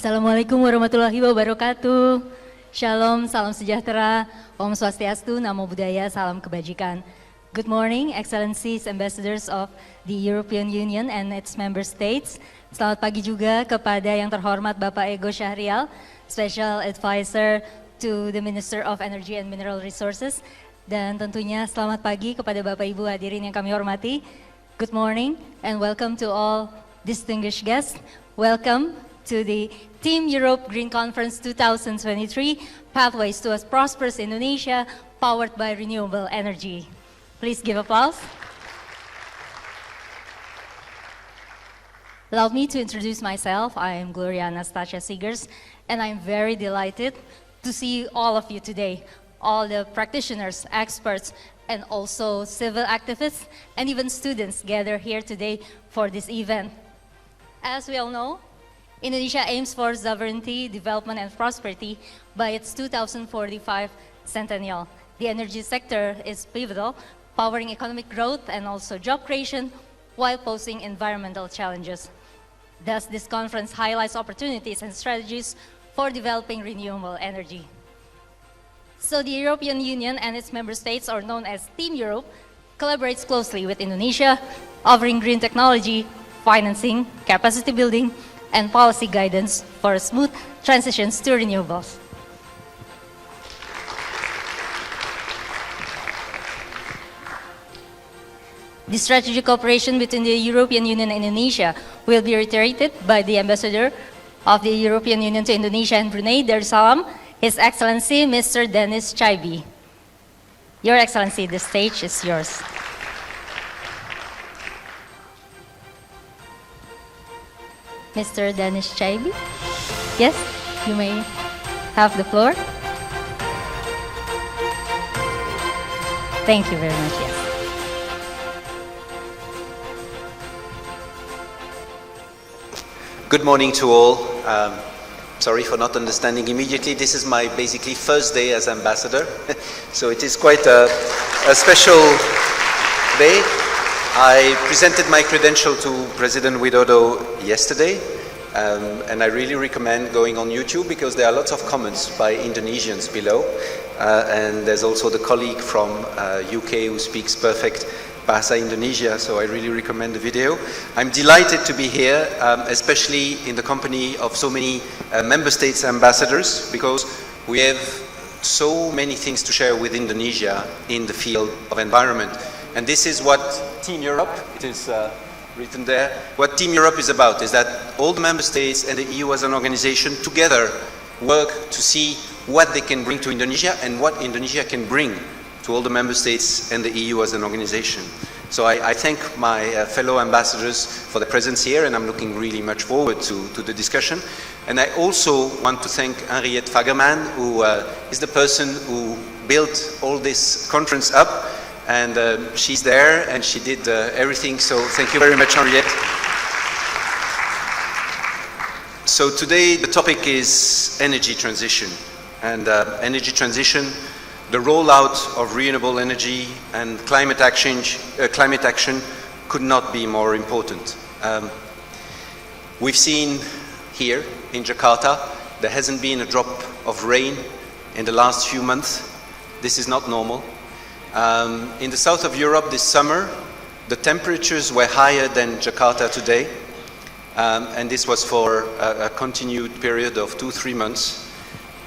Assalamualaikum warahmatullahi wabarakatuh. Shalom, salam sejahtera, Om Swastiastu, Namo Buddhaya, salam kebajikan. Good morning, Excellencies, Ambassadors of the European Union and its member states. Selamat pagi juga kepada yang terhormat Bapak Ego Syahrial, Special Advisor to the Minister of Energy and Mineral Resources. Dan tentunya selamat pagi kepada Bapak Ibu hadirin yang kami hormati. Good morning and welcome to all distinguished guests. Welcome to the Team Europe Green Conference 2023, Pathways to a Prosperous Indonesia, powered by Renewable Energy. Please give applause. Allow me to introduce myself. I am Gloria Anastasia Seegers, and I'm very delighted to see all of you today, all the practitioners, experts, and also civil activists, and even students gather here today for this event. As we all know, Indonesia aims for sovereignty, development, and prosperity by its 2045 centennial. The energy sector is pivotal, powering economic growth and also job creation while posing environmental challenges. Thus, this conference highlights opportunities and strategies for developing renewable energy. So the European Union and its member states, or known as Team Europe, collaborates closely with Indonesia, offering green technology, financing, capacity building, and policy guidance for smooth transitions to renewables. The strategic cooperation between the European Union and Indonesia will be reiterated by the Ambassador of the European Union to Indonesia and Brunei Darussalam, His Excellency Mr. Dennis Chaibi. Your Excellency, the stage is yours. Mr. Dennis Chaibi? Yes, you may have the floor. Thank you very much, yes. Good morning to all. Sorry for not understanding immediately. This is my basically first day as ambassador, so it is quite a special day. I presented my credential to President Widodo yesterday, and I really recommend going on YouTube because there are lots of comments by Indonesians below, and there's also the colleague from UK who speaks perfect Bahasa Indonesia, so I really recommend the video. I'm delighted to be here, especially in the company of so many member states ambassadors, because we have so many things to share with Indonesia in the field of environment. And this is what Team Europe, it is written there, what Team Europe is about, is that all the member states and the EU as an organization together work to see what they can bring to Indonesia and what Indonesia can bring to all the member states and the EU as an organization. So I thank my fellow ambassadors for the presence here, and I'm looking really much forward to the discussion. And I also want to thank Henriette Fagerman, who is the person who built all this conference up. And she's there, and she did everything, so thank you very much, Henriette. So today the topic is energy transition, and energy transition, the rollout of renewable energy and climate action could not be more important. We've seen here in Jakarta, there hasn't been a drop of rain in the last few months. This is not normal. In the south of Europe this summer, the temperatures were higher than Jakarta today, and this was for a continued period of 2-3 months.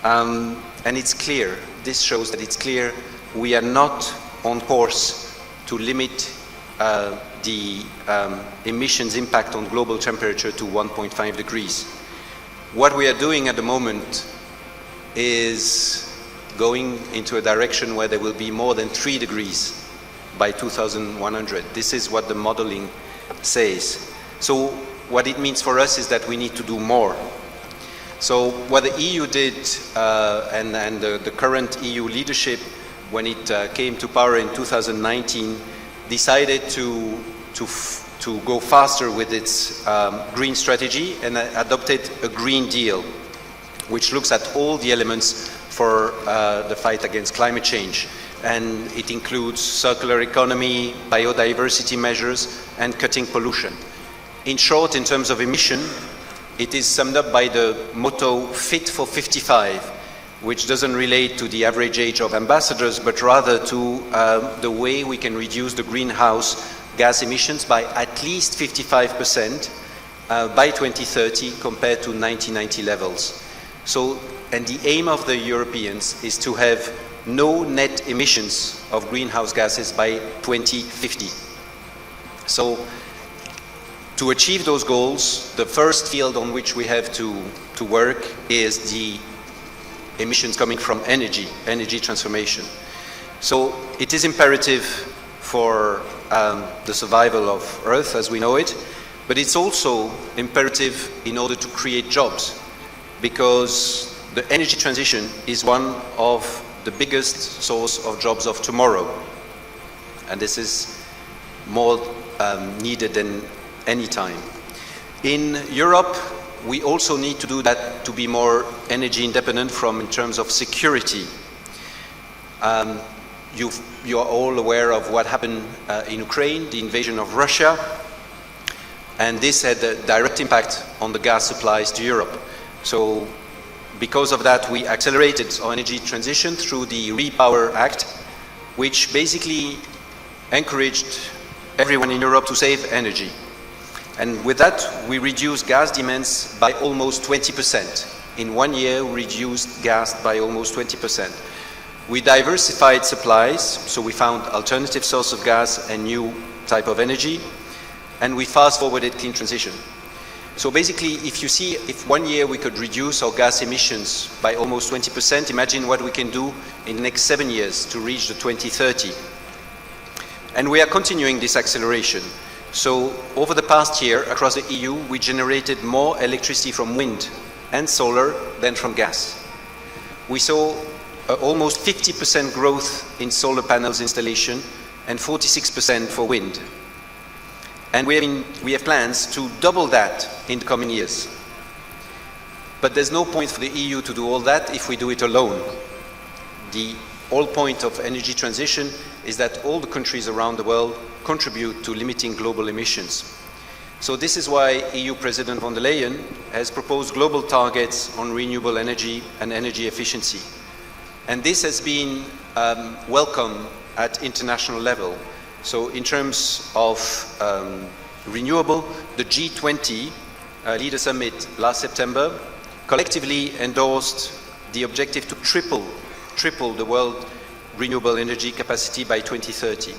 And it's clear, this shows that it's clear we are not on course to limit the emissions impact on global temperature to 1.5 degrees. What we are doing at the moment is going into a direction where there will be more than 3 degrees by 2100. This is what the modeling says. So what it means for us is that we need to do more. So what the EU did, and the current EU leadership, when it came to power in 2019, decided to go faster with its green strategy and adopted a Green Deal, which looks at all the elements for the fight against climate change. And it includes circular economy, biodiversity measures, and cutting pollution. In short, in terms of emission, it is summed up by the motto Fit for 55, which doesn't relate to the average age of ambassadors, but rather to the way we can reduce the greenhouse gas emissions by at least 55% by 2030 compared to 1990 levels. So, and the aim of the Europeans is to have no net emissions of greenhouse gases by 2050. So, to achieve those goals, the first field on which we have to work is the emissions coming from energy transformation. So it is imperative for the survival of Earth as we know it, but it's also imperative in order to create jobs, because the energy transition is one of the biggest source of jobs of tomorrow. And this is more needed than any time. In Europe, we also need to do that to be more energy independent in terms of security. You are all aware of what happened in Ukraine, the invasion of Russia, and this had a direct impact on the gas supplies to Europe. So because of that, we accelerated our energy transition through the REPower Act, which basically encouraged everyone in Europe to save energy. And with that, we reduced gas demands by almost 20%. In 1 year, we reduced gas by almost 20%. We diversified supplies, so we found alternative source of gas and new type of energy, and we fast-forwarded clean transition. So basically, if 1 year we could reduce our gas emissions by almost 20%, imagine what we can do in the next 7 years to reach the 2030. And we are continuing this acceleration. So over the past year, across the EU, we generated more electricity from wind and solar than from gas. We saw almost 50% growth in solar panels installation and 46% for wind. And we have plans to double that in the coming years. But there's no point for the EU to do all that if we do it alone. The whole point of energy transition is that all the countries around the world contribute to limiting global emissions. So this is why EU President von der Leyen has proposed global targets on renewable energy and energy efficiency. And this has been welcome at international level. So in terms of renewable, the G20 Leader Summit last September collectively endorsed the objective to triple the world renewable energy capacity by 2030.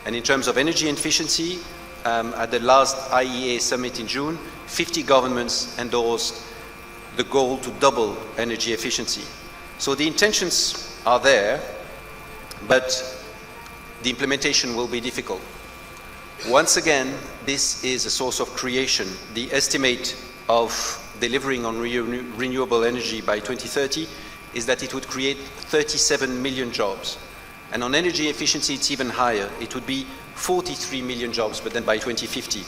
And in terms of energy efficiency, at the last IEA summit in June, 50 governments endorsed the goal to double energy efficiency. So the intentions are there, but the implementation will be difficult. Once again, this is a source of creation. The estimate of delivering on renewable energy by 2030 is that it would create 37 million jobs. And on energy efficiency, it's even higher. It would be 43 million jobs, but then by 2050.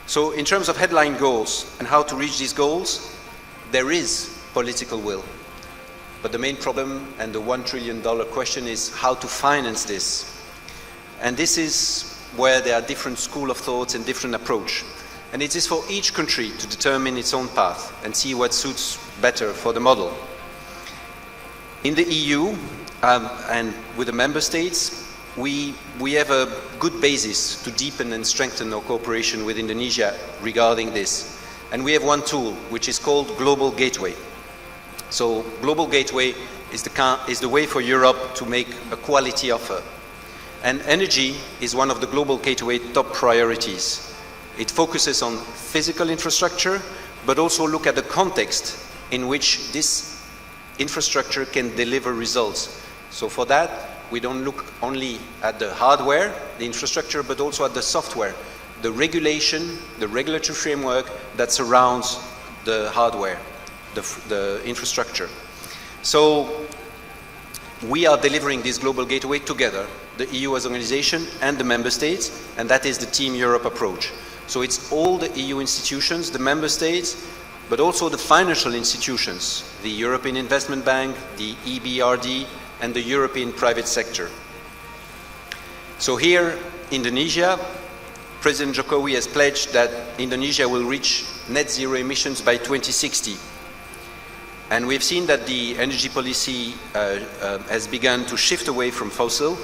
So in terms of headline goals and how to reach these goals, there is political will. But the main problem and the $1 trillion question is how to finance this. And this is where there are different schools of thoughts and different approach. And it is for each country to determine its own path and see what suits better for the model. In the EU and with the member states, we have a good basis to deepen and strengthen our cooperation with Indonesia regarding this. And we have one tool, which is called Global Gateway. So Global Gateway is the way for Europe to make a quality offer. And energy is one of the Global Gateway top priorities. It focuses on physical infrastructure, but also look at the context in which this infrastructure can deliver results. So for that, we don't look only at the hardware, the infrastructure, but also at the software, the regulation, the regulatory framework that surrounds the hardware, the infrastructure. So we are delivering this Global Gateway together, the EU as an organization and the member states, and that is the Team Europe approach. So it's all the EU institutions, the member states, but also the financial institutions, the European Investment Bank, the EBRD, and the European private sector. So here, Indonesia President Jokowi has pledged that Indonesia will reach net zero emissions by 2060. And we've seen that the energy policy has begun to shift away from fossil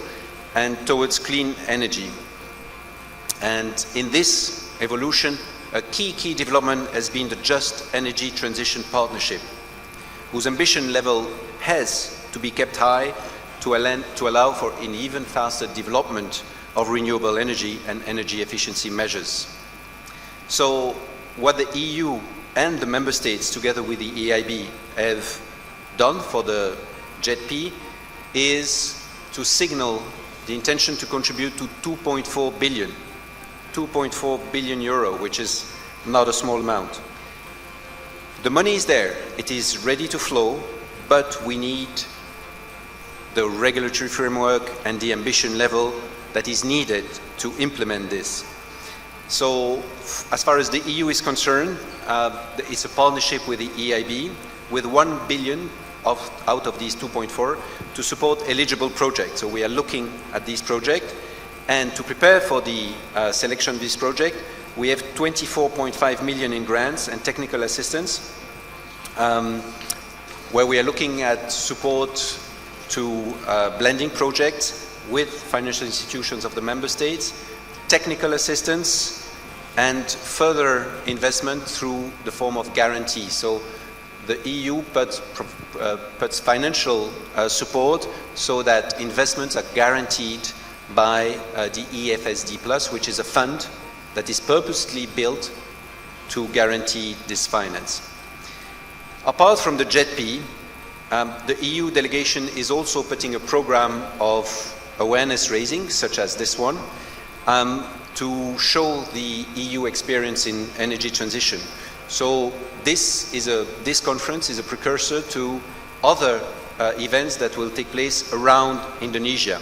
and towards clean energy. And in this evolution, a key development has been the Just Energy Transition Partnership, whose ambition level has to be kept high to allow for an even faster development of renewable energy and energy efficiency measures. So what the EU and the member states, together with the EIB, have done for the JETP is to signal the intention to contribute to 2.4 billion euro, which is not a small amount. The money is there, it is ready to flow, but we need the regulatory framework and the ambition level that is needed to implement this. So, as far as the EU is concerned, it's a partnership with the EIB with 1 billion out of these 2.4 to support eligible projects. So we are looking at this project, and to prepare for the selection of this project, we have 24.5 million in grants and technical assistance, where we are looking at support to blending projects with financial institutions of the member states, technical assistance, and further investment through the form of guarantees. So the EU puts financial support so that investments are guaranteed by the EFSD+, which is a fund that is purposely built to guarantee this finance. Apart from the JETP, the EU delegation is also putting a program of awareness raising, such as this one, to show the EU experience in energy transition. So this conference is a precursor to other events that will take place around Indonesia.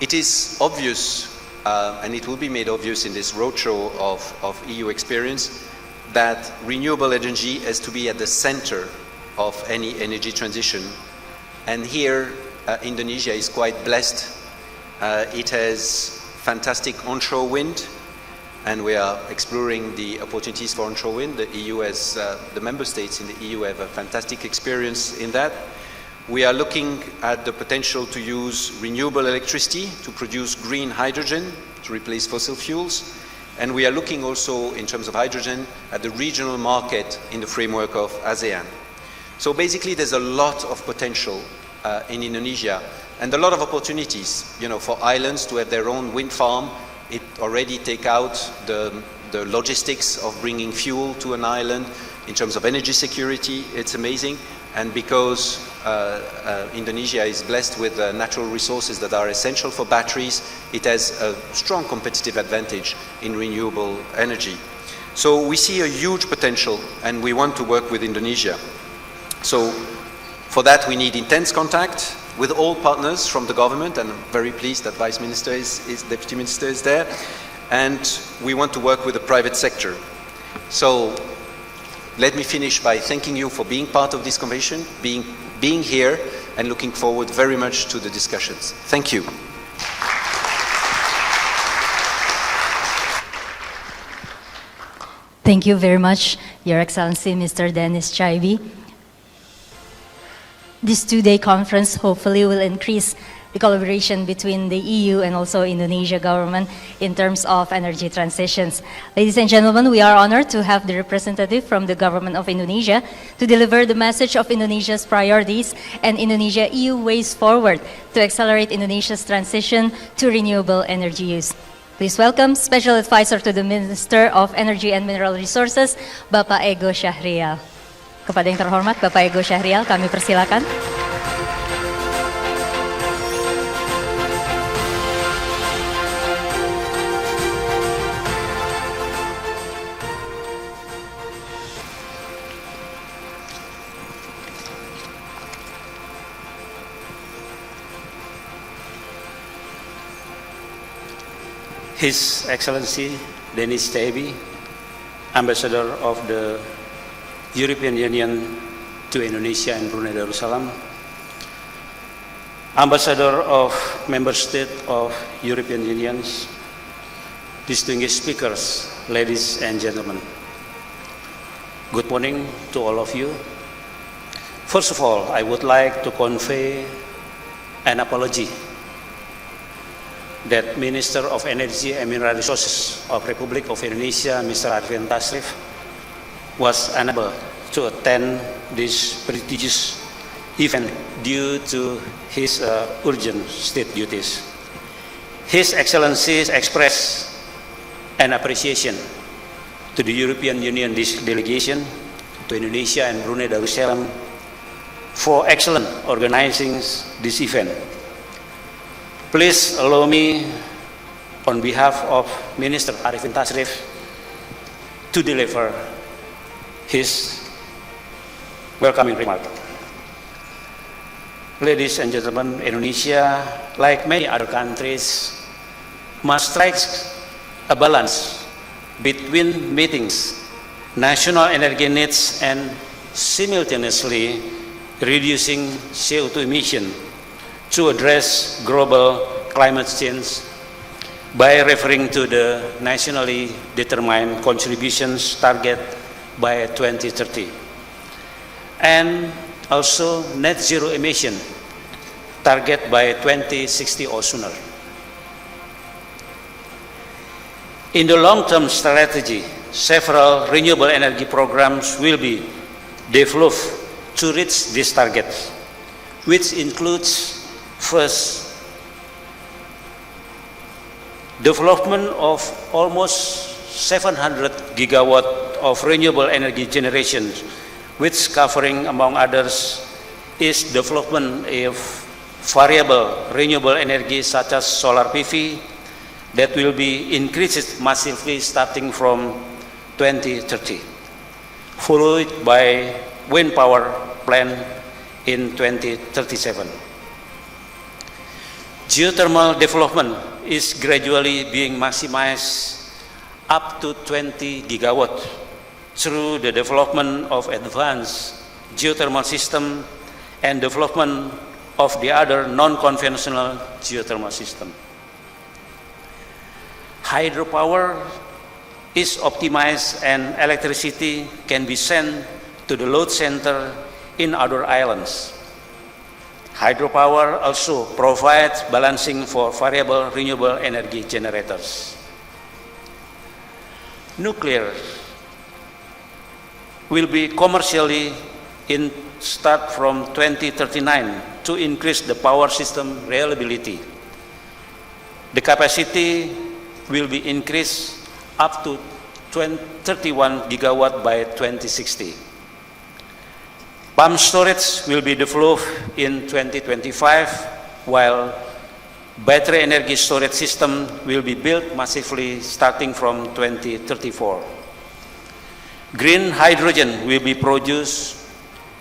It is obvious, and it will be made obvious in this roadshow of EU experience, that renewable energy has to be at the center of any energy transition. And here, Indonesia is quite blessed. It has fantastic onshore wind, and we are exploring the opportunities for onshore wind. The EU has, the member states in the EU have a fantastic experience in that. We are looking at the potential to use renewable electricity to produce green hydrogen to replace fossil fuels. And we are looking also, in terms of hydrogen, at the regional market in the framework of ASEAN. So basically, there's a lot of potential in Indonesia and a lot of opportunities, for islands to have their own wind farm. It already take out the logistics of bringing fuel to an island. In terms of energy security, it's amazing. And because Indonesia is blessed with natural resources that are essential for batteries, it has a strong competitive advantage in renewable energy. So we see a huge potential, and we want to work with Indonesia. So for that, we need intense contact with all partners from the government, and I'm very pleased that Vice Minister Deputy Minister is there. And we want to work with the private sector. So let me finish by thanking you for being part of this convention, being here, and looking forward very much to the discussions. Thank you. Thank you very much, Your Excellency, Mr. Dennis Chaibi. This two-day conference hopefully will increase the collaboration between the EU and also Indonesia government in terms of energy transitions. Ladies and gentlemen, we are honored to have the representative from the government of Indonesia to deliver the message of Indonesia's priorities and Indonesia-EU ways forward to accelerate Indonesia's transition to renewable energy use. Please welcome Special Advisor to the Minister of Energy and Mineral Resources, Bapak Ego Syahrial. Kepada yang terhormat Bapak Ego Syahrial, kami persilakan. His Excellency Dennis Chaibi, Ambassador of the European Union to Indonesia and Brunei Darussalam, Ambassador of Member State of European Union, distinguished speakers, ladies and gentlemen. Good morning to all of you. First of all, I would like to convey an apology that Minister of Energy and Mineral Resources of Republic of Indonesia, Mr. Arifin Tasrif, was unable to attend this prestigious event due to his urgent state duties. His Excellency expressed an appreciation to the European Union delegation to Indonesia and Brunei Darussalam for excellent organizing this event. Please allow me, on behalf of Minister Arifin Tasrif, to deliver his welcoming remark. Ladies and gentlemen, Indonesia, like many other countries, must strike a balance between meeting national energy needs and simultaneously reducing CO2 emission to address global climate change by referring to the nationally determined contributions target by 2030 and also net zero emission target by 2060 or sooner. In the long-term strategy, several renewable energy programs will be developed to reach these targets, which includes first, development of almost 700 gigawatt of renewable energy generation, which covering, among others, is development of variable renewable energy such as solar PV that will be increased massively starting from 2030, followed by wind power plant in 2037. Geothermal development is gradually being maximized up to 20 gigawatt through the development of advanced geothermal system and development of the other non-conventional geothermal system. Hydropower is optimized and electricity can be sent to the load center in other islands. Hydropower also provides balancing for variable renewable energy generators. Nuclear will be commercially start from 2039 to increase the power system reliability. The capacity will be increased up to 31 gigawatt by 2060. Pump storage will be developed in 2025, while battery energy storage system will be built massively starting from 2034. Green hydrogen will be produced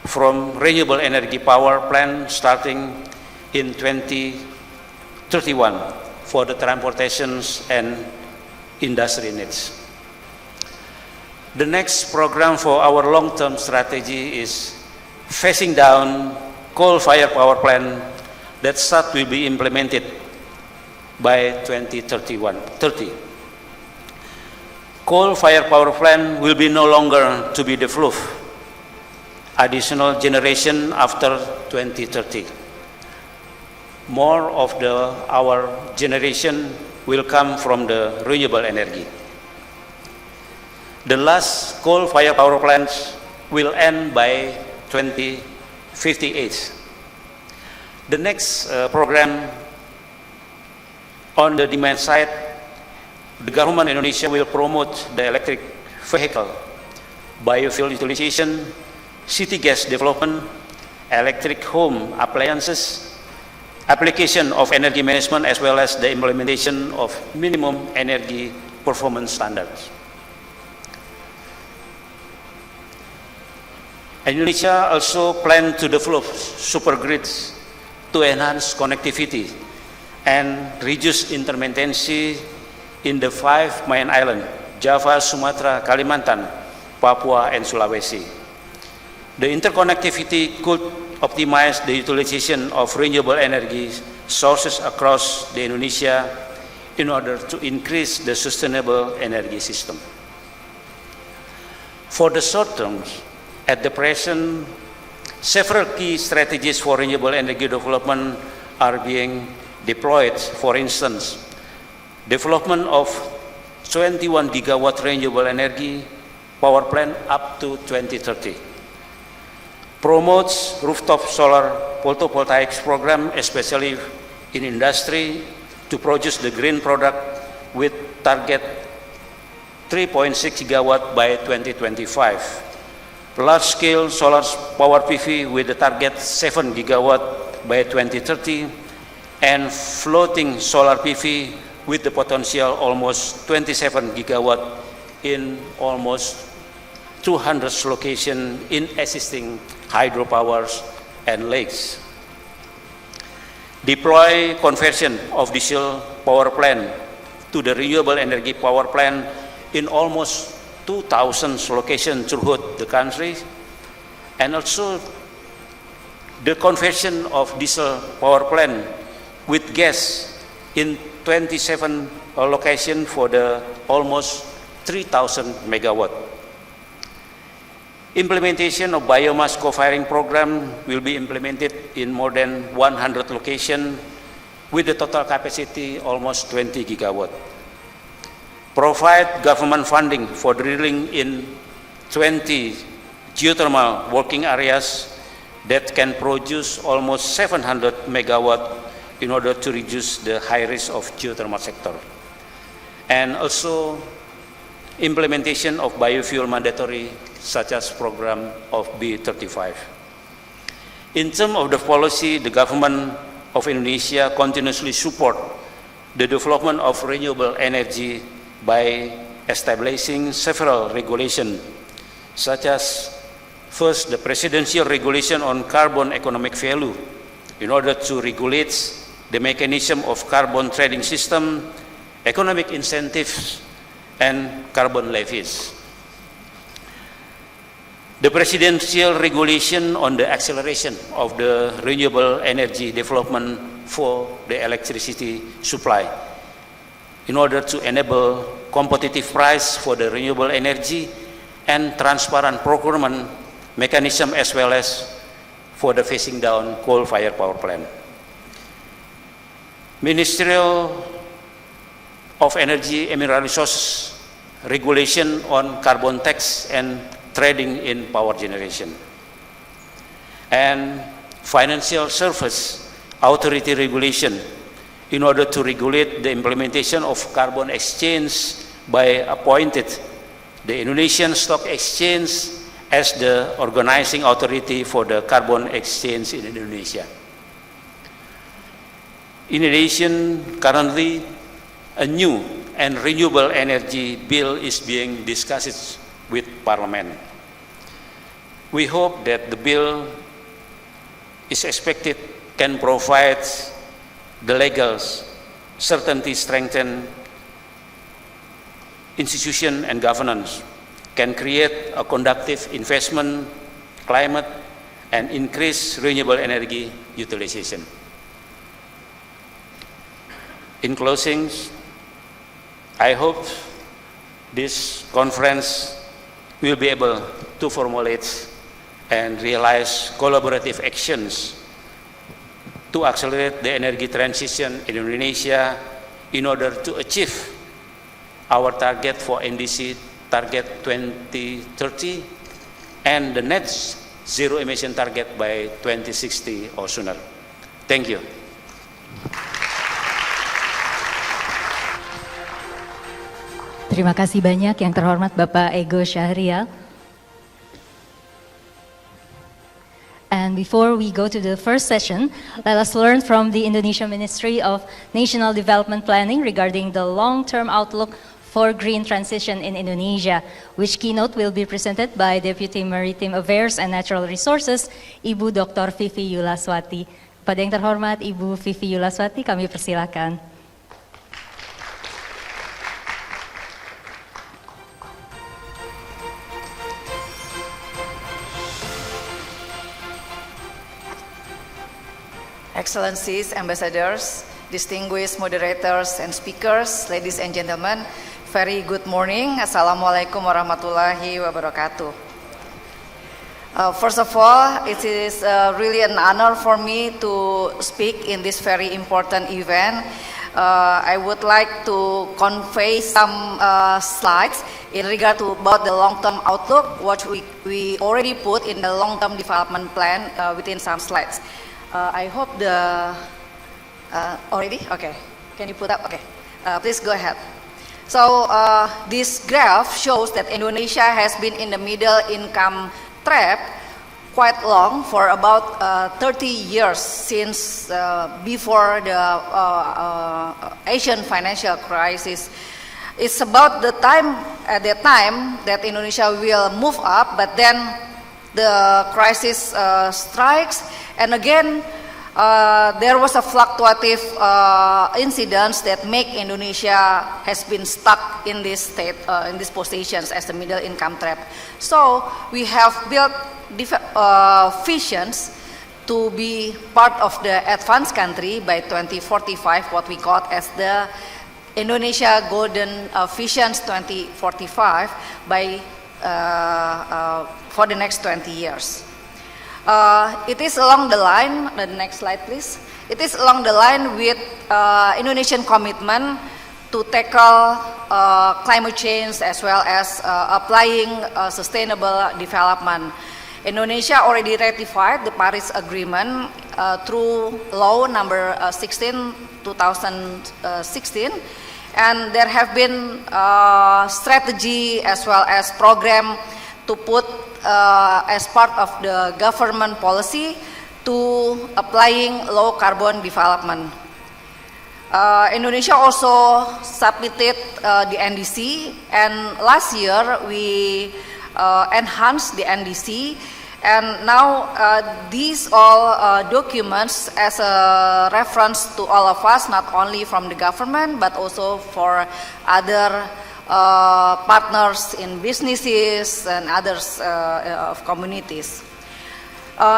from renewable energy power plant starting in 2031 for the transportations and industry needs. The next program for our long-term strategy is phasing down coal-fired power plant that will be implemented by 2030. Coal-fired power plant will be no longer to be developed additional generation after 2030. More of our generation will come from the renewable energy. The last coal-fired power plants will end by 2058. The next program on the demand side, the government of Indonesia will promote the electric vehicle, biofuel utilization, city gas development, electric home appliances, application of energy management, as well as the implementation of minimum energy performance standards. Indonesia also plans to develop supergrids to enhance connectivity and reduce intermittency in the 5 main islands, Java, Sumatra, Kalimantan, Papua, and Sulawesi. The interconnectivity could optimize the utilization of renewable energy sources across the Indonesia in order to increase the sustainable energy system. For the short term, at the present, several key strategies for renewable energy development are being deployed. For instance, development of 21 gigawatt renewable energy power plant up to 2030. Promotes rooftop solar photovoltaics program, especially in industry, to produce the green product with target 3.6 gigawatt by 2025. Large-scale solar power PV with the target 7 gigawatt by 2030, and floating solar PV with the potential almost 27 gigawatt in almost 200 locations in existing hydropowers and lakes. Deploy conversion of diesel power plant to the renewable energy power plant in almost 2,000 locations throughout the country, and also the conversion of diesel power plant with gas in 27 locations for the almost 3,000 megawatt. Implementation of biomass co-firing program will be implemented in more than 100 locations with the total capacity almost 20 gigawatt. Provide government funding for drilling in 20 geothermal working areas that can produce almost 700 megawatt in order to reduce the high risk of geothermal sector. And also implementation of biofuel mandatory, such as program of B35. In terms of the policy, the government of Indonesia continuously support the development of renewable energy by establishing several regulations, such as first, the presidential regulation on carbon economic value in order to regulate the mechanism of carbon trading system, economic incentives, and carbon levies. The presidential regulation on the acceleration of the renewable energy development for the electricity supply in order to enable competitive price for the renewable energy and transparent procurement mechanism, as well as for the phasing down coal-fired power plant. Ministerial of Energy and Mineral Resources regulation on carbon tax and trading in power generation. And Financial Service Authority regulation in order to regulate the implementation of carbon exchange by appointed the Indonesian Stock Exchange as the organizing authority for the carbon exchange in Indonesia. In addition, currently a new and renewable energy bill is being discussed with Parliament. We hope that the bill is expected can provide the legal certainty, strengthen institution and governance, can create a conducive investment climate, and increase renewable energy utilization. In closing, I hope this conference will be able to formulate and realize collaborative actions to accelerate the energy transition in Indonesia in order to achieve our target for NDC target 2030 and the net zero emission target by 2060 or sooner. Thank you. Terima kasih banyak yang terhormat Bapak Ego Syahrial. And before we go to the first session, let us learn from the Indonesian Ministry of National Development Planning regarding the long-term outlook for green transition in Indonesia, which keynote will be presented by Deputy Maritime Affairs and Natural Resources, Ibu Dr. Vivi Yulaswati. Pada yang terhormat Ibu Vivi Yulaswati, kami persilakan. Excellencies, ambassadors, distinguished moderators and speakers, ladies and gentlemen, very good morning. Assalamualaikum warahmatullahi wabarakatuh. First of all, it is really an honor for me to speak in this very important event. I would like to convey some slides in regard to about the long-term outlook, what we already put in the long-term development plan within some slides. I hope the already? Okay. Can you put up? Okay. Please go ahead. So this graph shows that Indonesia has been in the middle income trap quite long, for about 30 years since before the Asian financial crisis. It's about the time, at that time, that Indonesia will move up, but then the crisis strikes, and again there was a fluctuative incidents that make Indonesia has been stuck in this state, in these positions as the middle income trap. So we have built visions to be part of the advanced country by 2045, what we call as the Indonesia Golden Visions 2045 by for the next 20 years. It is along the line, the next slide please. It is along the line with Indonesian commitment to tackle climate change as well as applying sustainable development. Indonesia already ratified the Paris Agreement through law number 16, 2016, and there have been strategy as well as program to put as part of the government policy to applying low carbon development. Indonesia also submitted the NDC, and last year we enhanced the NDC, and now these all documents as a reference to all of us, not only from the government but also for other partners in businesses and others of communities.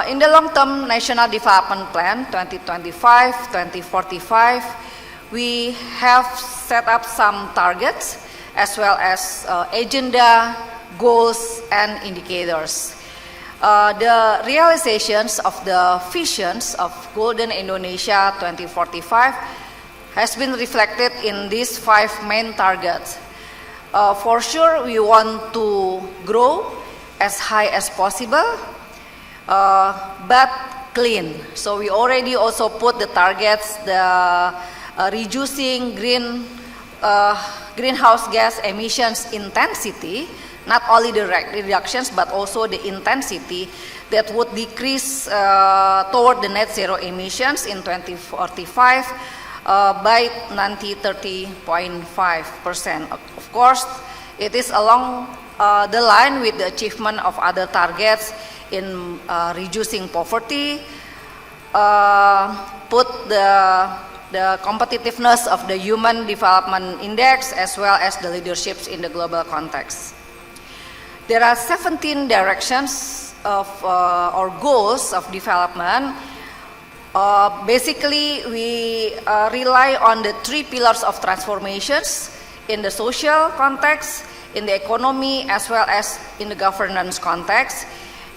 In the long-term National Development Plan 2025-2045, we have set up some targets as well as agenda, goals, and indicators. The realizations of the visions of Golden Indonesia 2045 has been reflected in these 5 main targets. For sure, we want to grow as high as possible, but clean. So we already also put the targets, the reducing greenhouse gas emissions intensity, not only the reductions but also the intensity that would decrease toward the net zero emissions in 2045 by 30.5%. Of course, it is along the line with the achievement of other targets in reducing poverty, put the competitiveness of the Human Development Index as well as the leaderships in the global context. There are 17 directions of or goals of development. Basically, we rely on the 3 pillars of transformations in the social context, in the economy, as well as in the governance context.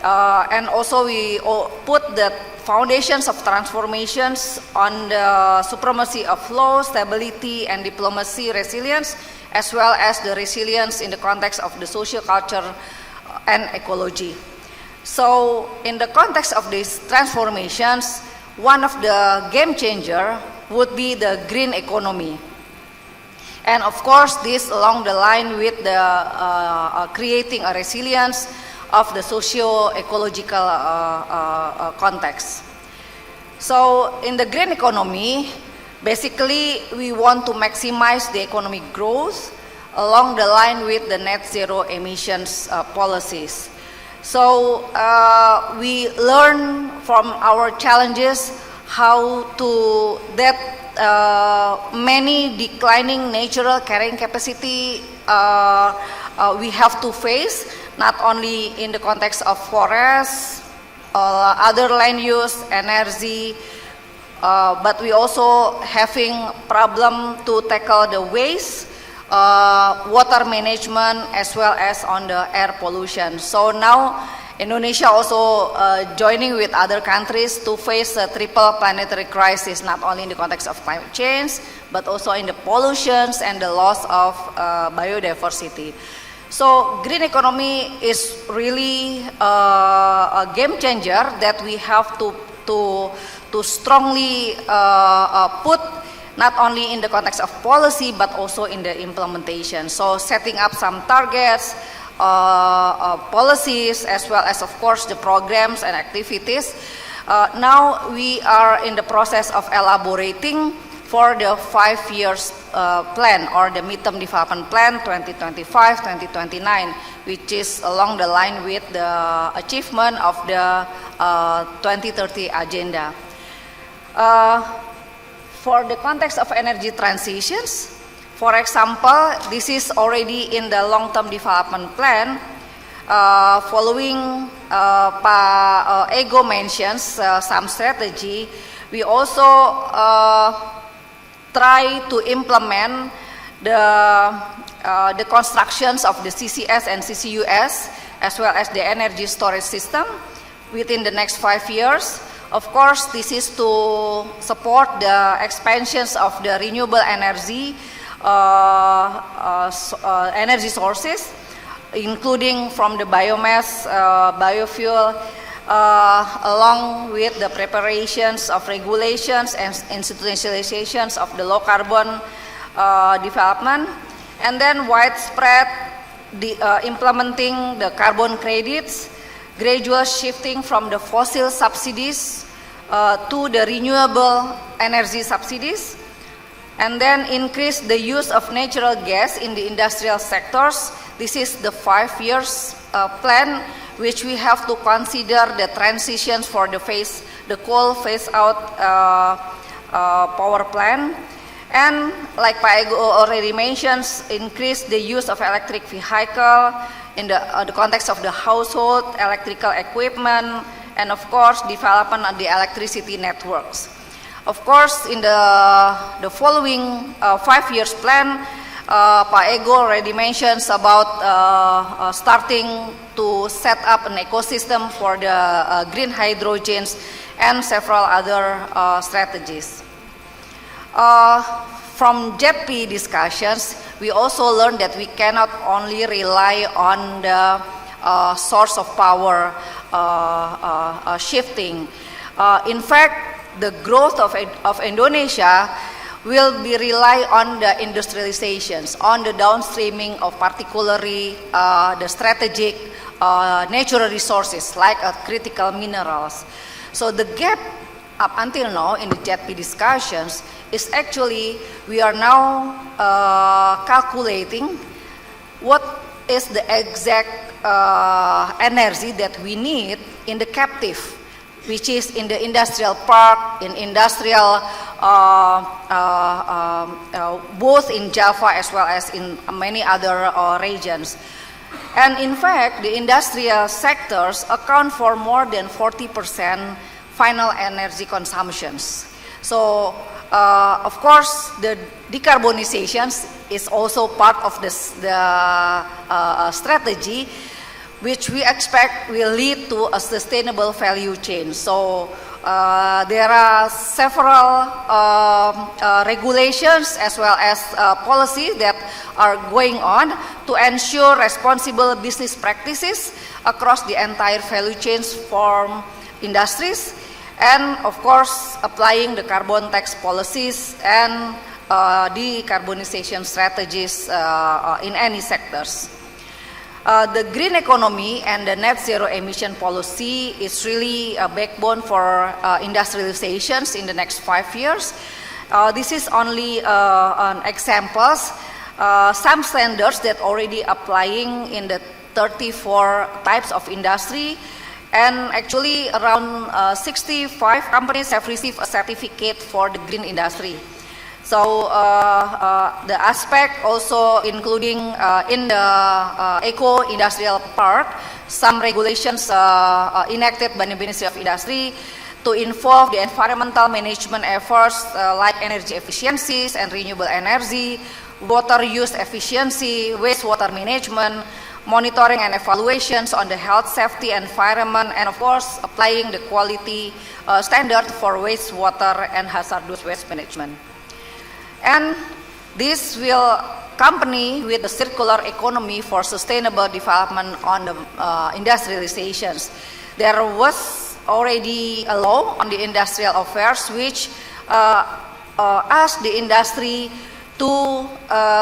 And also we put the foundations of transformations on the supremacy of law, stability, and diplomacy resilience, as well as the resilience in the context of the social culture and ecology. So in the context of these transformations, one of the game changer would be the green economy. And of course, this along the line with the creating a resilience of the socio-ecological context. So in the green economy, basically we want to maximize the economic growth along the line with the net zero emissions policies. So we learn from our challenges how to that many declining natural carrying capacity we have to face, not only in the context of forests, other land use, energy, but we also having problem to tackle the waste, water management, as well as on the air pollution. So now Indonesia also joining with other countries to face a triple planetary crisis, not only in the context of climate change, but also in the pollutions and the loss of biodiversity. So green economy is really a game changer that we have to strongly put not only in the context of policy but also in the implementation. So setting up some targets, policies, as well as of course the programs and activities. Now we are in the process of elaborating for the 5 years plan or the midterm development plan 2025-2029, which is along the line with the achievement of the 2030 agenda. For the context of energy transitions, for example, this is already in the long-term development plan. Following Pak Ego mentions some strategy, we also try to implement the constructions of the CCS and CCUS as well as the energy storage system within the next 5 years. Of course, this is to support the expansions of the renewable energy energy sources, including from the biomass, biofuel, along with the preparations of regulations and institutionalizations of the low carbon development, and then widespread implementing the carbon credits, gradual shifting from the fossil subsidies to the renewable energy subsidies, and then increase the use of natural gas in the industrial sectors. This is the 5 years plan, which we have to consider the transitions for the coal phase out power plant. And like Pak Ego already mentions, increase the use of electric vehicle in the context of the household, electrical equipment, and of course development of the electricity networks. Of course, in the following 5 years plan, Pak Ego already mentions about starting to set up an ecosystem for the green hydrogens and several other strategies. From JETP discussions, we also learned that we cannot only rely on the source of power shifting. In fact, the growth of Indonesia will be rely on the industrializations, on the downstreaming of particularly the strategic natural resources like critical minerals. So the gap up until now in the JETP discussions is actually we are now calculating what is the exact energy that we need in the captive, which is in the industrial park, in industrial, both in Java as well as in many other regions. And in fact, the industrial sectors account for more than 40% final energy consumptions. So, of course, the decarbonization is also part of this, the strategy, which we expect will lead to a sustainable value chain. So there are several regulations as well as policies that are going on to ensure responsible business practices across the entire value chains from industries, and of course applying the carbon tax policies and decarbonization strategies in any sectors. The green economy and the net zero emission policy is really a backbone for industrializations in the next 5 years. This is only an examples, some standards that already applying in the 34 types of industry, and actually around 65 companies have received a certificate for the green industry. So the aspect also including in the eco-industrial park, some regulations enacted by the Ministry of Industry to involve the environmental management efforts like energy efficiencies and renewable energy, water use efficiency, wastewater management, monitoring and evaluations on the health, safety, environment, and of course applying the quality standard for wastewater and hazardous waste management. And this will accompany with the circular economy for sustainable development on the industrializations. There was already a law on the industrial affairs which asked the industry to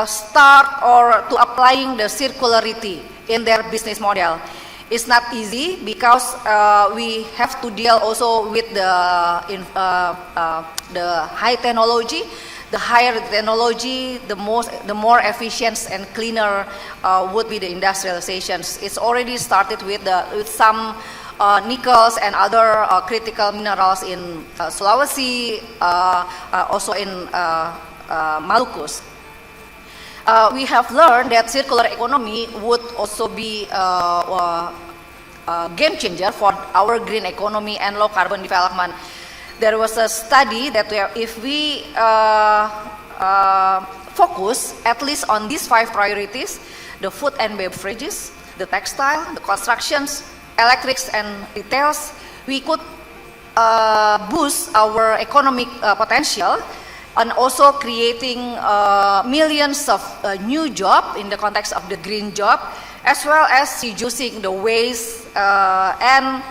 start or to applying the circularity in their business model. It's not easy because we have to deal also with the high technology. The higher the technology, the more efficient and cleaner would be the industrializations. It's already started with some nickels and other critical minerals in Sulawesi, also in Maluku. We have learned that circular economy would also be a game changer for our green economy and low carbon development. There was a study that if we focus at least on these 5 priorities, the food and beverages, the textile, the constructions, electrics and retails, we could boost our economic potential and also creating millions of new jobs in the context of the green job, as well as reducing the waste and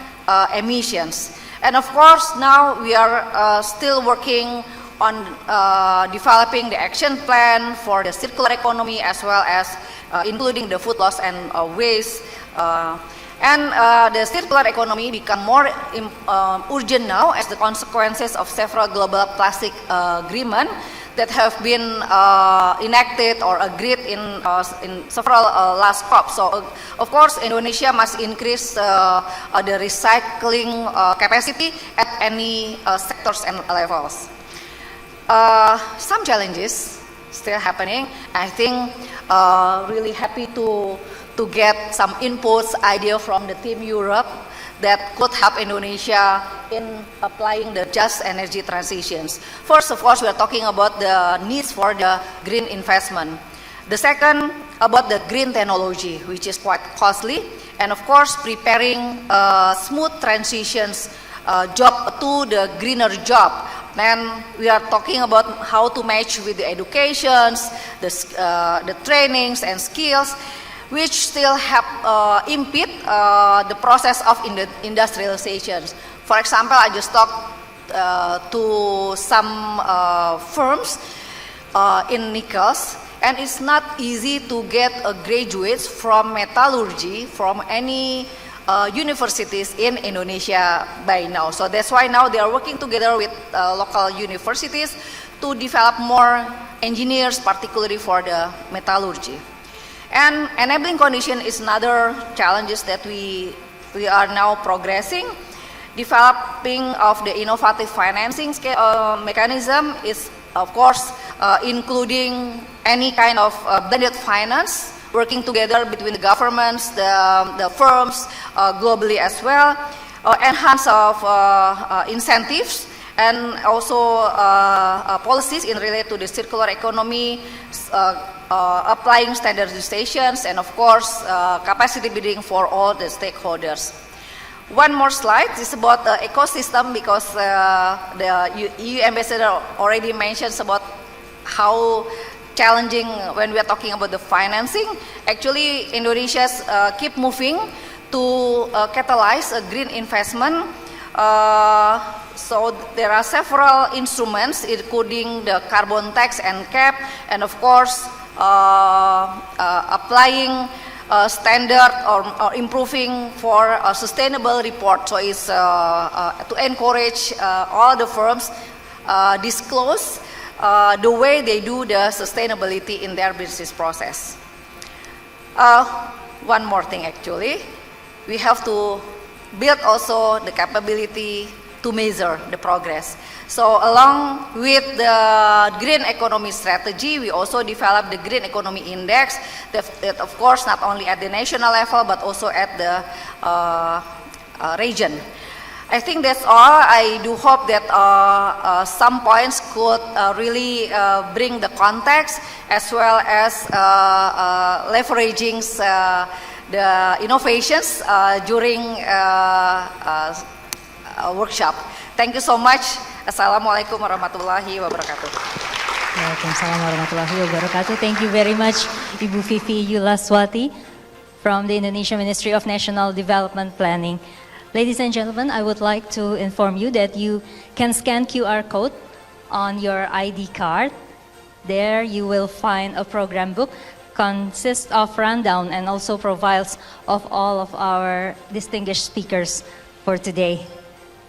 emissions. And of course, now we are still working on developing the action plan for the circular economy, as well as including the food loss and waste. And the circular economy become more urgent now as the consequences of several global plastic agreements that have been enacted or agreed in several last COP. So, of course, Indonesia must increase the recycling capacity at any sectors and levels. Some challenges still happening. I think really happy to get some inputs, idea from the Team Europe that could help Indonesia in applying the just energy transitions. First, of course, we are talking about the needs for the green investment. The second, about the green technology, which is quite costly, and of course, preparing smooth transitions job to the greener job. Then we are talking about how to match with the educations, the trainings and skills, which still have impede the process of industrializations. For example, I just talked to some firms in nickels, and it's not easy to get graduates from metallurgy from any universities in Indonesia by now. So that's why now they are working together with local universities to develop more engineers, particularly for the metallurgy. And enabling condition is another challenges that we are now progressing. Developing of the innovative financing mechanism is, of course, including any kind of blended finance, working together between the governments, the firms, globally as well, enhance of incentives, and also policies in relate to the circular economy, applying standardizations, and of course capacity building for all the stakeholders. One more slide is about the ecosystem, because the EU ambassador already mentions about how challenging when we are talking about the financing. Actually, Indonesia keep moving to catalyze a green investment. So there are several instruments, including the carbon tax and cap, and of course applying standard or improving for a sustainable report. So it's to encourage all the firms disclose the way they do the sustainability in their business process. One more thing, actually, we have to build also the capability to measure the progress. So along with the green economy strategy, we also developed the green economy index that of course not only at the national level but also at the region. I think that's all. I do hope that some points could really bring the context as well as leveraging the innovations during workshop. Thank you so much. Assalamualaikum warahmatullahi wabarakatuh. Waalaikumsalam warahmatullahi wabarakatuh. Thank you very much, Ibu Fifi Yulaswati from the Indonesian Ministry of National Development Planning. Ladies and gentlemen, I would like to inform you that you can scan QR code on your ID card. There you will find a program book consists of rundown and also profiles of all of our distinguished speakers for today.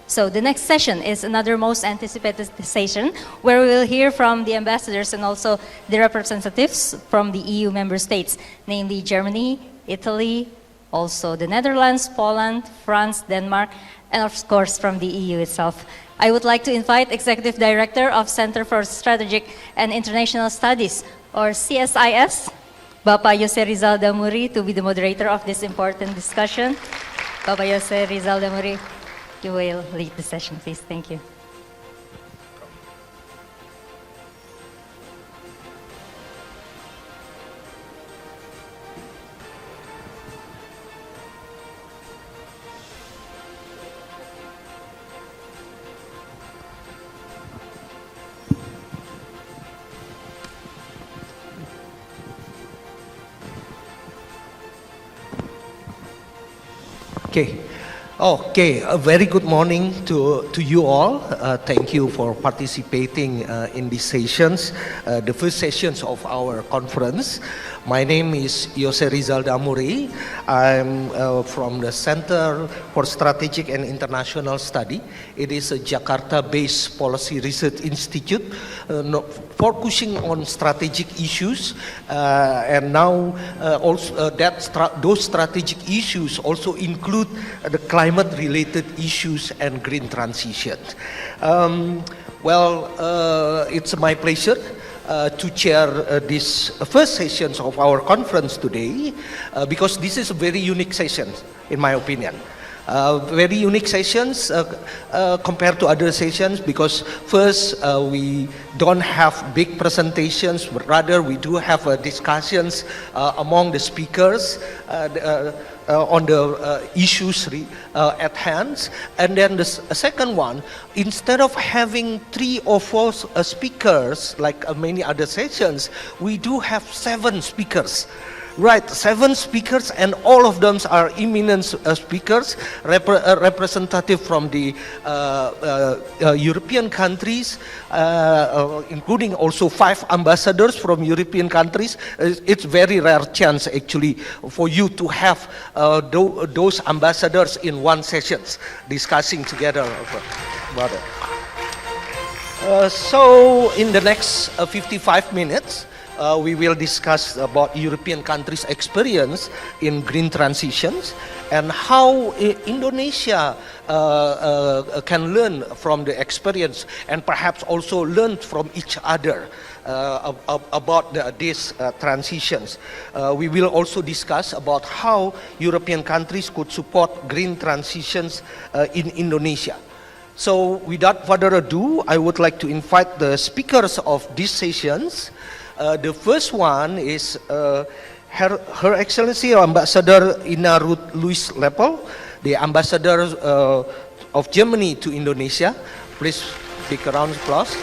So the next session is another most anticipated session where we will hear from the ambassadors and also the representatives from the EU member states, namely Germany, Italy, also the Netherlands, Poland, France, Denmark, and of course from the EU itself. I would like to invite Executive Director of Center for Strategic and International Studies, or CSIS, Bapak Jose Rizal Damuri, to be the moderator of this important discussion. Bapak Jose Rizal Damuri, you will lead the session, please. Thank you. Okay. A very good morning to you all. Thank you for participating in these sessions, the first sessions of our conference. My name is Jose Rizal Damuri. I'm from the Center for Strategic and International Study. It is a Jakarta-based policy research institute focusing on strategic issues, and now also those strategic issues also include the climate-related issues and green transition. It's my pleasure to chair this first sessions of our conference today, because this is a very unique session, in my opinion. Very unique sessions compared to other sessions, because first we don't have big presentations, but rather we do have discussions among the speakers on the issues at hand. And then the second one, instead of having 3 or 4 speakers like many other sessions, we do have 7 speakers. Right, 7 speakers, and all of them are eminent speakers, representative from the European countries, including also 5 ambassadors from European countries. It's very rare chance actually for you to have those ambassadors in one session discussing together about it. So in the next 55 minutes, we will discuss about European countries' experience in green transitions and how Indonesia can learn from the experience and perhaps also learn from each other about these transitions. We will also discuss about how European countries could support green transitions in Indonesia. So without further ado, I would like to invite the speakers of these sessions. The first one is Her Excellency Ambassador Ina Ruth Louis Leppel, the Ambassador of Germany to Indonesia. Please big round of applause.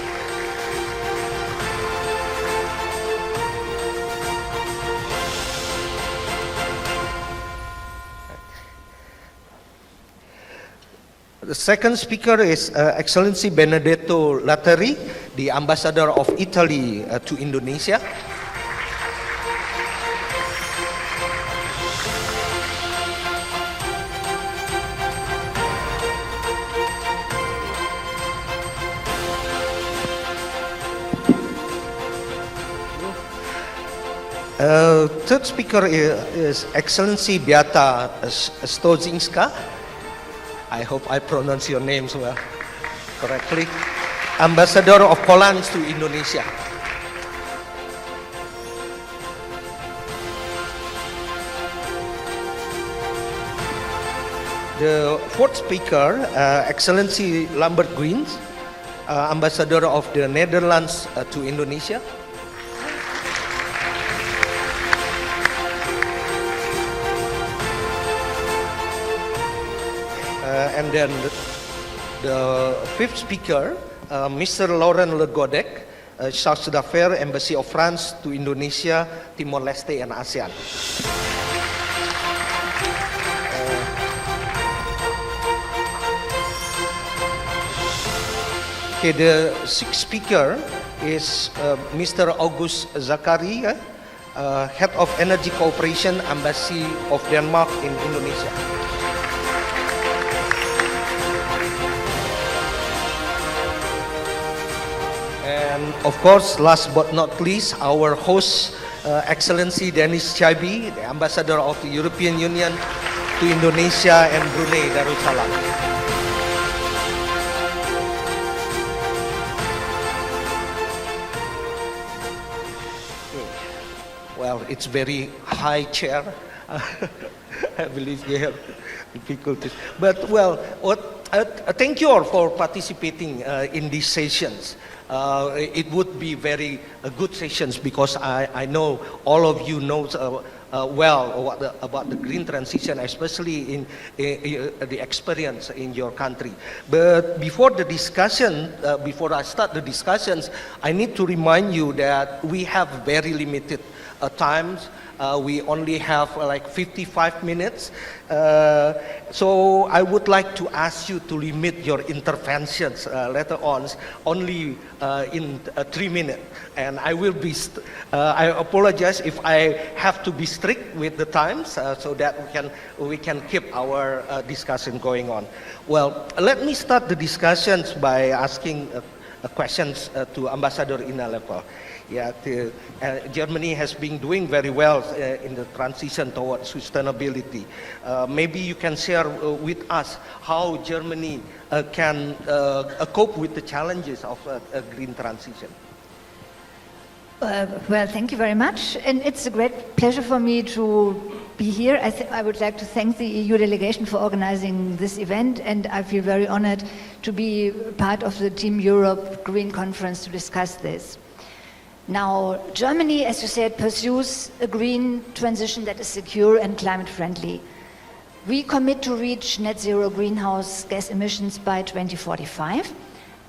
The second speaker is Excellency Benedetto Latteri, the Ambassador of Italy to Indonesia. Third speaker is Excellency Beata Stozinska. I hope I pronounce your names well, correctly. Ambassador of Poland to Indonesia. The fourth speaker, Excellency Lambert Greens, Ambassador of the Netherlands to Indonesia. And then the fifth speaker, Mr. Laurent Le Godec, Chargé d'Affaires, Embassy of France to Indonesia, Timor-Leste, and ASEAN. Okay, the sixth speaker is Mr. August Zakari, Head of Energy Cooperation, Embassy of Denmark in Indonesia. And of course, last but not least, our host, Excellency Dennis Chaibi, the Ambassador of the European Union to Indonesia and Brunei Darussalam. Well, it's very high chair. I believe you have difficulties. But well, thank you all for participating in these sessions. It would be very good sessions because I know all of you knows well about the green transition, especially in the experience in your country. But before the discussion, before I start the discussions, I need to remind you that we have very limited times. We only have like 55 minutes. So I would like to ask you to limit your interventions later on only in 3 minutes. And I will be, I apologize if I have to be strict with the times so that we can keep our discussion going on. Well, let me start the discussions by asking questions to Ambassador Ina Lepel. Yeah, Germany has been doing very well in the transition towards sustainability. Maybe you can share with us how Germany can cope with the challenges of a green transition. Well, thank you very much. And it's a great pleasure for me to be here. I would like to thank the EU delegation for organizing this event, and I feel very honored to be part of the Team Europe Green Conference to discuss this. Now, Germany, as you said, pursues a green transition that is secure and climate friendly. We commit to reach net zero greenhouse gas emissions by 2045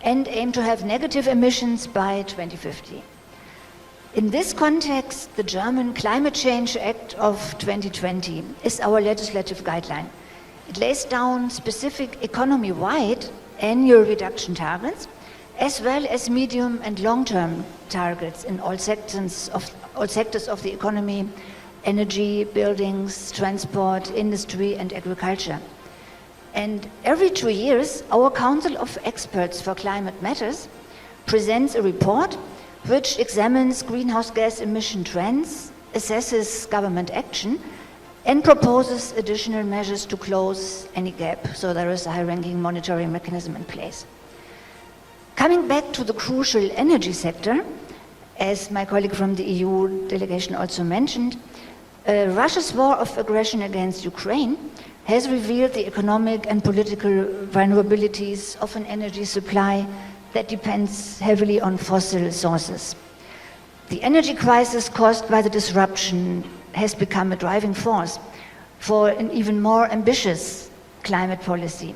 and aim to have negative emissions by 2050. In this context, the German Climate Change Act of 2020 is our legislative guideline. It lays down specific economy-wide annual reduction targets, as well as medium and long-term targets in all sectors of the economy, energy, buildings, transport, industry, and agriculture. And every 2 years, our Council of Experts for Climate Matters presents a report which examines greenhouse gas emission trends, assesses government action, and proposes additional measures to close any gap. So there is a high-ranking monitoring mechanism in place. Coming back to the crucial energy sector, as my colleague from the EU delegation also mentioned, Russia's war of aggression against Ukraine has revealed the economic and political vulnerabilities of an energy supply that depends heavily on fossil sources. The energy crisis caused by the disruption has become a driving force for an even more ambitious climate policy.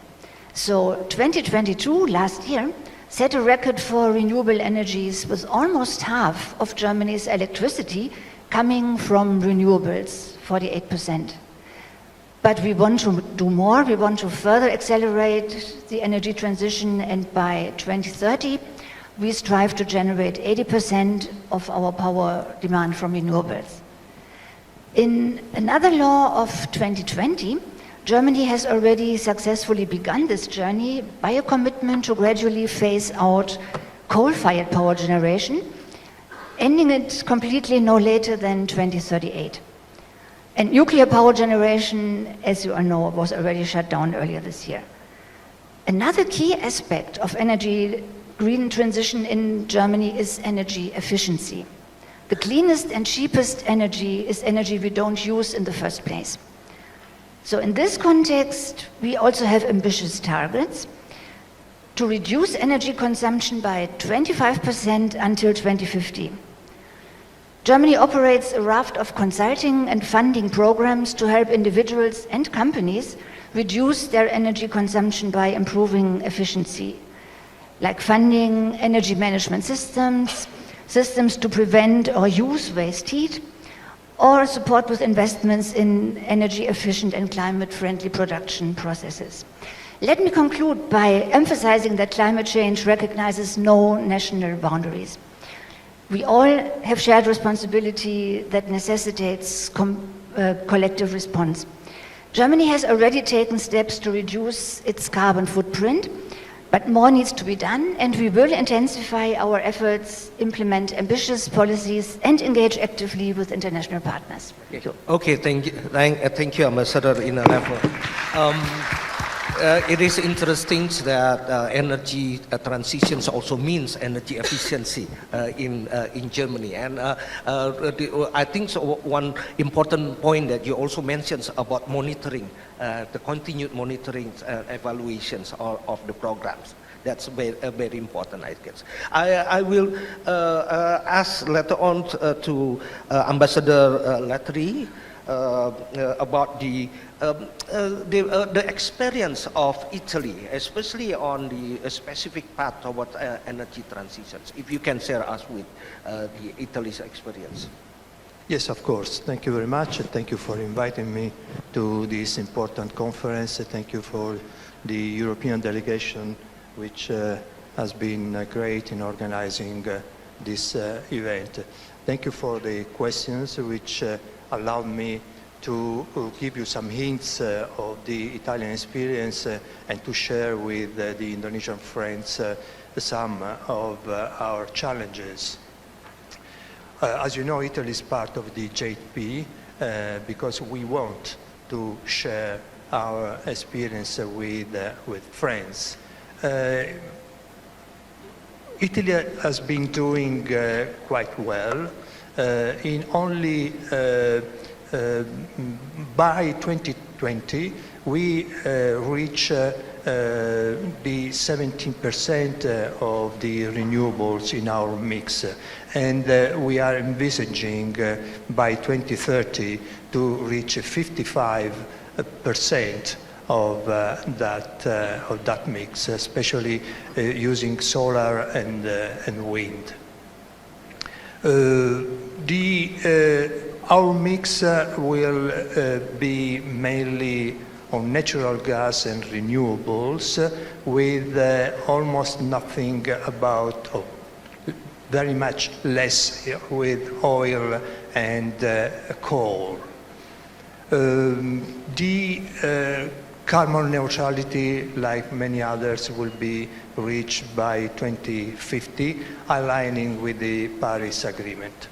So 2022, last year, set a record for renewable energies, with almost half of Germany's electricity coming from renewables, 48%. But we want to do more. We want to further accelerate the energy transition, and by 2030, we strive to generate 80% of our power demand from renewables. In another law of 2020, Germany has already successfully begun this journey by a commitment to gradually phase out coal-fired power generation, ending it completely no later than 2038. And nuclear power generation, as you all know, was already shut down earlier this year. Another key aspect of energy green transition in Germany is energy efficiency. The cleanest and cheapest energy is energy we don't use in the first place. So in this context, we also have ambitious targets to reduce energy consumption by 25% until 2050. Germany operates a raft of consulting and funding programs to help individuals and companies reduce their energy consumption by improving efficiency, like funding energy management systems, systems to prevent or use waste heat, or support with investments in energy efficient and climate-friendly production processes. Let me conclude by emphasizing that climate change recognizes no national boundaries. We all have shared responsibility that necessitates collective response. Germany has already taken steps to reduce its carbon footprint, but more needs to be done, and we will intensify our efforts, implement ambitious policies, and engage actively with international partners. Okay, thank you, Ambassador Inalevo. It is interesting that energy transitions also means energy efficiency in Germany, and I think so one important point that you also mentioned about monitoring, the continued monitoring evaluations of the programs. That's very important, I guess. I will ask later on to Ambassador Lattery about the experience of Italy, especially on the specific path toward energy transitions. If you can share us with the Italy's experience. Yes, of course. Thank you very much. Thank you for inviting me to this important conference. Thank you for the European delegation, which has been great in organizing this event. Thank you for the questions, which allowed me to give you some hints of the Italian experience and to share with the Indonesian friends some of our challenges. As you know, Italy is part of the JP because we want to share our experience with friends. Italy has been doing quite well. In only by 2020, we reach the 17% of the renewables in our mix, and we are envisaging by 2030 to reach 55% of that mix, especially using solar and wind. Our mix will be mainly on natural gas and renewables, with almost nothing about, very much less with oil and coal. The carbon neutrality, like many others, will be reached by 2050, aligning with the Paris Agreement.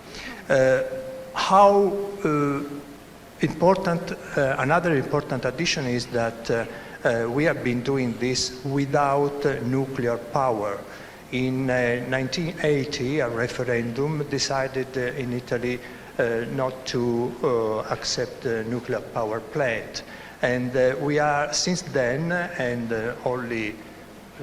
Another important addition is that we have been doing this without nuclear power. In 1980, a referendum decided in Italy not to accept a nuclear power plant. And we are, since then, and only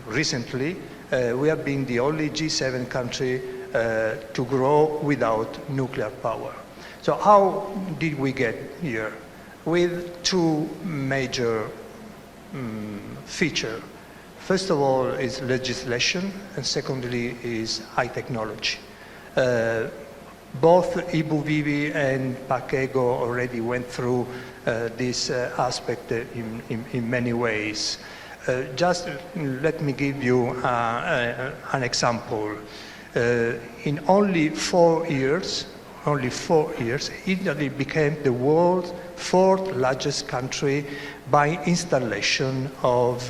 recently, we have been the only G7 country to grow without nuclear power. So how did we get here? With two major features. First of all is legislation, and secondly is high technology. Both Ibu Vivi and Pakego already went through this aspect in many ways. Just let me give you an example. In only 4 years, Italy became the world's fourth largest country by installation of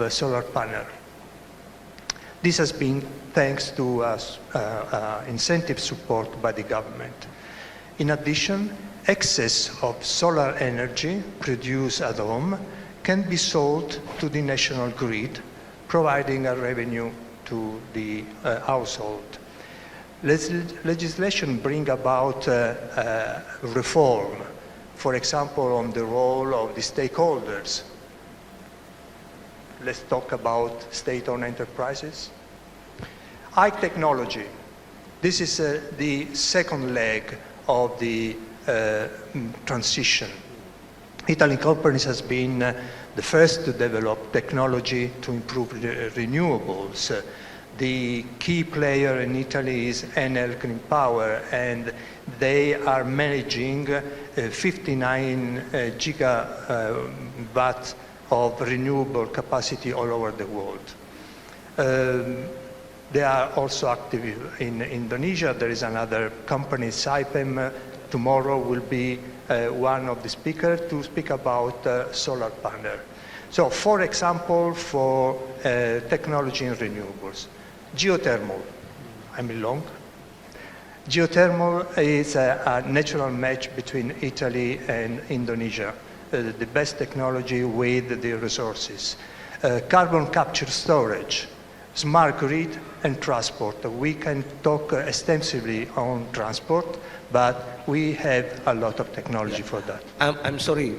solar panel. This has been thanks to incentive support by the government. In addition, excess of solar energy produced at home can be sold to the national grid, providing a revenue to the household. Legislation brings about reform. for example, on the role of the stakeholders. Let's talk about state-owned enterprises. High technology. This is the second leg of the transition. Italian companies has been the first to develop technology to improve renewables. The key player in Italy is Enel Green Power, and they are managing 59 gigawatt of renewable capacity all over the world. They are also active in Indonesia. There is another company, Saipem, tomorrow will be one of the speakers to speak about solar panel. So, for example, for technology in renewables, geothermal, I'm long. Geothermal is a natural match between Italy and Indonesia, the best technology with the resources. Carbon capture storage, smart grid, and transport. We can talk extensively on transport, but we have a lot of technology for that. I'm sorry,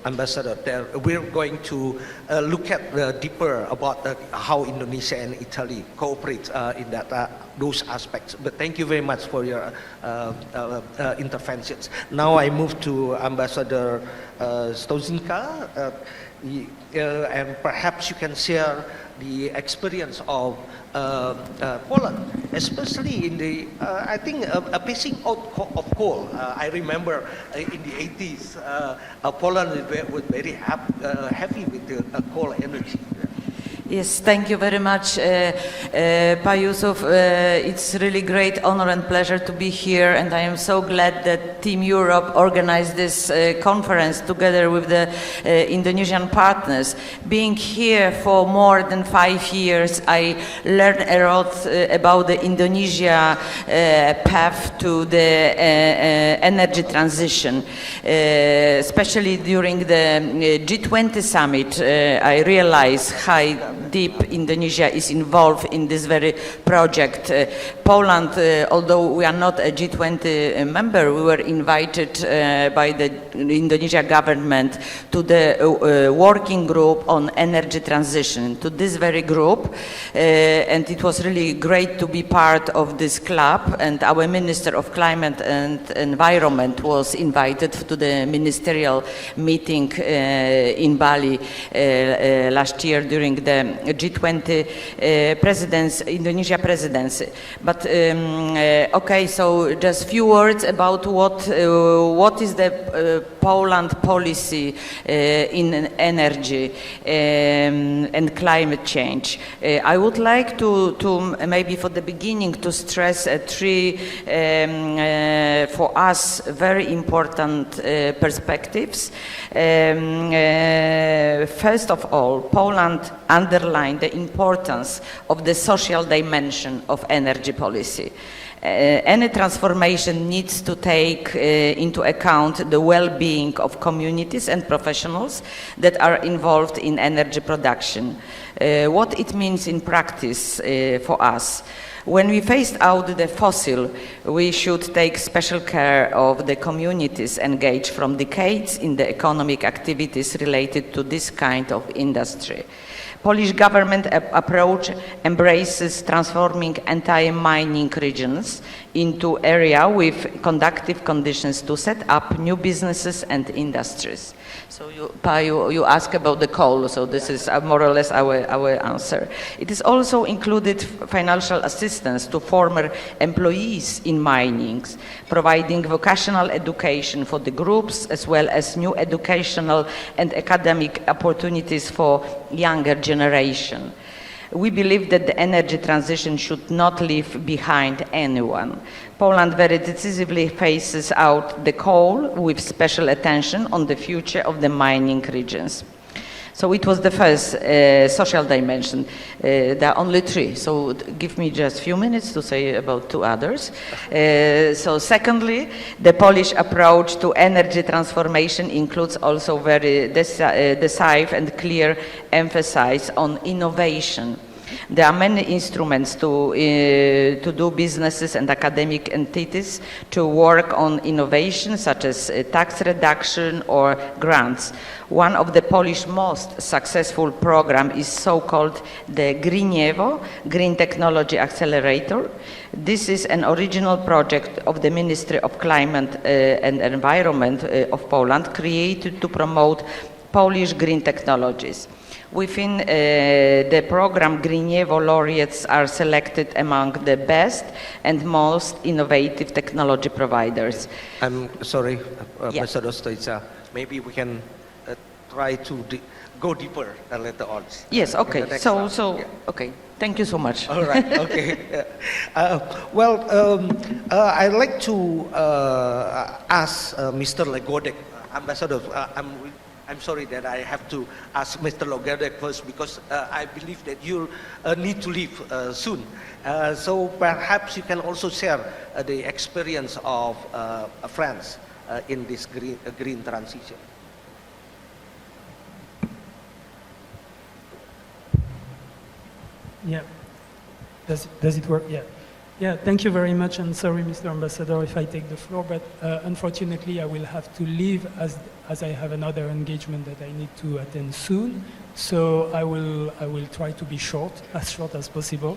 Ambassador, we're going to look at deeper about how Indonesia and Italy cooperate in those aspects. But thank you very much for your interventions. Now I move to Ambassador Stozinka, and perhaps you can share the experience of Poland, especially in the, I think, a phasing out of coal. I remember in the 80s, Poland was very heavy with the coal energy. Yes, thank you very much, Pa Yusuf. It's really great honor and pleasure to be here, and I am so glad that Team Europe organized this conference together with the Indonesian partners. Being here for more than 5 years, I learned a lot about the Indonesia path to the energy transition. Especially during the G20 summit, I realized how deep Indonesia is involved in this very project. Poland, although we are not a G20 member, we were invited by the Indonesia government to the working group on energy transition, to this very group, and it was really great to be part of this club, and our Minister of Climate and Environment was invited to the ministerial meeting in Bali last year during the G20 Indonesia presidency. But okay, so just few words about what is the Poland policy in energy and climate change. I would like to maybe for the beginning to stress three for us very important perspectives. First of all, Poland underlined the importance of the social dimension of energy policy. Any transformation needs to take into account the well-being of communities and professionals that are involved in energy production. What it means in practice for us. When we phased out the fossil, we should take special care of the communities engaged from decades in the economic activities related to this kind of industry. Polish government approach embraces transforming entire mining regions into area with conducive conditions to set up new businesses and industries. So you ask about the coal, so this is more or less our answer. It is also included financial assistance to former employees in mining, providing vocational education for the groups as well as new educational and academic opportunities for younger generation. We believe that the energy transition should not leave behind anyone. Poland very decisively phases out the coal with special attention on the future of the mining regions. So it was the first social dimension. There are only three, so give me just a few minutes to say about two others. So secondly, the Polish approach to energy transformation includes also very decisive and clear emphasis on innovation. There are many instruments to do businesses and academic entities to work on innovation, such as tax reduction or grants. One of the Polish most successful program is so-called the Greenievo, Green Technology Accelerator. This is an original project of the Ministry of Climate and Environment of Poland, created to promote Polish green technologies. Within the program, Greenievo laureates are selected among the best and most innovative technology providers. I'm sorry, Yeah. Mr. Dostoitsa, maybe we can try to go deeper later on. Yes, In okay. the next So, round. Yeah. okay. Thank you so much. All right, okay. I'd like to ask Mr. Legodek, Ambassador, I'm sorry that I have to ask Mr. Legodek first because I believe that you need to leave soon. So perhaps you can also share the experience of France in this green transition. Yeah. Does it work? Yeah. Yeah, thank you very much, and sorry, Mr. Ambassador, if I take the floor, but unfortunately I will have to leave as I have another engagement that I need to attend soon. So I will try to be short as possible.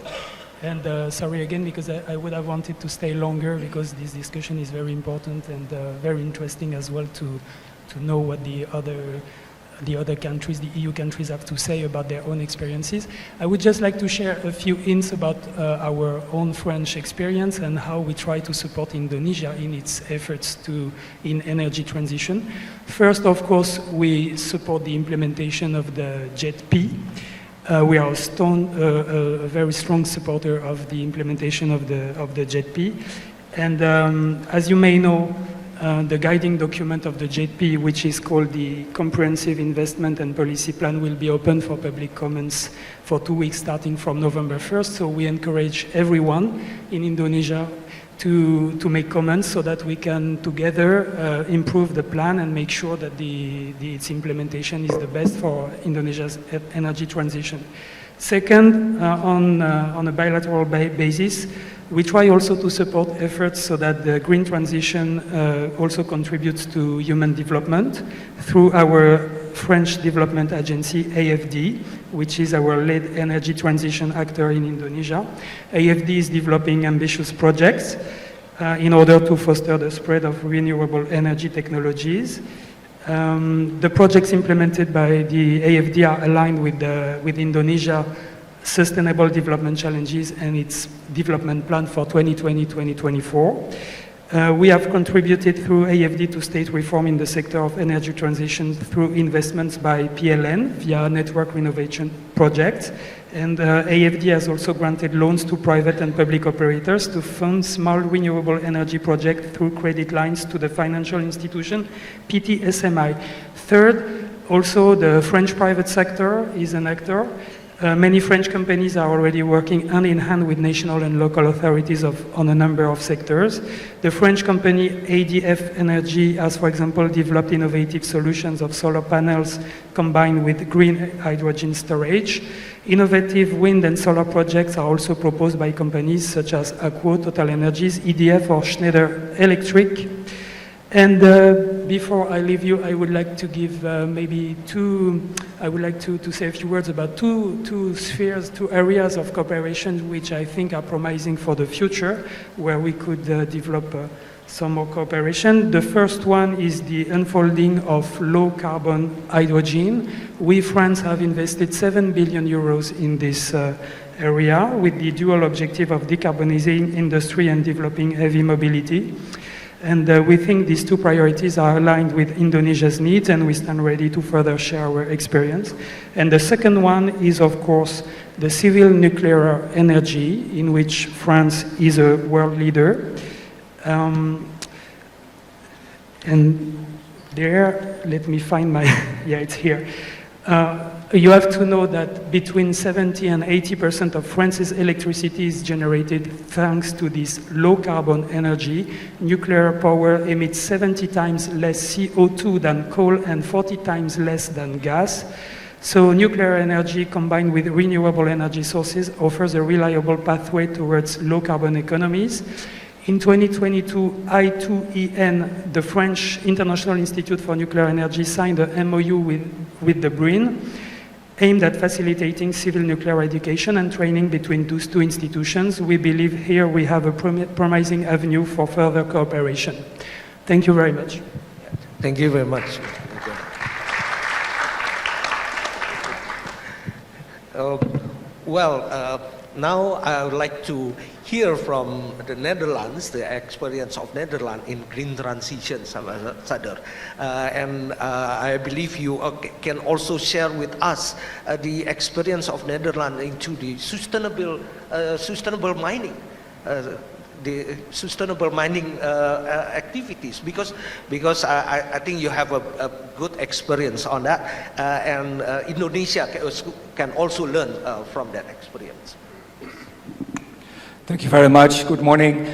And sorry again, because I would have wanted to stay longer because this discussion is very important and very interesting as well to know what the other countries, the EU countries, have to say about their own experiences. I would just like to share a few hints about our own French experience and how we try to support Indonesia in its efforts in energy transition. First, of course, we support the implementation of the JET-P. We are a very strong supporter of the implementation of the JET-P. And as you may know, the guiding document of the JET-P, which is called the Comprehensive Investment and Policy Plan, will be open for public comments for 2 weeks starting from November 1st. So we encourage everyone in Indonesia to make comments so that we can together improve the plan and make sure that its implementation is the best for Indonesia's energy transition. Second, on a bilateral basis, we try also to support efforts so that the green transition also contributes to human development through our French development agency, AFD, which is our lead energy transition actor in Indonesia. AFD is developing ambitious projects in order to foster the spread of renewable energy technologies. The projects implemented by the AFD are aligned with Indonesia Sustainable Development Challenges and its development plan for 2020-2024. We have contributed through AFD to state reform in the sector of energy transition through investments by PLN via network renovation projects. And AFD has also granted loans to private and public operators to fund small renewable energy projects through credit lines to the financial institution PTSMI. Third, also the French private sector is an actor. Many French companies are already working hand in hand with national and local authorities on a number of sectors. The French company ADF Energy has, for example, developed innovative solutions of solar panels combined with green hydrogen storage. Innovative wind and solar projects are also proposed by companies such as Aquo, Total Energies, EDF or Schneider Electric. And before I leave you, I would like to give I would like to say a few words about two spheres, two areas of cooperation which I think are promising for the future, where we could develop some more cooperation. The first one is the unfolding of low-carbon hydrogen. We, France, have invested 7 billion euros in this area with the dual objective of decarbonizing industry and developing heavy mobility. And we think these two priorities are aligned with Indonesia's needs, and we stand ready to further share our experience. And the second one is, of course, the civil nuclear energy, in which France is a world leader. And there, let me find my, yeah, it's here. You have to know that between 70 and 80% of France's electricity is generated thanks to this low-carbon energy. Nuclear power emits 70 times less CO2 than coal and 40 times less than gas. So nuclear energy combined with renewable energy sources offers a reliable pathway towards low carbon economies. In 2022, I2EN, the French International Institute for Nuclear Energy, signed an MOU with the BRIN, aimed at facilitating civil nuclear education and training between those two institutions. We believe here we have a promising avenue for further cooperation. Thank you very much. Thank you very much. Now I would like to hear from the Netherlands, the experience of Netherlands in green transition, Ambassador. I believe you can also share with us the experience of Netherlands into the sustainable mining. The sustainable mining activities, because I think you have a good experience on that, and Indonesia can also learn from that experience. Thank you very much. Good morning.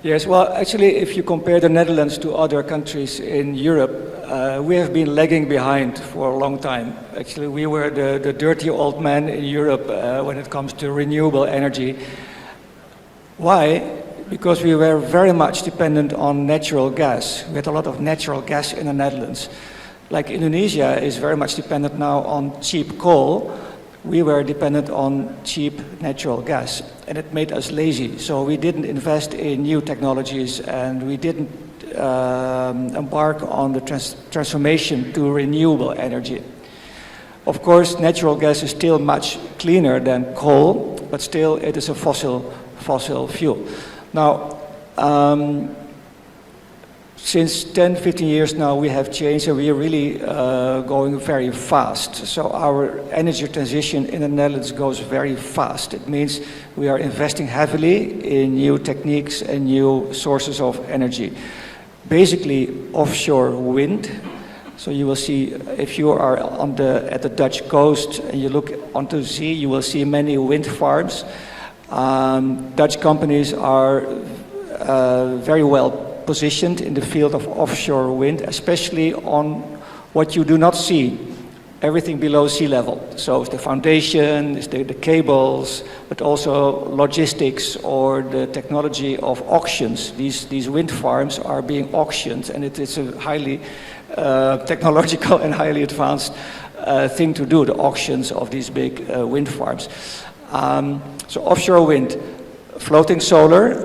Yes, well, actually, if you compare the Netherlands to other countries in Europe, we have been lagging behind for a long time. Actually, we were the dirty old man in Europe when it comes to renewable energy. Why? Because we were very much dependent on natural gas. We had a lot of natural gas in the Netherlands. Like Indonesia is very much dependent now on cheap coal, we were dependent on cheap natural gas, and it made us lazy. So we didn't invest in new technologies, and we didn't embark on the transformation to renewable energy. Of course, natural gas is still much cleaner than coal, but still it is a fossil fuel. Now, since 10, 15 years now, we have changed, and we are really going very fast. So our energy transition in the Netherlands goes very fast. It means we are investing heavily in new techniques and new sources of energy. Basically, offshore wind. So you will see, if you are at the Dutch coast and you look onto the sea, you will see many wind farms. Dutch companies are very well positioned in the field of offshore wind, especially on what you do not see, everything below sea level. So it's the foundation, it's the cables, but also logistics or the technology of auctions. These wind farms are being auctioned, and it is a highly technological and highly advanced thing to do, the auctions of these big wind farms. So offshore wind, floating solar,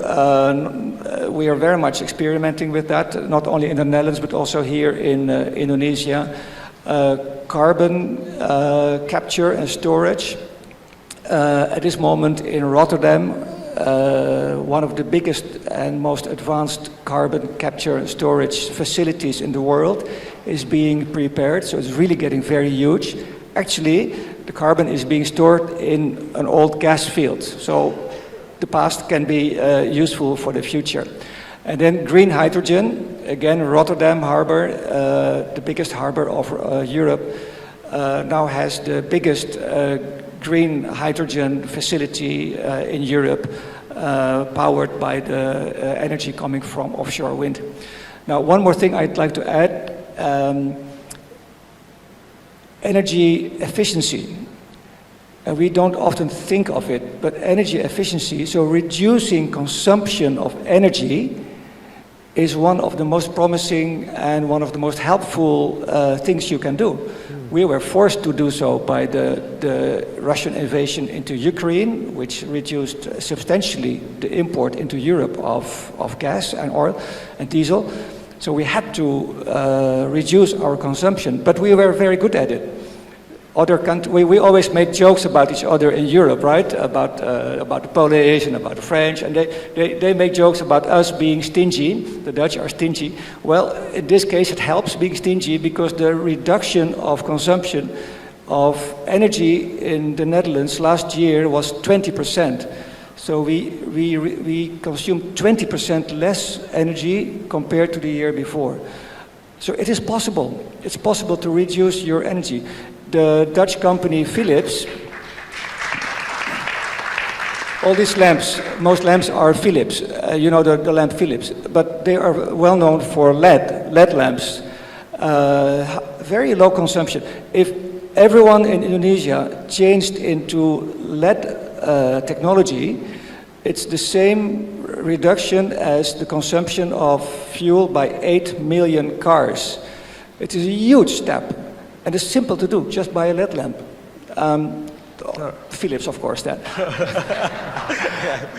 we are very much experimenting with that, not only in the Netherlands, but also here in Indonesia. Carbon capture and storage. At this moment in Rotterdam, one of the biggest and most advanced carbon capture and storage facilities in the world is being prepared, so it's really getting very huge. Actually, the carbon is being stored in an old gas field, so the past can be useful for the future. And then green hydrogen, again, Rotterdam harbor, the biggest harbor of Europe, now has the biggest green hydrogen facility in Europe, powered by the energy coming from offshore wind. Now, one more thing I'd like to add, energy efficiency. And we don't often think of it, but energy efficiency, so reducing consumption of energy, is one of the most promising and one of the most helpful things you can do. We were forced to do so by the Russian invasion into Ukraine, which reduced substantially the import into Europe of gas and oil and diesel. So we had to reduce our consumption, but we were very good at it. Other countries, we always made jokes about each other in Europe, right? About the Polish and about the French, and they make jokes about us being stingy. The Dutch are stingy. Well, in this case, it helps being stingy because the reduction of consumption of energy in the Netherlands last year was 20%. So we consumed 20% less energy compared to the year before. So it is possible. It's possible to reduce your energy. The Dutch company Philips, all these lamps, most lamps are Philips, you know the lamp Philips, but they are well known for LED lamps, very low consumption. If everyone in Indonesia changed into LED technology, it's the same reduction as the consumption of fuel by 8 million cars. It is a huge step, and it's simple to do, just buy a LED lamp. Philips, of course, then.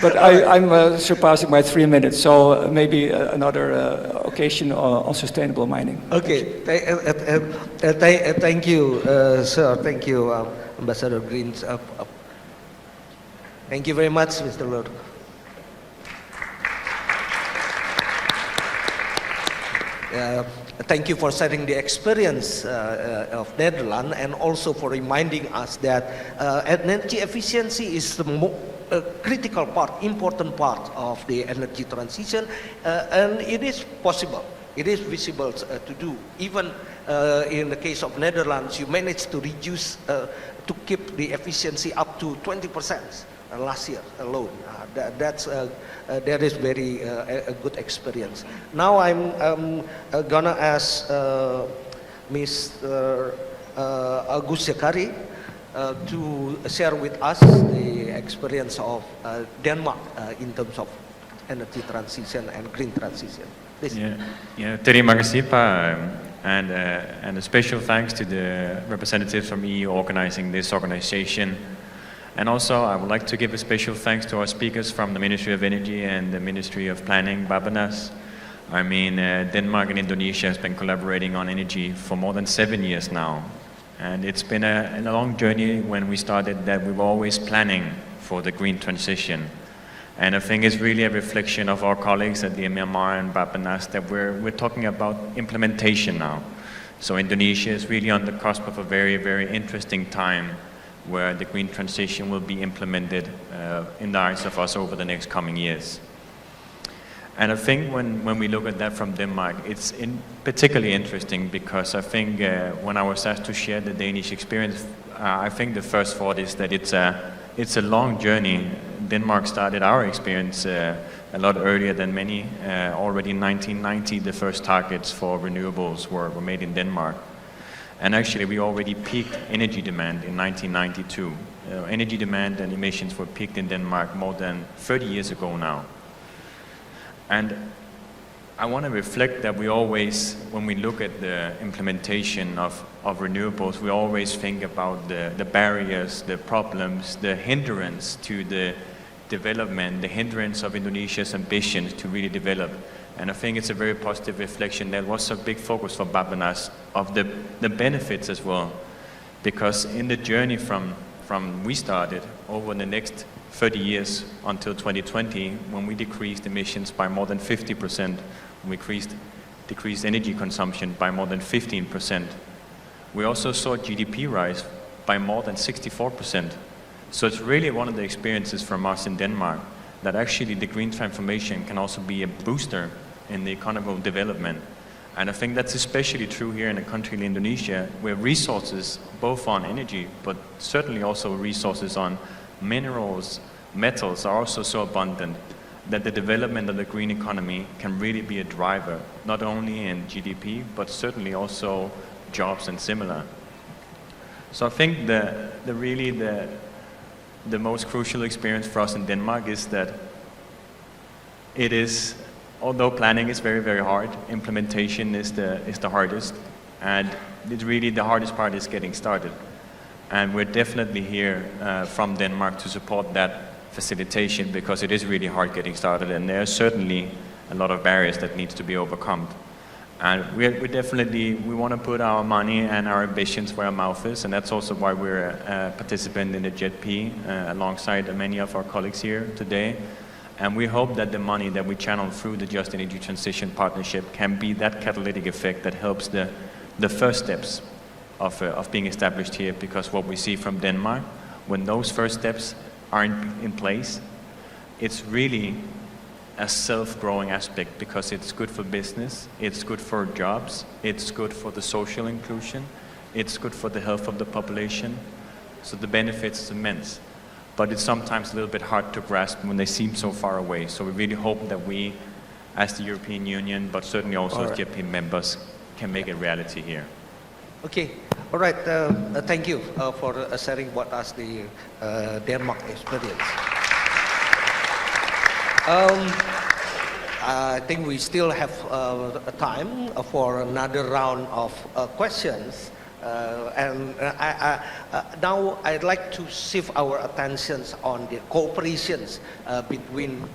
But I'm surpassing my 3 minutes, so maybe another occasion on sustainable mining. Okay, thank you, sir. Thank you, Ambassador Greens. Thank you very much, Mr. Lord. Thank you for sharing the experience of Netherlands, and also for reminding us that energy efficiency is the critical part, important part of the energy transition, and it is possible. It is visible to do. Even in the case of Netherlands, you managed to reduce, to keep the efficiency up to 20% last year alone. That is very a good experience. Now I'm gonna ask Mr. Agus Jakari to share with us the experience of Denmark in terms of energy transition and green transition. Please. Terima kasih, Pak. And a special thanks to the representatives from EU organizing this organization. And also, I would like to give a special thanks to our speakers from the Ministry of Energy and the Ministry of Planning, Bappenas. I mean, Denmark and Indonesia has been collaborating on energy for more than 7 years now. And it's been a long journey. When we started that, we were always planning for the green transition. And I think it's really a reflection of our colleagues at the Myanmar and Bappenas that we're talking about implementation now. So Indonesia is really on the cusp of a very, very interesting time where the green transition will be implemented in the eyes of us over the next coming years. And I think when we look at that from Denmark, it's particularly interesting because I think when I was asked to share the Danish experience, I think the first thought is that it's a long journey. Denmark started our experience a lot earlier than many. Already in 1990, the first targets for renewables were made in Denmark. And actually, we already peaked energy demand in 1992. Energy demand and emissions were peaked in Denmark more than 30 years ago now. And I want to reflect that we always, when we look at the implementation of renewables, we always think about the barriers, the problems, the hindrance to the development, the hindrance of Indonesia's ambitions to really develop. And I think it's a very positive reflection. That was a big focus for Bappenas of the benefits as well. Because in the journey from we started over the next 30 years until 2020, when we decreased emissions by more than 50%, we decreased energy consumption by more than 15%. We also saw GDP rise by more than 64%. So it's really one of the experiences from us in Denmark that actually the green transformation can also be a booster in the economic development. And I think that's especially true here in a country like Indonesia, where resources, both on energy, but certainly also resources on minerals, metals, are also so abundant that the development of the green economy can really be a driver, not only in GDP, but certainly also jobs and similar. So I think the most crucial experience for us in Denmark is that it is, although planning is very, very hard, implementation is the hardest, and it's really the hardest part is getting started. And we're definitely here from Denmark to support that facilitation, because it is really hard getting started, and there are certainly a lot of barriers that need to be overcome. And we want to put our money and our ambitions where our mouth is, and that's also why we're a participant in the JETP alongside many of our colleagues here today. And we hope that the money that we channel through the Just Energy Transition Partnership can be that catalytic effect that helps the first steps of being established here, because what we see from Denmark, when those first steps are in place, it's really a self-growing aspect, because it's good for business, it's good for jobs, it's good for the social inclusion, it's good for the health of the population. So the benefits is immense. But it's sometimes a little bit hard to grasp when they seem so far away. So we really hope that we, as the European Union, but certainly also as JETP members, can make it reality here. Okay, all right. Thank you for sharing what us the Denmark experience. I think we still have time for another round of questions. Now I'd like to shift our attentions on the cooperations between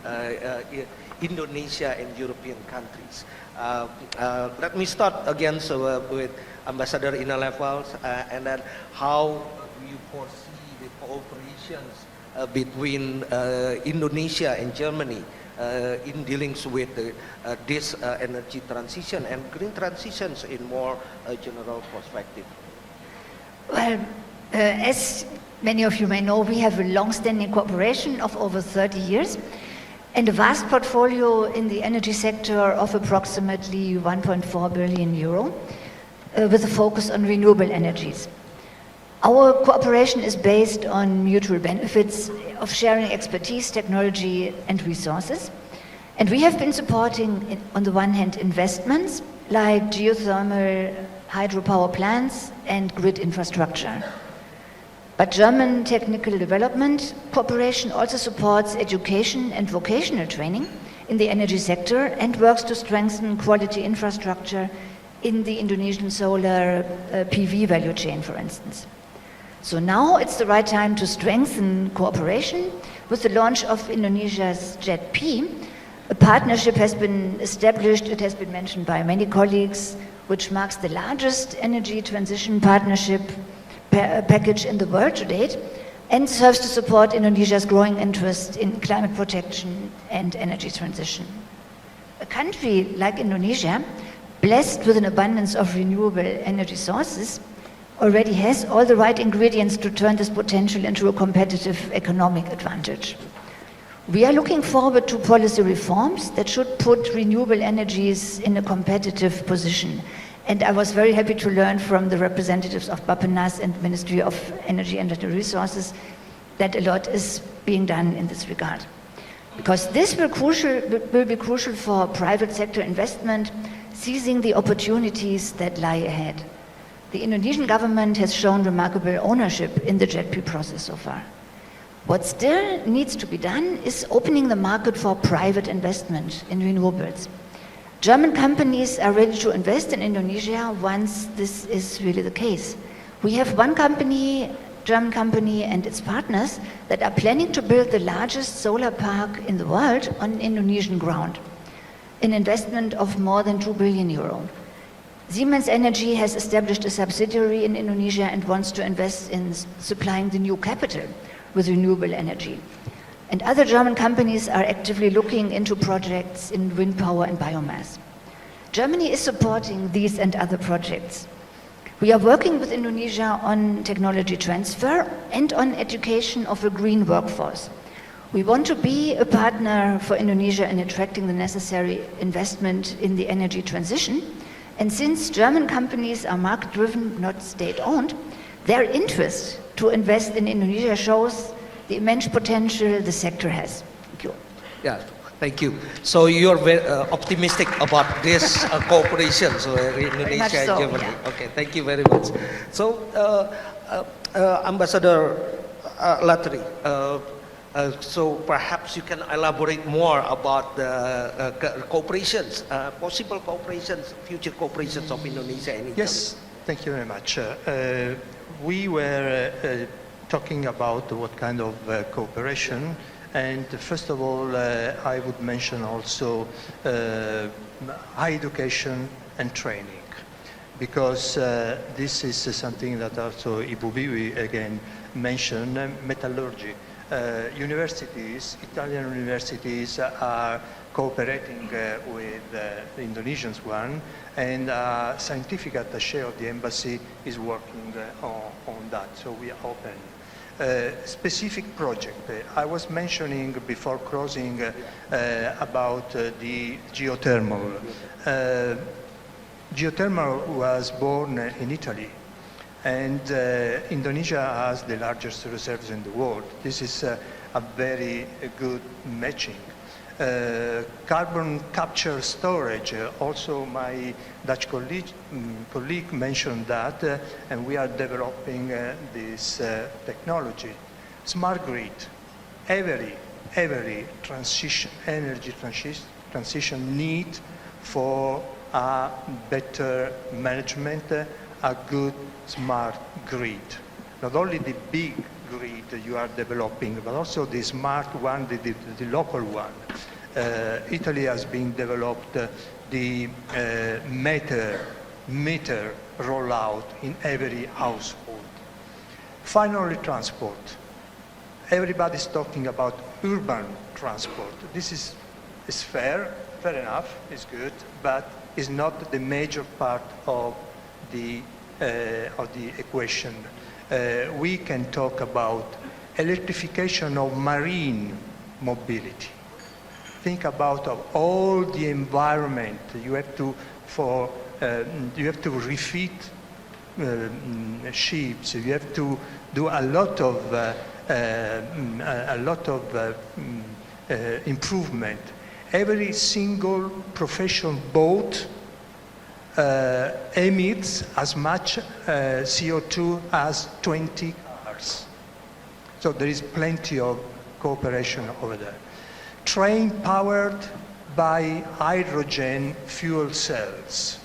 Indonesia and European countries. Let me start again with Ambassador Ina Levels, and then how you foresee the cooperations between Indonesia and Germany in dealings with this energy transition and green transitions in more general perspective. Well, as many of you may know, we have a long-standing cooperation of over 30 years and a vast portfolio in the energy sector of approximately 1.4 billion euro with a focus on renewable energies. Our cooperation is based on mutual benefits of sharing expertise, technology and resources. And we have been supporting, on the one hand, investments like geothermal, hydropower plants and grid infrastructure. But German technical development cooperation also supports education and vocational training in the energy sector and works to strengthen quality infrastructure in the Indonesian solar PV value chain, for instance. So now it's the right time to strengthen cooperation with the launch of Indonesia's JET-P. A partnership has been established, it has been mentioned by many colleagues, which marks the largest energy transition partnership package in the world to date and serves to support Indonesia's growing interest in climate protection and energy transition. A country like Indonesia, blessed with an abundance of renewable energy sources, already has all the right ingredients to turn this potential into a competitive economic advantage. We are looking forward to policy reforms that should put renewable energies in a competitive position. And I was very happy to learn from the representatives of Bappenas and Ministry of Energy and Natural Resources that a lot is being done in this regard. Because this will be crucial for private sector investment, seizing the opportunities that lie ahead. The Indonesian government has shown remarkable ownership in the JET-P process so far. What still needs to be done is opening the market for private investment in renewables. German companies are ready to invest in Indonesia once this is really the case. We have one company, German company and its partners that are planning to build the largest solar park in the world on Indonesian ground, an investment of more than 2 billion euro. Siemens Energy has established a subsidiary in Indonesia and wants to invest in supplying the new capital with renewable energy. And other German companies are actively looking into projects in wind power and biomass. Germany is supporting these and other projects. We are working with Indonesia on technology transfer and on education of a green workforce. We want to be a partner for Indonesia in attracting the necessary investment in the energy transition. And since German companies are market-driven, not state-owned, their interest to invest in Indonesia shows the immense potential the sector has. Thank you. Yeah, thank you. So you're very optimistic about this cooperation, so Indonesia and Germany. Yeah. Okay, thank you very much. So, Ambassador Lattery, so perhaps you can elaborate more about the cooperations, possible cooperations, future cooperations of Indonesia and Italy. Yes, thank you very much. We were talking about what kind of cooperation, and first of all, I would mention also high education and training, because this is something that also Ibu Biwi again mentioned, metallurgy. Universities, Italian universities are cooperating with the Indonesians one, and scientific attaché of the embassy is working on that, so we are open. Specific project, I was mentioning before crossing about the geothermal. Geothermal was born in Italy, and Indonesia has the largest reserves in the world. This is a very good matching. carbon capture storage, also my Dutch colleague mentioned that, and we are developing this technology. Smart grid, every energy transition need for a better management, a good smart grid. Not only the big grid you are developing, but also the smart one, the local one. Italy has been developed the meter rollout in every household. Finally, transport. Everybody's talking about urban transport. This is fair enough, it's good, but it's not the major part of the equation. We can talk about electrification of marine mobility. Think about all the environment you have to refit ships. You have to do a lot of improvement. Every single professional boat emits as much CO2 as 20 cars. So there is plenty of cooperation over there. Train powered by hydrogen fuel cells.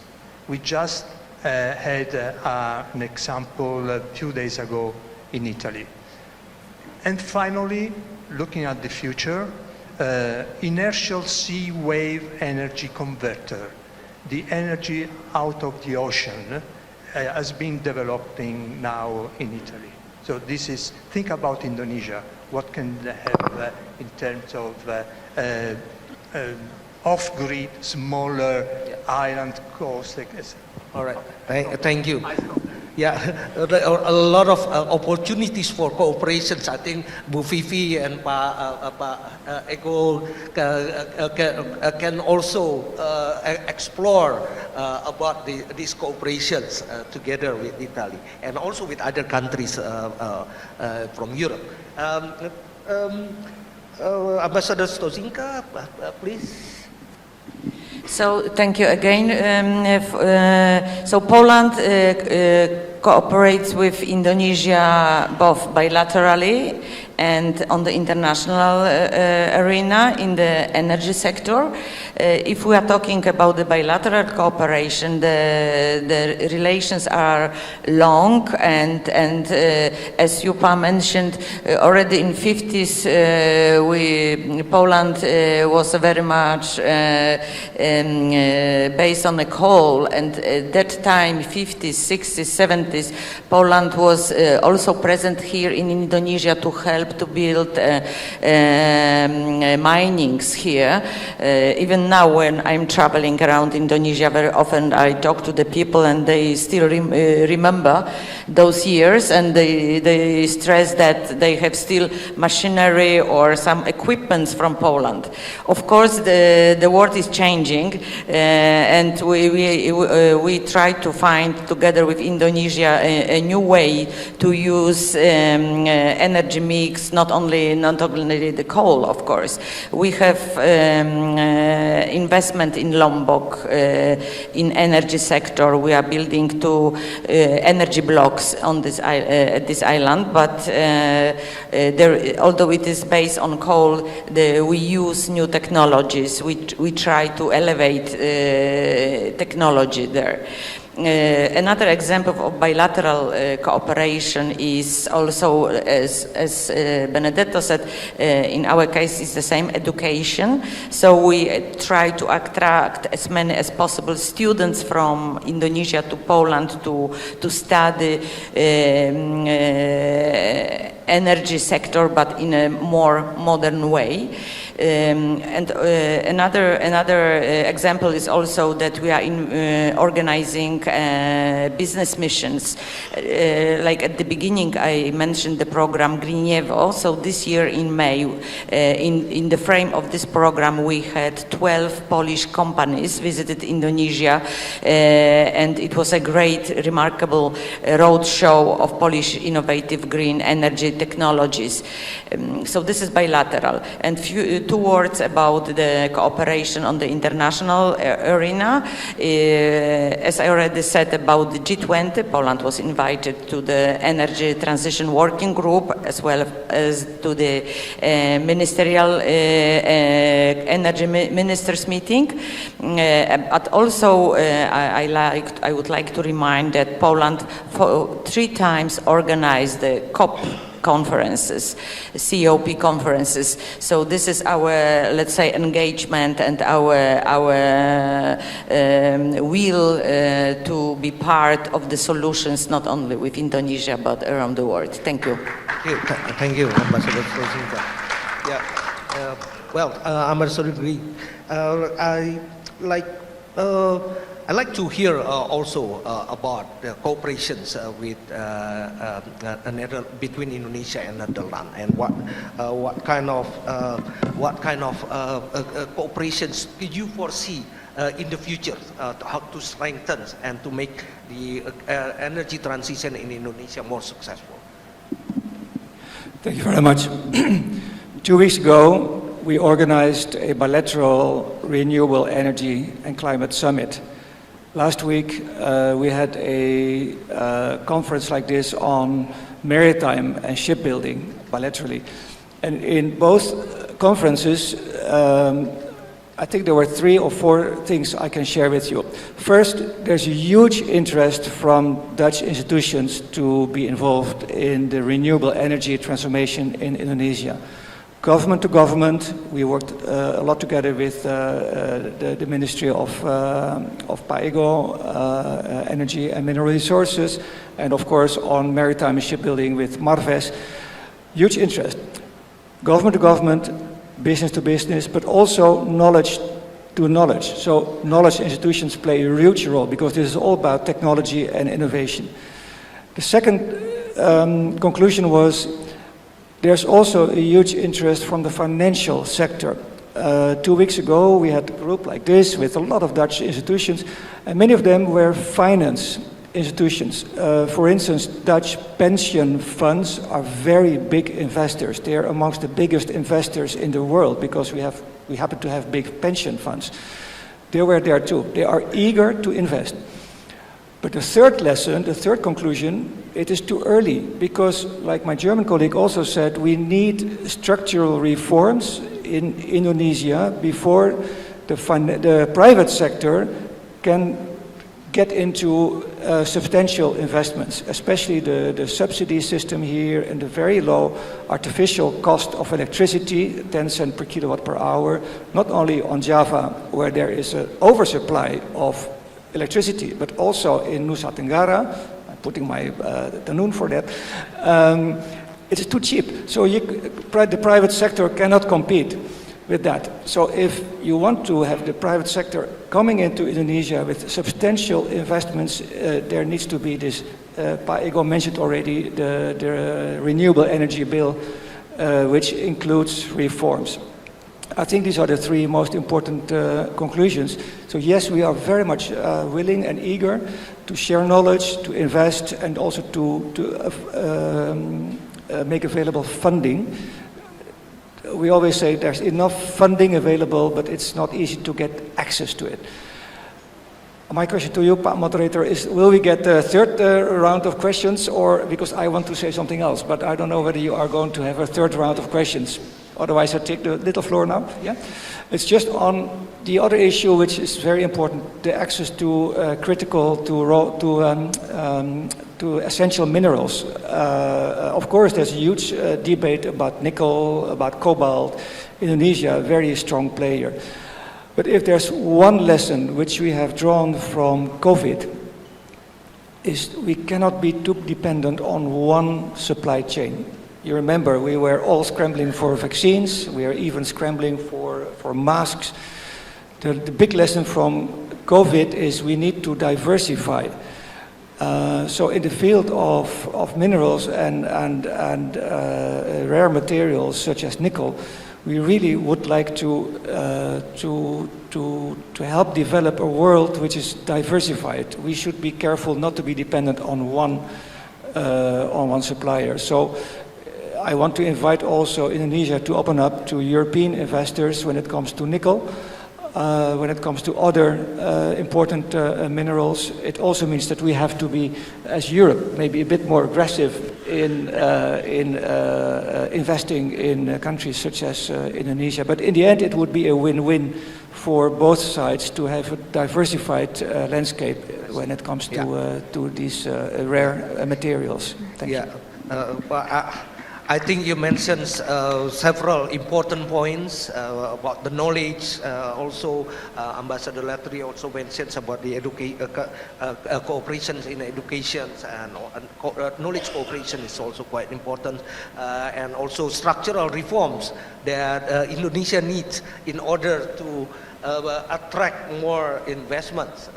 We just had an example a few days ago in Italy. And finally, looking at the future, inertial sea wave energy converter. The energy out of the ocean has been developing now in Italy. So this is, think about Indonesia, what can they have in terms of off-grid, smaller island coast. All right, thank you. Yeah, there are a lot of opportunities for cooperations. I think Bu Vivi and Pak Eko can also explore about these cooperations together with Italy and also with other countries from Europe. Ambassador Stozinka, please. So thank you again. So Poland cooperates with Indonesia both bilaterally and on the international arena in the energy sector. If we are talking about the bilateral cooperation, the relations are long and as Jupa mentioned, already in 50s Poland was very much based on the coal, and at that time, 50s, 60s, 70s, Poland was also present here in Indonesia to help to build minings here. Even now when I'm traveling around Indonesia, very often I talk to the people and they still remember those years, and they stress that they have still machinery or some equipments from Poland. Of course, the world is changing, and we try to find together with Indonesia a new way to use energy mix, not only the coal, of course. We have investment in Lombok in energy sector. We are building 2 energy blocks on this island, but although it is based on coal, we use new technologies. We try to elevate technology there. Another example of bilateral cooperation is also, as Benedetto said, in our case is the same, education. So we try to attract as many as possible students from Indonesia to Poland to study energy sector, but in a more modern way. And another example is also that we are organizing business missions. Like at the beginning, I mentioned the program Grinjevo. So this year in May, in the frame of this program, we had 12 Polish companies visited Indonesia, and it was a great, remarkable roadshow of Polish innovative green energy technologies. So this is bilateral. And two words about the cooperation on the international arena. As I already said about the G20, Poland was invited to the Energy Transition Working Group as well as to the ministerial energy ministers meeting. But also I would like to remind that Poland 3 times organized the COP conferences, COP conferences. So this is our, let's say, engagement and our will to be part of the solutions, not only with Indonesia, but around the world. Thank you. Thank you, Ambassador Prosinta. Yeah, Ambassador agree. I'd like to hear also about the cooperations with between Indonesia and Netherlands, and what kind of cooperations do you foresee in the future, how to strengthen and to make the energy transition in Indonesia more successful? Thank you very much. 2 weeks ago, we organized a bilateral renewable energy and climate summit. Last week, we had a conference like this on maritime and shipbuilding bilaterally. And in both conferences, I think there were 3 or 4 things I can share with you. First, there's a huge interest from Dutch institutions to be involved in the renewable energy transformation in Indonesia. Government to government, we worked a lot together with the Ministry of PAEGO, Energy and Mineral Resources, and of course on maritime and shipbuilding with Marves. Huge interest. Government to government, business to business, but also knowledge to knowledge. So knowledge institutions play a huge role because this is all about technology and innovation. The second conclusion was there's also a huge interest from the financial sector. 2 weeks ago, we had a group like this with a lot of Dutch institutions, and many of them were finance institutions. For instance, Dutch pension funds are very big investors. They are amongst the biggest investors in the world because we happen to have big pension funds. They were there too. They are eager to invest. But the third lesson, the third conclusion, it is too early because, like my German colleague also said, we need structural reforms in Indonesia before the private sector can get into substantial investments, especially the subsidy system here and the very low artificial cost of electricity, 10 cents per kilowatt per hour, not only on Java, where there is an oversupply of electricity, but also in Nusa Tenggara. I'm putting my Danun for that. It is too cheap. So the private sector cannot compete with that. So if you want to have the private sector coming into Indonesia with substantial investments, there needs to be this, PAEGO mentioned already, the Renewable Energy Bill, which includes reforms. I think these are the 3 most important conclusions. So yes, we are very much willing and eager to share knowledge, to invest, and also to make available funding. We always say there's enough funding available, but it's not easy to get access to it. My question to you, Pak Moderator, is will we get a third round of questions, or because I want to say something else, but I don't know whether you are going to have a third round of questions. Otherwise, I take the little floor now. Yeah, it's just on the other issue, which is very important: the access to critical, to essential minerals. Of course, there's a huge debate about nickel, about cobalt. Indonesia, a very strong player. But if there's one lesson which we have drawn from COVID, is we cannot be too dependent on one supply chain. You remember, we were all scrambling for vaccines. We are even scrambling for masks. The big lesson from COVID is we need to diversify. So in the field of minerals and rare materials such as nickel, we really would like to help develop a world which is diversified. We should be careful not to be dependent on one supplier. So I want to invite also Indonesia to open up to European investors when it comes to nickel. When it comes to other important minerals, it also means that we have to be, as Europe, maybe a bit more aggressive in investing in countries such as Indonesia. But in the end, it would be a win-win for both sides to have a diversified landscape when it comes to these rare materials. Thank you. I think you mentioned several important points about the knowledge. Also, Ambassador Latry also mentions about the cooperation in education, and knowledge cooperation is also quite important, and also structural reforms that Indonesia needs in order to attract more investments,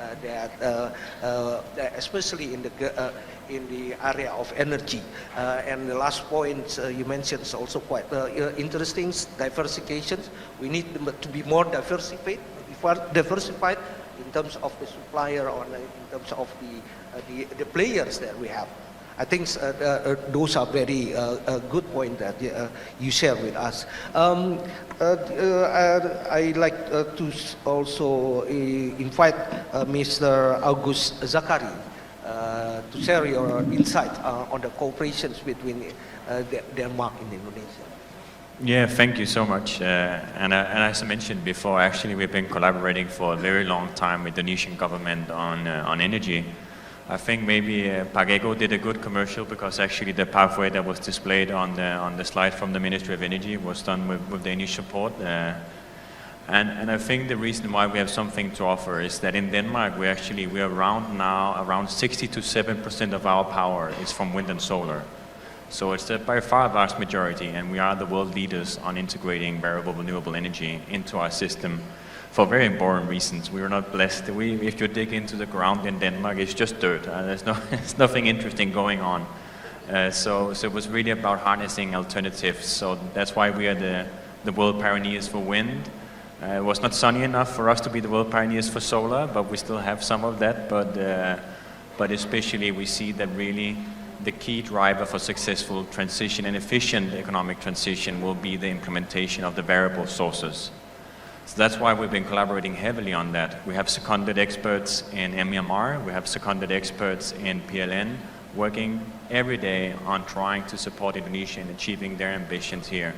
especially in the area of energy. And the last point you mentioned is also quite interesting, diversification. We need to be more diversified in terms of the supplier or in terms of the players that we have. I think those are very good points that you share with us. I like to also invite Mr. August Zakari to share your insight on the cooperations between Denmark and Indonesia. Yeah, thank you so much. And as I mentioned before, actually we've been collaborating for a very long time with the Indonesian government on energy. I think maybe Pagego did a good commercial, because actually the pathway that was displayed on the slide from the Ministry of Energy was done with Danish support. And I think the reason why we have something to offer is that in Denmark we are around 60 to 7% of our power is from wind and solar. So it's by far a vast majority, and we are the world leaders on integrating variable renewable energy into our system for very important reasons. We are not blessed. If you dig into the ground in Denmark, it's just dirt. There's nothing interesting going on. So it was really about harnessing alternatives. So that's why we are the world pioneers for wind. It was not sunny enough for us to be the world pioneers for solar, but we still have some of that. But especially we see that really the key driver for successful transition and efficient economic transition will be the implementation of the variable sources. So that's why we've been collaborating heavily on that. We have seconded experts in Myanmar, we have seconded experts in PLN, working every day on trying to support Indonesia in achieving their ambitions here.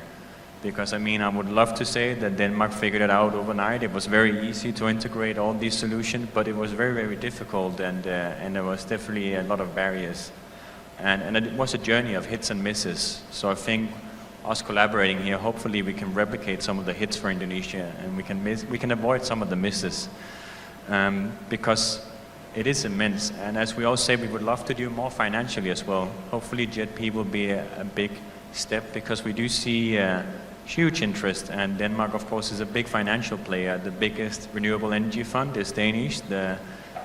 Because I would love to say that Denmark figured it out overnight. It was very easy to integrate all these solutions, but it was very, very difficult, and there was definitely a lot of barriers. And it was a journey of hits and misses. So I think us collaborating here, hopefully we can replicate some of the hits for Indonesia, and we can avoid some of the misses, because it is immense. And as we all say, we would love to do more financially as well. Hopefully JETP will be a big step, because we do see huge interest, and Denmark of course is a big financial player. The biggest renewable energy fund is Danish, the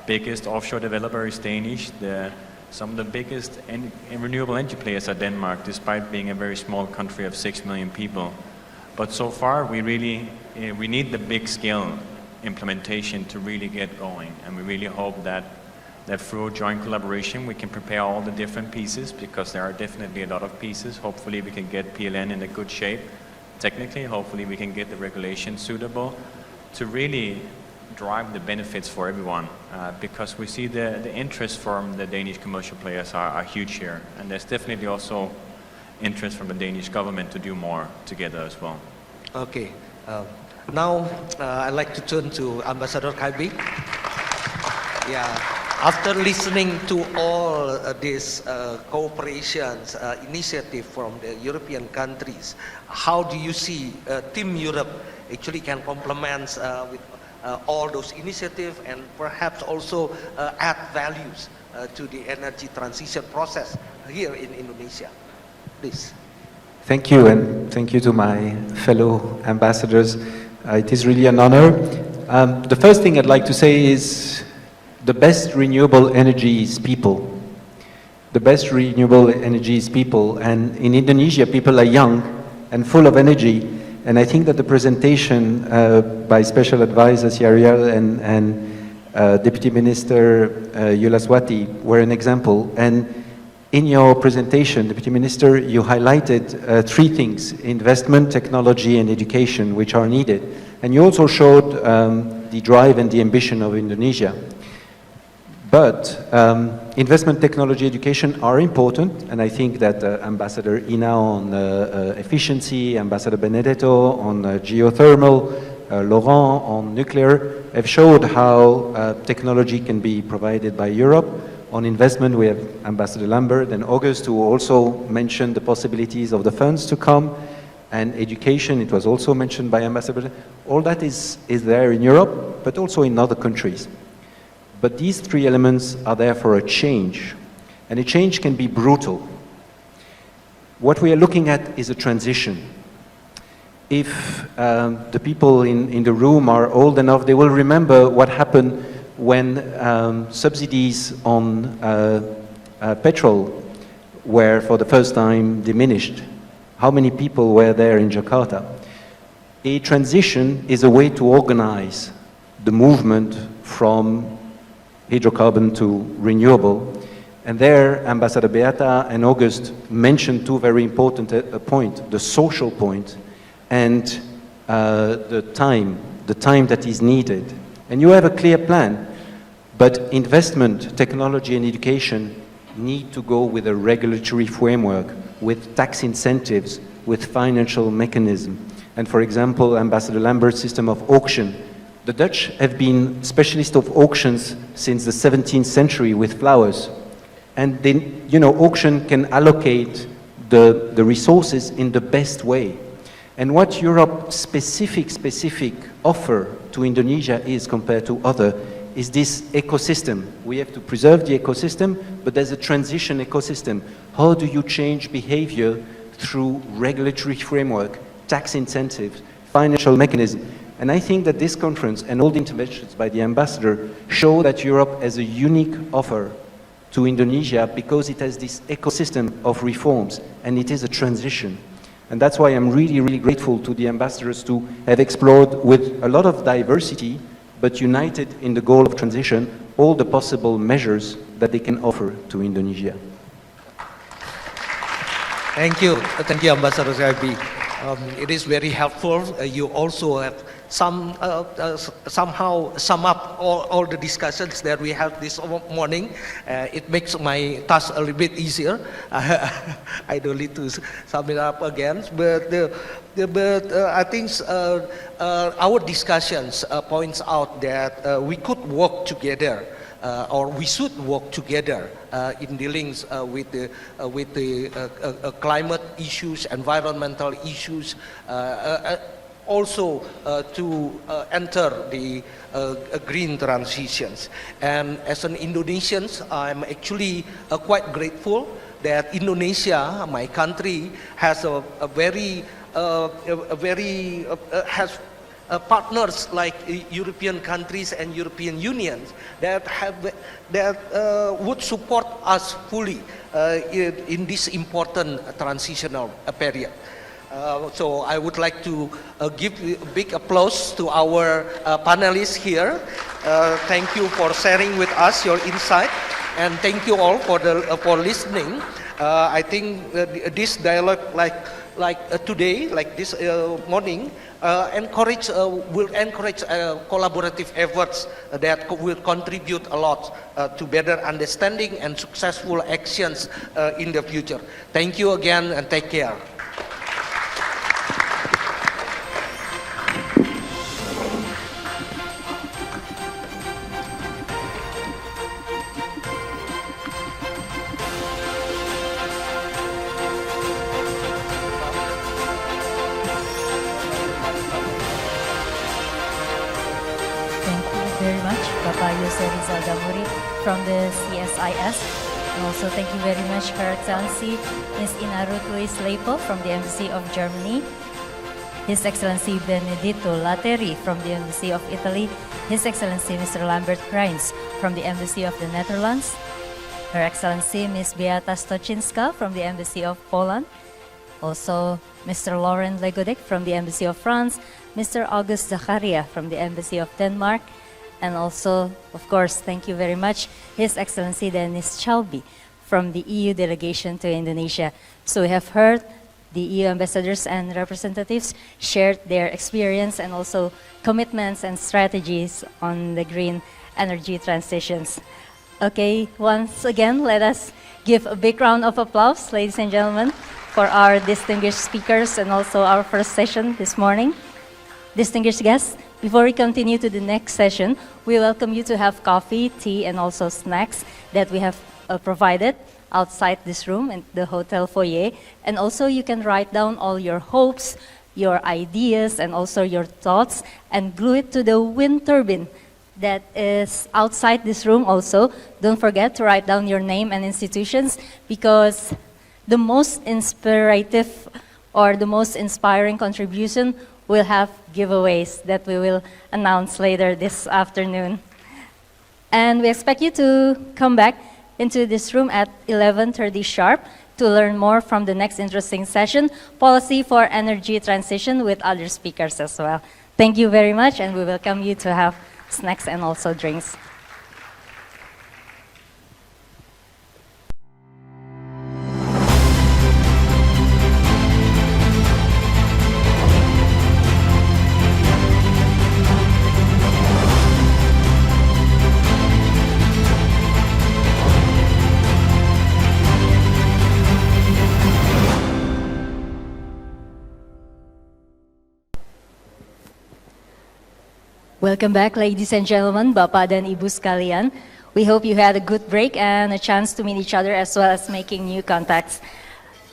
biggest offshore developer is Danish, some of the biggest renewable energy players are Denmark, despite being a very small country of 6 million people. But so far, we need the big scale implementation to really get going. And we really hope that through joint collaboration, we can prepare all the different pieces, because there are definitely a lot of pieces. Hopefully we can get PLN in a good shape. Technically, hopefully we can get the regulation suitable to really drive the benefits for everyone, because we see the interest from the Danish commercial players are huge here, and there's definitely also interest from the Danish government to do more together as well. Okay, now I'd like to turn to Ambassador Kalbi. Yeah, after listening to all these cooperations initiative from the European countries, how do you see Team Europe actually can complement with all those initiatives, and perhaps also add values to the energy transition process here in Indonesia? Please. Thank you, and thank you to my fellow ambassadors. It is really an honor. The first thing I'd like to say is the best renewable energy is people. The best renewable energy is people, and in Indonesia people are young and full of energy. And I think that the presentation by Special Advisor Syariel and Deputy Minister Yulaswati were an example. And in your presentation, Deputy Minister, you highlighted three things: investment, technology, and education, which are needed. And you also showed the drive and the ambition of Indonesia. But investment, technology, education are important, and I think that Ambassador Ina on efficiency, Ambassador Benedetto on geothermal, Laurent on nuclear have showed how technology can be provided by Europe. On investment, we have Ambassador Lambert and August, who also mentioned the possibilities of the funds to come. And education, it was also mentioned by Ambassador. All that is there in Europe, but also in other countries. But these three elements are there for a change. And a change can be brutal. What we are looking at is a transition. If the people in the room are old enough, they will remember what happened when subsidies on petrol were for the first time diminished. How many people were there in Jakarta? A transition is a way to organize the movement from hydrocarbon to renewable. And there, Ambassador Beata and August mentioned two very important points: the social point and the time that is needed. And you have a clear plan, but investment, technology, and education need to go with a regulatory framework, with tax incentives, with financial mechanism. And for example, Ambassador Lambert's system of auction. The Dutch have been specialists of auctions since the 17th century with flowers. And then, auction can allocate the resources in the best way. And what Europe's specific offer to Indonesia is compared to other is this ecosystem. We have to preserve the ecosystem, but there's a transition ecosystem. How do you change behavior through regulatory framework, tax incentives, financial mechanism? And I think that this conference and all the interventions by the ambassador show that Europe has a unique offer to Indonesia because it has this ecosystem of reforms, and it is a transition. And that's why I'm really, really grateful to the ambassadors to have explored with a lot of diversity, but united in the goal of transition, all the possible measures that they can offer to Indonesia. Thank you, Ambassador Zaibi. It is very helpful. You also have somehow sum up all the discussions that we had this morning. It makes my task a little bit easier. I don't need to sum it up again. But I think our discussions points out that we could work together. Or we should work together in dealing with the climate issues, environmental issues, also to enter the green transitions. And as an Indonesian, I'm actually quite grateful that Indonesia, my country, has has partners like European countries and European Union that would support us fully in this important transitional period. So I would like to give a big applause to our panelists here. Thank you for sharing with us your insight, and thank you all for listening. I think this dialogue, like today, like this morning, will encourage collaborative efforts that will contribute a lot to better understanding and successful actions in the future. Thank you again, and take care. From the CSIS. And also thank you very much, Her Excellency Ms. Inarutuis Leipo from the Embassy of Germany, His Excellency Benedetto Lateri from the Embassy of Italy, His Excellency Mr. Lambert Kreins from the Embassy of the Netherlands, Her Excellency Ms. Beata Stoczynska from the Embassy of Poland, also Mr. Laurent Legodec from the Embassy of France, Mr. August Zacharia from the Embassy of Denmark, and also, of course, thank you very much, His Excellency Denis Chalby from the EU delegation to Indonesia. So we have heard the EU ambassadors and representatives shared their experience and also commitments and strategies on the green energy transitions. Okay, once again, let us give a big round of applause, ladies and gentlemen, for our distinguished speakers and also our first session this morning. Distinguished guests, before we continue to the next session, we welcome you to have coffee, tea, and also snacks that we have provided outside this room in the hotel foyer. And also you can write down all your hopes, your ideas, and also your thoughts and glue it to the wind turbine that is outside this room also. Don't forget to write down your name and institutions, because the most inspirative or the most inspiring contribution will have giveaways that we will announce later this afternoon. And we expect you to come back into this room at 11:30 sharp to learn more from the next interesting session, Policy for Energy Transition, with other speakers as well. Thank you very much, and we welcome you to have snacks and also drinks. Welcome back, ladies and gentlemen, Bapak dan Ibu sekalian. We hope you had a good break and a chance to meet each other as well as making new contacts.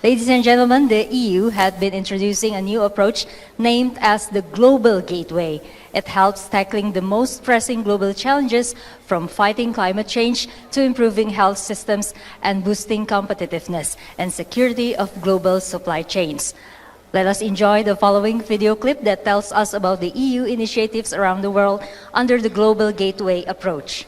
Ladies and gentlemen, the EU had been introducing a new approach named as the Global Gateway. It helps tackling the most pressing global challenges, from fighting climate change to improving health systems and boosting competitiveness and security of global supply chains. Let us enjoy the following video clip that tells us about the EU initiatives around the world under the Global Gateway approach.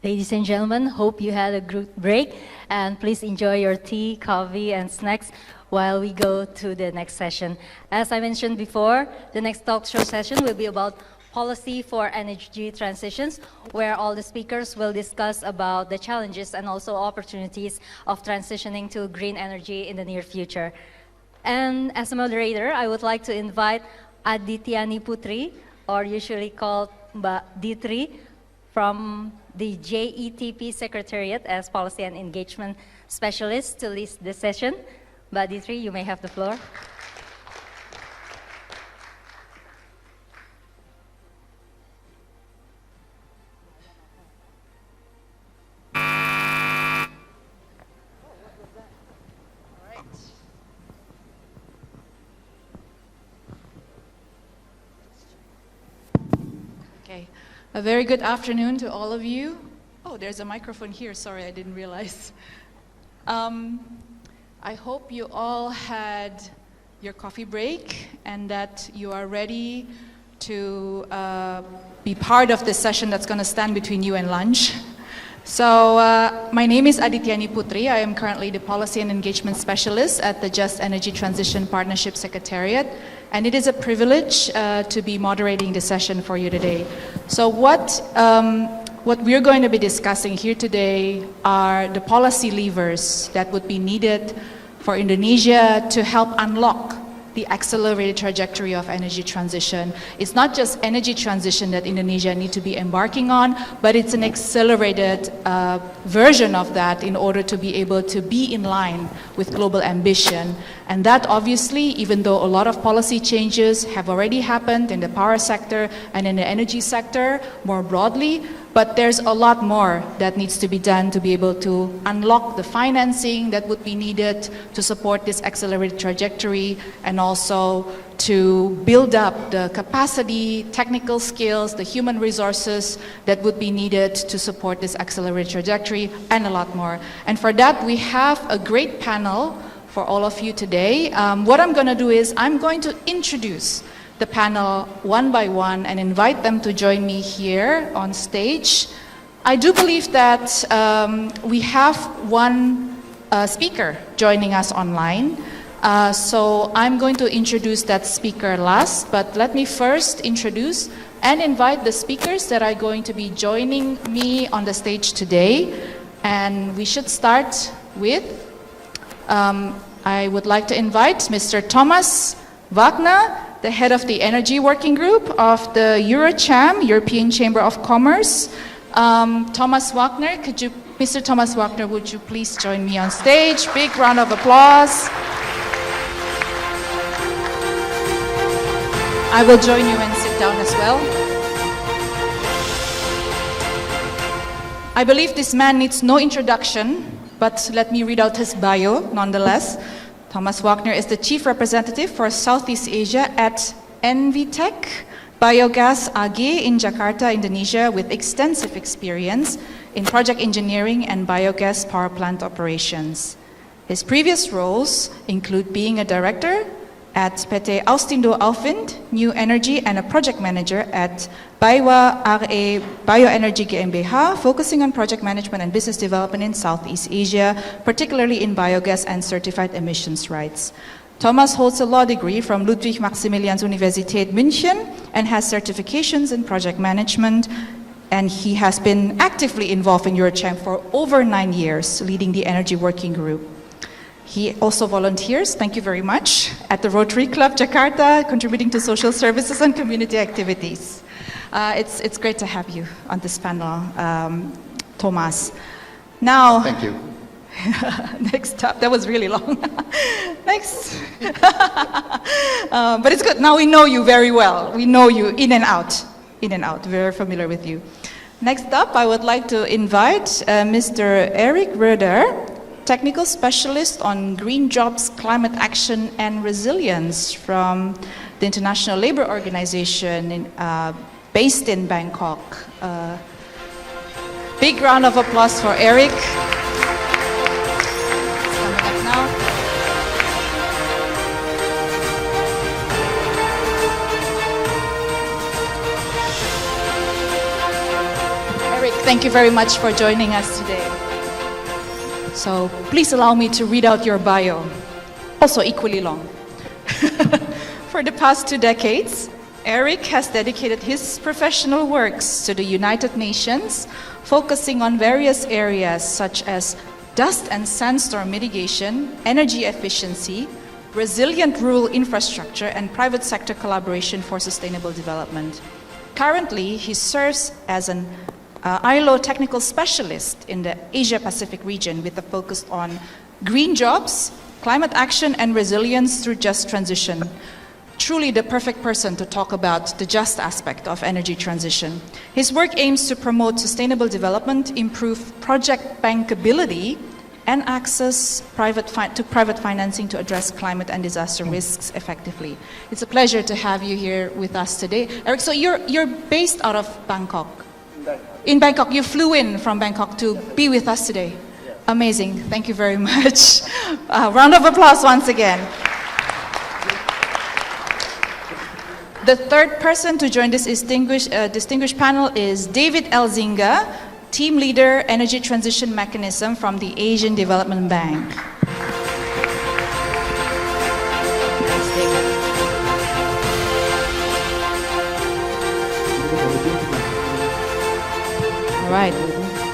Ladies and gentlemen, hope you had a good break, and please enjoy your tea, coffee, and snacks while we go to the next session. As I mentioned before, the next talk show session will be about policy for energy transitions, where all the speakers will discuss about the challenges and also opportunities of transitioning to green energy in the near future. And as a moderator, I would like to invite Adityani Putri, or usually called Mbak Ditri, from the JETP Secretariat as Policy and Engagement Specialist to lead the session. Mbak Ditri, you may have the floor. Okay. A very good afternoon to all of you. Oh, there's a microphone here. Sorry, I didn't realize. I hope you all had your coffee break and that you are ready to be part of this session that's going to stand between you and lunch. So my name is Adityani Putri. I am currently the Policy and Engagement Specialist at the Just Energy Transition Partnership Secretariat, and it is a privilege to be moderating the session for you today. So what we're going to be discussing here today are the policy levers that would be needed for Indonesia to help unlock the accelerated trajectory of energy transition. It's not just energy transition that Indonesia needs to be embarking on, but it's an accelerated version of that in order to be able to be in line with global ambition. And that obviously, even though a lot of policy changes have already happened in the power sector and in the energy sector more broadly, but there's a lot more that needs to be done to be able to unlock the financing that would be needed to support this accelerated trajectory, and also to build up the capacity, technical skills, the human resources that would be needed to support this accelerated trajectory, and a lot more. And for that, we have a great panel for all of you today. What I'm going to do is I'm going to introduce the panel one by one and invite them to join me here on stage. I do believe that we have one speaker joining us online. So I'm going to introduce that speaker last, but let me first introduce and invite the speakers that are going to be joining me on the stage today. And we should start with, I would like to invite Mr. Thomas Wagner, the head of the Energy Working Group of the EuroCham, European Chamber of Commerce. Thomas Wagner, Mr. Thomas Wagner, would you please join me on stage? Big round of applause. I will join you and sit down as well. I believe this man needs no introduction, but let me read out his bio nonetheless. Thomas Wagner is the Chief Representative for Southeast Asia at Envitech Biogas AG in Jakarta, Indonesia, with extensive experience in project engineering and biogas power plant operations. His previous roles include being a director at PT Austindo Alfind New Energy and a project manager at Baiwa RE Bioenergy GmbH, focusing on project management and business development in Southeast Asia, particularly in biogas and certified emissions rights. Thomas holds a law degree from Ludwig Maximilians Universität München and has certifications in project management, and he has been actively involved in EuroCham for over 9 years, leading the Energy Working Group. He also volunteers, thank you very much, at the Rotary Club Jakarta, contributing to social services and community activities. It's great to have you on this panel, Thomas. Now, thank you. Next up, that was really long. Next. But it's good, now we know you very well. We know you in and out, very familiar with you. Next up, I would like to invite Mr. Eric Röder, Technical Specialist on Green Jobs, Climate Action and Resilience from the International Labour Organization based in Bangkok. Big round of applause for Eric. Coming up now. Eric, Thank you very much for joining us today. So please allow me to read out your bio, also equally long. For the past 2 decades, Eric has dedicated his professional works to the United Nations, focusing on various areas such as dust and sandstorm mitigation, energy efficiency, resilient rural infrastructure, and private sector collaboration for sustainable development. Currently, he serves as an ILO technical specialist in the Asia-Pacific region with a focus on green jobs, climate action, and resilience through just transition. Truly the perfect person to talk about the just aspect of energy transition. His work aims to promote sustainable development, improve project bankability, and access to private financing to address climate and disaster risks effectively. It's a pleasure to have you here with us today. Eric, so you're based out of Bangkok. In Bangkok, you flew in from Bangkok to be with us today. Amazing, thank you very much. Round of applause once again. The third person to join this distinguished panel is David Elzinga, Team Leader, Energy Transition Mechanism from the Asian Development Bank. All right,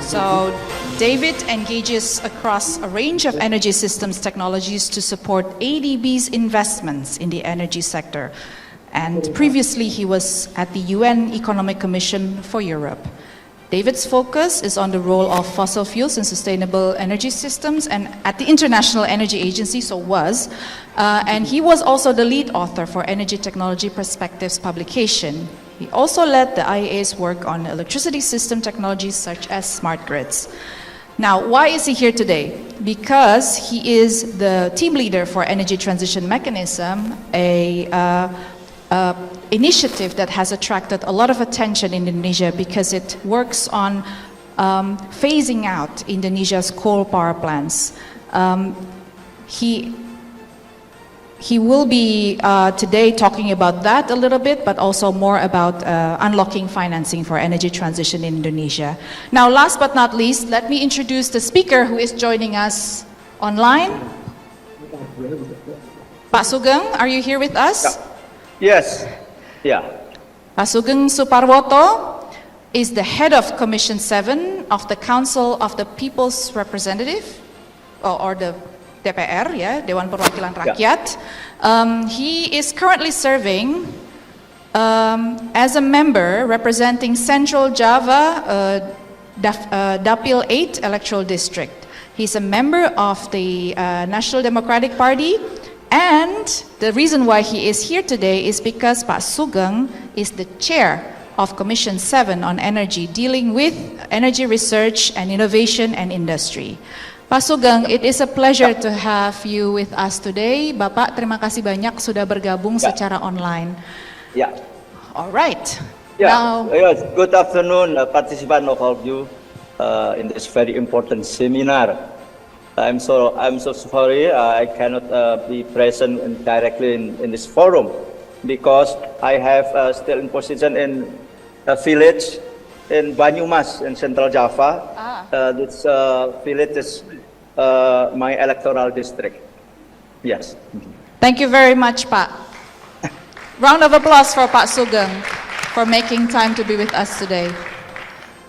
so David engages across a range of energy systems technologies to support ADB's investments in the energy sector. And previously he was at the UN Economic Commission for Europe. David's focus is on the role of fossil fuels in sustainable energy systems and at the International Energy Agency, and he was also the lead author for Energy Technology Perspectives publication. He also led the IEA's work on electricity system technologies such as smart grids. Now, why is he here today? Because he is the team leader for Energy Transition Mechanism, a initiative that has attracted a lot of attention in Indonesia because it works on phasing out Indonesia's coal power plants. He will be today talking about that a little bit, but also more about unlocking financing for energy transition in Indonesia. Now, last but not least, let me introduce the speaker who is joining us online. Pak Sugeng, are you here with us? Yes. Yeah. Pak Sugeng Suparwoto is the head of Commission 7 of the Council of the People's Representative, or the DPR, Dewan Perwakilan Rakyat. He is currently serving as a member representing Central Java Dapil 8 electoral district. He's a member of the National Democratic Party. And the reason why he is here today is because Pak Sugeng is the chair of Commission 7 on Energy, dealing with energy research and innovation and industry. Pak Sugeng, it is a pleasure to have you with us today. Bapak, terima kasih banyak sudah bergabung secara online. Yeah. All right. Yeah. Now, yes. Good afternoon, participants of all of you in this very important seminar. I'm so sorry I cannot be present directly in this forum because I have still in position in a village in Banyumas in Central Java. This village is my electoral district. Yes. Thank you very much, Pak. Round of applause for Pak Sugeng for making time to be with us today.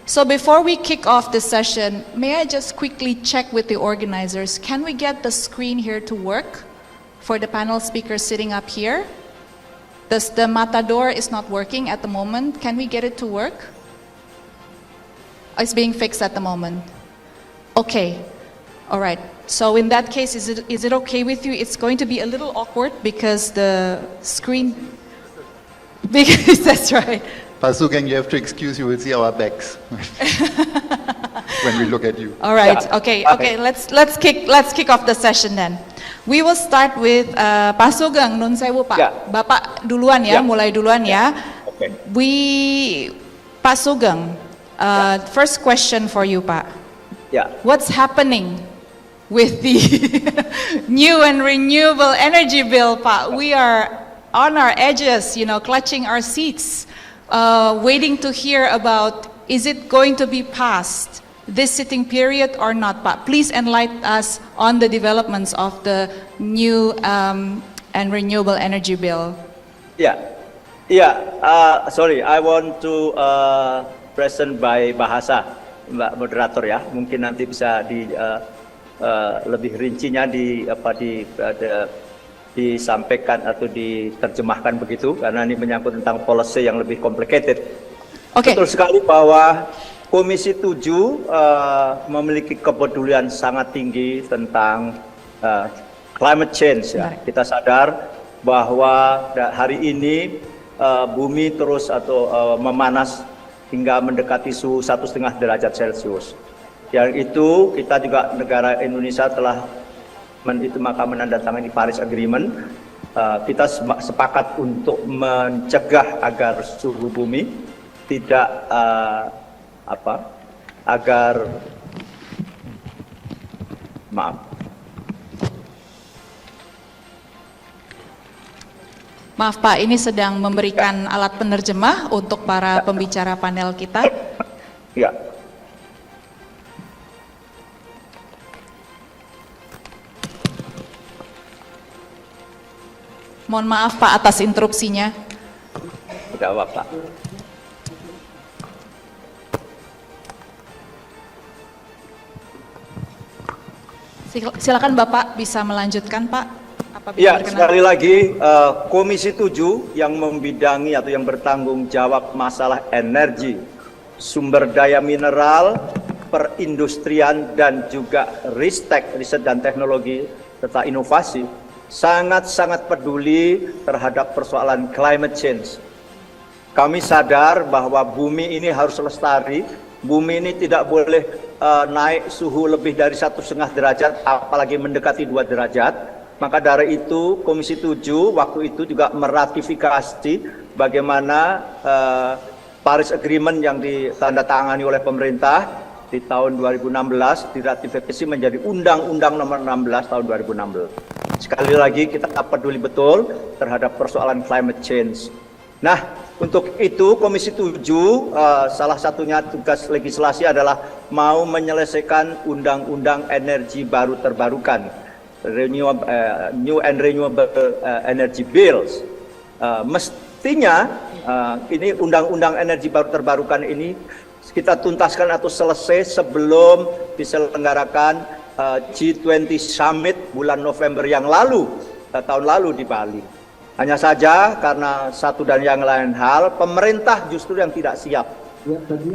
So before we kick off this session, may I just quickly check with the organizers, can we get the screen here to work for the panel speakers sitting up here? The Matador is not working at the moment. Can we get it to work? It's being fixed at the moment. Okay, all right. So in that case, is it okay with you? It's going to be a little awkward because the screen, because that's right. Pak Sugeng, you have to excuse, you will see our backs when we look at you. All right, okay. Let's kick off the session then. We will start with Pak Sugeng, Nun Sewu Pak. Bapak duluan ya, mulai duluan ya. Okay. Pak Sugeng, first question for you, Pak. Yeah. What's happening with the new and renewable energy bill, Pak? We are on our edges, clutching our seats, waiting to hear about is it going to be passed this sitting period or not, Pak? Please enlighten us on the developments of the new and renewable energy bill. Sorry, I want to present by bahasa, Mbak Moderator ya. Mungkin nanti bisa lebih rincinya disampaikan atau diterjemahkan begitu, karena ini menyangkut tentang policy yang lebih complicated. Betul sekali bahwa Komisi 7 memiliki kepedulian sangat tinggi tentang climate change ya. Kita sadar bahwa hari ini bumi terus memanas hingga mendekati suhu 1,5 derajat Celcius. Yang itu kita juga negara Indonesia telah menandatangani Paris Agreement. Kita sepakat untuk mencegah agar suhu bumi tidak Maaf Pak, ini sedang memberikan alat penerjemah untuk para pembicara panel kita. Ya. Mohon maaf Pak atas interupsinya. Tidak apa-apa. Silakan Bapak bisa melanjutkan Pak. Ya, sekali lagi Komisi 7 yang membidangi atau yang bertanggung jawab masalah energi, sumber daya mineral, perindustrian dan juga riset dan teknologi serta inovasi sangat-sangat peduli terhadap persoalan climate change. Kami sadar bahwa bumi ini harus lestari, bumi ini tidak boleh naik suhu lebih dari 1,5 derajat, apalagi mendekati 2 derajat. Maka dari itu Komisi 7 waktu itu juga meratifikasi bagaimana Paris Agreement yang ditandatangani oleh pemerintah di tahun 2016 diratifikasi menjadi Undang-Undang Nomor 16 tahun 2016. Sekali lagi kita peduli betul terhadap persoalan climate change. Nah, untuk itu Komisi 7 salah satunya tugas legislasi adalah mau menyelesaikan Undang-Undang Energi Baru Terbarukan, New and Renewable Energy Bills. Mestinya ini Undang-Undang Energi Baru Terbarukan ini kita tuntaskan atau selesai sebelum diselenggarakan G20 Summit bulan November yang lalu, tahun lalu di Bali. Hanya saja karena satu dan yang lain hal, pemerintah justru yang tidak siap,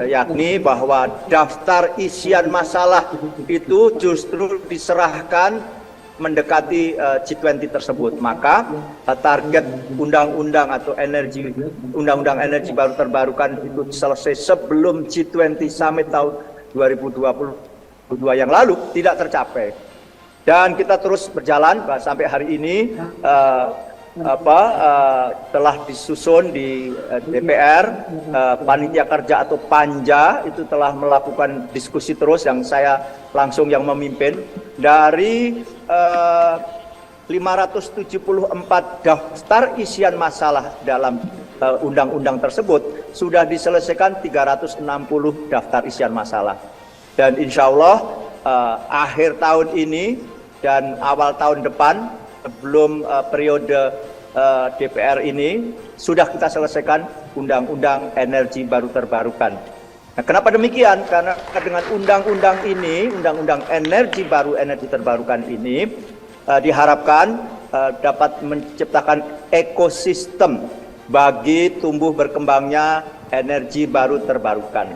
yakni bahwa daftar isian masalah itu justru diserahkan mendekati G20 tersebut. Maka target undang-undang atau undang-undang energi baru terbarukan itu selesai sebelum G20 Summit tahun 2022 yang lalu tidak tercapai. Dan kita terus berjalan sampai hari ini telah disusun di DPR, panitia kerja atau panja itu telah melakukan diskusi terus yang saya langsung yang memimpin. Dari 574 daftar isian masalah dalam undang-undang tersebut sudah diselesaikan 360 daftar isian masalah. Dan insya Allah akhir tahun ini dan awal tahun depan sebelum periode DPR ini sudah kita selesaikan Undang-Undang Energi Baru Terbarukan. Nah, kenapa demikian? Karena dengan undang-undang ini, Undang-Undang Energi Baru Energi Terbarukan ini diharapkan dapat menciptakan ekosistem bagi tumbuh berkembangnya energi baru terbarukan.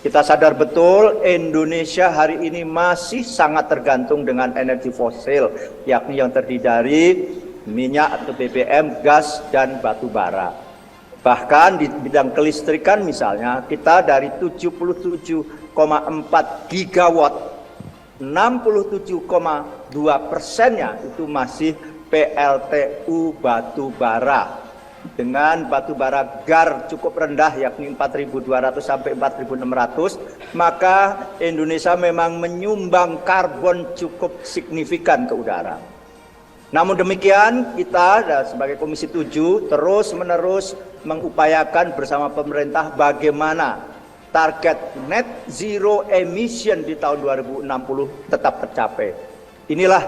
Kita sadar betul Indonesia hari ini masih sangat tergantung dengan energi fosil, yakni yang terdiri dari minyak atau BBM, gas, dan batu bara. Bahkan di bidang kelistrikan misalnya, kita dari 77,4 gigawatt, 67,2%-nya itu masih PLTU batu bara. Dengan batu bara GAR cukup rendah yakni 4.200 sampai 4.600, maka Indonesia memang menyumbang karbon cukup signifikan ke udara. Namun demikian kita sebagai Komisi 7 terus-menerus mengupayakan bersama pemerintah bagaimana target net zero emission di tahun 2060 tetap tercapai. Inilah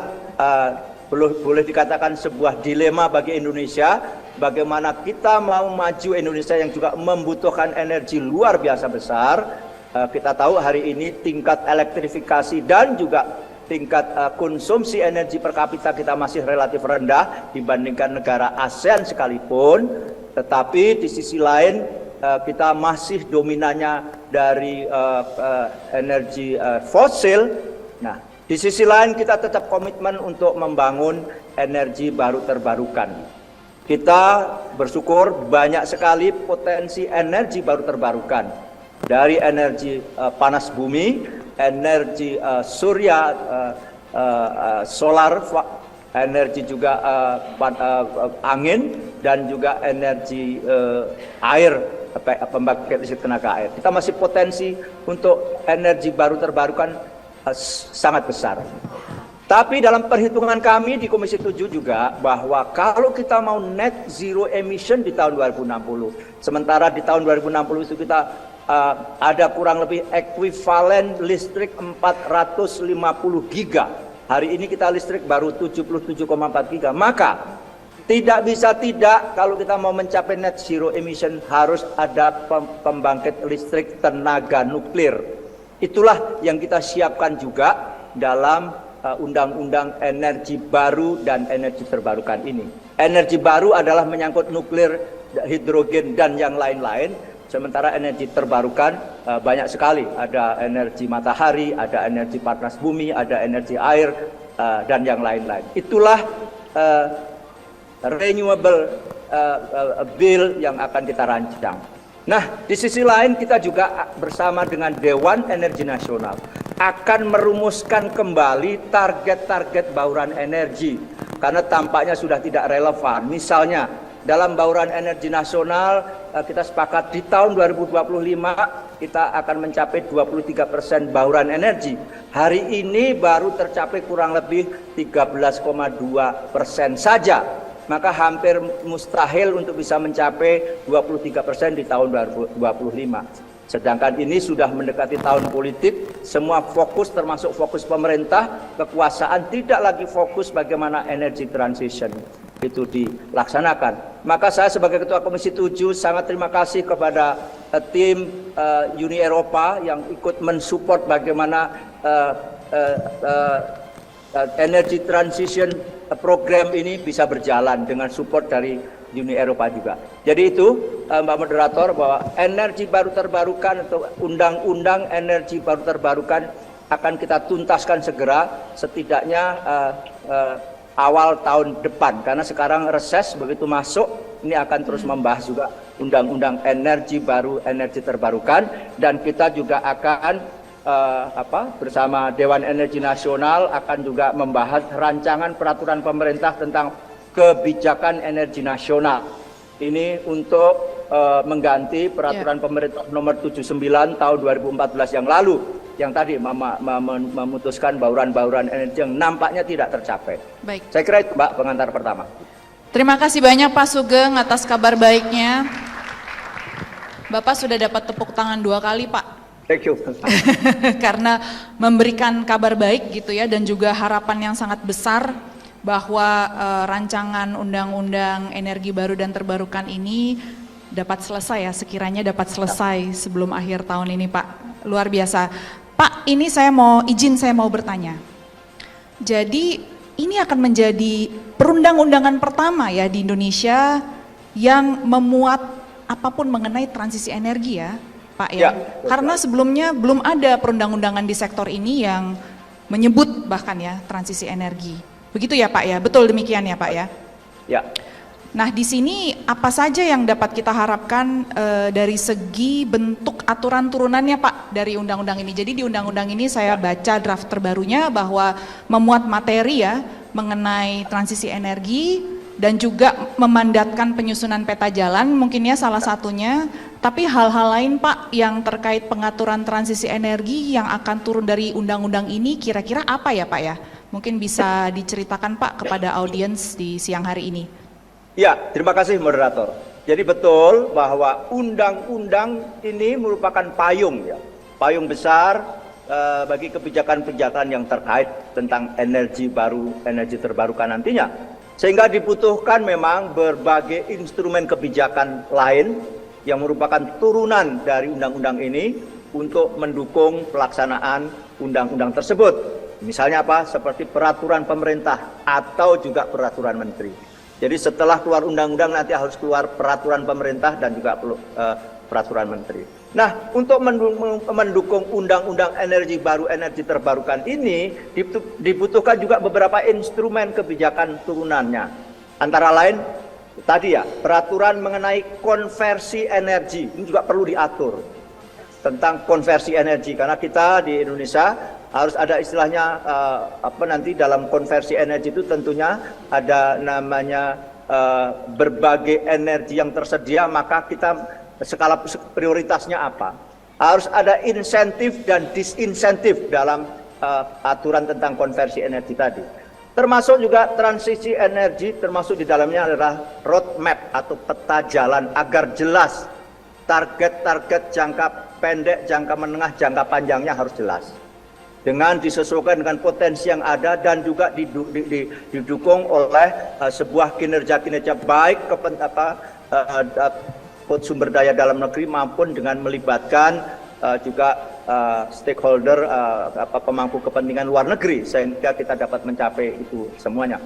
boleh dikatakan sebuah dilema bagi Indonesia, bagaimana kita mau maju Indonesia yang juga membutuhkan energi luar biasa besar. Kita tahu hari ini tingkat elektrifikasi dan juga tingkat konsumsi energi per kapita kita masih relatif rendah dibandingkan negara ASEAN sekalipun, tetapi di sisi lain kita masih dominannya dari energi fosil. Nah, di sisi lain kita tetap komitmen untuk membangun energi baru terbarukan. Kita bersyukur banyak sekali potensi energi baru terbarukan, dari energi panas bumi, energi surya, solar, energi juga angin, dan juga energi air, pembangkit listrik tenaga air. Kita masih potensi untuk energi baru terbarukan sangat besar. Tapi dalam perhitungan kami di Komisi 7 juga bahwa kalau kita mau net zero emission di tahun 2060, sementara di tahun 2060 itu kita ada kurang lebih ekuivalen listrik 450 giga. Hari ini kita listrik baru 77,4 giga. Maka tidak bisa tidak, kalau kita mau mencapai net zero emission harus ada pembangkit listrik tenaga nuklir. Itulah yang kita siapkan juga dalam undang-undang energi baru dan energi terbarukan ini. Energi baru adalah menyangkut nuklir, hidrogen, dan yang lain-lain. Sementara energi terbarukan banyak sekali, ada energi matahari, ada energi panas bumi, ada energi air, dan yang lain-lain. Itulah renewable bill yang akan kita rancang. Nah, di sisi lain kita juga bersama dengan Dewan Energi Nasional akan merumuskan kembali target-target bauran energi, karena tampaknya sudah tidak relevan. Misalnya, dalam bauran energi nasional kita sepakat di tahun 2025 kita akan mencapai 23% bauran energi. Hari ini baru tercapai kurang lebih 13,2% saja. Maka hampir mustahil untuk bisa mencapai 23% di tahun 2025. Sedangkan ini sudah mendekati tahun politik, semua fokus termasuk fokus pemerintah, kekuasaan tidak lagi fokus bagaimana energy transition itu dilaksanakan. Maka saya sebagai Ketua Komisi 7 sangat terima kasih kepada tim Uni Eropa yang ikut mensupport bagaimana energy transition program ini bisa berjalan dengan support dari Uni Eropa juga. Jadi itu Mbak Moderator, bahwa energi baru terbarukan atau undang-undang energi baru terbarukan akan kita tuntaskan segera, setidaknya awal tahun depan, karena sekarang reses, begitu masuk ini akan terus membahas juga undang-undang energi baru, energi terbarukan, dan kita juga akan bersama Dewan Energi Nasional akan juga membahas rancangan peraturan pemerintah tentang kebijakan energi nasional. Ini untuk mengganti peraturan pemerintah nomor 79 tahun 2014 yang lalu, yang tadi memutuskan bauran-bauran energi yang nampaknya tidak tercapai. Baik. Saya kira itu Mbak pengantar pertama. Terima kasih banyak Pak Sugeng atas kabar baiknya. Bapak sudah dapat tepuk tangan 2 kali Pak. Thank you. Karena memberikan kabar baik gitu ya, dan juga harapan yang sangat besar bahwa rancangan undang-undang energi baru dan terbarukan ini dapat selesai ya, sekiranya dapat selesai sebelum akhir tahun ini Pak. Luar biasa. Pak, ini saya mau bertanya. Jadi ini akan menjadi perundang-undangan pertama ya di Indonesia yang memuat apapun mengenai transisi energi ya Pak ya. Karena sebelumnya belum ada perundang-undangan di sektor ini yang menyebut bahkan ya transisi energi. Begitu ya Pak ya, betul demikian ya Pak ya? Ya. Nah di sini apa saja yang dapat kita harapkan dari segi bentuk aturan turunannya Pak dari undang-undang ini? Jadi di undang-undang ini saya baca draft terbarunya bahwa memuat materi ya mengenai transisi energi, dan juga memandatkan penyusunan peta jalan mungkin ya salah satunya, tapi hal-hal lain Pak yang terkait pengaturan transisi energi yang akan turun dari undang-undang ini kira-kira apa ya Pak ya? Mungkin bisa diceritakan Pak kepada audiens di siang hari ini. Ya, terima kasih moderator. Jadi betul bahwa undang-undang ini merupakan payung ya, payung besar bagi kebijakan-kebijakan yang terkait tentang energi baru, energi terbarukan nantinya. Sehingga dibutuhkan memang berbagai instrumen kebijakan lain yang merupakan turunan dari undang-undang ini untuk mendukung pelaksanaan undang-undang tersebut. Misalnya apa? Seperti peraturan pemerintah atau juga peraturan menteri. Jadi setelah keluar undang-undang nanti harus keluar peraturan pemerintah dan juga peraturan menteri. Nah, untuk mendukung undang-undang energi baru, energi terbarukan ini dibutuhkan juga beberapa instrumen kebijakan turunannya. Antara lain tadi ya, peraturan mengenai konversi energi ini juga perlu diatur tentang konversi energi, karena kita di Indonesia harus ada istilahnya nanti dalam konversi energi itu tentunya ada namanya berbagai energi yang tersedia, maka kita skala prioritasnya apa? Harus ada insentif dan disinsentif dalam aturan tentang konversi energi tadi. Termasuk juga transisi energi, termasuk di dalamnya adalah roadmap atau peta jalan agar jelas target-target jangka pendek, jangka menengah, jangka panjangnya harus jelas. Dengan disesuaikan dengan potensi yang ada dan juga didukung oleh sebuah kinerja-kinerja baik sumber daya dalam negeri maupun dengan melibatkan juga stakeholder pemangku kepentingan luar negeri sehingga kita dapat mencapai itu semuanya.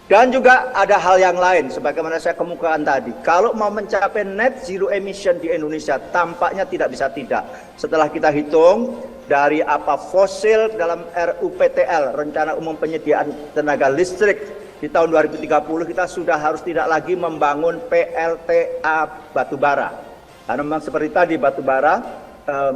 Dan juga ada hal yang lain sebagaimana saya kemukakan tadi, kalau mau mencapai net zero emission di Indonesia tampaknya tidak bisa tidak. Setelah kita hitung dari fosil dalam RUPTL, Rencana Umum Penyediaan Tenaga Listrik di tahun 2030 kita sudah harus tidak lagi membangun PLTA batubara. Karena memang seperti tadi batubara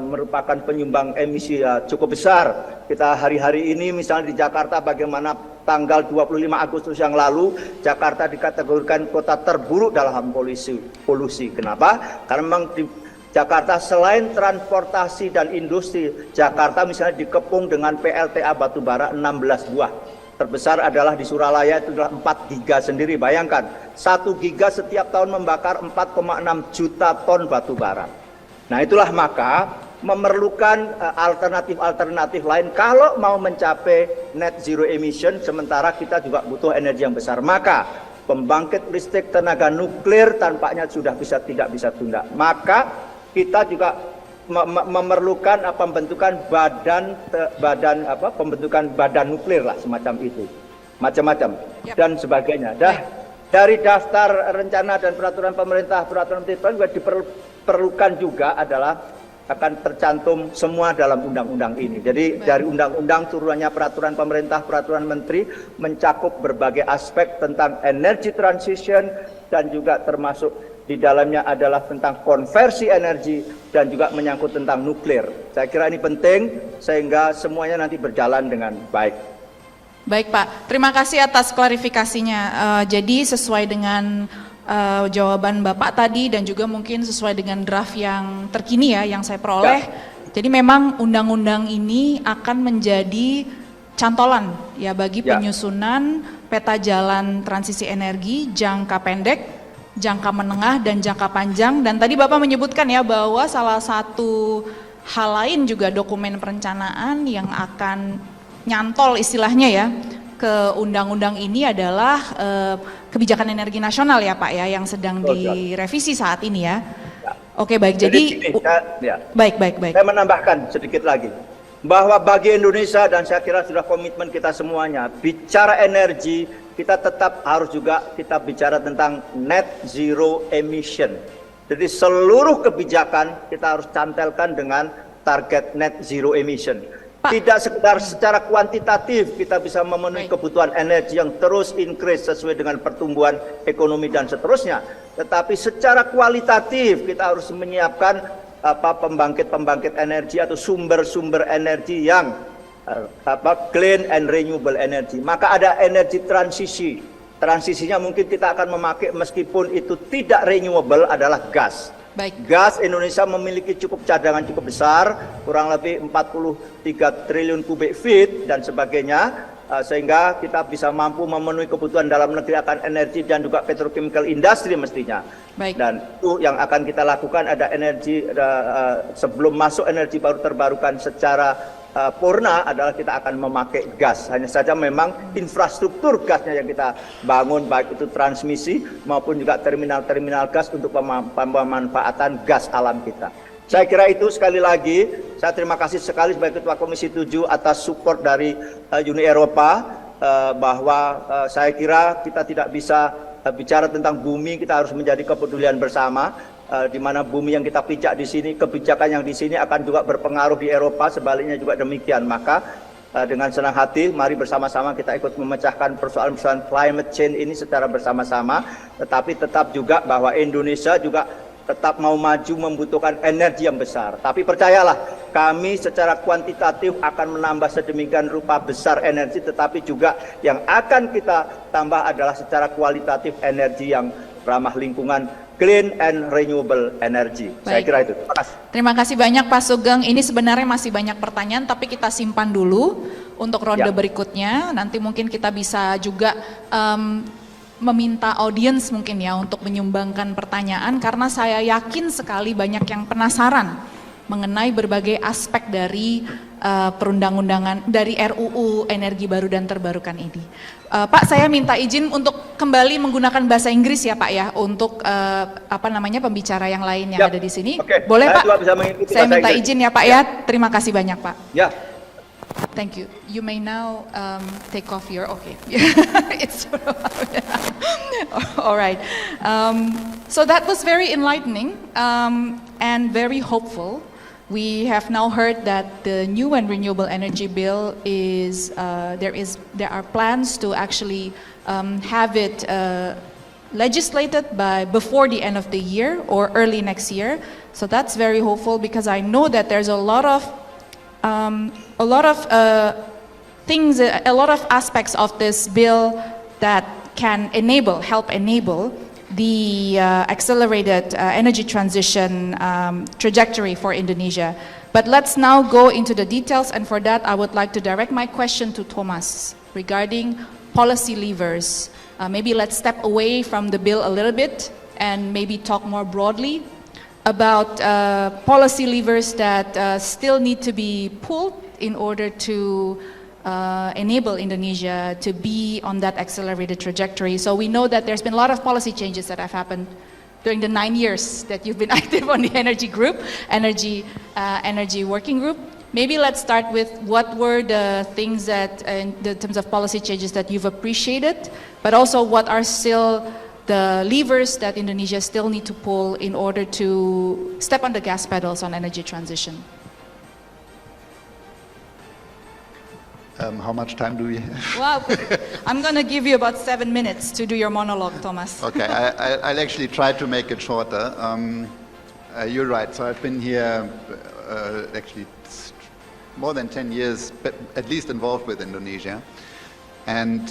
merupakan penyumbang emisi cukup besar. Kita hari-hari ini misalnya di Jakarta bagaimana tanggal 25 Agustus yang lalu Jakarta dikategorikan kota terburuk dalam polusi. Kenapa? Karena memang di Jakarta selain transportasi dan industri, Jakarta misalnya dikepung dengan PLTA batubara 16 buah. Terbesar adalah di Suralaya, itu adalah 4 giga sendiri. Bayangkan, 1 giga setiap tahun membakar 4,6 juta ton batubara. Nah itulah maka memerlukan alternatif-alternatif lain kalau mau mencapai net zero emission, sementara kita juga butuh energi yang besar. Maka pembangkit listrik tenaga nuklir tampaknya sudah tidak bisa tunda. Maka kita juga memerlukan pembentukan badan nuklir lah semacam itu, macam-macam dan sebagainya. Dari daftar rencana dan peraturan pemerintah, peraturan menteri juga diperlukan juga adalah akan tercantum semua dalam undang-undang ini. Jadi dari undang-undang turunannya peraturan pemerintah, peraturan menteri mencakup berbagai aspek tentang energy transition dan juga termasuk di dalamnya adalah tentang konversi energi dan juga menyangkut tentang nuklir. Saya kira ini penting sehingga semuanya nanti berjalan dengan baik. Baik Pak, terima kasih atas klarifikasinya. Jadi sesuai dengan jawaban Bapak tadi dan juga mungkin sesuai dengan draft yang terkini ya yang saya peroleh. Jadi memang undang-undang ini akan menjadi cantolan ya bagi penyusunan peta jalan transisi energi jangka pendek, jangka menengah dan jangka panjang. Dan tadi Bapak menyebutkan ya bahwa salah satu hal lain juga dokumen perencanaan yang akan nyantol istilahnya ya ke undang-undang ini adalah kebijakan energi nasional ya Pak ya yang sedang direvisi saat ini ya. Oke baik, jadi baik. Saya menambahkan sedikit lagi bahwa bagi Indonesia dan saya kira sudah komitmen kita semuanya bicara energi, kita tetap harus juga kita bicara tentang net zero emission. Jadi seluruh kebijakan kita harus cantelkan dengan target net zero emission. Tidak sekedar secara kuantitatif kita bisa memenuhi kebutuhan energi yang terus increase sesuai dengan pertumbuhan ekonomi dan seterusnya, tetapi secara kualitatif kita harus menyiapkan pembangkit-pembangkit energi atau sumber-sumber energi yang clean and renewable energy. Maka ada energi transisi. Transisinya mungkin kita akan memakai meskipun itu tidak renewable adalah gas. Gas Indonesia memiliki cadangan cukup besar, kurang lebih 43 triliun kubik feet dan sebagainya. sehingga kita bisa mampu memenuhi kebutuhan dalam negeri akan energi dan juga petrochemical industry mestinya. Baik. Dan itu yang akan kita lakukan, ada energi sebelum masuk energi baru terbarukan secara purna adalah kita akan memakai gas. Hanya saja memang infrastruktur gasnya yang kita bangun, baik itu transmisi maupun juga terminal-terminal gas untuk pemanfaatan gas alam kita. Saya kira itu. Sekali lagi, saya terima kasih sekali sebagai Ketua Komisi 7 atas support dari Uni Eropa, bahwa saya kira kita tidak bisa bicara tentang bumi, kita harus menjadi kepedulian bersama, di mana bumi yang kita pijak di sini, kebijakan yang di sini akan juga berpengaruh di Eropa, sebaliknya juga demikian. Maka dengan senang hati, mari bersama-sama kita ikut memecahkan persoalan-persoalan climate change ini secara bersama-sama, tetapi tetap juga bahwa Indonesia juga tetap mau maju membutuhkan energi yang besar. Tapi percayalah, kami secara kuantitatif akan menambah sedemikian rupa besar energi, tetapi juga yang akan kita tambah adalah secara kualitatif energi yang ramah lingkungan, clean and renewable energy. Baik. Saya kira itu. Terima kasih. Terima kasih banyak Pak Sugeng. Ini sebenarnya masih banyak pertanyaan, tapi kita simpan dulu untuk ronde berikutnya. Nanti mungkin kita bisa juga meminta audiens mungkin ya untuk menyumbangkan pertanyaan, karena saya yakin sekali banyak yang penasaran mengenai berbagai aspek dari perundang-undangan dari RUU Energi Baru dan Terbarukan ini. Pak, saya minta izin untuk kembali menggunakan bahasa Inggris ya Pak ya, untuk pembicara yang lain yang ada di sini. Boleh Pak? Saya minta izin ya Pak ya. Terima kasih banyak Pak. Ya. Thank you. You may now take off your, it's all right. So that was very enlightening and very hopeful. We have now heard that the new and renewable energy bill is, there are plans to actually have it legislated before the end of the year or early next year. So that's very hopeful, because I know that there's a lot of things, a lot of aspects of this bill that can help enable the accelerated energy transition trajectory for Indonesia. But let's now go into the details, and for that I would like to direct my question to Thomas regarding policy levers. Maybe let's step away from the bill a little bit and maybe talk more broadly about policy levers that still need to be pulled in order to enable Indonesia to be on that accelerated trajectory. So we know that there's been a lot of policy changes that have happened during the 9 years that you've been active on the energy working group. Maybe let's start with what were the things that, in terms of policy changes, that you've appreciated, but also what are still the levers that Indonesia still need to pull in order to step on the gas pedals on energy transition. How much time do we have? Well, I'm going to give you about 7 minutes to do your monologue, Thomas. Okay, I'll actually try to make it shorter. You're right, so I've been here actually more than 10 years, but at least involved with Indonesia. And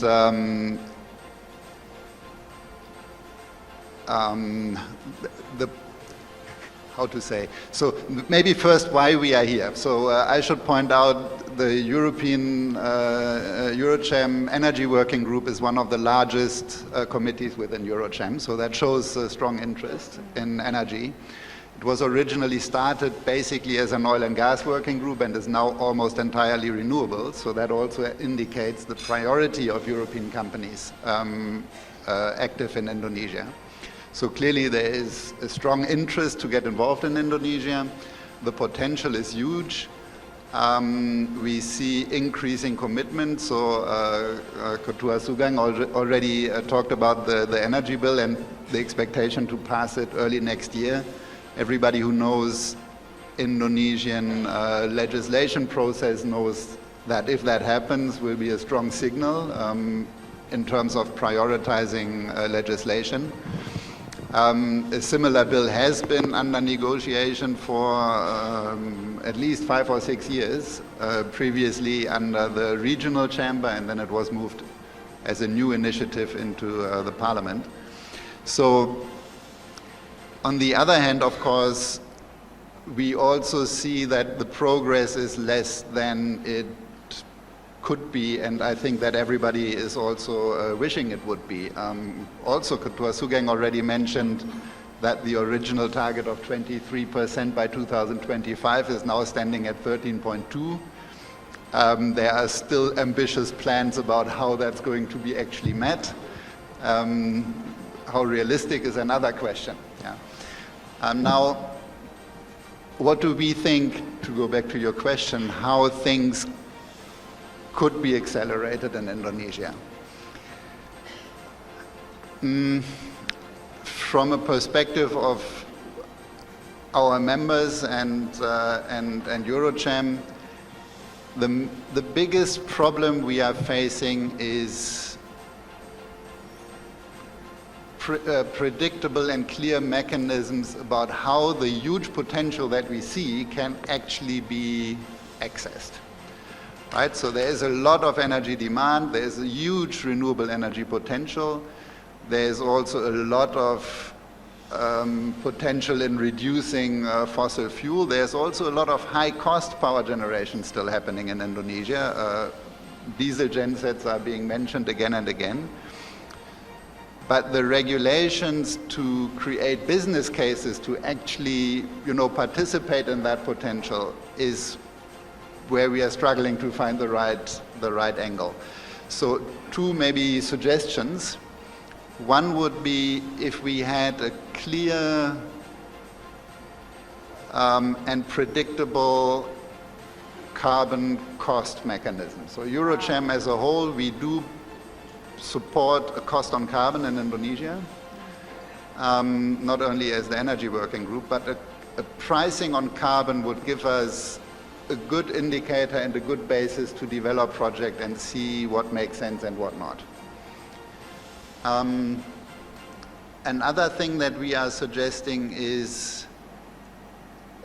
how to say, so maybe first why we are here. So I should point out the European Eurochem Energy Working Group is one of the largest committees within Eurochem, so that shows a strong interest in energy. It was originally started basically as an oil and gas working group and is now almost entirely renewable, so that also indicates the priority of European companies active in Indonesia. So clearly there is a strong interest to get involved in Indonesia. The potential is huge. We see increasing commitment. So Ketua Sugeng already talked about the energy bill and the expectation to pass it early next year. Everybody who knows Indonesian legislation process knows that if that happens, will be a strong signal in terms of prioritizing legislation. A similar bill has been under negotiation for at least 5 or 6 years, previously under the regional chamber, and then it was moved as a new initiative into the parliament. So on the other hand, of course, we also see that the progress is less than it could be, and I think that everybody is also wishing it would be. Also, Ketua Sugeng already mentioned that the original target of 23% by 2025 is now standing at 13.2. There are still ambitious plans about how that's going to be actually met. How realistic is another question. Yeah. Now, what do we think, to go back to your question, how things could be accelerated in Indonesia? From a perspective of our members and Eurocham, the biggest problem we are facing is predictable and clear mechanisms about how the huge potential that we see can actually be accessed. Right? So there is a lot of energy demand, there is a huge renewable energy potential, there is also a lot of potential in reducing fossil fuel. There's also a lot of high-cost power generation still happening in Indonesia. Diesel gensets are being mentioned again and again. But the regulations to create business cases to actually, participate in that potential is where we are struggling to find the right angle. So 2 maybe suggestions. One would be if we had a clear and predictable carbon cost mechanism. So Eurocham as a whole, we do support a cost on carbon in Indonesia, not only as the energy working group, but a pricing on carbon would give us a good indicator and a good basis to develop project and see what makes sense and what not. Another thing that we are suggesting is,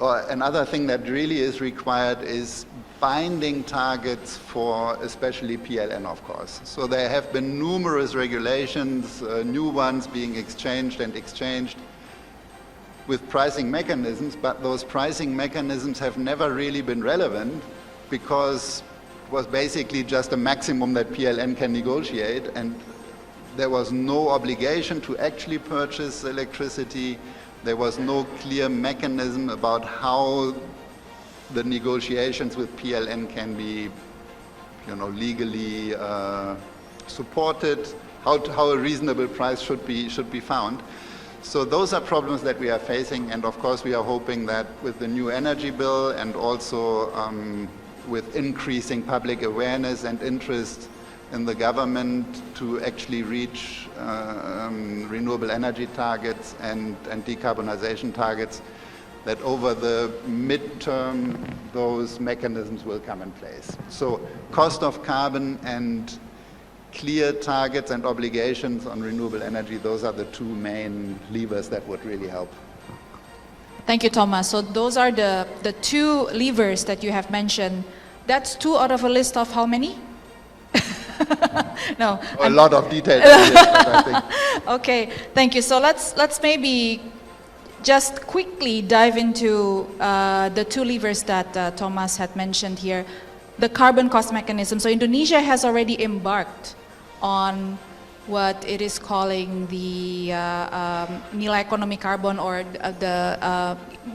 or another thing that really is required is binding targets for especially PLN, of course. So there have been numerous regulations, new ones being exchanged with pricing mechanisms, but those pricing mechanisms have never really been relevant because it was basically just a maximum that PLN can negotiate, and there was no obligation to actually purchase electricity. There was no clear mechanism about how the negotiations with PLN can be, legally supported, how a reasonable price should be found. So those are problems that we are facing, and of course we are hoping that with the new energy bill and also with increasing public awareness and interest in the government to actually reach renewable energy targets and decarbonization targets, that over the midterm those mechanisms will come in place. So cost of carbon and clear targets and obligations on renewable energy, those are the 2 main levers that would really help. Thank you, Thomas. So those are the 2 levers that you have mentioned. That's 2 out of a list of how many? No. A lot of details, I think. Okay, thank you. So let's maybe just quickly dive into the 2 levers that Thomas had mentioned here. The carbon cost mechanism. So Indonesia has already embarked on what it is calling the nilai ekonomi carbon, or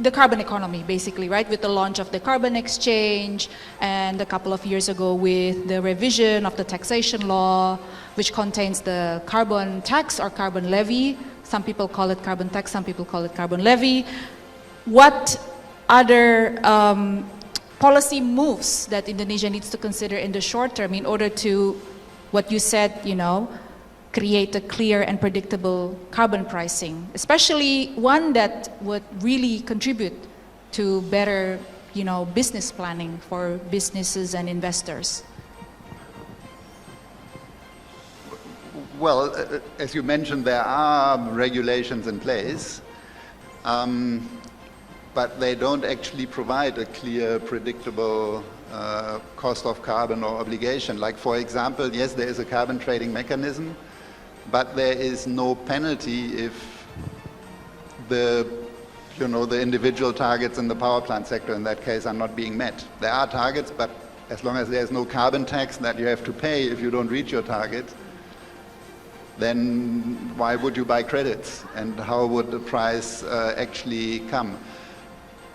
the carbon economy, basically, right? With the launch of the carbon exchange, and a couple of years ago with the revision of the taxation law, which contains the carbon tax or carbon levy. Some people call it carbon tax, some people call it carbon levy. What other policy moves that Indonesia needs to consider in the short term in order to, what you said, create a clear and predictable carbon pricing, especially one that would really contribute to better, business planning for businesses and investors? Well, as you mentioned, there are regulations in place, but they don't actually provide a clear, predictable cost of carbon or obligation. Like, for example, yes, there is a carbon trading mechanism, but there is no penalty if the individual targets in the power plant sector in that case are not being met. There are targets, but as long as there's no carbon tax that you have to pay if you don't reach your target, then why would you buy credits? And how would the price actually come?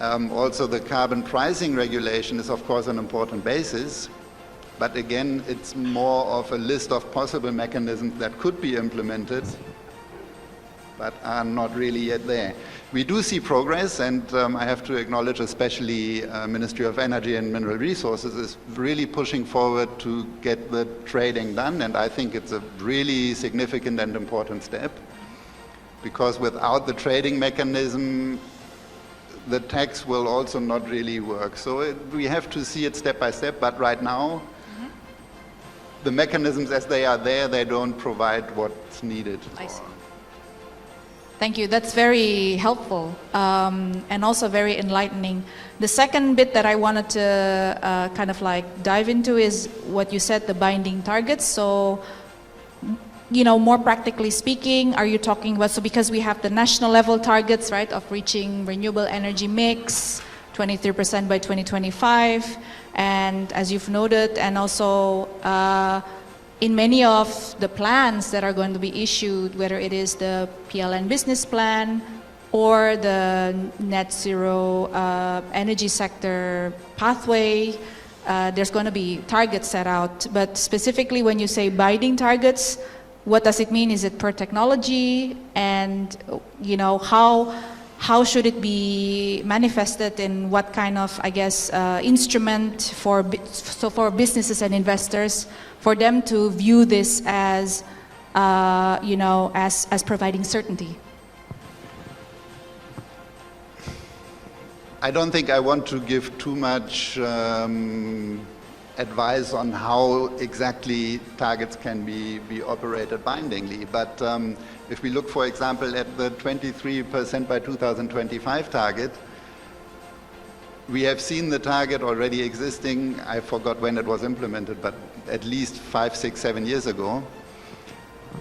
Also, the carbon pricing regulation is, of course, an important basis. But again, it's more of a list of possible mechanisms that could be implemented, but are not really yet there. We do see progress, and I have to acknowledge especially Ministry of Energy and Mineral Resources is really pushing forward to get the trading done, and I think it's a really significant and important step, because without the trading mechanism, the tax will also not really work. So we have to see it step by step, but right now, the mechanisms as they are there, they don't provide what's needed. I see. Thank you. That's very helpful and also very enlightening. The second bit that I wanted to kind of like dive into is what you said, the binding targets. So, you know, more practically speaking, are you talking about, so because we have the national level targets, right, of reaching renewable energy mix, 23% by 2025, and as you've noted, and also in many of the plans that are going to be issued, whether it is the PLN business plan or the net zero energy sector pathway, there's going to be targets set out. But specifically when you say binding targets, what does it mean? Is it per technology? And you know, how should it be manifested in what kind of, I guess, instrument for businesses and investors, for them to view this as, you know, as providing certainty? I don't think I want to give too much advice on how exactly targets can be operated bindingly, but if we look, for example, at the 23% by 2025 target, we have seen the target already existing. I forgot when it was implemented, but at least 5, 6, 7 years ago.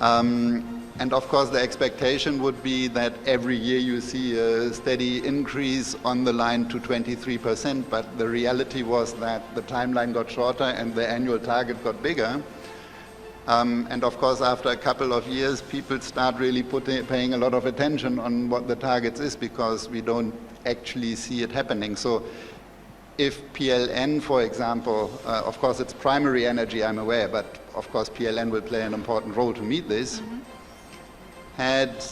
And of course, the expectation would be that every year you see a steady increase on the line to 23%, but the reality was that the timeline got shorter and the annual target got bigger. And of course, after a couple of years, people start really paying a lot of attention on what the targets is, because we don't actually see it happening. So if PLN, for example, of course it's primary energy, I'm aware, but of course PLN will play an important role to meet this, had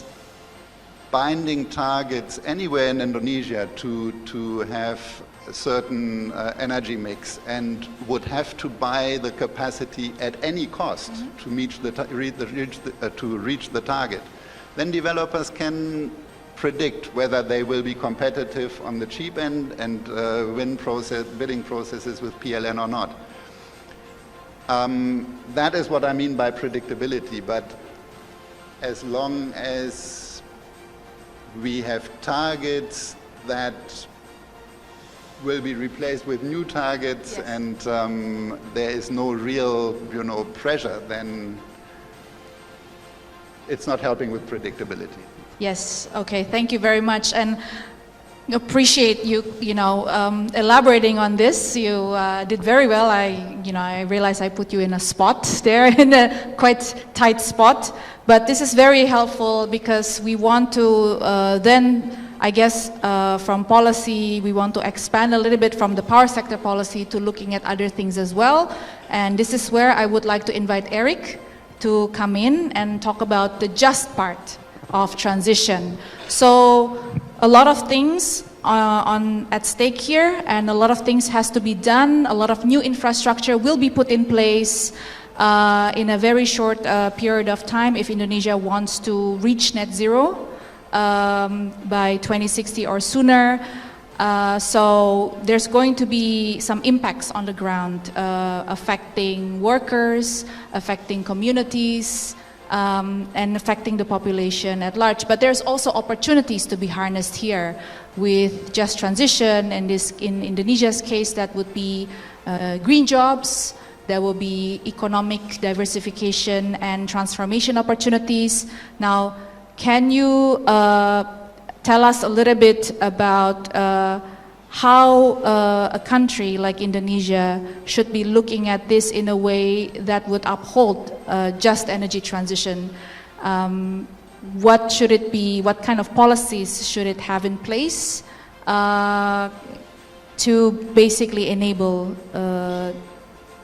binding targets anywhere in Indonesia to have a certain energy mix, and would have to buy the capacity at any cost to reach the target, then developers can predict whether they will be competitive on the cheap end and bidding processes with PLN or not. That is what I mean by predictability, but as long as we have targets that will be replaced with new targets, yes, and there is no real, you know, pressure, then it's not helping with predictability. Yes, okay, thank you very much, and appreciate you, elaborating on this. You did very well. I realize I put you in a spot there, in a quite tight spot, but this is very helpful because we want to then, I guess, from policy, we want to expand a little bit from the power sector policy to looking at other things as well. And this is where I would like to invite Eric to come in and talk about the just part of transition. So a lot of things at stake here, and a lot of things has to be done. A lot of new infrastructure will be put in place in a very short period of time if Indonesia wants to reach net zero by 2060 or sooner. So there's going to be some impacts on the ground affecting workers, affecting communities, and affecting the population at large. But there's also opportunities to be harnessed here with just transition, and in Indonesia's case that would be green jobs. There will be economic diversification and transformation opportunities. Now, can you tell us a little bit about how a country like Indonesia should be looking at this in a way that would uphold just energy transition. What should it be? What kind of policies should it have in place to basically enable the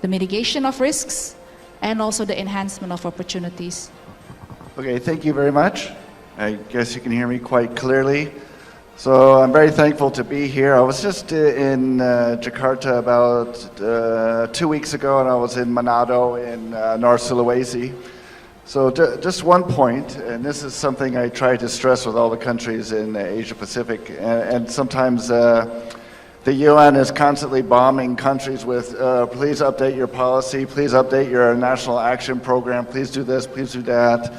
mitigation of risks and also the enhancement of opportunities? Okay, thank you very much. I guess you can hear me quite clearly. So I'm very thankful to be here. I was just in Jakarta about 2 weeks ago, and I was in Manado in North Sulawesi. So just one point, and this is something I try to stress with all the countries in Asia Pacific, and sometimes the UN is constantly bombing countries with, please update your policy, please update your national action program, please do this, please do that.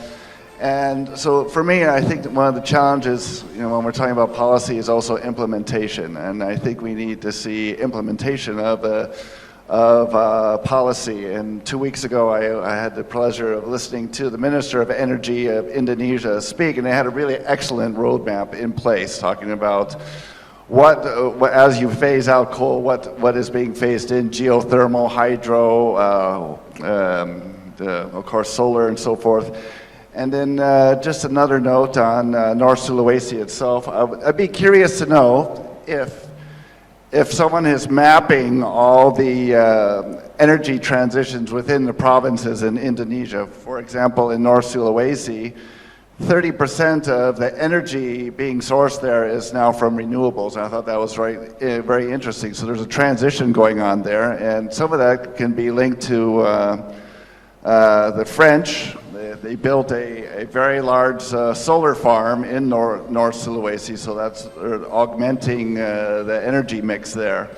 And so for me, I think that one of the challenges, when we're talking about policy is also implementation. And I think we need to see implementation of policy. And 2 weeks ago, I had the pleasure of listening to the Minister of Energy of Indonesia speak, and they had a really excellent roadmap in place talking about what as you phase out coal, what is being phased in, geothermal, hydro, of course, solar and so forth. And then just another note on North Sulawesi itself. I'd be curious to know if someone is mapping all the energy transitions within the provinces in Indonesia. For example, in North Sulawesi, 30% of the energy being sourced there is now from renewables. And I thought that was very interesting. So there's a transition going on there, and some of that can be linked to the French. They built a very large solar farm in North Sulawesi, so that's augmenting the energy mix there.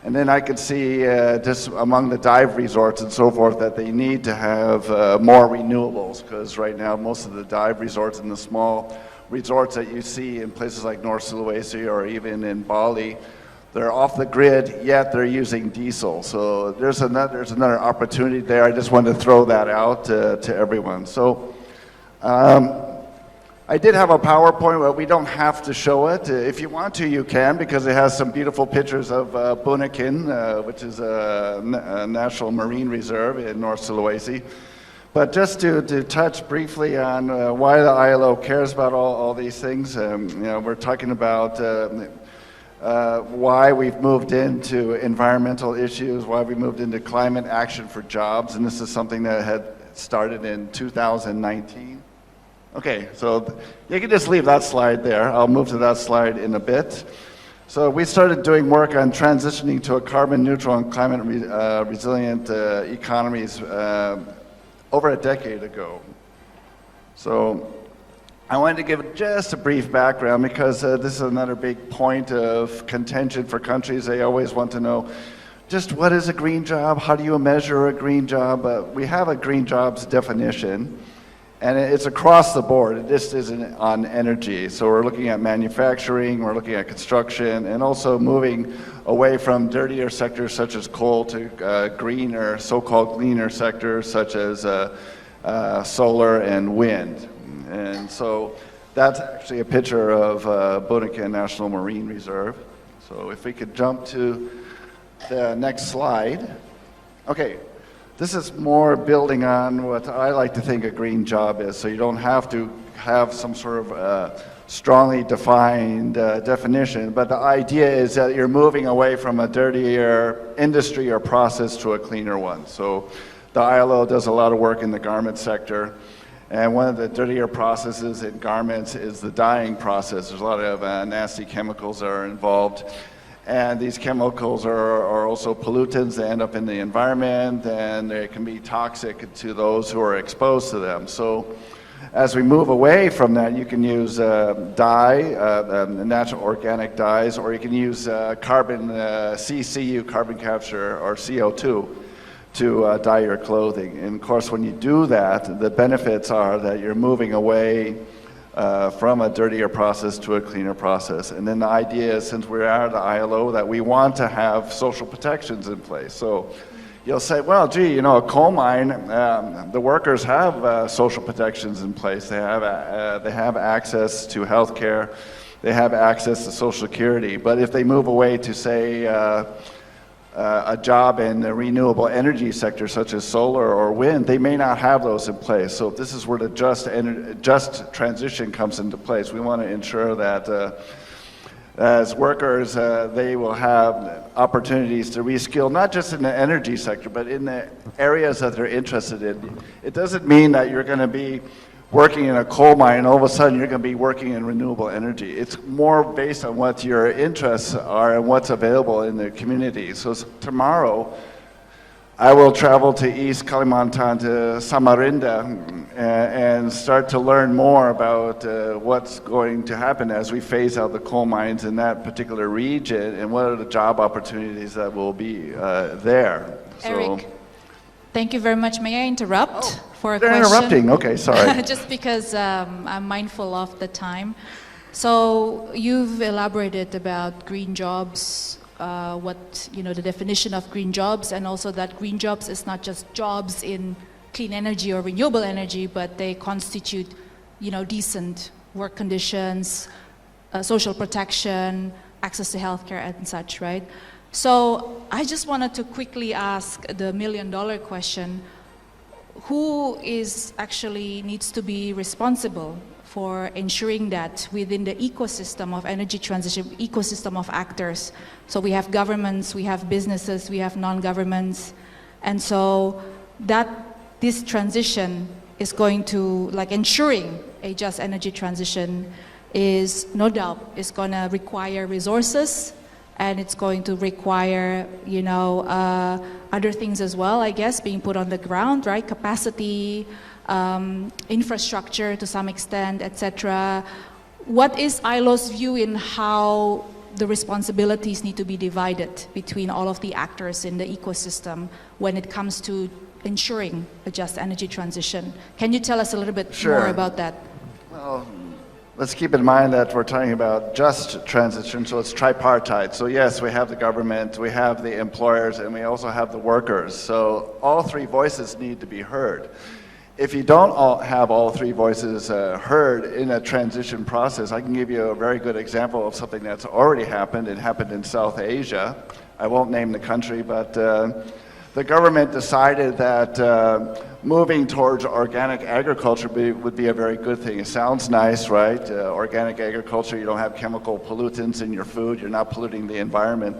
And then I could see just among the dive resorts and so forth that they need to have more renewables, because right now most of the dive resorts and the small resorts that you see in places like North Sulawesi or even in Bali, they're off the grid, yet they're using diesel. So there's another opportunity there. I just wanted to throw that out to everyone. So I did have a PowerPoint, but we don't have to show it. If you want to, you can, because it has some beautiful pictures of Bunaken, which is a national marine reserve in North Sulawesi. But just to touch briefly on why the ILO cares about all these things, we're talking about why we've moved into environmental issues, why we moved into climate action for jobs, and this is something that had started in 2019. Okay, so you can just leave that slide there. I'll move to that slide in a bit. So we started doing work on transitioning to a carbon neutral and climate resilient economies over a decade ago. So I wanted to give just a brief background, because this is another big point of contention for countries. They always want to know just what is a green job, how do you measure a green job? We have a green jobs definition, and it's across the board. It just isn't on energy. So we're looking at manufacturing, we're looking at construction, and also moving away from dirtier sectors such as coal to greener, so-called cleaner sectors such as solar and wind. And so that's actually a picture of Bunaken National Marine Reserve. So if we could jump to the next slide. Okay, this is more building on what I like to think a green job is. So you don't have to have some sort of strongly defined definition, but the idea is that you're moving away from a dirtier industry or process to a cleaner one. So the ILO does a lot of work in the garment sector. And one of the dirtier processes in garments is the dyeing process. There's a lot of nasty chemicals that are involved. And these chemicals are also pollutants. They end up in the environment, and they can be toxic to those who are exposed to them. So as we move away from that, you can use dye, natural organic dyes, or you can use carbon, CCU, carbon capture, or CO2. To dye your clothing. And of course, when you do that, the benefits are that you're moving away from a dirtier process to a cleaner process. And then the idea is, since we're at the ILO, that we want to have social protections in place. So you'll say, well, gee, a coal mine, the workers have social protections in place. They have access to health care. they have access to Social Security. But if they move away to, say, a job in the renewable energy sector, such as solar or wind, they may not have those in place. So this is where the just transition comes into place. We want to ensure that as workers, they will have opportunities to reskill, not just in the energy sector, but in the areas that they're interested in. It doesn't mean that you're going to be working in a coal mine and all of a sudden you're going to be working in renewable energy. It's more based on what your interests are and what's available in the community. So tomorrow, I will travel to East Kalimantan to Samarinda and start to learn more about what's going to happen as we phase out the coal mines in that particular region and what are the job opportunities that will be there. Eric, thank you very much. May I interrupt for a they're question? Interrupting, okay, sorry. Just because I'm mindful of the time. So you've elaborated about green jobs, the definition of green jobs, and also that green jobs is not just jobs in clean energy or renewable energy, but they constitute, decent work conditions, social protection, access to healthcare and such, right? So I just wanted to quickly ask the million-dollar question: who needs to be responsible for ensuring that within the ecosystem of energy transition, ecosystem of actors? So we have governments, we have businesses, we have non-governments, and so that this transition is going to, ensuring a just energy transition is no doubt is going to require resources, and it's going to require, other things as well, I guess, being put on the ground, right? Capacity, infrastructure to some extent, etc. What is ILO's view in how the responsibilities need to be divided between all of the actors in the ecosystem when it comes to ensuring a just energy transition? Can you tell us a little bit more about that? Well, let's keep in mind that we're talking about just transition, so it's tripartite. So yes, we have the government, we have the employers, and we also have the workers. So all three voices need to be heard. If you don't have all three voices heard in a transition process, I can give you a very good example of something that's already happened. It happened in South Asia. I won't name the country, but the government decided that moving towards organic agriculture would be a very good thing. It sounds nice, right? Organic agriculture, you don't have chemical pollutants in your food, you're not polluting the environment.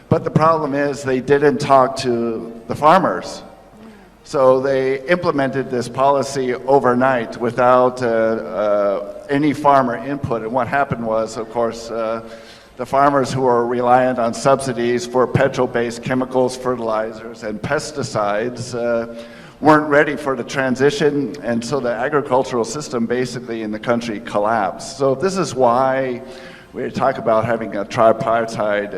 But the problem is they didn't talk to the farmers. So they implemented this policy overnight without any farmer input. And what happened was, of course, the farmers who are reliant on subsidies for petrol-based chemicals, fertilizers, and pesticides weren't ready for the transition, and so the agricultural system basically in the country collapsed. So this is why we talk about having a tripartite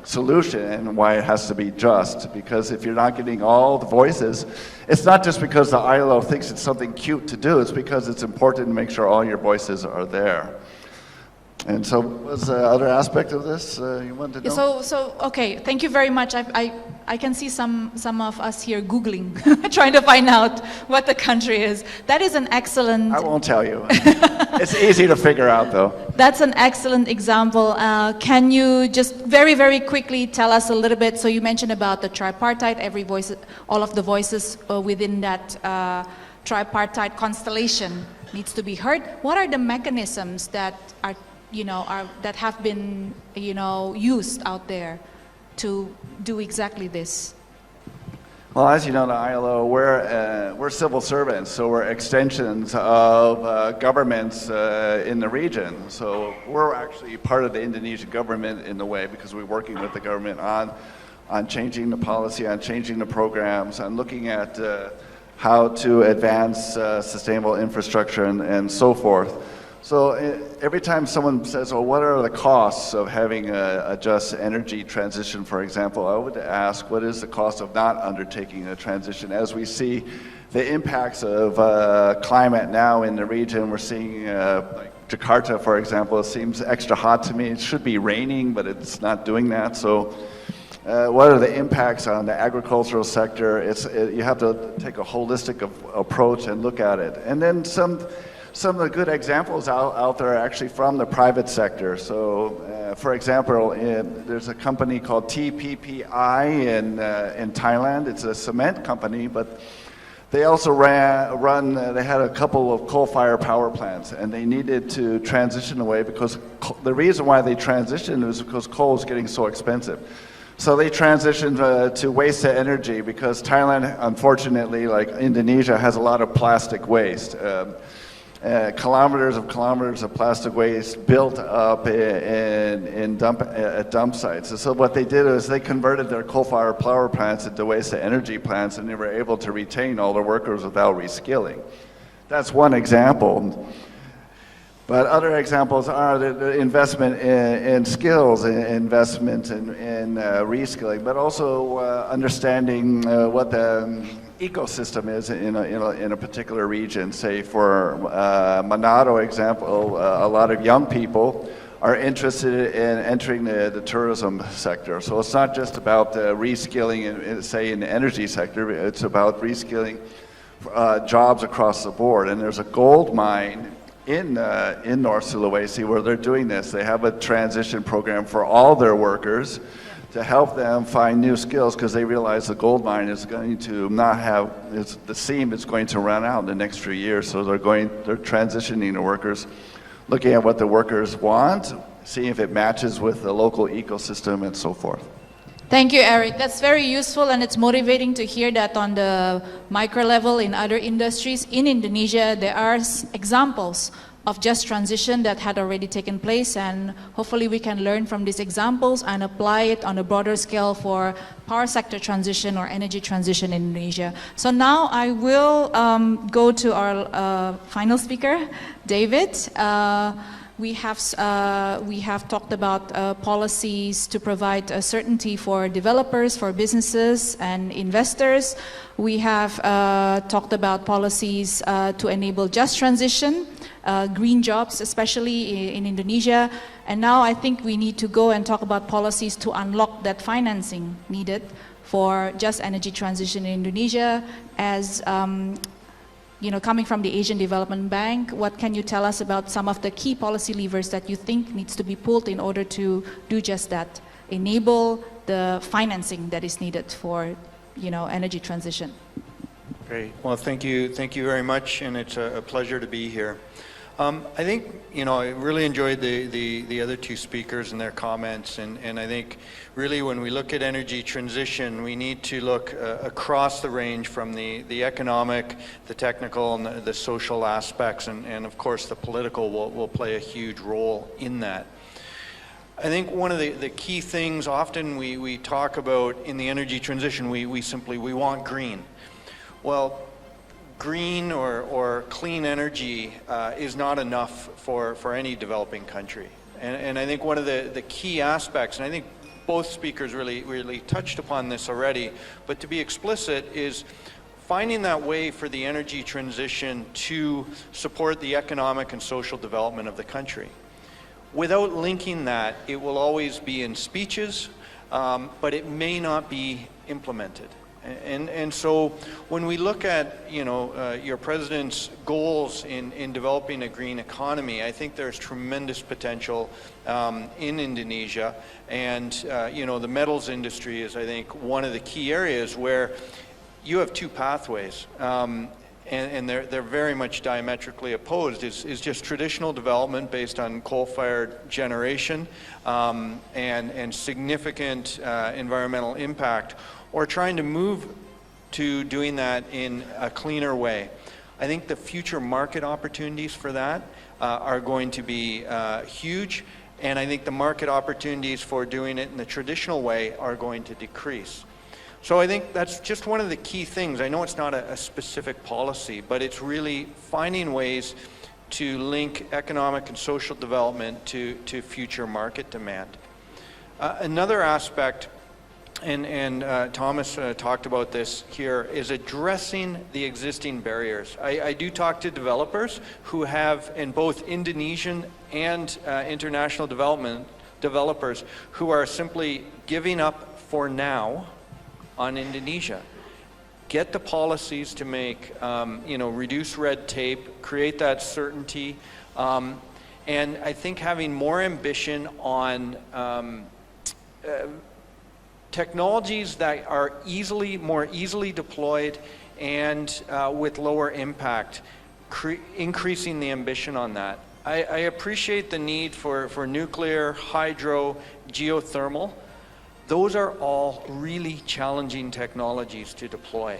solution and why it has to be just, because if you're not getting all the voices, it's not just because the ILO thinks it's something cute to do, it's because it's important to make sure all your voices are there. And so, what was the other aspect of this you wanted to know? So okay, thank you very much. I can see some of us here Googling, trying to find out what the country is. That is an excellent... I won't tell you. It's easy to figure out, though. That's an excellent example. Can you just very, very quickly tell us a little bit? So you mentioned about the tripartite, all of the voices within that tripartite constellation needs to be heard. What are the mechanisms that that have been, used out there to do exactly this? Well, as you know, the ILO, we're civil servants, so we're extensions of governments in the region. So we're actually part of the Indonesian government in a way, because we're working with the government on changing the policy, on changing the programs, on looking at how to advance sustainable infrastructure and so forth. So every time someone says, well, what are the costs of having a just energy transition, for example, I would ask, what is the cost of not undertaking a transition? As we see the impacts of climate now in the region, we're seeing like Jakarta, for example, it seems extra hot to me. It should be raining, but it's not doing that. So what are the impacts on the agricultural sector? You have to take a holistic approach and look at it. And then some of the good examples out there are actually from the private sector. So, for example, there's a company called TPPI in Thailand. It's a cement company, but they also they had a couple of coal-fired power plants, and they needed to transition away because the reason why they transitioned was because coal is getting so expensive. So they transitioned to waste to energy because Thailand, unfortunately, like Indonesia, has a lot of plastic waste. Kilometers of plastic waste built up at dump sites. And so what they did is they converted their coal-fired power plants into waste-to-energy plants, and they were able to retain all the workers without reskilling. That's one example. But other examples are the investment in skills, investment in reskilling, but also understanding what the ecosystem is in a particular region. Say for Manado example, a lot of young people are interested in entering the tourism sector. So it's not just about reskilling, say in the energy sector, it's about reskilling jobs across the board. And there's a gold mine in North Sulawesi where they're doing this. They have a transition program for all their workers to help them find new skills because they realize the gold mine is going to not have, the seam is going to run out in the next few years. So they're transitioning the workers, looking at what the workers want, seeing if it matches with the local ecosystem and so forth. Thank you, Eric. That's very useful, and it's motivating to hear that on the micro level in other industries. In Indonesia, there are examples of just transition that had already taken place, and hopefully we can learn from these examples and apply it on a broader scale for power sector transition or energy transition in Indonesia. So now I will go to our final speaker, David. We have talked about policies to provide certainty for developers, for businesses and investors. We have talked about policies to enable just transition, green jobs, especially in Indonesia. And now I think we need to go and talk about policies to unlock that financing needed for just energy transition in Indonesia. As coming from the Asian Development Bank, what can you tell us about some of the key policy levers that you think needs to be pulled in order to do just that, enable the financing that is needed for, energy transition? Great. Well, thank you very much, and it's a pleasure to be here. I think, I really enjoyed the other two speakers and their comments, and I think really when we look at energy transition, we need to look across the range from the economic, the technical, and the social aspects, and of course the political will play a huge role in that. I think one of the key things often we talk about in the energy transition, we want green. Well, green or clean energy is not enough for any developing country. And I think one of the key aspects, and I think both speakers really touched upon this already, but to be explicit is finding that way for the energy transition to support the economic and social development of the country. Without linking that, it will always be in speeches, but it may not be implemented. And so when we look at your president's goals in developing a green economy, I think there's tremendous potential in Indonesia, and the metals industry is, I think, one of the key areas where you have two pathways, and they're very much diametrically opposed. Is just traditional development based on coal-fired generation and significant environmental impact, or trying to move to doing that in a cleaner way. I think the future market opportunities for that are going to be huge, and I think the market opportunities for doing it in the traditional way are going to decrease. So I think that's just one of the key things. I know it's not a specific policy, but it's really finding ways to link economic and social development to future market demand. Another aspect, and Thomas talked about this here, is addressing the existing barriers. I do talk to developers who have, in both Indonesian and international developers, who are simply giving up for now on Indonesia. get the policies to make, reduce red tape, create that certainty, and I think having more ambition on technologies that are more easily deployed and with lower impact, increasing the ambition on that. I appreciate the need for nuclear, hydro, geothermal. Those are all really challenging technologies to deploy.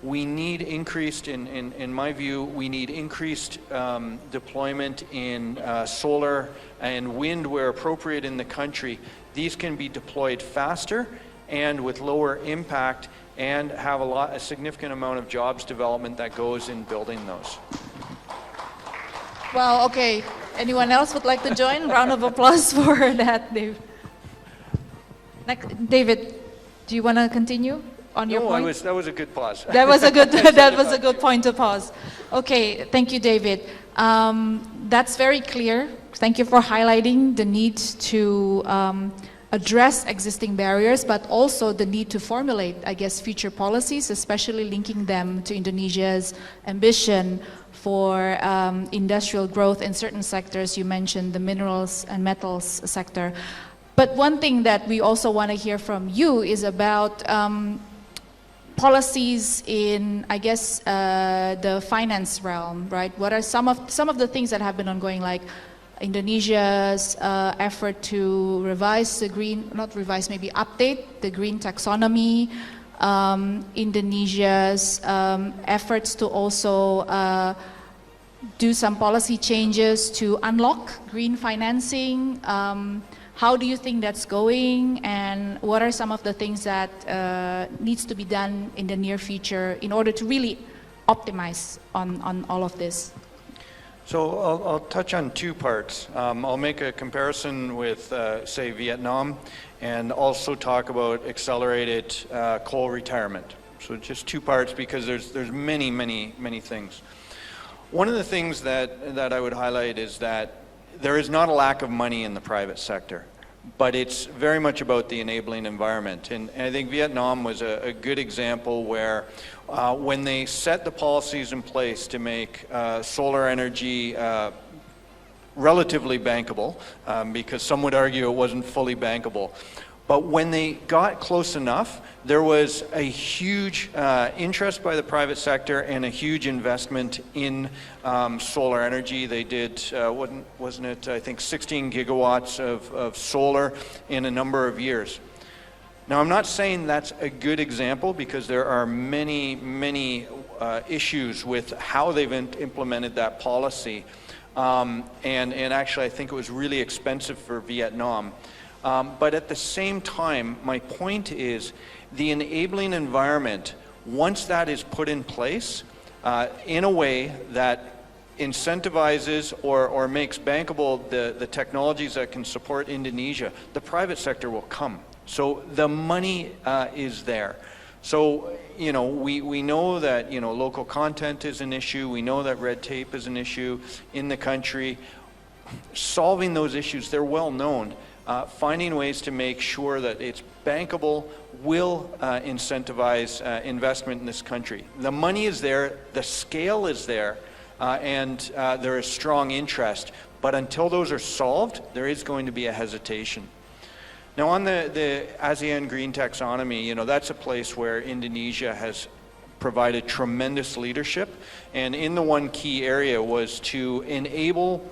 We need increased, in my view, we need increased deployment in solar and wind where appropriate in the country. These can be deployed faster and with lower impact and have a significant amount of jobs development that goes in building those. Well, okay. Anyone else would like to join? Round of applause for that, Dave. Next, David, do you want to continue on your point? No, that was a good pause. That was a good point to pause. Okay, thank you, David. That's very clear. Thank you for highlighting the need to address existing barriers, but also the need to formulate, I guess, future policies, especially linking them to Indonesia's ambition for industrial growth in certain sectors. You mentioned the minerals and metals sector. But one thing that we also want to hear from you is about policies in, I guess, the finance realm, right? What are some of the things that have been ongoing, like Indonesia's effort to update the green taxonomy, Indonesia's efforts to also do some policy changes to unlock green financing. How do you think that's going, and what are some of the things that needs to be done in the near future in order to really optimize on all of this? So I'll touch on two parts. I'll make a comparison with, say, Vietnam, and also talk about accelerated coal retirement. So just two parts, because there's many things. One of the things that I would highlight is that there is not a lack of money in the private sector, but it's very much about the enabling environment. And I think Vietnam was a good example where when they set the policies in place to make solar energy relatively bankable, because some would argue it wasn't fully bankable, but when they got close enough, there was a huge interest by the private sector and a huge investment in solar energy. They did, wasn't it, I think 16 gigawatts of solar in a number of years. Now, I'm not saying that's a good example, because there are many issues with how they've implemented that policy. And actually, I think it was really expensive for Vietnam. But at the same time, my point is the enabling environment, once that is put in place in a way that incentivizes or makes bankable the technologies that can support Indonesia, the private sector will come. So the money is there. So, we know that, local content is an issue. We know that red tape is an issue in the country. Solving those issues, they're well known. Finding ways to make sure that it's bankable will incentivize investment in this country. The money is there, the scale is there, and there is strong interest. But until those are solved, there is going to be a hesitation. Now, on the ASEAN Green Taxonomy, that's a place where Indonesia has provided tremendous leadership. And in the one key area was to enable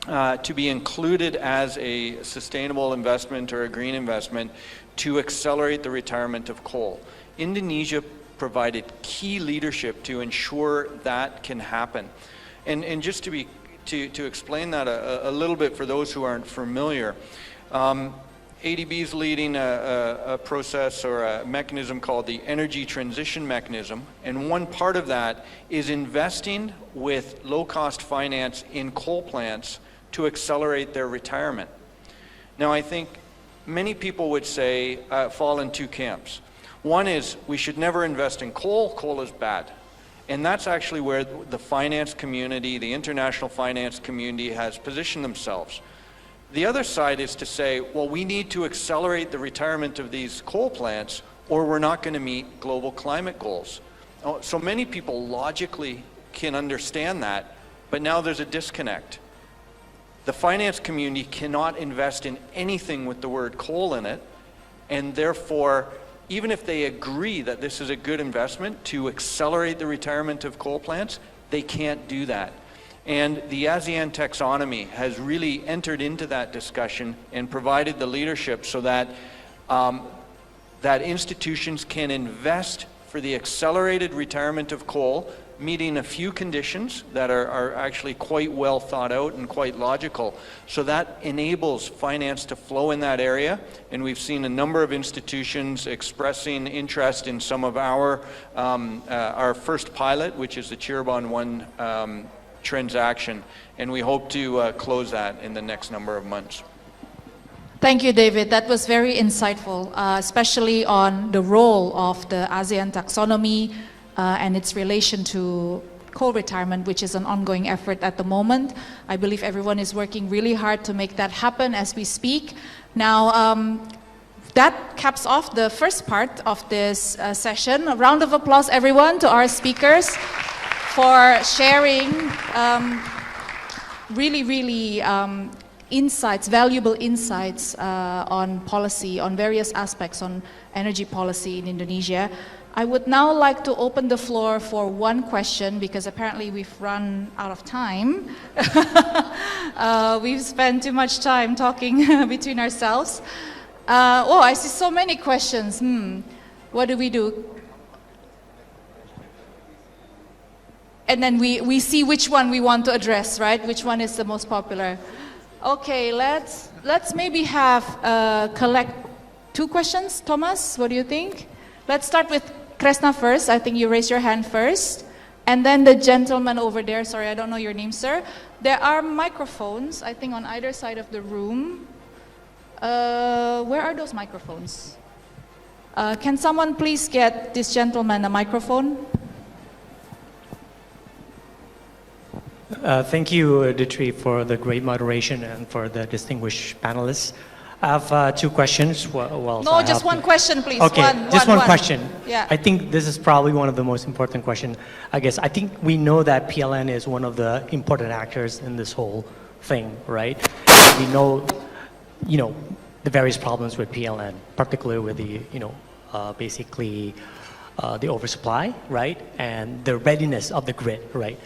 to be included as a sustainable investment or a green investment to accelerate the retirement of coal. Indonesia provided key leadership to ensure that can happen. And just to explain that a little bit for those who aren't familiar, ADB is leading a process or a mechanism called the Energy Transition Mechanism, and one part of that is investing with low-cost finance in coal plants to accelerate their retirement. Now, I think many people would say, fall in two camps. One is we should never invest in coal. Coal is bad. And that's actually where the finance community, the international finance community has positioned themselves. The other side is to say, well, we need to accelerate the retirement of these coal plants or we're not going to meet global climate goals. So many people logically can understand that, but now there's a disconnect. The finance community cannot invest in anything with the word coal in it, and therefore, even if they agree that this is a good investment to accelerate the retirement of coal plants, they can't do that. And the ASEAN taxonomy has really entered into that discussion and provided the leadership so that that institutions can invest for the accelerated retirement of coal, meeting a few conditions that are actually quite well thought out and quite logical. So that enables finance to flow in that area, and we've seen a number of institutions expressing interest in some of our first pilot, which is the Cirebon 1 transaction, and we hope to close that in the next number of months. Thank you, David. That was very insightful, especially on the role of the ASEAN taxonomy and its relation to coal retirement, which is an ongoing effort at the moment. I believe everyone is working really hard to make that happen as we speak. Now, that caps off the first part of this session. A round of applause, everyone, to our speakers for sharing really insights, valuable insights on policy, on various aspects on energy policy in Indonesia. I would now like to open the floor for one question, because apparently we've run out of time. We've spent too much time talking between ourselves. Oh, I see so many questions. What do we do? And then we see which one we want to address, right? Which one is the most popular? Okay, let's maybe have collect two questions. Thomas, what do you think? Let's start with Kresna first. I think you raised your hand first. And then the gentleman over there. Sorry, I don't know your name, sir. There are microphones, I think, on either side of the room. Where are those microphones? Can someone please get this gentleman a microphone? Thank you, Ditri, for the great moderation and for the distinguished panelists. I have two questions. No, just one question, please. Okay, just one question. Yeah. I think this is probably one of the most important questions. I guess I think we know that PLN is one of the important actors in this whole thing, right? We know, the various problems with PLN, particularly with the, basically the oversupply, right, and the readiness of the grid, right.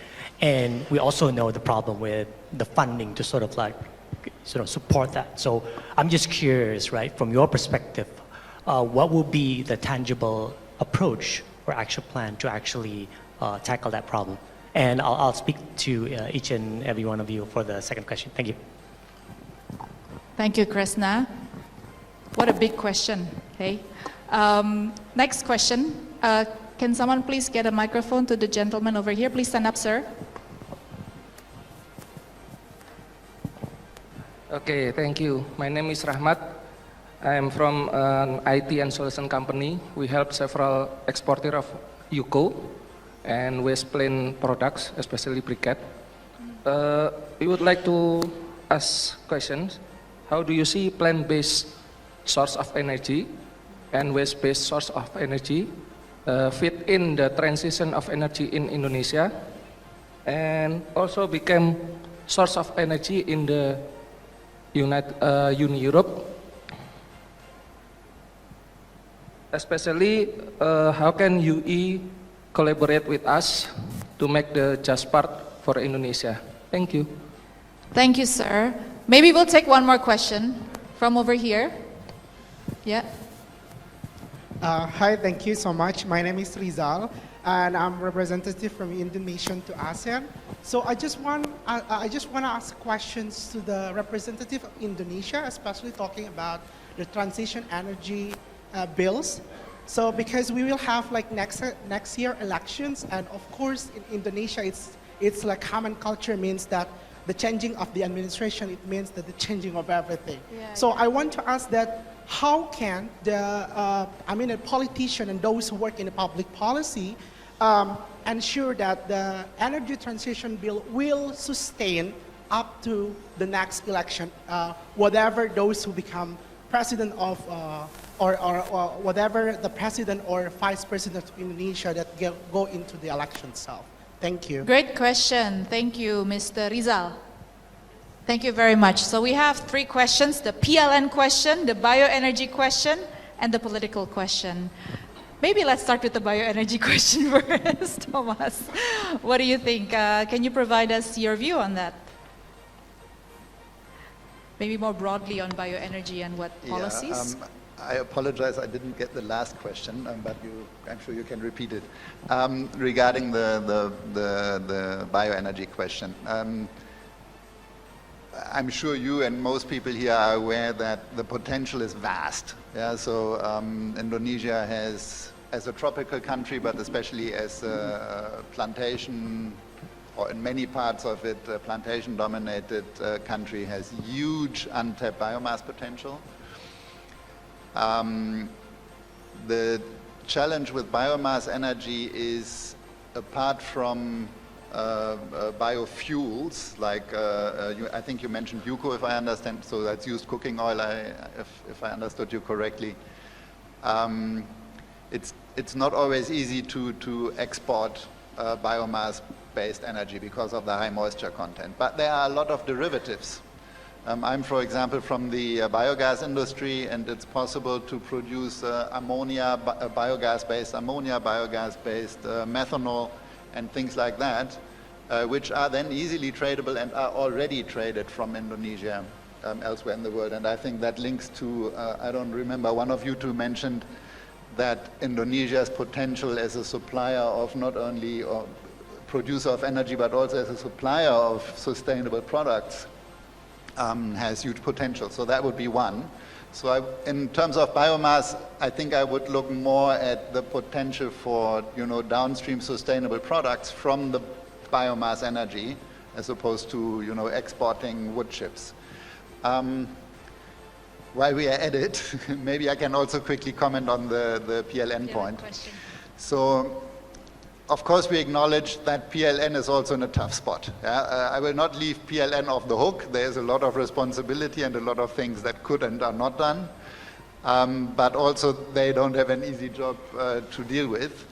And we also know the problem with the funding to sort of support that. So I'm just curious, right, from your perspective, what will be the tangible approach or action plan to actually tackle that problem? And I'll speak to each and every one of you for the second question. Thank you. Thank you, Kresna. What a big question, hey? Next question. Can someone please get a microphone to the gentleman over here? Please stand up, sir. Okay, thank you. My name is Rahmat. I am from an IT and solution company. We help several exporters of UCO and waste plain products, especially briquette. We would like to ask questions. How do you see plant-based source of energy and waste-based source of energy fit in the transition of energy in Indonesia, and also become source of energy in the Europe, especially how can UE collaborate with us to make the just part for Indonesia? Thank you. Thank you, sir. Maybe we'll take one more question from over here. Yeah. Hi, thank you so much. My name is Rizal, and I'm representative from Indonesia to ASEAN. So I just want to ask questions to the representative of Indonesia, especially talking about the transition energy bills. So because we will have next year elections, and of course in Indonesia it's like common culture means that the changing of the administration, it means that the changing of everything. Yeah, so I want to ask that how can a politician and those who work in the public policy ensure that the energy transition bill will sustain up to the next election, whatever those who become president of or whatever the president or vice president of Indonesia that go into the election itself? Thank you. Great question. Thank you, Mr. Rizal. Thank you very much. So we have 3 questions: the PLN question, the bioenergy question, and the political question. Maybe let's start with the bioenergy question first, Thomas. What do you think? Can you provide us your view on that? Maybe more broadly on bioenergy and what policies? I apologize, I didn't get the last question, but I'm sure you can repeat it. Regarding the bioenergy question. I'm sure you and most people here are aware that the potential is vast. Yeah, so Indonesia has, as a tropical country, but especially as a plantation, or in many parts of it, a plantation-dominated country, has huge untapped biomass potential. The challenge with biomass energy is, apart from biofuels, like I think you mentioned UCO, if I understand, so that's used cooking oil, if I understood you correctly. It's not always easy to export biomass-based energy because of the high moisture content, but there are a lot of derivatives. I'm, for example, from the biogas industry, and it's possible to produce ammonia, biogas-based ammonia, biogas-based methanol, and things like that, which are then easily tradable and are already traded from Indonesia elsewhere in the world. And I think that links to, I don't remember, one of you two mentioned that Indonesia's potential as a supplier of not only producer of energy, but also as a supplier of sustainable products has huge potential. So that would be one. So in terms of biomass, I think I would look more at the potential for, downstream sustainable products from the biomass energy, as opposed to, exporting wood chips. While we are at it, maybe I can also quickly comment on the PLN point. So, of course, we acknowledge that PLN is also in a tough spot. I will not leave PLN off the hook. There's a lot of responsibility and a lot of things that could and are not done. But also, they don't have an easy job to deal with.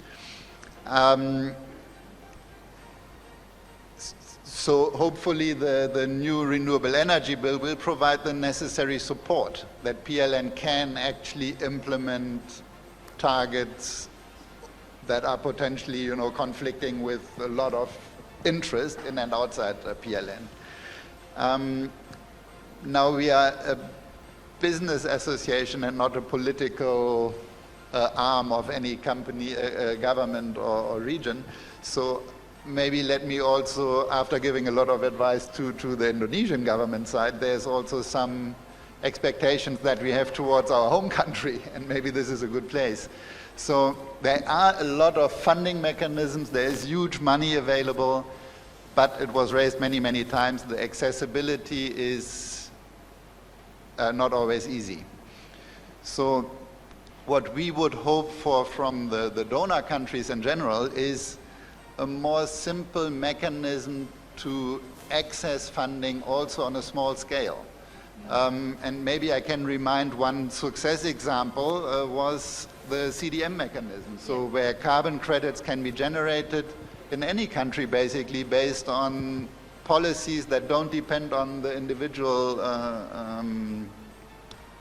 So hopefully the new renewable energy bill will provide the necessary support that PLN can actually implement targets that are potentially, conflicting with a lot of interest in and outside PLN. Now we are a business association and not a political arm of any company, government or region. So maybe let me also, after giving a lot of advice to the Indonesian government side, there's also some expectations that we have towards our home country, and maybe this is a good place. So there are a lot of funding mechanisms, there is huge money available, but it was raised many, many times. The accessibility is not always easy. So what we would hope for from the donor countries in general is a more simple mechanism to access funding also on a small scale. And maybe I can remind one success example was the CDM mechanism. So where carbon credits can be generated in any country basically based on policies that don't depend on the individual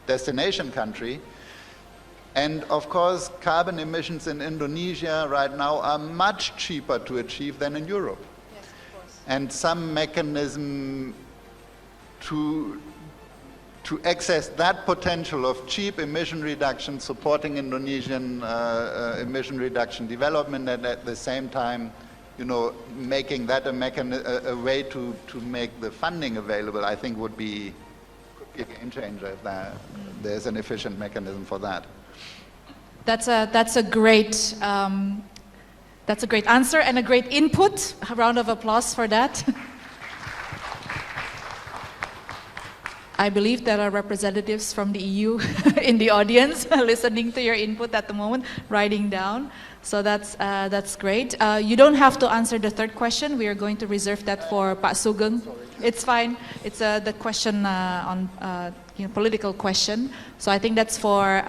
destination country. And of course, carbon emissions in Indonesia right now are much cheaper to achieve than in Europe. Yes, of course. And some mechanism to access that potential of cheap emission reduction, supporting Indonesian emission reduction development, and at the same time, making that a way to make the funding available, I think could be a game changer if there's an efficient mechanism for that. That's a great answer and a great input. A round of applause for that. I believe there are representatives from the EU in the audience listening to your input at the moment, writing down. So that's great. You don't have to answer the third question. We are going to reserve that for Pak Sugeng. It's fine. It's the question on political question. So I think that's for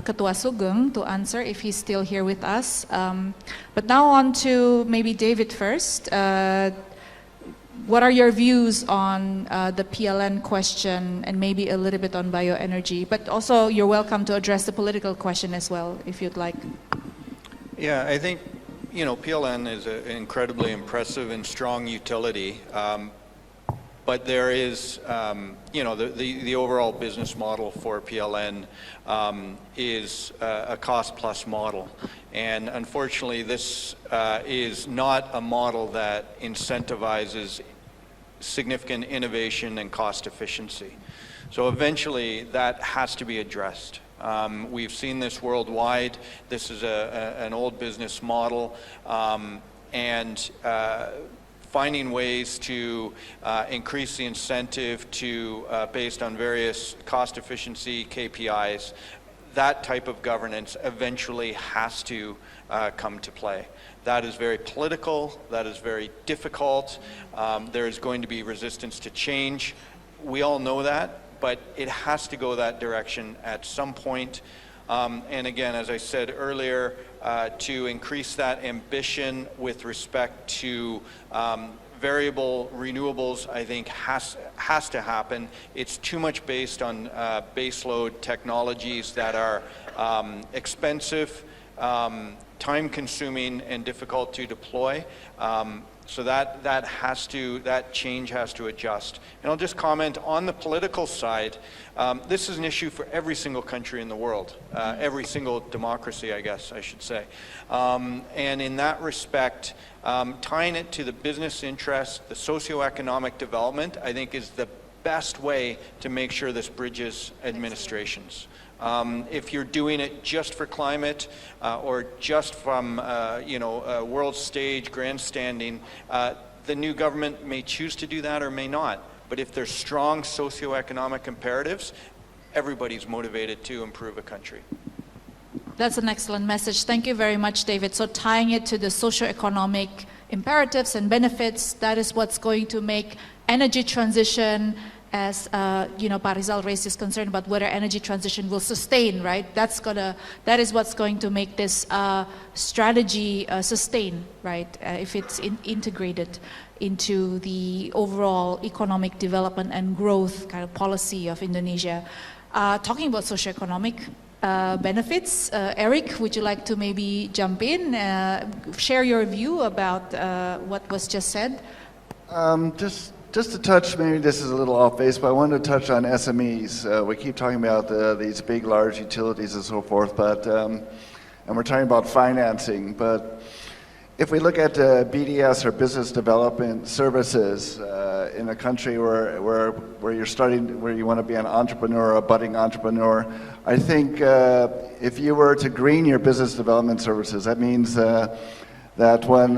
Ketua Sugeng to answer if he's still here with us. But now on to maybe David first. What are your views on the PLN question and maybe a little bit on bioenergy? But also you're welcome to address the political question as well if you'd like. Yeah, I think, PLN is an incredibly impressive and strong utility. But there is, the overall business model for PLN is a cost-plus model. And unfortunately, this is not a model that incentivizes significant innovation and cost efficiency. So eventually, that has to be addressed. We've seen this worldwide. This is an old business model. And finding ways to increase the incentive to based on various cost efficiency KPIs, that type of governance eventually has to come to play. That is very political, that is very difficult. There is going to be resistance to change. We all know that, but it has to go that direction at some point. And again, as I said earlier, to increase that ambition with respect to variable renewables, I think has to happen. It's too much based on baseload technologies that are expensive, time-consuming, and difficult to deploy. So that change has to adjust. And I'll just comment on the political side. This is an issue for every single country in the world, every single democracy, I guess I should say. And in that respect, tying it to the business interest, the socioeconomic development, I think is the best way to make sure this bridges administrations. If you're doing it just for climate or just from a world stage grandstanding, the new government may choose to do that or may not. But if there's strong socioeconomic imperatives, everybody's motivated to improve a country. That's an excellent message. Thank you very much, David. So tying it to the socioeconomic imperatives and benefits, that is what's going to make energy transition, as Pak Rizal raised his concern about whether energy transition will sustain, right? That is what's going to make this strategy sustain, right? If it's integrated into the overall economic development and growth kind of policy of Indonesia. Talking about socioeconomic benefits, Eric, would you like to maybe jump in, share your view about what was just said? Just to touch, maybe this is a little off base, but I wanted to touch on SMEs. We keep talking about these big, large utilities and so forth, but and we're talking about financing. But if we look at BDS or business development services in a country where you're starting, where you want to be an entrepreneur, a budding entrepreneur, I think if you were to green your business development services, that means that when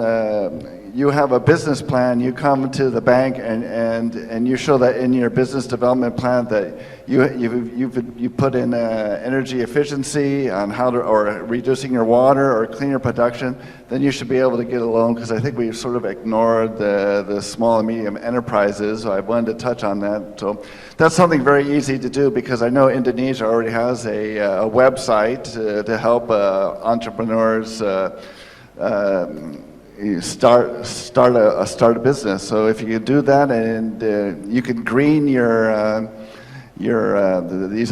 you have a business plan, you come to the bank and you show that in your business development plan that you put in energy efficiency on or reducing your water or cleaner production, then you should be able to get a loan, because I think we've sort of ignored the small and medium enterprises. So I wanted to touch on that. So that's something very easy to do, because I know Indonesia already has a website to help entrepreneurs start a business. So if you could do that, and you could green these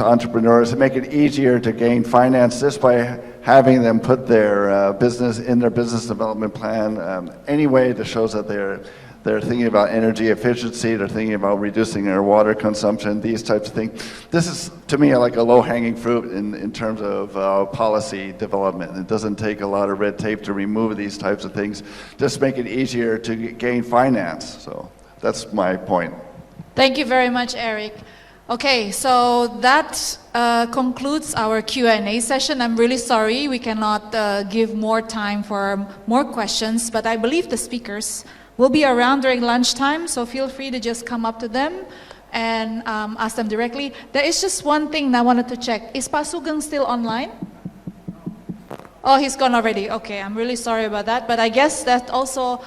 entrepreneurs and make it easier to gain finance just by having them put their business in their business development plan, any way that shows that they're thinking about energy efficiency, they're thinking about reducing their water consumption, these types of things. This is, to me, like a low-hanging fruit in terms of policy development. It doesn't take a lot of red tape to remove these types of things. Just make it easier to gain finance. So that's my point. Thank you very much, Eric. Okay, so that concludes our Q&A session. I'm really sorry we cannot give more time for more questions, but I believe the speakers will be around during lunchtime, so feel free to just come up to them and ask them directly. There is just one thing I wanted to check. Is Pak Sugeng still online? Oh, he's gone already. Okay, I'm really sorry about that, but I guess that also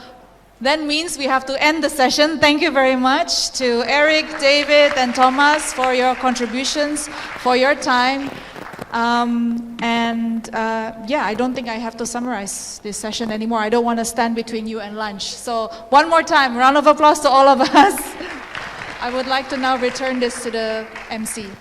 That means we have to end the session. Thank you very much to Eric, David, and Thomas for your contributions, for your time. I don't think I have to summarize this session anymore. I don't want to stand between you and lunch. So one more time, round of applause to all of us. I would like to now return this to the MC.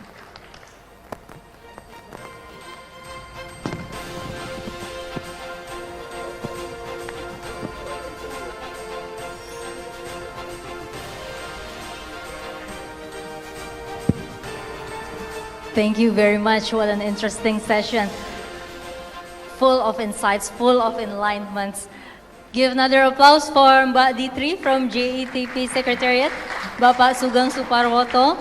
Thank you very much. What an interesting session. Full of insights, full of enlightenments. Give another applause for Mbak Ditri from JETP Secretariat, Bapak Sugeng Suparwoto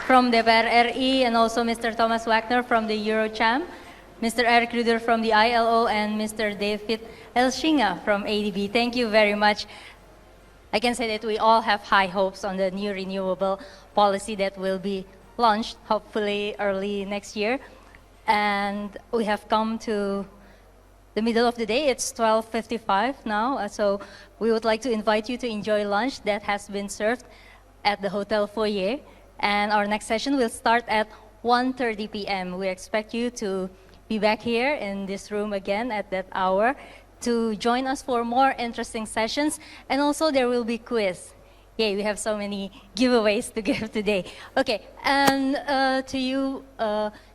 from DPR RI, and also Mr. Thomas Wagner from the Eurocham, Mr. Eric Ruder from the ILO, and Mr. David Elshinga from ADB. Thank you very much. I can say that we all have high hopes on the new renewable policy that will be launched hopefully early next year. And we have come to the middle of the day. It's 12:55 now, so we would like to invite you to enjoy lunch that has been served at the hotel foyer. And our next session will start at 1:30 p.m. We expect you to be back here in this room again at that hour to join us for more interesting sessions. And also there will be quiz. Yay, we have so many giveaways to give today. Okay, and to you,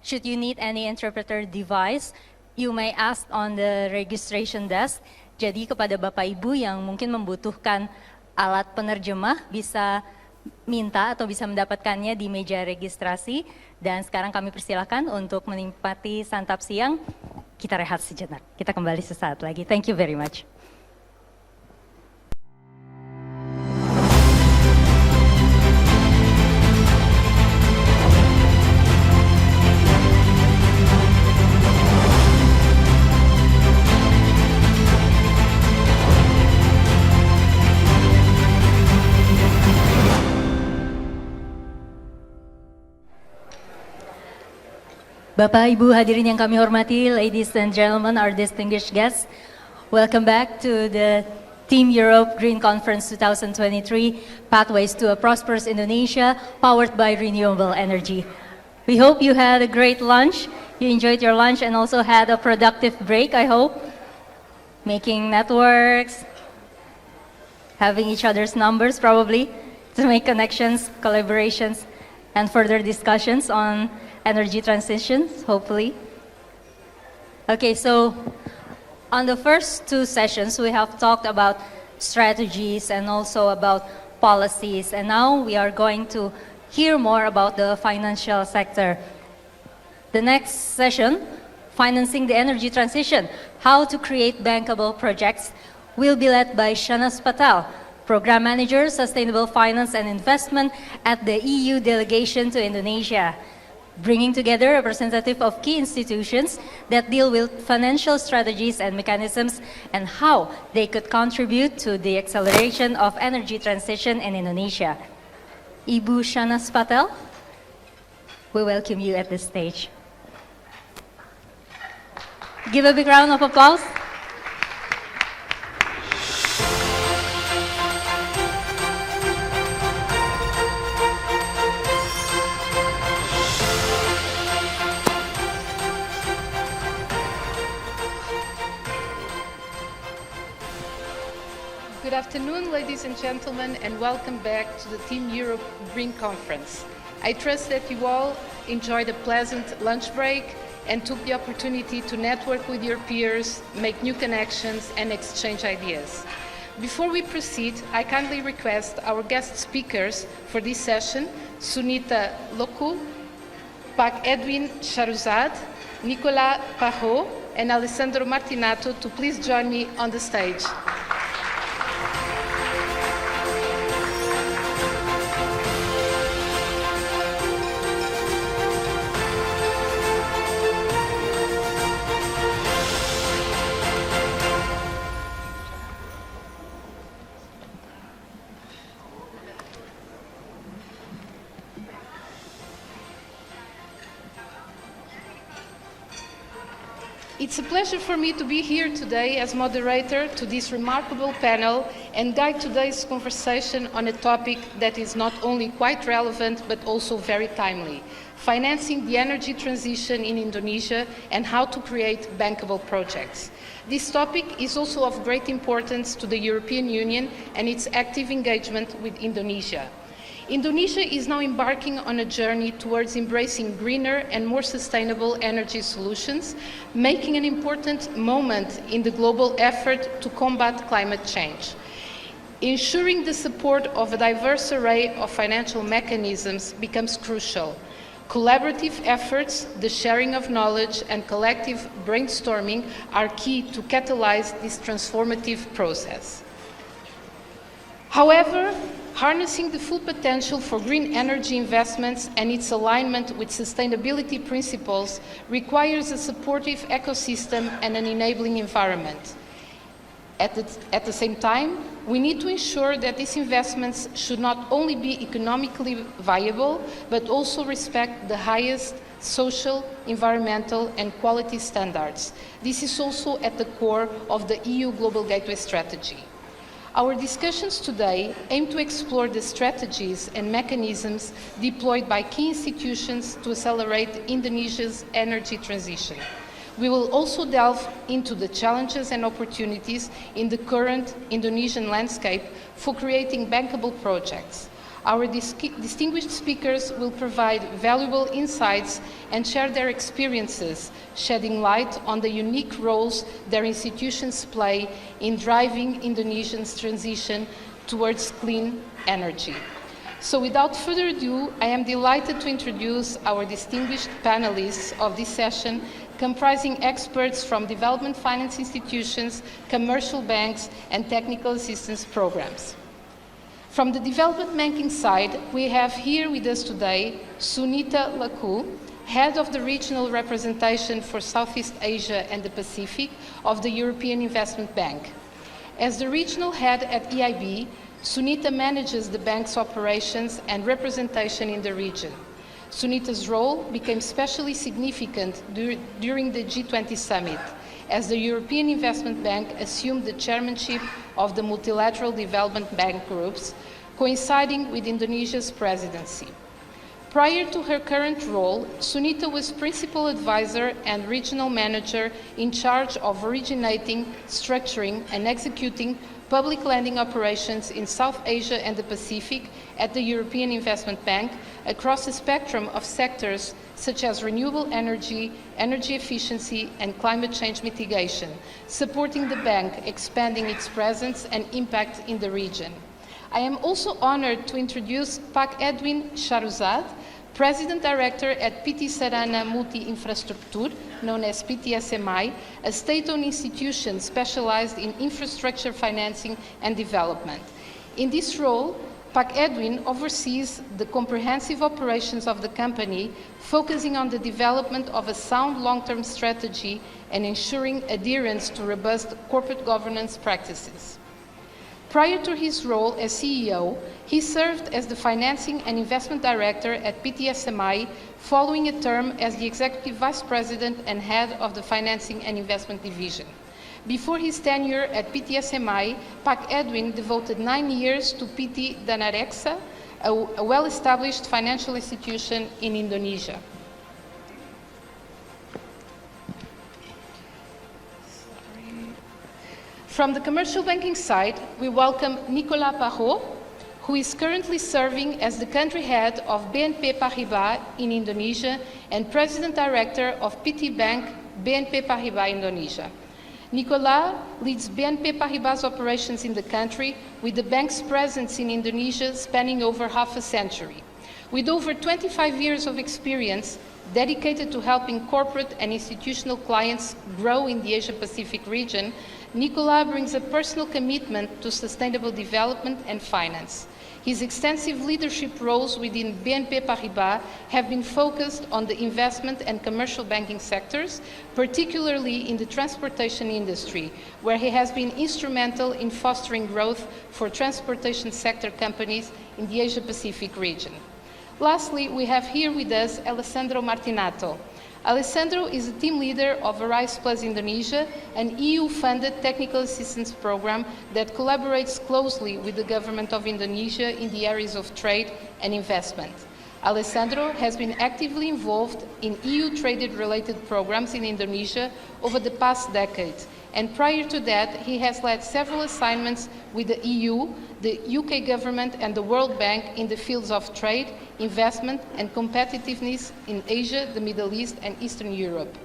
should you need any interpreter device, you may ask on the registration desk. Jadi kepada Bapak Ibu yang mungkin membutuhkan alat penerjemah bisa minta atau bisa mendapatkannya di meja registrasi. Dan sekarang kami persilakan untuk menikmati santap siang. Kita rehat sejenak. Kita kembali sesaat lagi. Thank you very much. Bapak, Ibu hadirin yang kami hormati, ladies and gentlemen, our distinguished guests, welcome back to the Team Europe Green Conference 2023, Pathways to a Prosperous Indonesia, powered by Renewable Energy. We hope you had a great lunch, you enjoyed your lunch and also had a productive break, I hope, making networks, having each other's numbers probably, to make connections, collaborations, and further discussions on energy transitions, hopefully. Okay, so on the first two sessions, we have talked about strategies and also about policies. And now we are going to hear more about the financial sector. The next session, Financing the Energy Transition, How to Create Bankable Projects, will be led by Shanas Patel, Program Manager, Sustainable Finance and Investment at the EU Delegation to Indonesia, bringing together representatives of key institutions that deal with financial strategies and mechanisms and how they could contribute to the acceleration of energy transition in Indonesia. Ibu Shanas Patel, we welcome you at this stage. Give a big round of applause. Good afternoon, ladies and gentlemen, and welcome back to the Team Europe Green Conference. I trust that you all enjoyed a pleasant lunch break and took the opportunity to network with your peers, make new connections, and exchange ideas. Before we proceed, I kindly request our guest speakers for this session, Sunita Lokul, Pak Edwin Charuzad, Nicolas Parot, and Alessandro Martinato to please join me on the stage. It's a pleasure for me to be here today as moderator to this remarkable panel and guide today's conversation on a topic that is not only quite relevant but also very timely: financing the energy transition in Indonesia and how to create bankable projects. This topic is also of great importance to the European Union and its active engagement with Indonesia. Indonesia is now embarking on a journey towards embracing greener and more sustainable energy solutions, making an important moment in the global effort to combat climate change. Ensuring the support of a diverse array of financial mechanisms becomes crucial. Collaborative efforts, the sharing of knowledge, and collective brainstorming are key to catalyze this transformative process. However, harnessing the full potential for green energy investments and its alignment with sustainability principles requires a supportive ecosystem and an enabling environment. At the same time, we need to ensure that these investments should not only be economically viable, but also respect the highest social, environmental, and quality standards. This is also at the core of the EU Global Gateway Strategy. Our discussions today aim to explore the strategies and mechanisms deployed by key institutions to accelerate Indonesia's energy transition. We will also delve into the challenges and opportunities in the current Indonesian landscape for creating bankable projects. Our distinguished speakers will provide valuable insights and share their experiences, shedding light on the unique roles their institutions play in driving Indonesia's transition towards clean energy. So without further ado, I am delighted to introduce our distinguished panelists of this session, comprising experts from development finance institutions, commercial banks, and technical assistance programs. From the development banking side, we have here with us today Sunita Laku, Head of the Regional Representation for Southeast Asia and the Pacific of the European Investment Bank. As the regional head at EIB, Sunita manages the bank's operations and representation in the region. Sunita's role became especially significant during the G20 summit, as the European Investment Bank assumed the chairmanship of the multilateral development bank groups, coinciding with Indonesia's presidency. Prior to her current role, Sunita was principal advisor and regional manager in charge of originating, structuring, and executing public lending operations in South Asia and the Pacific at the European Investment Bank across a spectrum of sectors such as renewable energy, energy efficiency, and climate change mitigation, supporting the bank expanding its presence and impact in the region. I am also honored to introduce Pak Edwin Charuzad, President Director at PT Sarana Multi Infrastructure, known as PTSMI, a state-owned institution specialized in infrastructure financing and development. In this role, Pak Edwin oversees the comprehensive operations of the company, focusing on the development of a sound long-term strategy and ensuring adherence to robust corporate governance practices. Prior to his role as CEO, he served as the Financing and Investment Director at PTSMI, following a term as the Executive Vice President and Head of the Financing and Investment Division. Before his tenure at PTSMI, Pak Edwin devoted 9 years to PT Danareksa, a well-established financial institution in Indonesia. From the commercial banking side, we welcome Nicolas Parot, who is currently serving as the country head of BNP Paribas in Indonesia and President Director of PT Bank BNP Paribas Indonesia. Nicolas leads BNP Paribas operations in the country, with the bank's presence in Indonesia spanning over half a century. With over 25 years of experience dedicated to helping corporate and institutional clients grow in the Asia-Pacific region, Nicolas brings a personal commitment to sustainable development and finance. His extensive leadership roles within BNP Paribas have been focused on the investment and commercial banking sectors, particularly in the transportation industry, where he has been instrumental in fostering growth for transportation sector companies in the Asia-Pacific region. Lastly, we have here with us Alessandro Martinato, Alessandro is a team leader of Arise Plus Indonesia, an EU-funded technical assistance program that collaborates closely with the government of Indonesia in the areas of trade and investment. Alessandro has been actively involved in EU-trade-related programs in Indonesia over the past decade, and prior to that, he has led several assignments with the EU, the UK government, and the World Bank in the fields of trade, investment, and competitiveness in Asia, the Middle East, and Eastern Europe.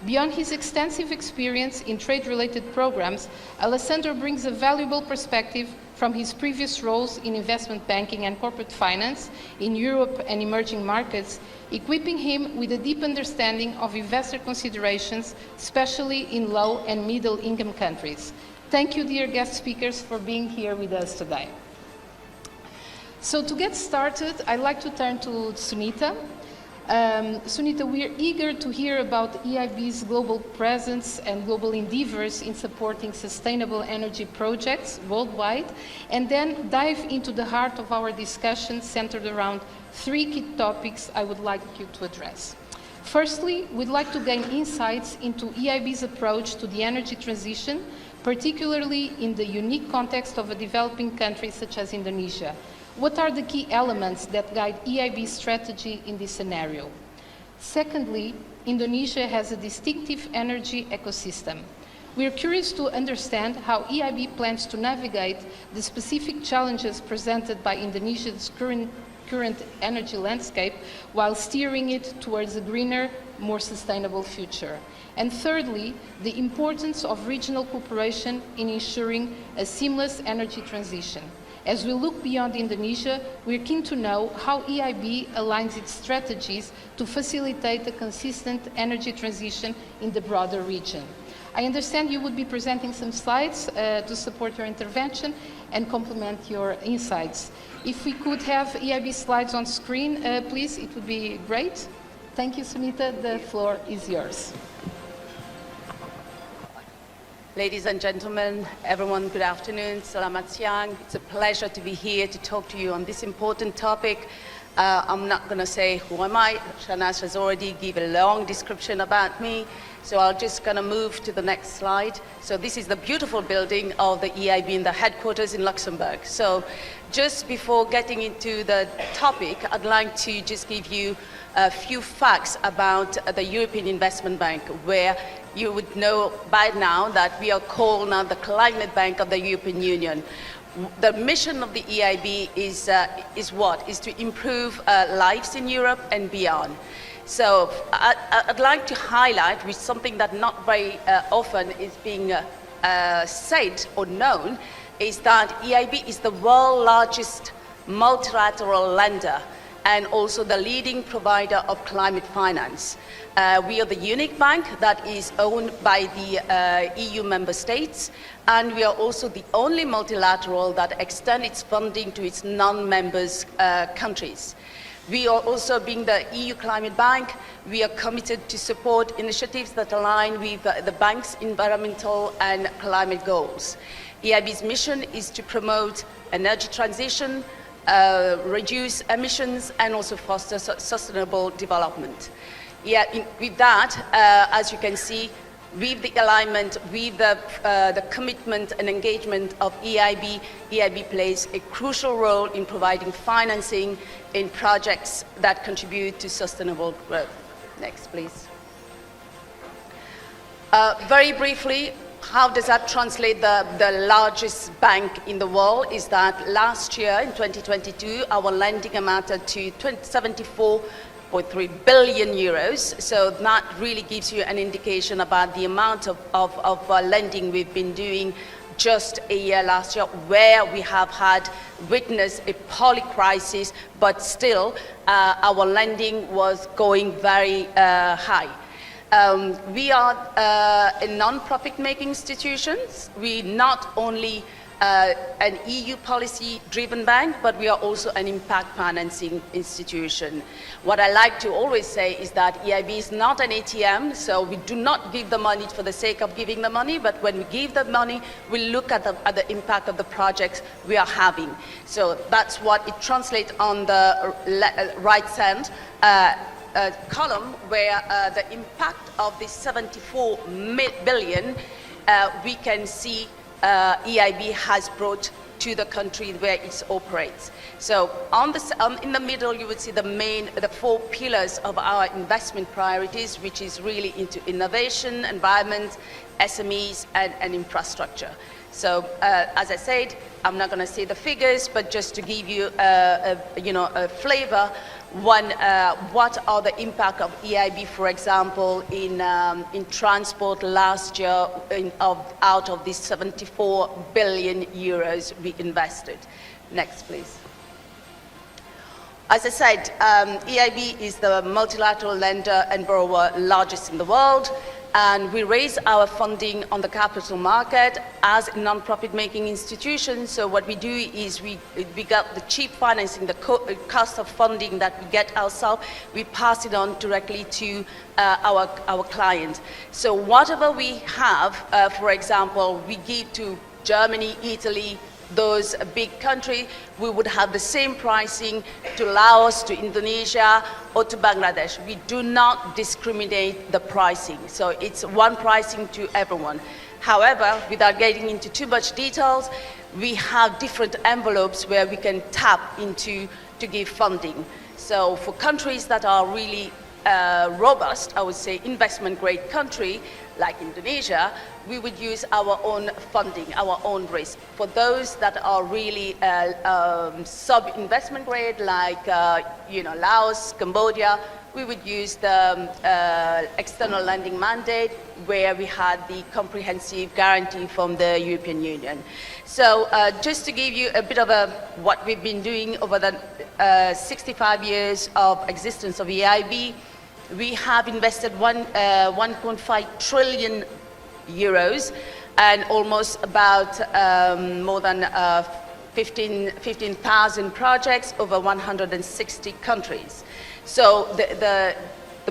Beyond his extensive experience in trade-related programs, Alessandro brings a valuable perspective from his previous roles in investment banking and corporate finance in Europe and emerging markets, equipping him with a deep understanding of investor considerations, especially in low and middle-income countries. Thank you, dear guest speakers, for being here with us today. So to get started, I'd like to turn to Sunita. Sunita, we're eager to hear about EIB's global presence and global endeavors in supporting sustainable energy projects worldwide, and then dive into the heart of our discussion centered around three key topics I would like you to address. Firstly, we'd like to gain insights into EIB's approach to the energy transition, particularly in the unique context of a developing country such as Indonesia. What are the key elements that guide EIB's strategy in this scenario? Secondly, Indonesia has a distinctive energy ecosystem. We are curious to understand how EIB plans to navigate the specific challenges presented by Indonesia's current energy landscape while steering it towards a greener, more sustainable future. And thirdly, the importance of regional cooperation in ensuring a seamless energy transition. As we look beyond Indonesia, we're keen to know how EIB aligns its strategies to facilitate a consistent energy transition in the broader region. I understand you would be presenting some slides to support your intervention and complement your insights. If we could have EIB slides on screen, please, it would be great. Thank you, Sunita. The floor is yours. Ladies and gentlemen, everyone, good afternoon. Selamat siang. It's a pleasure to be here to talk to you on this important topic. I'm not going to say who am I. Shahnaz has already given a long description about me, so I'm just going to move to the next slide. So this is the beautiful building of the EIB in the headquarters in Luxembourg. So just before getting into the topic, I'd like to just give you a few facts about the European Investment Bank, where you would know by now that we are called now the Climate Bank of the European Union. The mission of the EIB is what? Is to improve lives in Europe and beyond. So I'd like to highlight with something that not very often is being said or known, is that EIB is the world's largest multilateral lender and also the leading provider of climate finance. We are the unique bank that is owned by the EU member states, and we are also the only multilateral that extends its funding to its non-members countries. We are also, being the EU Climate Bank, we are committed to support initiatives that align with the bank's environmental and climate goals. EIB's mission is to promote energy transition, reduce emissions, and also foster sustainable development. With that, as you can see, with the alignment, with the commitment and engagement of EIB, EIB plays a crucial role in providing financing in projects that contribute to sustainable growth. Next, please. Very briefly, how does that translate? The largest bank in the world is that last year, in 2022, our lending amounted to 74.3 billion euros. So that really gives you an indication about the amount of lending we've been doing just a year last year, where we have had witnessed a poly crisis, but still our lending was going very high. We are a non-profit making institutions. We not only an EU policy-driven bank, but we are also an impact financing institution. What I like to always say is that EIB is not an ATM, so we do not give the money for the sake of giving the money, but when we give the money, we look at the impact of the projects we are having. So that's what it translates on the right hand. column where the impact of this 74 billion, we can see EIB has brought to the country where it operates. So in the middle, you would see the 4 pillars of our investment priorities, which is really into innovation, environment, SMEs, and infrastructure. So as I said, I'm not going to say the figures, but just to give you a flavor, what are the impact of EIB, for example, in transport last year out of these 74 billion euros we invested. Next, please. As I said, EIB is the multilateral lender and borrower largest in the world, and we raise our funding on the capital market as a non-profit making institution. So what we do is we got the cheap financing, the cost of funding that we get ourselves, we pass it on directly to our clients. So whatever we have, for example, we give to Germany, Italy, those big countries, we would have the same pricing to Laos, to Indonesia, or to Bangladesh. We do not discriminate the pricing. So it's one pricing to everyone. However, without getting into too much details, we have different envelopes where we can tap into to give funding. So for countries that are really robust, I would say investment grade country, like Indonesia, we would use our own funding, our own risk. For those that are really sub-investment grade, like Laos, Cambodia, we would use the external lending mandate, where we had the comprehensive guarantee from the European Union. So just to give you a bit of what we've been doing over the 65 years of existence of EIB, we have invested 1.5 trillion euros and almost about more than 15,000 projects over 160 countries. So the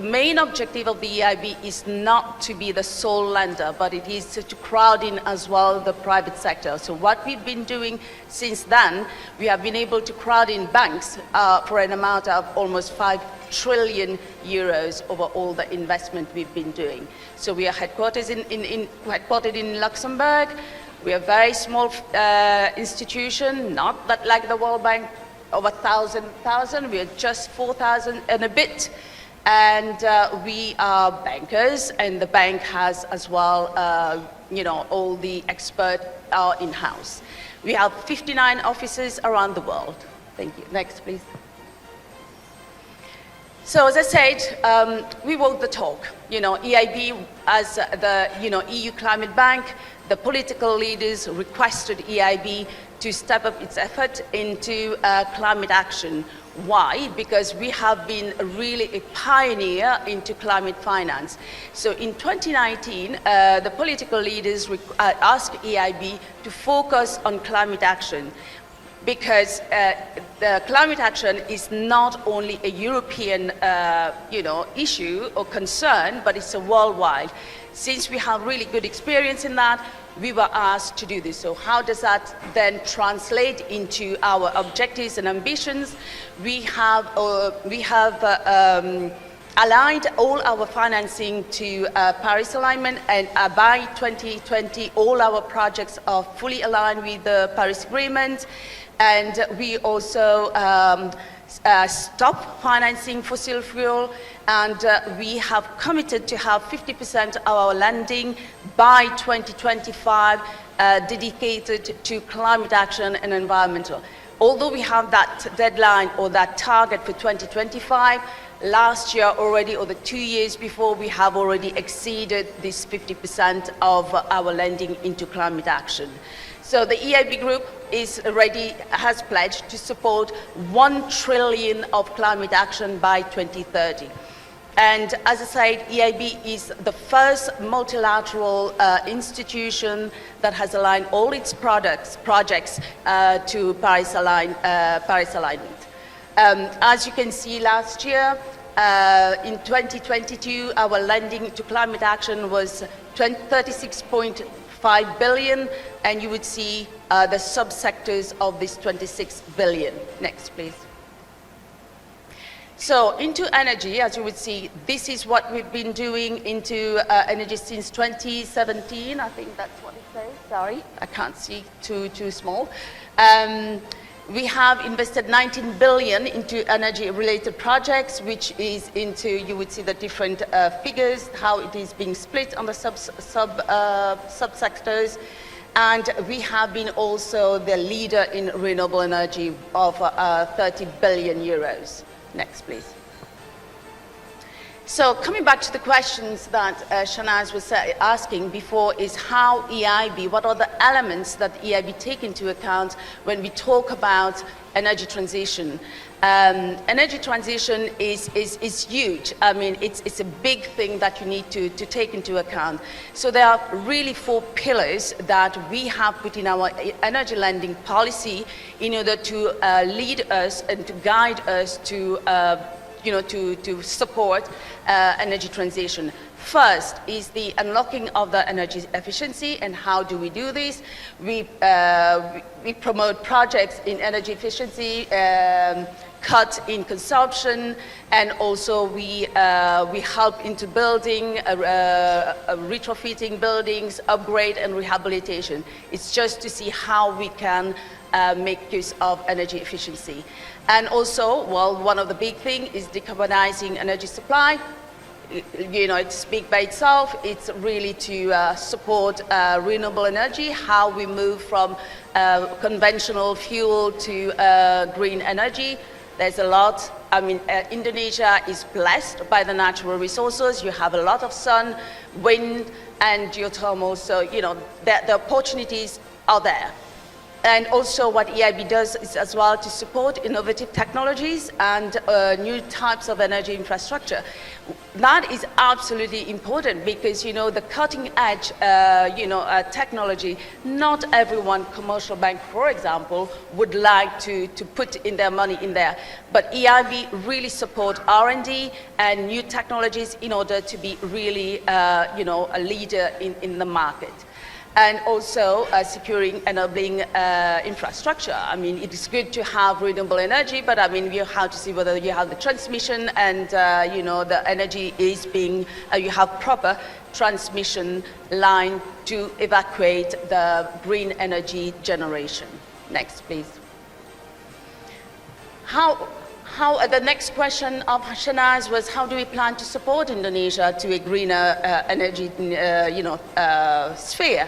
main objective of the EIB is not to be the sole lender, but it is to crowd in as well the private sector. So what we've been doing since then, we have been able to crowd in banks for an amount of almost 5 trillion euros over all the investment we've been doing. So we are headquartered in Luxembourg. We are a very small institution, not that like the World Bank, over 1,000. We are just 4,000 and a bit. And we are bankers, and the bank has as well, all the experts are in-house. We have 59 offices around the world. Thank you. Next, please. So as I said, we walk the talk. EIB as the EU climate bank, the political leaders requested EIB to step up its effort into climate action. Why? Because we have been really a pioneer into climate finance. So in 2019, the political leaders asked EIB to focus on climate action, because the climate action is not only a European issue or concern, but it's a worldwide. Since we have really good experience in that, we were asked to do this. So how does that then translate into our objectives and ambitions? We have aligned all our financing to Paris alignment, and by 2020, all our projects are fully aligned with the Paris Agreement. And we also stop financing fossil fuel, and we have committed to have 50% of our lending by 2025 dedicated to climate action and environmental. Although we have that deadline or that target for 2025, last year already, or the 2 years before, we have already exceeded this 50% of our lending into climate action. So the EIB Group has pledged to support 1 trillion of climate action by 2030. And as I said, EIB is the first multilateral institution that has aligned all its projects to Paris alignment. As you can see, last year, in 2022, our lending to climate action was 36.5 billion, and you would see the subsectors of this 26 billion. Next, please. So into energy, as you would see, this is what we've been doing into energy since 2017. I think that's what it says. Sorry, I can't see too small. We have invested 19 billion into energy-related projects, which is into, you would see the different figures, how it is being split on the subsectors. And we have been also the leader in renewable energy of 30 billion euros. Next, please. So coming back to the questions that Shanaz was asking before is how EIB, what are the elements that EIB take into account when we talk about energy transition? Energy transition is huge. I mean, it's a big thing that you need to take into account. So there are really 4 pillars that we have put in our energy lending policy in order to lead us and to guide us to to support energy transition. First is the unlocking of the energy efficiency, and how do we do this? We promote projects in energy efficiency, cut in consumption, and also we help into building, retrofitting buildings, upgrade and rehabilitation. It's just to see how we can make use of energy efficiency. And also, well, one of the big things is decarbonizing energy supply. You know, it's big by itself. It's really to support renewable energy, how we move from conventional fuel to green energy. There's a lot. I mean, Indonesia is blessed by the natural resources. You have a lot of sun, wind, and geothermal. So, you know, the opportunities are there. And also what EIB does is as well to support innovative technologies and new types of energy infrastructure. That is absolutely important because, you know, the cutting edge, technology, not everyone, commercial bank, for example, would like to put in their money in there. But EIB really support R&D and new technologies in order to be really, a leader in the market. And also securing enabling infrastructure. I mean, it is good to have renewable energy, but I mean, you have to see whether you have the transmission and, the energy is being, you have proper transmission line to evacuate the green energy generation. Next, please. The next question of Shanaz was, how do we plan to support Indonesia to a greener energy, sphere?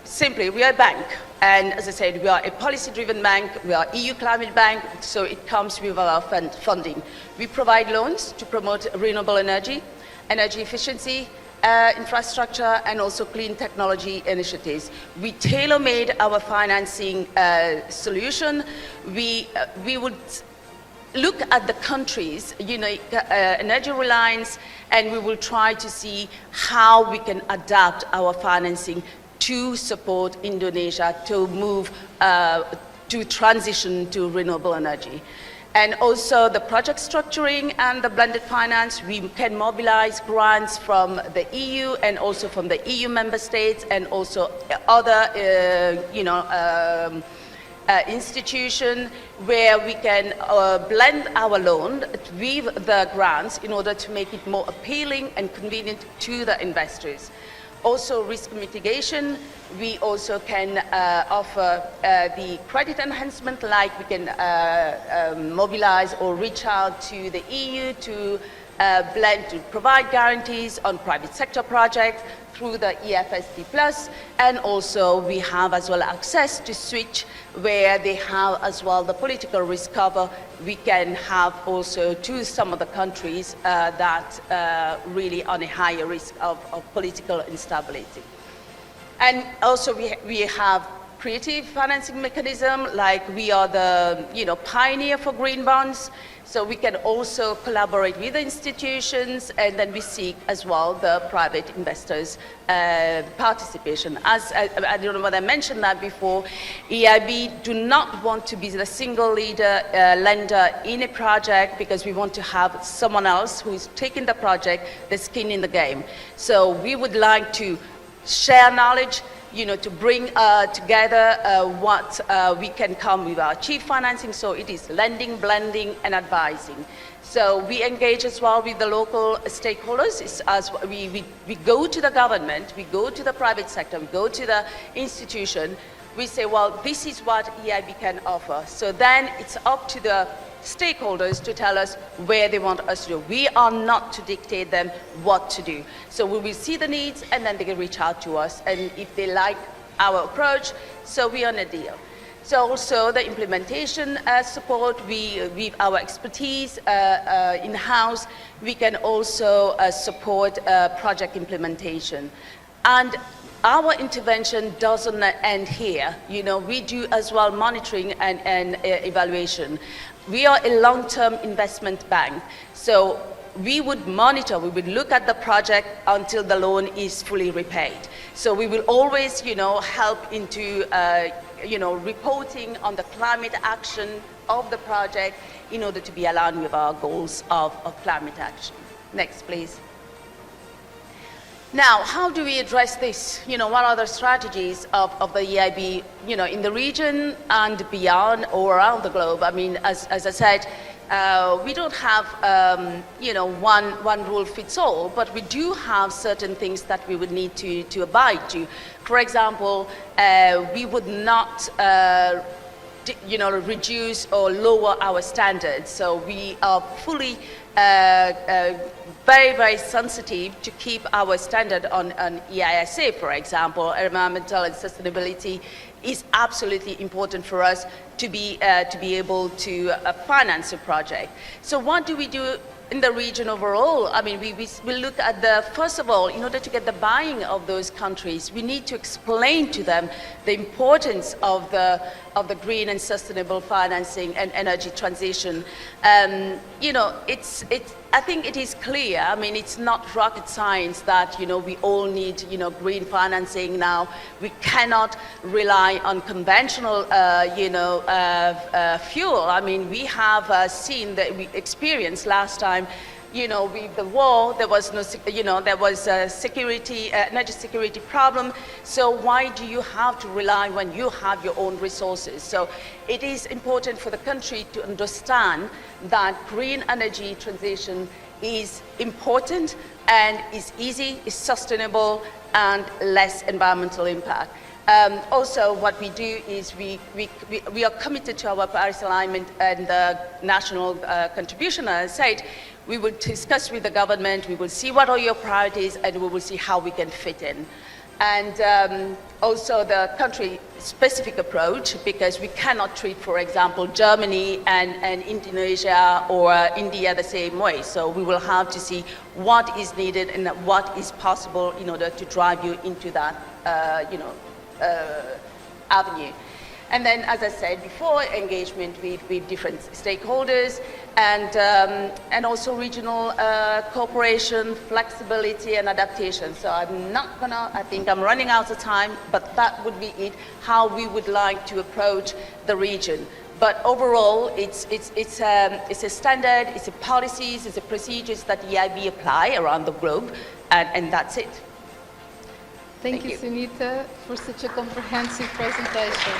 Simply, we are a bank, and as I said, we are a policy-driven bank, we are EU climate bank, so it comes with our funding. We provide loans to promote renewable energy, energy efficiency, infrastructure, and also clean technology initiatives. We tailor-made our financing solution. We would look at the countries, energy reliance, and we will try to see how we can adapt our financing to support Indonesia to move to transition to renewable energy. And also the project structuring and the blended finance, we can mobilize grants from the EU and also from the EU member states and also other institution where we can blend our loan with the grants in order to make it more appealing and convenient to the investors. Also risk mitigation, we also can offer the credit enhancement, like we can mobilize or reach out to the EU to provide guarantees on private sector projects through the EFSD+, and also we have as well access to switch where they have as well the political risk cover. We can have also to some of the countries that really on a higher risk of political instability. And also we have creative financing mechanism, like we are the pioneer for green bonds. So we can also collaborate with the institutions, and then we seek as well the private investors' participation. As I don't know whether I mentioned that before, EIB do not want to be the single leader lender in a project, because we want to have someone else who is taking the project, the skin in the game. So we would like to share knowledge, to bring together what we can come with our cheap financing. So it is lending, blending, and advising. So we engage as well with the local stakeholders. As we go to the government, we go to the private sector, we go to the institution. We say, well, this is what EIB can offer. So then it's up to the stakeholders to tell us where they want us to do. We are not to dictate them what to do. So we will see the needs, and then they can reach out to us. And if they like our approach, so we are on a deal. So also the implementation support, with our expertise in-house, we can also support project implementation. And our intervention doesn't end here. We do as well monitoring and evaluation. We are a long-term investment bank. So we would monitor, we would look at the project until the loan is fully repaid. So we will always, help into, reporting on the climate action of the project in order to be aligned with our goals of climate action. Next, please. Now, how do we address this? What are the strategies of the EIB, in the region and beyond or around the globe? I mean, as I said, we don't have, one rule fits all, but we do have certain things that we would need to abide to. For example, we would not reduce or lower our standards. So we are fully very, very sensitive to keep our standard on EISA, for example. Environmental and sustainability is absolutely important for us to be able to finance a project. So what do we do in the region overall? I mean, we look at first of all, in order to get the buy-in of those countries, we need to explain to them the importance of the green and sustainable financing and energy transition. I think it is clear. I mean, it's not rocket science that, we all need, green financing now. We cannot rely on conventional, fuel. I mean, we have seen that we experienced last time, with the war, there was no, there was a energy security problem. So why do you have to rely when you have your own resources? So it is important for the country to understand that green energy transition is important and is easy, is sustainable, and less environmental impact. Also, what we do is we are committed to our Paris alignment and the national contribution. As I said, we will discuss with the government, we will see what are your priorities, and we will see how we can fit in. And also the country-specific approach, because we cannot treat, for example, Germany and Indonesia or India the same way. So we will have to see what is needed and what is possible in order to drive you into that, avenue. And then, as I said before, engagement with different stakeholders and also regional cooperation, flexibility, and adaptation. So I think I'm running out of time, but that would be it, how we would like to approach the region. But overall, it's a standard, it's a policies, it's a procedures that EIB apply around the globe, and that's it. Thank you, Sunita, for such a comprehensive presentation.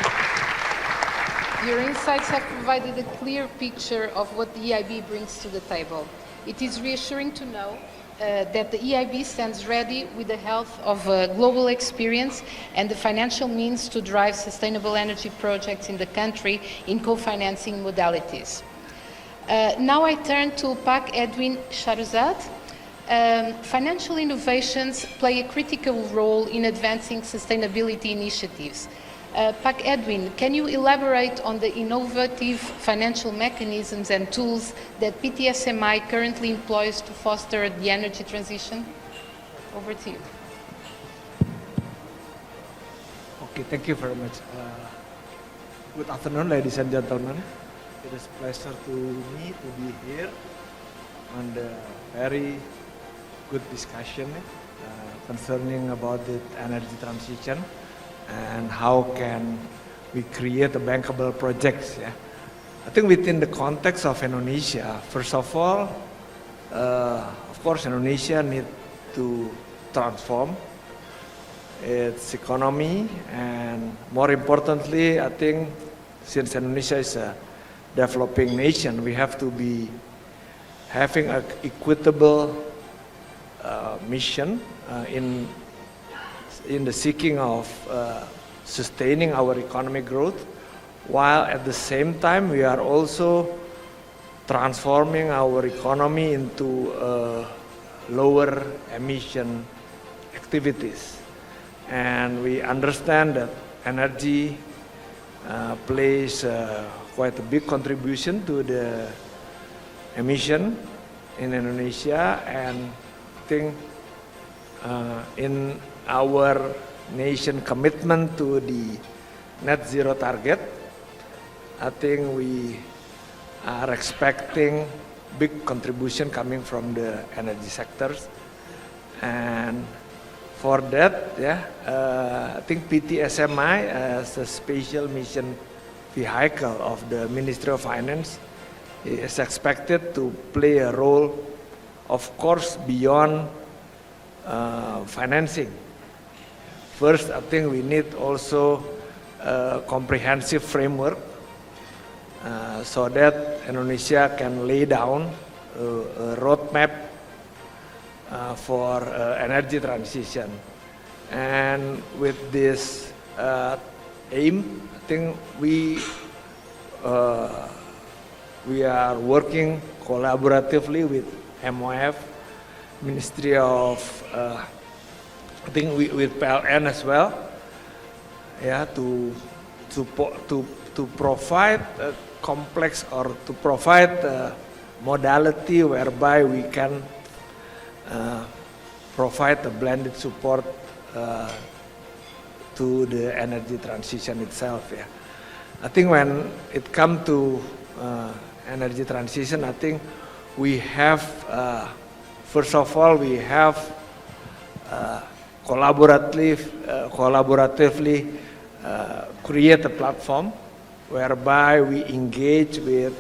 Your insights have provided a clear picture of what the EIB brings to the table. It is reassuring to know that the EIB stands ready with the help of global experience and the financial means to drive sustainable energy projects in the country in co-financing modalities. Now I turn to Pak Edwin Sharuzad. Financial innovations play a critical role in advancing sustainability initiatives. Pak Edwin, can you elaborate on the innovative financial mechanisms and tools that PTSMI currently employs to foster the energy transition? Over to you. Okay, thank you very much. Good afternoon, ladies and gentlemen. It is a pleasure to me to be here on the very good discussion concerning about the energy transition and how can we create a bankable projects. Yeah, I think within the context of Indonesia, first of all, of course, Indonesia need to transform its economy, and more importantly, I think since Indonesia is a developing nation, we have to be having an equitable mission in the seeking of sustaining our economic growth, while at the same time we are also transforming our economy into lower emission activities. And we understand that energy plays quite a big contribution to the emission in Indonesia, and I think in our nation commitment to the net zero target, I think we are expecting big contribution coming from the energy sectors. And for that, I think PTSMI as a special mission vehicle of the Ministry of Finance is expected to play a role, of course, beyond financing. First, I think we need also a comprehensive framework so that Indonesia can lay down a roadmap for energy transition. And with this aim, I think we are working collaboratively with MOF, Ministry of, I think with PLN as well, to provide a complex, or to provide a modality whereby we can provide a blended support to the energy transition itself. I think when it comes to energy transition, I think we have, first of all, we have collaboratively create a platform whereby we engage with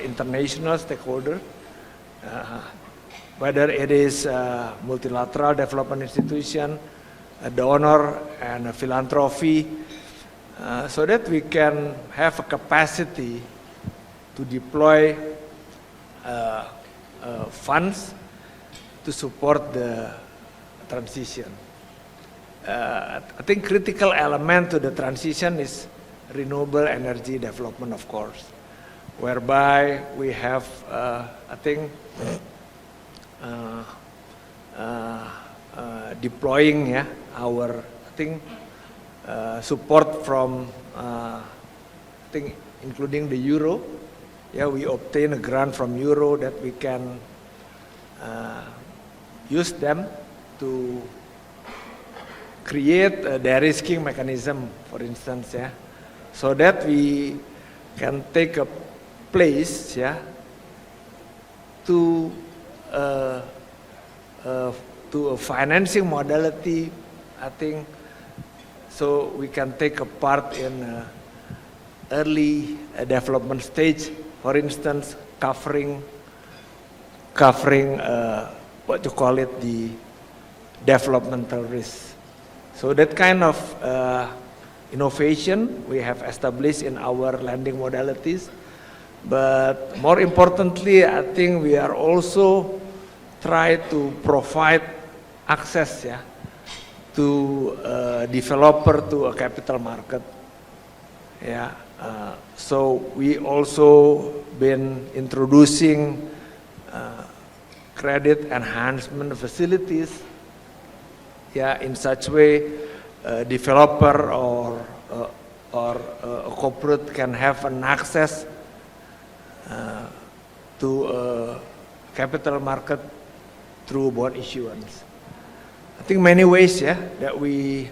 international stakeholders, whether it is a multilateral development institution, a donor, and a philanthropy, so that we can have a capacity to deploy funds to support the transition. I think critical element to the transition is renewable energy development, of course, whereby we have, I think, deploying our, I think, support from, I think, including the Euro. We obtain a grant from Euro that we can use them to create a de-risking mechanism, for instance, so that we can take a place, to a financing modality, I think, so we can take a part in early development stage, for instance, covering what you call it, the developmental risk. So that kind of innovation we have established in our lending modalities. But more importantly, I think we are also try to provide access to a developer to a capital market. So we also been introducing credit enhancement facilities, in such way a developer or a corporate can have an access to a capital market through bond issuance. I think many ways that we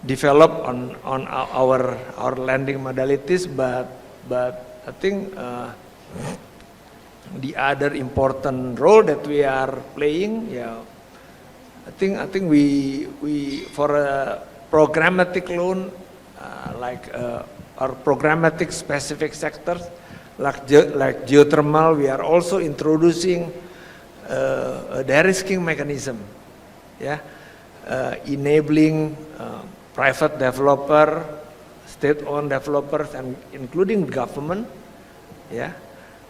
develop on our lending modalities, but I think the other important role that we are playing, I think we for a programmatic loan, like our programmatic specific sectors, like geothermal, we are also introducing a de-risking mechanism, enabling private developer, state-owned developers, and including government. Yeah,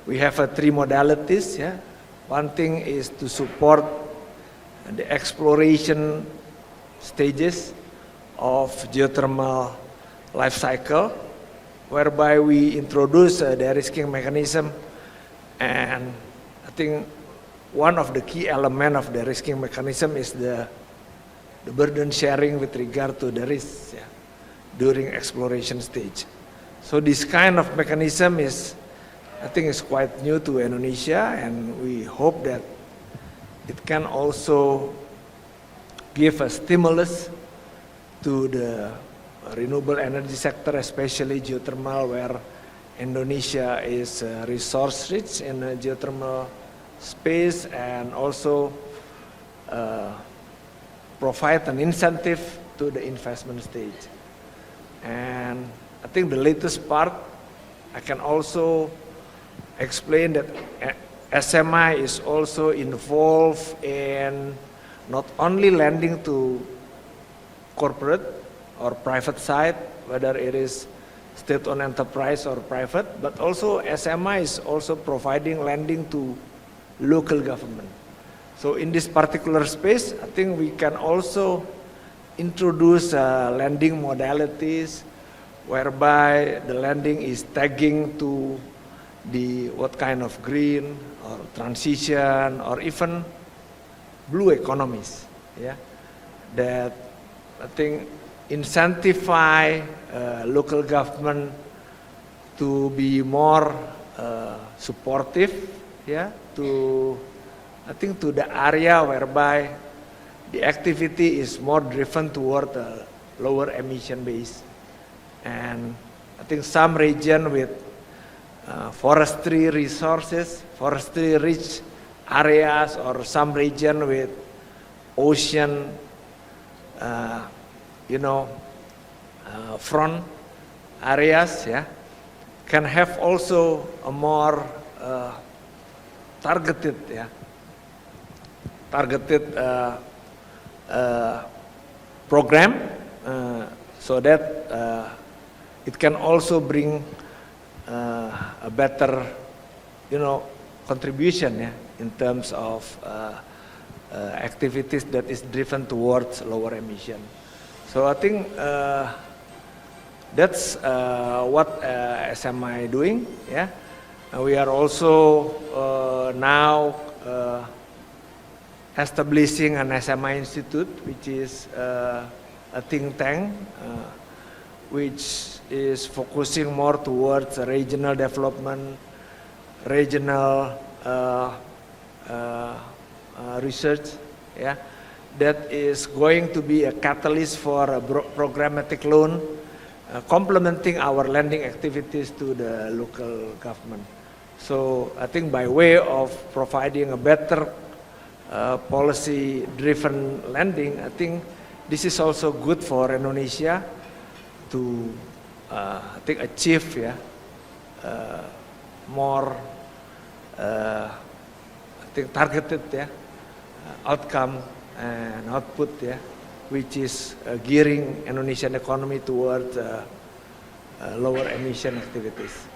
we have three modalities. Yeah, one thing is to support the exploration stages of geothermal life cycle, whereby we introduce the de-risking mechanism, and I think one of the key elements of the de-risking mechanism is the burden sharing with regard to the risk, yeah, during exploration stage. So this kind of mechanism is, I think, is quite new to Indonesia, and we hope that it can also give a stimulus to the renewable energy sector, especially geothermal, where Indonesia is resource rich in the geothermal space, and also provide an incentive to the investment stage. And I think the latest part, I can also explain that SMI is also involved in not only lending to corporate or private side, whether it is state-owned enterprise or private, but also SMI is also providing lending to local government. So in this particular space, I think we can also introduce lending modalities whereby the lending is tagging to the what kind of green or transition or even blue economies, yeah, that I think incentivize local government to be more supportive, yeah, to I think to the area whereby the activity is more driven toward a lower emission base. And I think some region with forestry resources, forestry rich areas, or some region with ocean, front areas, yeah, can have also a more targeted program, so that it can also bring a better, contribution, yeah, in terms of activities that is driven towards lower emission. So I think that's what SMI doing. Yeah, we are also now establishing an SMI Institute, which is a think tank, which is focusing more towards regional development, regional research, yeah, that is going to be a catalyst for a programmatic loan, complementing our lending activities to the local government. So I think by way of providing a better policy-driven lending, I think this is also good for Indonesia to, I think, achieve, yeah, more, I think, targeted, yeah, outcome and output, yeah, which is gearing Indonesian economy towards lower emission activities.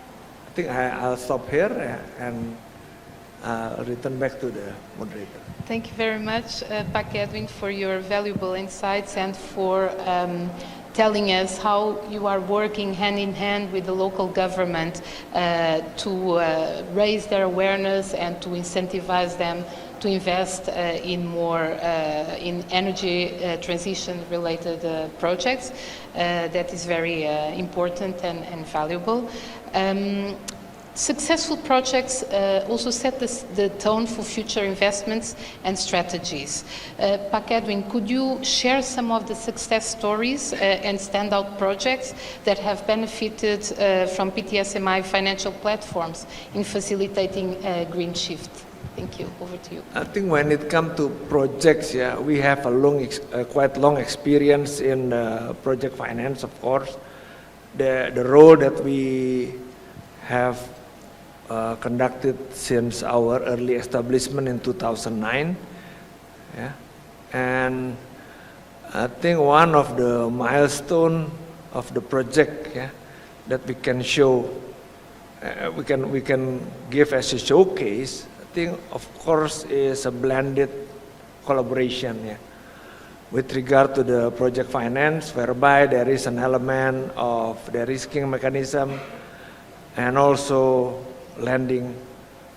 I think I'll stop here, and I'll return back to the moderator. Thank you very much, Pak Edwin, for your valuable insights and for telling us how you are working hand in hand with the local government to raise their awareness and to incentivize them to invest in more in energy transition related projects. That is very important and valuable. Successful projects also set the tone for future investments and strategies. Pak Edwin, could you share some of the success stories and standout projects that have benefited from PTSMI financial platforms in facilitating green shift? Thank you. Over to you. I think when it comes to projects, yeah, we have a quite long experience in project finance, of course. The role that we have conducted since our early establishment in 2009, yeah, and I think one of the milestone of the project, yeah, that we can show, we can give as a showcase, I think of course is a blended collaboration, yeah, with regard to the project finance, whereby there is an element of the risking mechanism and also lending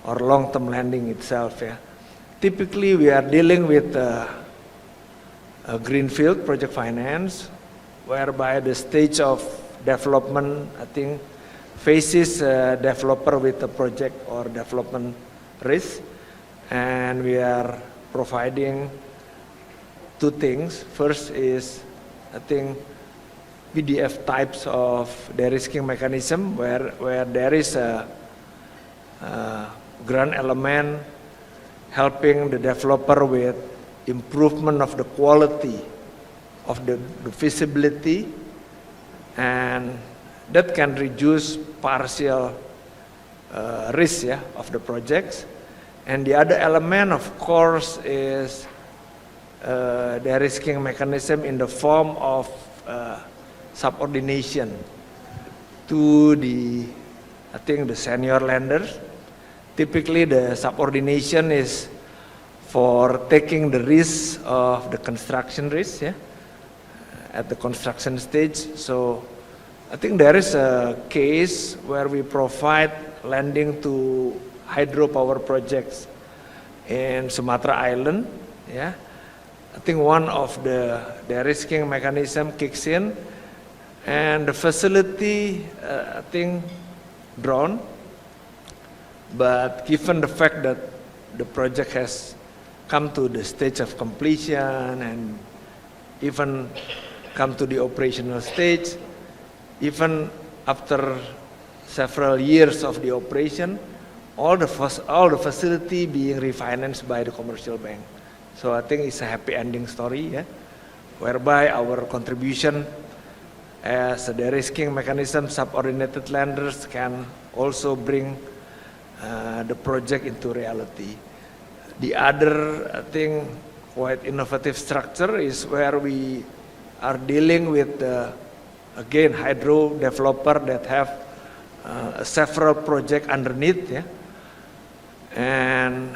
or long-term lending itself. Yeah. Typically, we are dealing with a greenfield project finance, whereby the stage of development, I think, faces a developer with a project or development risk, and we are providing two things. First is, I think, PDF types of de-risking mechanism where there is a grant element helping the developer with improvement of the quality of the feasibility, and that can reduce partial risk, yeah, of the projects. And the other element, of course, is the risking mechanism in the form of subordination to the, I think, the senior lenders. Typically, the subordination is for taking the risk of the construction risk, yeah, at the construction stage. So I think there is a case where we provide lending to hydropower projects in Sumatra Island, yeah. I think one of the risking mechanism kicks in, and the facility, I think, drawn. But given the fact that the project has come to the stage of completion and even come to the operational stage, even after several years of the operation, all the facility being refinanced by the commercial bank. So I think it's a happy ending story, yeah, whereby our contribution as a de-risking mechanism, subordinated lenders can also bring the project into reality. The other, I think, quite innovative structure is where we are dealing with, again, hydro developer that have several projects underneath, yeah, and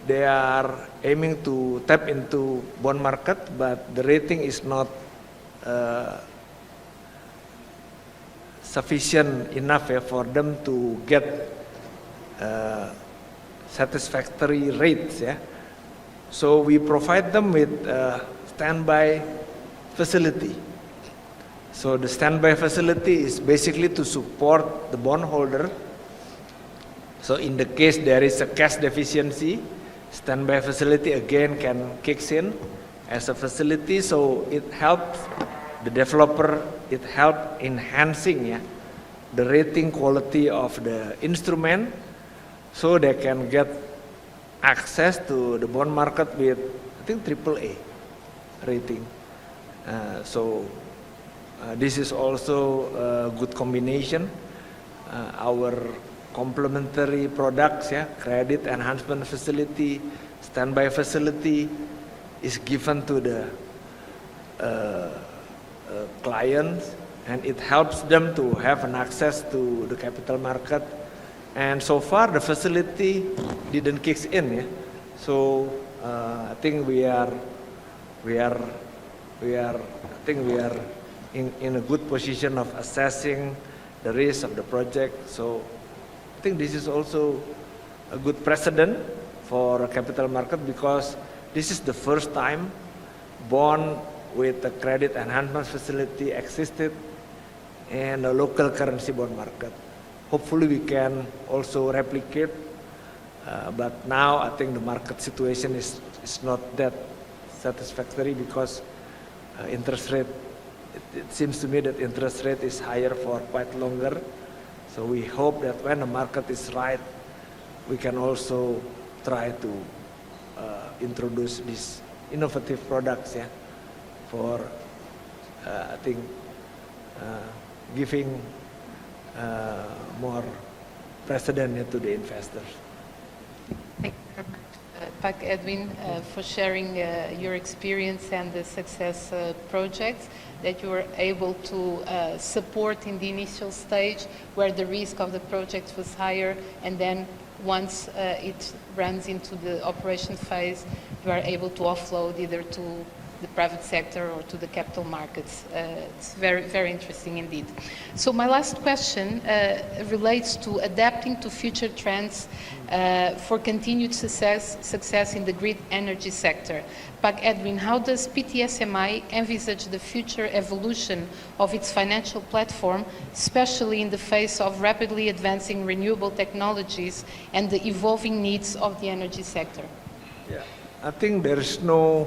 they are aiming to tap into bond market, but the rating is not sufficient enough, yeah, for them to get satisfactory rates, yeah. So we provide them with standby facility. So the standby facility is basically to support the bondholder. So in the case there is a cash deficiency, standby facility again can kicks in as a facility. So it helps the developer, it helps enhancing, yeah, the rating quality of the instrument, so they can get access to the bond market with, I think, AAA rating. This is also a good combination. Our complementary products, yeah, credit enhancement facility, standby facility, is given to the clients, and it helps them to have an access to the capital market. And so far the facility didn't kick in, yeah. So I think we are in a good position of assessing the risk of the project. So I think this is also a good precedent for a capital market, because this is the first time bond with a credit enhancement facility existed in the local currency bond market. Hopefully we can also replicate, but now I think the market situation is not that satisfactory, because interest rate, it seems to me that interest rate is higher for quite longer. So we hope that when the market is right, we can also try to introduce these innovative products, yeah, for I think giving more precedent to the investors. Thank you very much. Pak Edwin, for sharing your experience and the success projects that you were able to support in the initial stage where the risk of the project was higher, and then once it runs into the operation phase, you are able to offload either to the private sector or to the capital markets. It's very, very interesting indeed. So my last question relates to adapting to future trends for continued success in the grid energy sector. Pak Edwin, how does PTSMI envisage the future evolution of its financial platform, especially in the face of rapidly advancing renewable technologies and the evolving needs of the energy sector? Yeah, I think there is no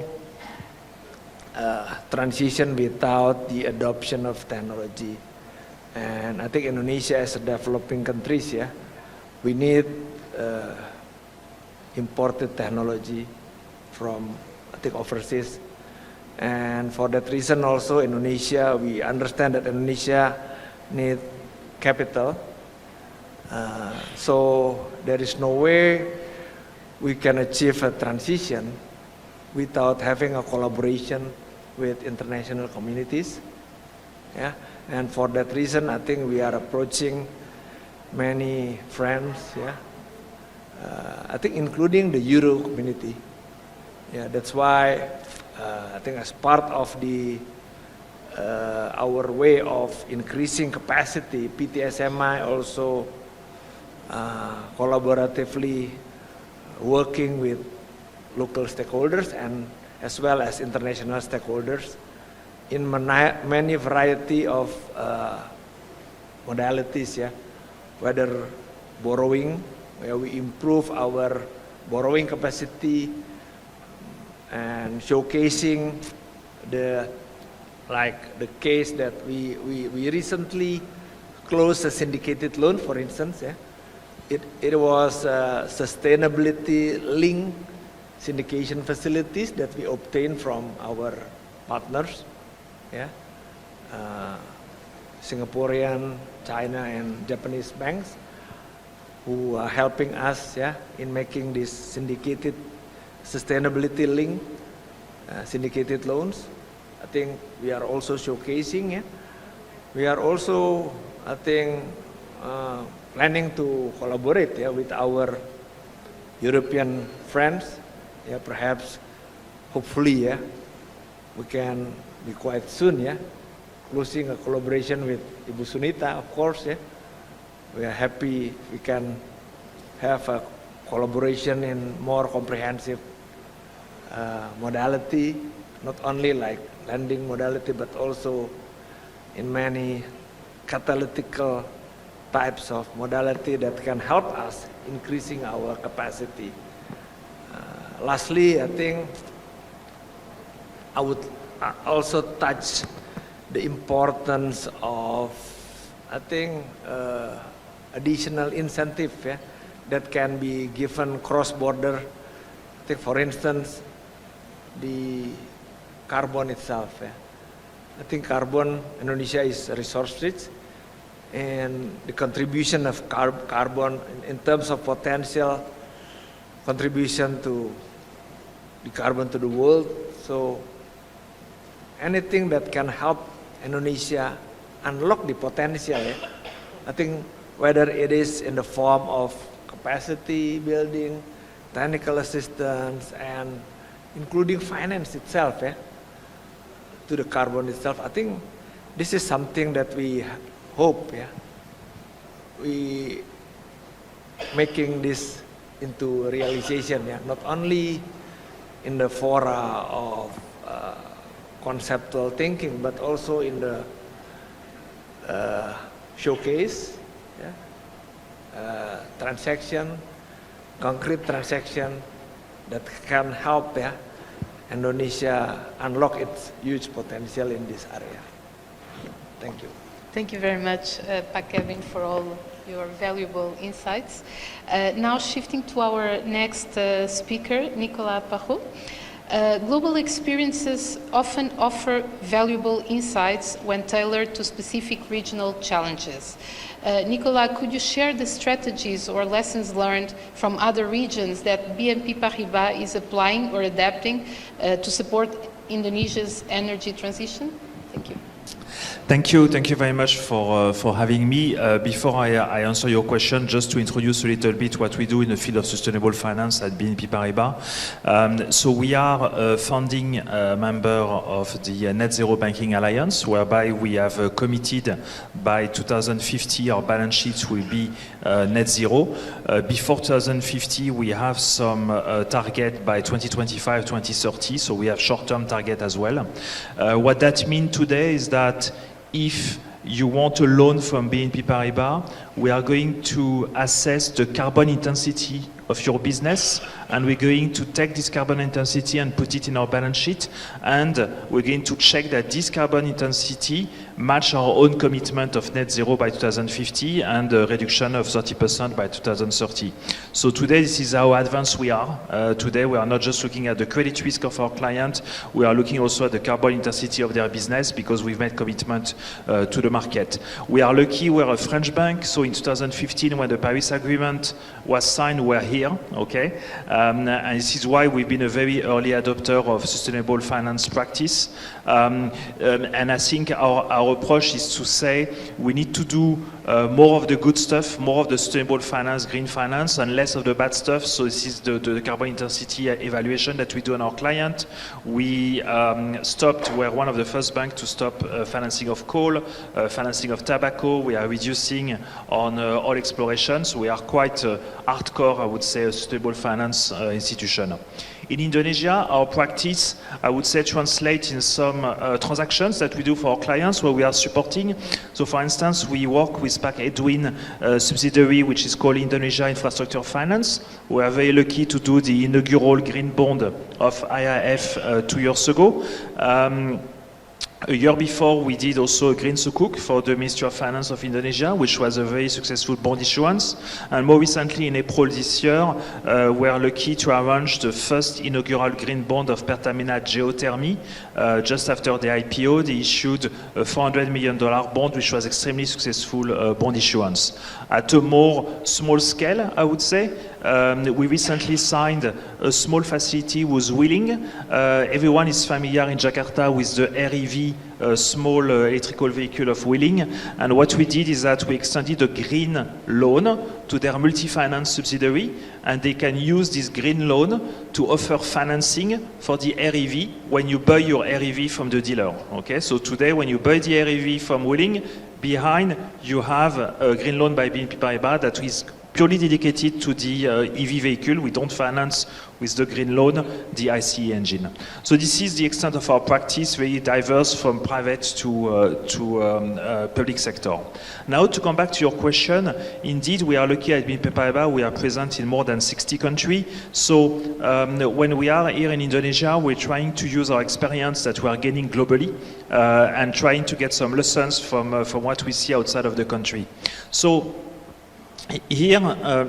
transition without the adoption of technology. And I think Indonesia as a developing country, yeah, we need imported technology from, I think, overseas. And for that reason also Indonesia, we understand that Indonesia need capital. So there is no way we can achieve a transition without having a collaboration with international communities. Yeah? And for that reason, I think we are approaching many friends, yeah? I think including the Euro community. Yeah, that's why I think as part of the our way of increasing capacity, PTSMI also collaboratively working with local stakeholders and as well as international stakeholders in many variety of modalities, yeah, whether borrowing, where we improve our borrowing capacity and showcasing the case that we recently closed a syndicated loan, for instance. Yeah, it was sustainability linked syndication facilities that we obtained from our partners, yeah, Singaporean, China, and Japanese banks, who are helping us, yeah, in making these syndicated sustainability linked syndicated loans. I think we are also showcasing, yeah. We are also, I think, planning to collaborate, yeah, with our European friends. Yeah, perhaps, hopefully, yeah, we can be quite soon, yeah, closing a collaboration with Ibu Sunita, of course, yeah. We are happy we can have a collaboration in more comprehensive modality, not only like lending modality, but also in many catalytical types of modality that can help us increasing our capacity. Lastly, I think I would also touch the importance of, I think, additional incentive, yeah, that can be given cross-border. I think, for instance, the carbon itself. Yeah. I think carbon, Indonesia is resource rich, and the contribution of carbon in terms of potential contribution to the carbon to the world. So anything that can help Indonesia unlock the potential, yeah, I think whether it is in the form of capacity building, technical assistance, and including finance itself, yeah, to the carbon itself, I think this is something that we hope, yeah, we making this into realization, yeah, not only in the fora of conceptual thinking, but also in the showcase, yeah, transaction, concrete transaction that can help, yeah, Indonesia unlock its huge potential in this area. Thank you. Thank you very much, Pak Kevin, for all your valuable insights. Now shifting to our next speaker, Nicolas Parot. Global experiences often offer valuable insights when tailored to specific regional challenges. Nicolas, could you share the strategies or lessons learned from other regions that BNP Paribas is applying or adapting to support Indonesia's energy transition? Thank you. Thank you very much for having me. Before I answer your question, just to introduce a little bit what we do in the field of sustainable finance at BNP Paribas. So we are a founding member of the Net Zero Banking Alliance, whereby we have committed by 2050 our balance sheets will be net zero. Before 2050, we have some target by 2025, 2030, so we have short-term target as well. What that means today is that if you want a loan from BNP Paribas, we are going to assess the carbon intensity of your business, and we're going to take this carbon intensity and put it in our balance sheet, and we're going to check that this carbon intensity match our own commitment of net zero by 2050 and a reduction of 30% by 2030. So today, this is how advanced we are. Today, we are not just looking at the credit risk of our client, we are looking also at the carbon intensity of their business, because we've made commitment to the market. We are lucky, we're a French bank, so in 2015, when the Paris Agreement was signed, we're here, okay? And this is why we've been a very early adopter of sustainable finance practice. And I think our approach is to say we need to do more of the good stuff, more of the sustainable finance, green finance, and less of the bad stuff. So this is the carbon intensity evaluation that we do on our client. We we're one of the first banks to stop financing of coal, financing of tobacco. We are reducing on oil exploration. So we are quite hardcore, I would say, a sustainable finance institution. In Indonesia, our practice, I would say, translates in some transactions that we do for our clients where we are supporting. So, for instance, we work with Pak Edwin subsidiary, which is called Indonesia Infrastructure Finance. We are very lucky to do the inaugural green bond of IIF 2 years ago. A year before, we did also a green sukuk for the Ministry of Finance of Indonesia, which was a very successful bond issuance. And more recently, in April this year, we are lucky to arrange the first inaugural green bond of Pertamina Geothermy. Just after the IPO, they issued a $400 million bond, which was extremely successful bond issuance. At a more small scale, I would say, we recently signed a small facility with Wheeling. Everyone is familiar in Jakarta with the REV small electrical vehicle of Wheeling. And what we did is that we extended a green loan to their multi-finance subsidiary, and they can use this green loan to offer financing for the REV when you buy your REV from the dealer. Okay, so today when you buy the REV from Wheeling, behind you have a green loan by BNP Paribas that is purely dedicated to the EV vehicle. We don't finance with the green loan the ICE engine. So this is the extent of our practice, very diverse from private to public sector. Now to come back to your question, indeed we are lucky at BNP Paribas, we are present in more than 60 countries. So when we are here in Indonesia, we're trying to use our experience that we are gaining globally and trying to get some lessons from what we see outside of the country. So here,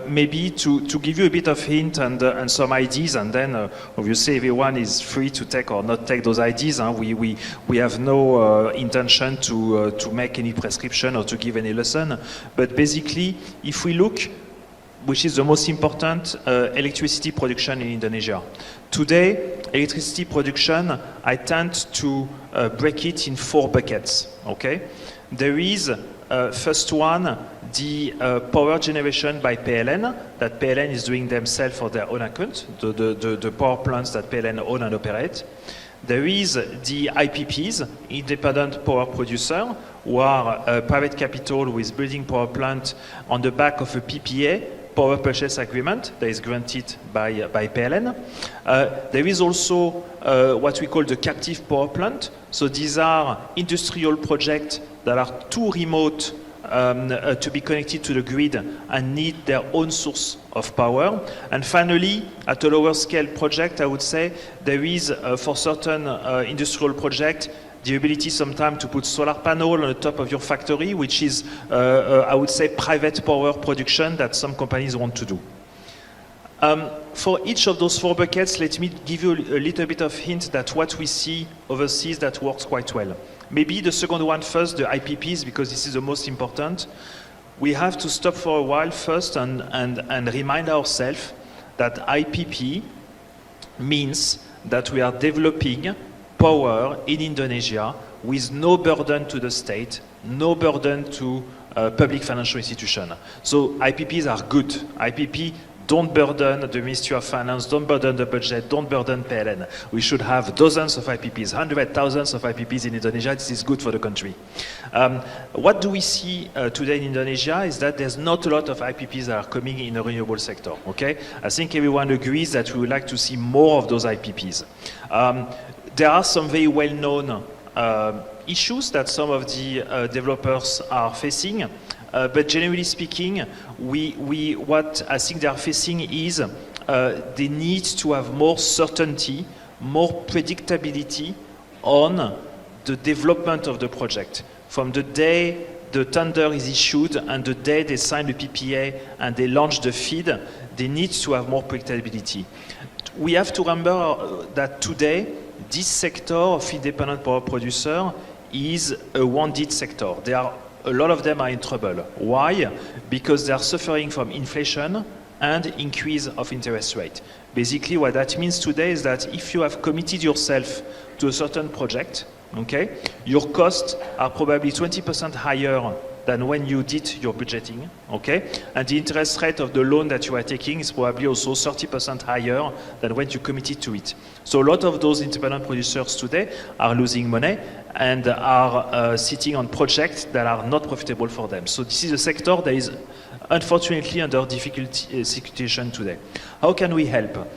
maybe to give you a bit of hint and some ideas, and then obviously everyone is free to take or not take those ideas. We have no intention to make any prescription or to give any lesson. But basically, if we look, which is the most important, electricity production in Indonesia. Today, electricity production, I tend to break it in 4 buckets. Okay, there is first one, the power generation by PLN, that PLN is doing themselves for their own account, the power plants that PLN own and operate. There is the IPPs, independent power producer, who are private capital with building power plant on the back of a PPA, power purchase agreement, that is granted by PLN. There is also what we call the captive power plant. So these are industrial projects that are too remote to be connected to the grid and need their own source of power. And finally, at a lower scale project, I would say, there is, for certain industrial projects, the ability sometimes to put solar panel on the top of your factory, which is, I would say, private power production that some companies want to do. For each of those 4 buckets, let me give you a little bit of hint that what we see overseas that works quite well. Maybe the second one first, the IPPs, because this is the most important. We have to stop for a while first and remind ourselves that IPP means that we are developing power in Indonesia with no burden to the state, no burden to public financial institution. So IPPs are good. IPP don't burden the Ministry of Finance, don't burden the budget, don't burden PLN. We should have dozens of IPPs, hundreds, thousands of IPPs in Indonesia. This is good for the country. What do we see today in Indonesia is that there's not a lot of IPPs that are coming in the renewable sector, okay? I think everyone agrees that we would like to see more of those IPPs. There are some very well-known issues that some of the developers are facing. But generally speaking, what I think they are facing is they need to have more certainty, more predictability on the development of the project. From the day the tender is issued and the day they sign the PPA and they launch the FEED, they need to have more predictability. We have to remember that today, this sector of independent power producer is a wounded sector. A lot of them are in trouble. Why? Because they are suffering from inflation and increase of interest rate. Basically, what that means today is that if you have committed yourself to a certain project, okay, your costs are probably 20% higher than when you did your budgeting, okay? And the interest rate of the loan that you are taking is probably also 30% higher than when you committed to it. So a lot of those independent producers today are losing money and are sitting on projects that are not profitable for them. So this is a sector that is unfortunately under difficult situation today. How can we help?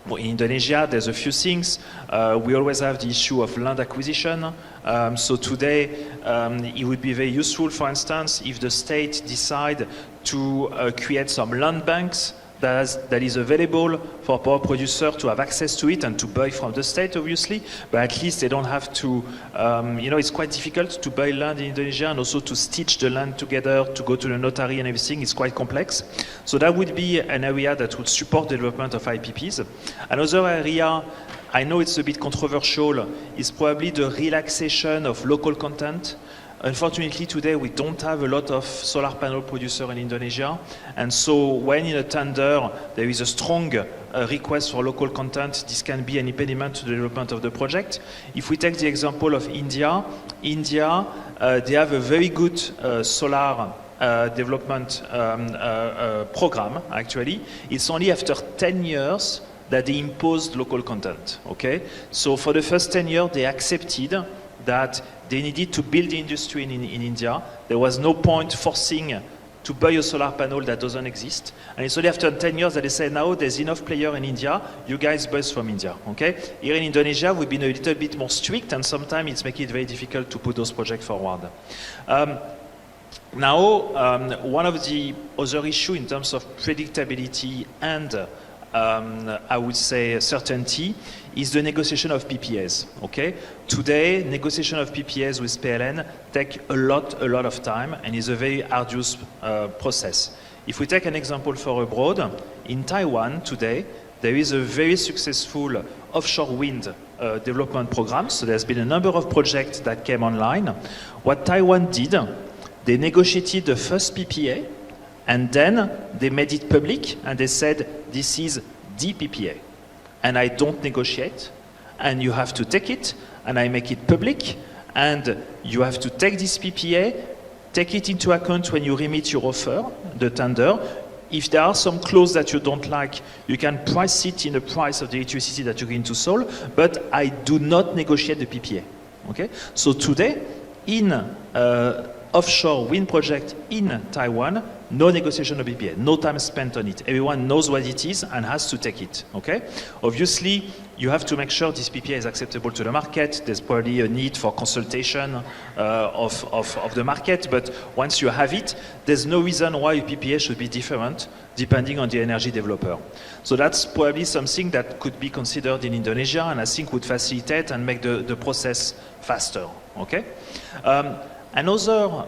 Well, in Indonesia, there's a few things. We always have the issue of land acquisition. So today, it would be very useful, for instance, if the state decide to create some land banks that is available for power producers to have access to it and to buy from the state, obviously, but at least they don't have to, it's quite difficult to buy land in Indonesia and also to stitch the land together, to go to the notary and everything. It's quite complex. So that would be an area that would support the development of IPPs. Another area, I know it's a bit controversial, is probably the relaxation of local content. Unfortunately, today we don't have a lot of solar panel producers in Indonesia, and so when in a tender there is a strong request for local content, this can be an impediment to the development of the project. If we take the example of India, they have a very good solar development program, actually. It's only after 10 years that they imposed local content, okay? So for the first 10 years, they accepted that they needed to build the industry in India. There was no point forcing to buy a solar panel that doesn't exist. And it's only after 10 years that they say, now there's enough players in India, you guys buy from India, okay? Here in Indonesia, we've been a little bit more strict, and sometimes it's making it very difficult to put those projects forward. Now, one of the other issues in terms of predictability and I would say certainty is the negotiation of PPAs, okay? Today, negotiation of PPAs with PLN take a lot of time and is a very arduous process. If we take an example for abroad, in Taiwan today, there is a very successful offshore wind development program. So there's been a number of projects that came online. What Taiwan did, they negotiated the first PPA, and then they made it public and they said, this is the PPA. And I don't negotiate, and you have to take it, and I make it public, and you have to take this PPA, take it into account when you remit your offer, the tender. If there are some clauses that you don't like, you can price it in the price of the electricity that you're going to sell, but I do not negotiate the PPA. Okay? So today, in offshore wind project in Taiwan, no negotiation of PPA, no time spent on it. Everyone knows what it is and has to take it, okay? Obviously, you have to make sure this PPA is acceptable to the market. There's probably a need for consultation of the market, but once you have it, there's no reason why a PPA should be different depending on the energy developer. So that's probably something that could be considered in Indonesia, and I think would facilitate and make the process faster, okay? Another,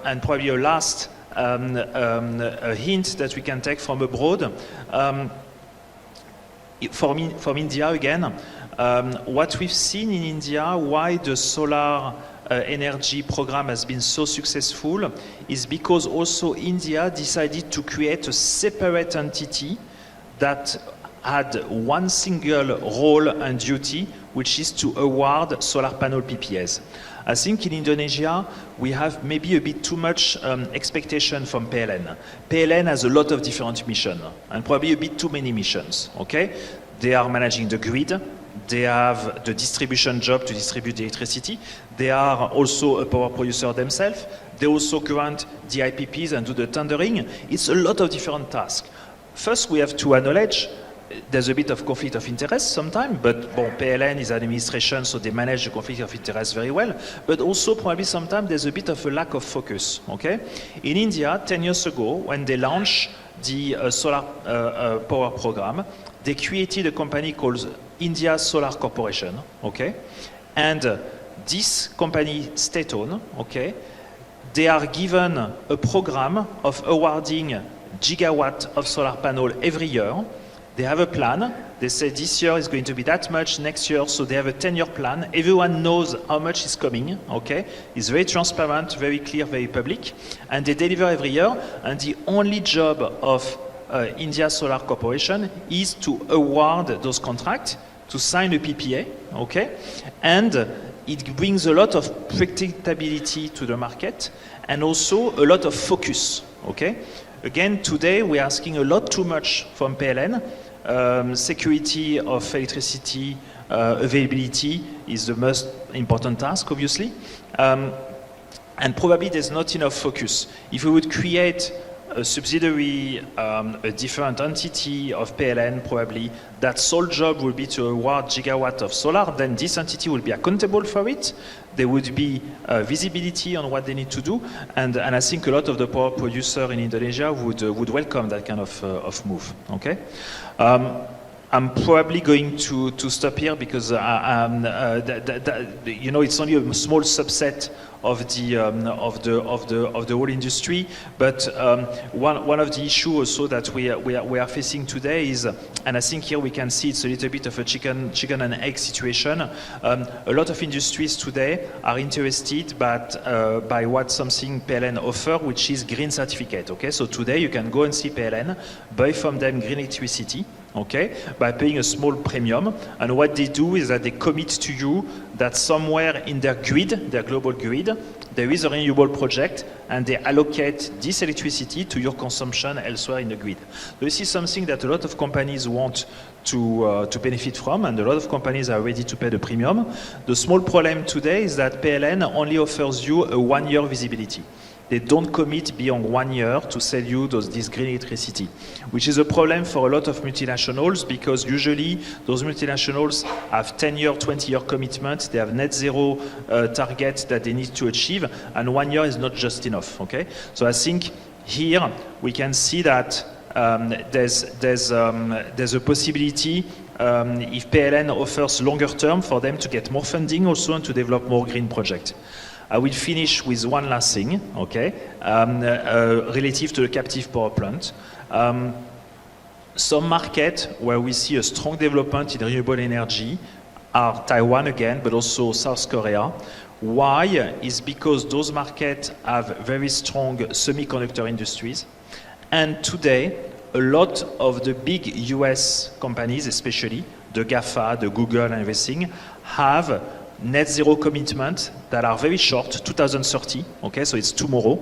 and probably a last a hint that we can take from abroad, from India again, what we've seen in India, why the solar energy program has been so successful, is because also India decided to create a separate entity that had one single role and duty, which is to award solar panel PPAs. I think in Indonesia, we have maybe a bit too much expectation from PLN. PLN has a lot of different missions, and probably a bit too many missions, okay? They are managing the grid, they have the distribution job to distribute the electricity, they are also a power producer themselves, they also grant the IPPs and do the tendering. It's a lot of different tasks. First, we have to acknowledge there's a bit of conflict of interest sometimes, but bon, PLN is an administration, so they manage the conflict of interest very well. But also probably sometimes there's a bit of a lack of focus, okay? In India, 10 years ago, when they launched the solar power program, they created a company called India Solar Corporation, okay? And this company, state-owned, okay? They are given a program of awarding gigawatt of solar panel every year. They have a plan. They say this year is going to be that much, next year, so they have a 10-year plan. Everyone knows how much is coming, okay? It's very transparent, very clear, very public. And they deliver every year. And the only job of India Solar Corporation is to award those contracts, to sign a PPA, okay? And it brings a lot of predictability to the market and also a lot of focus, okay? Again, today we are asking a lot too much from PLN. Security of electricity availability is the most important task, obviously. And probably there's not enough focus. If we would create a subsidiary, a different entity of PLN, probably, that sole job would be to award gigawatt of solar, then this entity will be accountable for it. There would be visibility on what they need to do, and I think a lot of the power producers in Indonesia would welcome that kind of move, okay? I'm probably going to stop here because you know, it's only a small subset of the whole industry. But one of the issues also that we are facing today is, and I think here we can see it's a little bit of a chicken and egg situation. A lot of industries today are interested by what something PLN offer, which is green certificate. Okay, so today you can go and see PLN, buy from them green electricity, okay, by paying a small premium. And what they do is that they commit to you that somewhere in their grid, their global grid, there is a renewable project, and they allocate this electricity to your consumption elsewhere in the grid. So this is something that a lot of companies want to benefit from, and a lot of companies are ready to pay the premium. The small problem today is that PLN only offers you a 1-year visibility. They don't commit beyond 1 year to sell you this green electricity, which is a problem for a lot of multinationals, because usually those multinationals have 10-year, 20-year commitments. They have net zero targets that they need to achieve, and 1 year is not just enough, okay? So I think here we can see that there's a possibility if PLN offers longer term for them to get more funding also and to develop more green projects. I will finish with one last thing, okay, relative to the captive power plant. Some markets where we see a strong development in renewable energy are Taiwan again, but also South Korea. Why? Is because those markets have very strong semiconductor industries. And today, a lot of the big US companies, especially the GAFA, the Google and everything, have net zero commitments that are very short, 2030, okay, so it's tomorrow.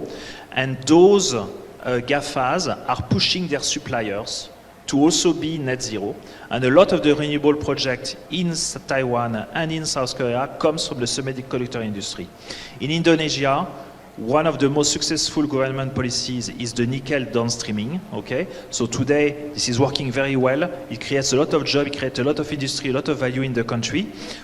And those GAFAs are pushing their suppliers to also be net zero. And a lot of the renewable projects in Taiwan and in South Korea comes from the semiconductor industry. In Indonesia, one of the most successful government policies is the nickel downstreaming, okay? So today, this is working very well. It creates a lot of jobs, it creates a lot of industry, a lot of value in the country.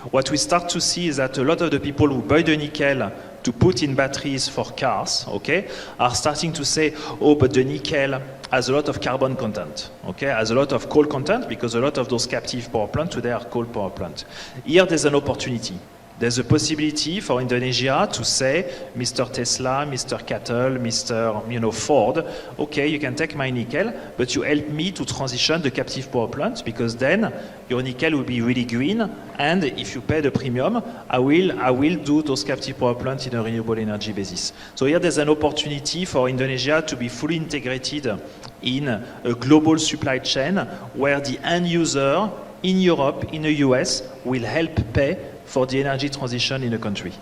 What we start to see is that a lot of the people who buy the nickel to put in batteries for cars, okay, are starting to say, oh, but the nickel has a lot of carbon content, okay, has a lot of coal content, because a lot of those captive power plants today are coal power plants. Here there's an opportunity. There's a possibility for Indonesia to say, Mr. Tesla, Mr. Cattle, Mr. Ford, okay, you can take my nickel, but you help me to transition the captive power plant, because then your nickel will be really green, and if you pay the premium, I will do those captive power plants in a renewable energy basis. So here there's an opportunity for Indonesia to be fully integrated in a global supply chain where the end user in Europe, in the US, will help pay for the energy transition in the country.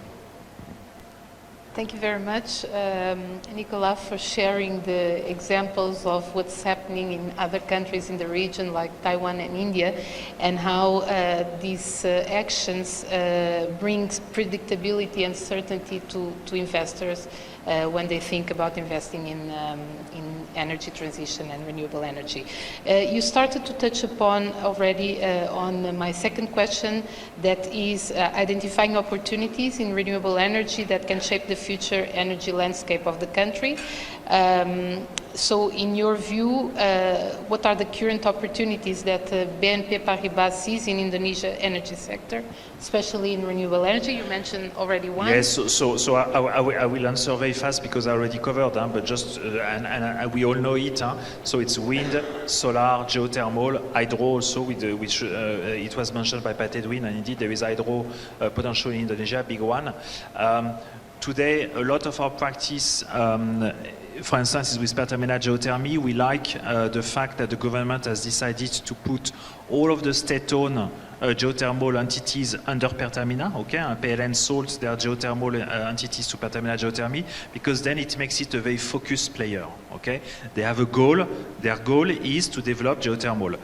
Thank you very much, Nicolas, for sharing the examples of what's happening in other countries in the region, like Taiwan and India, and how these actions brings predictability and certainty to investors when they think about investing in energy transition and renewable energy. You started to touch upon already on my second question, that is identifying opportunities in renewable energy that can shape the future energy landscape of the country. So in your view, what are the current opportunities that BNP Paribas sees in Indonesia energy sector, especially in renewable energy? You mentioned already one. Yes, so I will answer very fast because I already covered, but just, and we all know it, so it's wind, solar, geothermal, hydro also, which it was mentioned by Pat Edwin, and indeed there is hydro potential in Indonesia, big one. Today, a lot of our practice, for instance, is with Pertamina Geothermy. We like the fact that the government has decided to put all of the state-owned geothermal entities under Pertamina, okay? PLN sold their geothermal entities to Pertamina Geothermy because then it makes it a very focused player, okay? They have a goal. Their goal is to develop geothermal.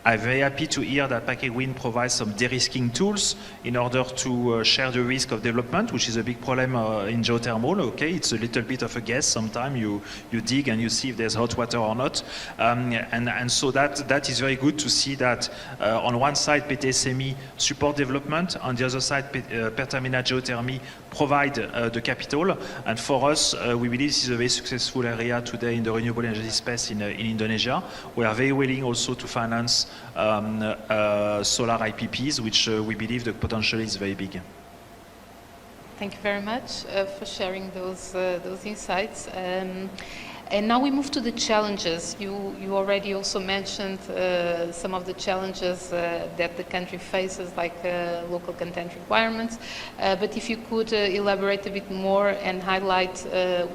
I'm very happy to hear that Pacific Wind provides some de-risking tools in order to share the risk of development, which is a big problem in geothermal. Okay, it's a little bit of a guess. Sometimes you dig and you see if there's hot water or not, and so that is very good to see that on one side PTSME support development, on the other side Pertamina Geothermy provide the capital, and for us we believe this is a very successful area today in the renewable energy space in Indonesia. We are very willing also to finance solar IPPs, which we believe the potential is very big. Thank you very much for sharing those insights. And now we move to the challenges. You already also mentioned some of the challenges that the country faces, like local content requirements. But if you could elaborate a bit more and highlight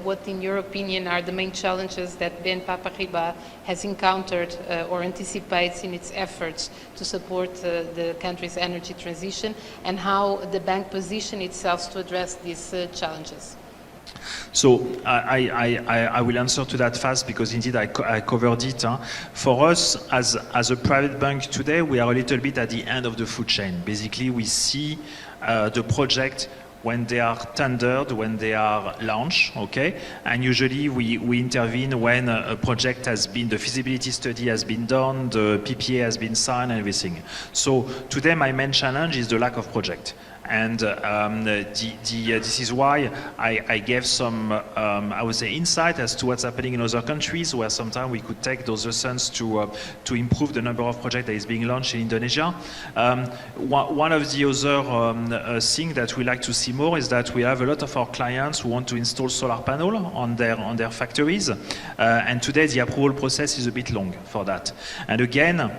what, in your opinion, are the main challenges that BNP Paribas has encountered or anticipates in its efforts to support the country's energy transition, and how the bank positions itself to address these challenges. So I will answer to that fast because indeed I covered it. For us, as a private bank today, we are a little bit at the end of the food chain. Basically, we see the project when they are tendered, when they are launched, okay? And usually we intervene when a project has been, the feasibility study has been done, the PPA has been signed, and everything. So today my main challenge is the lack of project. And this is why I gave some, I would say, insight as to what's happening in other countries, where sometimes we could take those lessons to improve the number of projects that is being launched in Indonesia. One of the other things that we like to see more is that we have a lot of our clients who want to install solar panel on their factories, and today the approval process is a bit long for that. And again,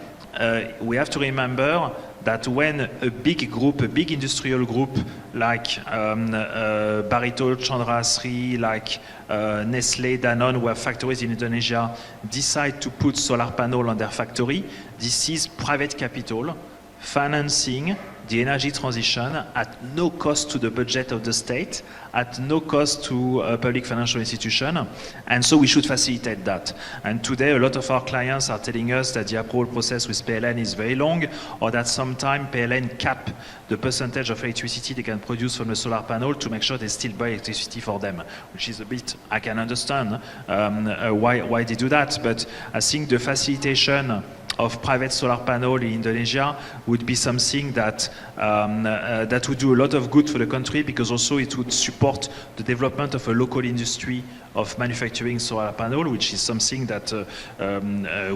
we have to remember that when a big group, a big industrial group like Barito, Chandra Asri, like Nestle, Danone, who have factories in Indonesia, decide to put solar panel on their factory, this is private capital financing the energy transition at no cost to the budget of the state, at no cost to a public financial institution, and so we should facilitate that. And today a lot of our clients are telling us that the approval process with PLN is very long, or that sometimes PLN cap the percentage of electricity they can produce from the solar panel to make sure they still buy electricity for them, which is a bit, I can understand why they do that, but I think the facilitation of private solar panel in Indonesia would be something that that would do a lot of good for the country, because also it would support the development of a local industry of manufacturing solar panel, which is something that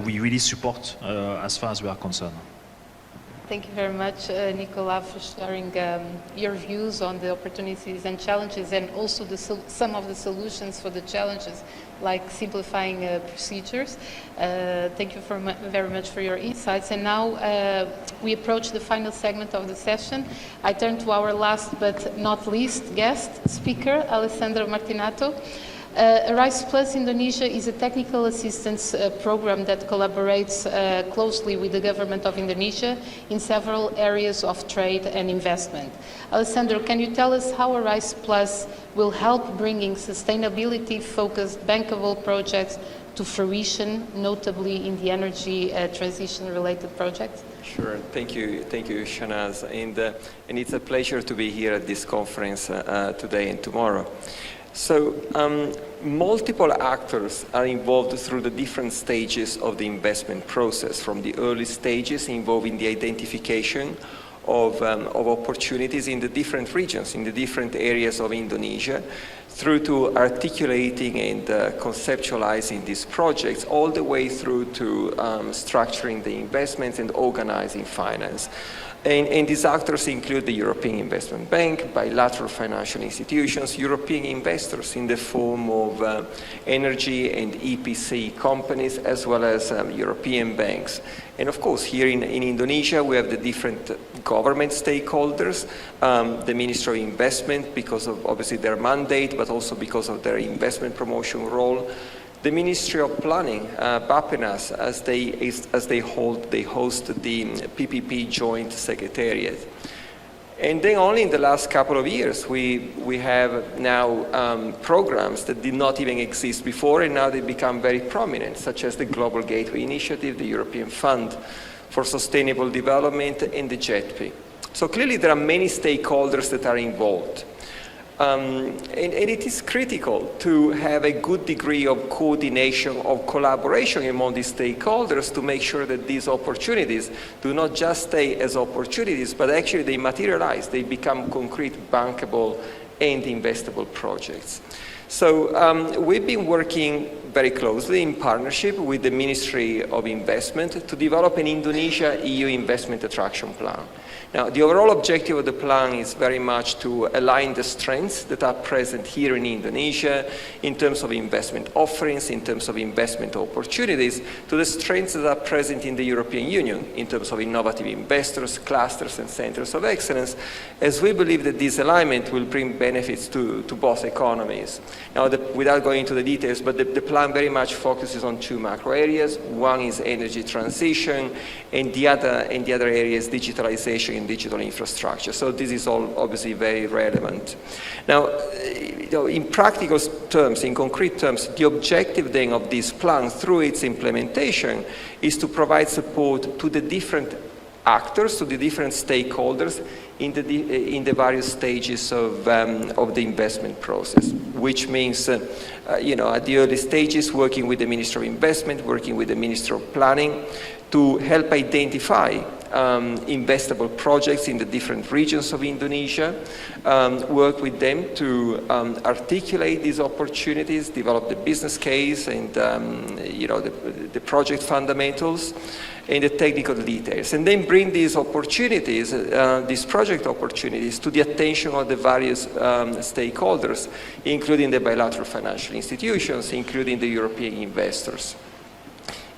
we really support as far as we are concerned. Thank you very much, Nicola, for sharing your views on the opportunities and challenges, and also some of the solutions for the challenges, like simplifying procedures. Thank you very much for your insights. And now we approach the final segment of the session. I turn to our last but not least guest speaker, Alessandro Martinato. Arise Plus Indonesia is a technical assistance program that collaborates closely with the government of Indonesia in several areas of trade and investment. Alessandro, can you tell us how Arise Plus will help bringing sustainability-focused bankable projects to fruition, notably in the energy transition-related projects? Sure, thank you, Shanaz, and it's a pleasure to be here at this conference today and tomorrow. So, multiple actors are involved through the different stages of the investment process, from the early stages involving the identification of opportunities in the different regions, in the different areas of Indonesia, through to articulating and conceptualizing these projects, all the way through to structuring the investments and organizing finance. And these actors include the European Investment Bank, bilateral financial institutions, European investors in the form of energy and EPC companies, as well as European banks. And of course, here in Indonesia, we have the different government stakeholders, the Ministry of Investment, because of obviously their mandate, but also because of their investment promotion role. The Ministry of Planning, BAPENAS, as they host the PPP Joint Secretariat. And then only in the last couple of years, we have now programs that did not even exist before, and now they become very prominent, such as the Global Gateway Initiative, the European Fund for Sustainable Development, and the JETP. So clearly there are many stakeholders that are involved. And it is critical to have a good degree of coordination, of collaboration among these stakeholders to make sure that these opportunities do not just stay as opportunities, but actually they materialize, they become concrete, bankable, and investable projects. So we've been working very closely in partnership with the Ministry of Investment to develop an Indonesia-EU investment attraction plan. Now, the overall objective of the plan is very much to align the strengths that are present here in Indonesia in terms of investment offerings, in terms of investment opportunities, to the strengths that are present in the European Union in terms of innovative investors, clusters, and centers of excellence, as we believe that this alignment will bring benefits to both economies. Now, without going into the details, but the plan very much focuses on two macro areas. One is energy transition, and the other area is digitalization and digital infrastructure. So this is all obviously very relevant. Now, in practical terms, in concrete terms, the objective then of this plan through its implementation is to provide support to the different actors, to the different stakeholders in the various stages of the investment process, which means, at the early stages, working with the Ministry of Investment, working with the Ministry of Planning to help identify investable projects in the different regions of Indonesia, work with them to articulate these opportunities, develop the business case and the project fundamentals and the technical details, and then bring these opportunities, these project opportunities, to the attention of the various stakeholders, including the bilateral financial institutions, including the European investors.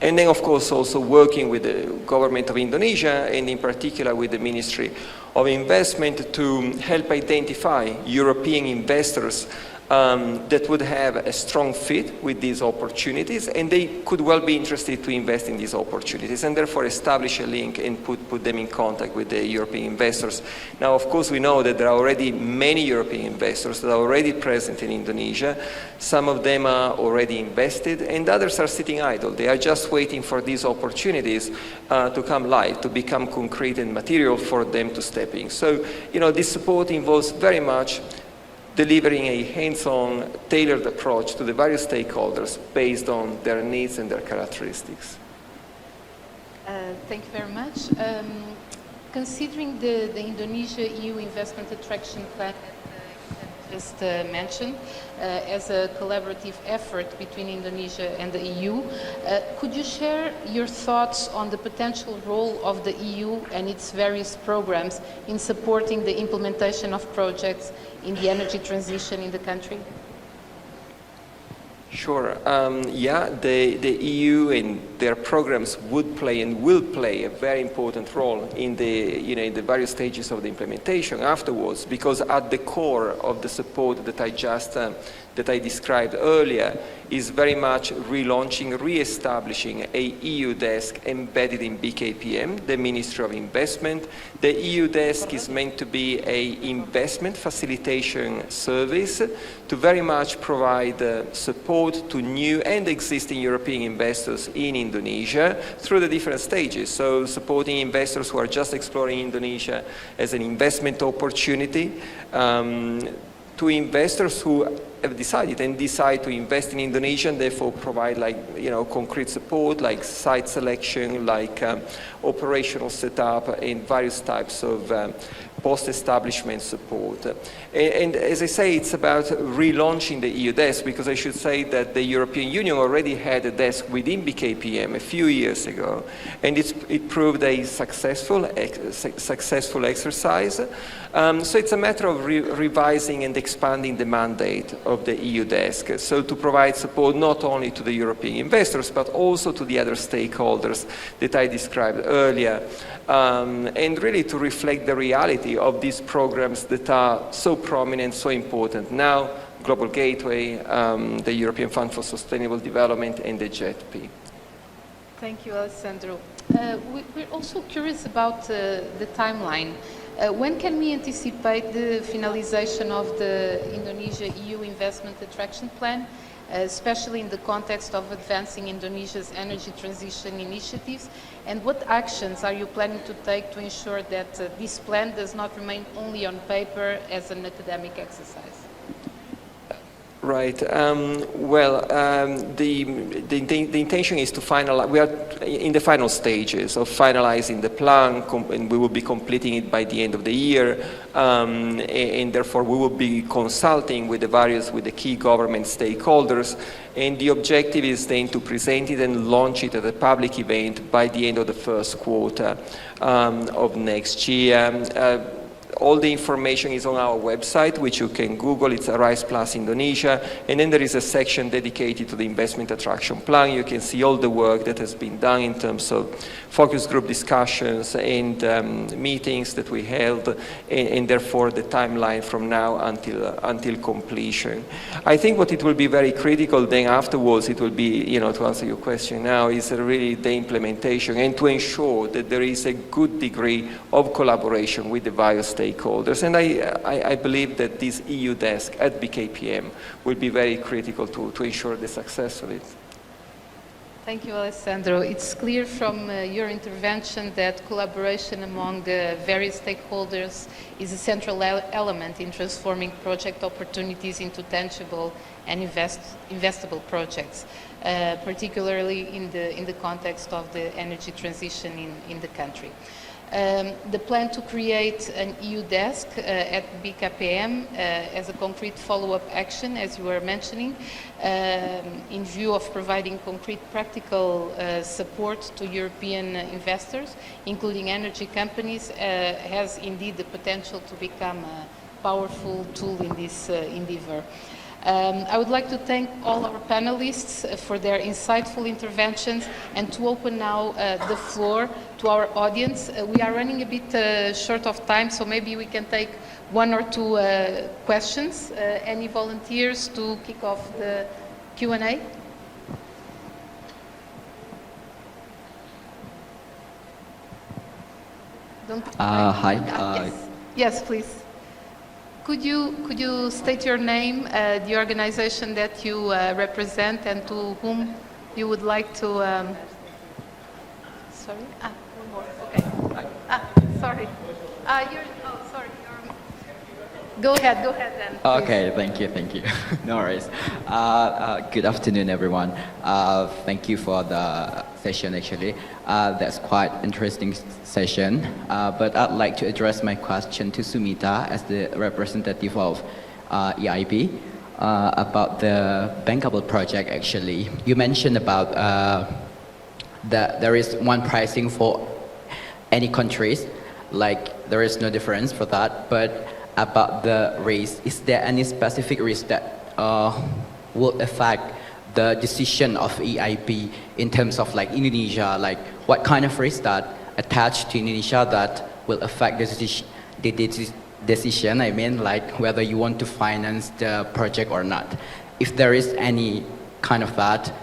And then, of course, also working with the government of Indonesia, and in particular with the Ministry of Investment, to help identify European investors that would have a strong fit with these opportunities, and they could well be interested to invest in these opportunities, and therefore establish a link and put them in contact with the European investors. Now, of course, we know that there are already many European investors that are already present in Indonesia. Some of them are already invested, and others are sitting idle. They are just waiting for these opportunities to come live, to become concrete and material for them to step in. So, this support involves very much delivering a hands-on, tailored approach to the various stakeholders based on their needs and their characteristics. Thank you very much. Considering the Indonesia-EU Investment Attraction Plan just mentioned as a collaborative effort between Indonesia and the EU. Could you share your thoughts on the potential role of the EU and its various programs in supporting the implementation of projects in the energy transition in the country? Sure. Yeah, the EU and their programs would play and will play a very important role in the, in the various stages of the implementation afterwards, because at the core of the support that I described earlier is very much relaunching, re-establishing a EU desk embedded in BKPM, the Ministry of Investment. The EU desk is meant to be an investment facilitation service to very much provide support to new and existing European investors in Indonesia through the different stages. So supporting investors who are just exploring Indonesia as an investment opportunity, to investors who have decided and decide to invest in Indonesia and therefore provide concrete support like site selection, like operational setup and various types of post-establishment support. And as I say, it's about relaunching the EU desk, because I should say that the European Union already had a desk within BKPM a few years ago, and it proved a successful exercise. So it's a matter of revising and expanding the mandate of the EU desk, so to provide support not only to the European investors, but also to the other stakeholders that I described earlier, and really to reflect the reality of these programs that are so prominent, so important now: Global Gateway, the European Fund for Sustainable Development, and the JETP. Thank you, Alessandro. We're also curious about the timeline. When can we anticipate the finalization of the Indonesia-EU Investment Attraction Plan, especially in the context of advancing Indonesia's energy transition initiatives? And what actions are you planning to take to ensure that this plan does not remain only on paper as an academic exercise? Right. The intention is to finalize. We are in the final stages of finalizing the plan, and we will be completing it by the end of the year. And therefore, we will be consulting with the key government stakeholders. And the objective is then to present it and launch it at a public event by the end of the first quarter of next year. All the information is on our website, which you can Google. It's Arise Plus Indonesia. And then there is a section dedicated to the investment attraction plan. You can see all the work that has been done in terms of focus group discussions and meetings that we held, and therefore the timeline from now until completion. I think what it will be very critical then afterwards, it will be, to answer your question now, is really the implementation and to ensure that there is a good degree of collaboration with the various stakeholders. And I believe that this EU desk at BKPM will be very critical to ensure the success of it. Thank you, Alessandro. It's clear from your intervention that collaboration among the various stakeholders is a central element in transforming project opportunities into tangible and investable projects, particularly in the context of the energy transition in the country. The plan to create an EU desk at BKPM as a concrete follow-up action, as you were mentioning, in view of providing concrete practical support to European investors, including energy companies, has indeed the potential to become a powerful tool in this endeavor. I would like to thank all our panelists for their insightful interventions and to open now the floor to our audience. We are running a bit short of time, so maybe we can take one or two questions. Any volunteers to kick off the Q&A? Hi. Yes, please. Could you state your name, the organization that you represent, and to whom you would like to? Sorry. One more. Okay. Sorry. Sorry. Go ahead then. Please. Okay. Thank you. No worries. Good afternoon, everyone. Thank you for the session. Actually, that's quite interesting session. But I'd like to address my question to Sumita as the representative of EIB about the bankable project. Actually, you mentioned about that there is one pricing for any countries, like there is no difference for that. But about the risk, is there any specific risk that will affect the decision of EIB in terms of like Indonesia, like what kind of risk that attached to Indonesia that will affect the decision, I mean, like whether you want to finance the project or not. If there is any kind of that,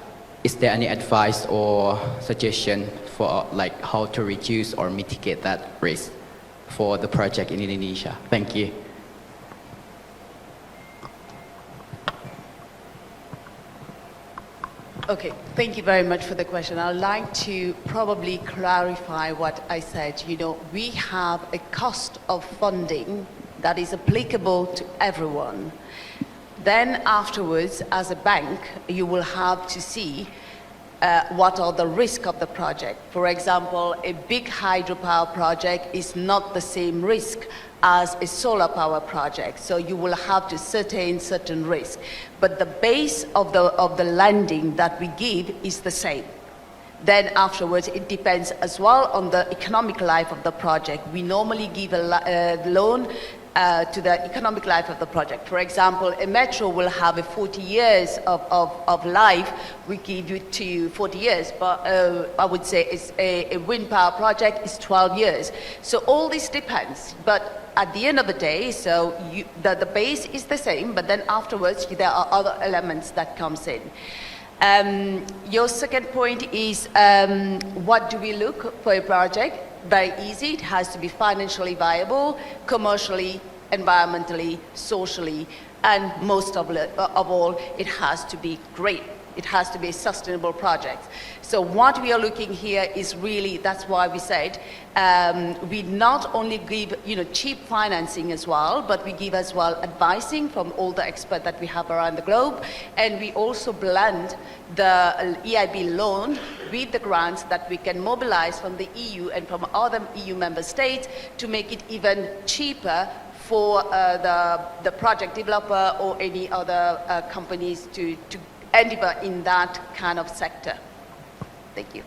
is there any advice or suggestion for like how to reduce or mitigate that risk for the project in Indonesia? Thank you. Okay, thank you very much for the question. I'd like to probably clarify what I said. You know, we have a cost of funding that is applicable to everyone. Then afterwards, as a bank, you will have to see what are the risks of the project. For example, a big hydropower project is not the same risk as a solar power project. So you will have to sustain certain risk. But the base of the lending that we give is the same. Then afterwards, it depends as well on the economic life of the project. We normally give a loan to the economic life of the project. For example, a metro will have a 40 years of life. We give you to 40 years, but I would say it's a wind power project is 12 years. So all this depends, but at the end of the day, so the base is the same, but then afterwards there are other elements that comes in. Your second point is what do we look for a project? Very easy, it has to be financially viable, commercially, environmentally, socially, and most of all, it has to be great. It has to be a sustainable project. So what we are looking here is really, that's why we said, we not only give cheap financing as well, but we give as well advising from all the experts that we have around the globe, and we also blend the EIB loan with the grants that we can mobilize from the EU and from other EU member states to make it even cheaper for the project developer or any other companies to endeavor in that kind of sector. Thank you.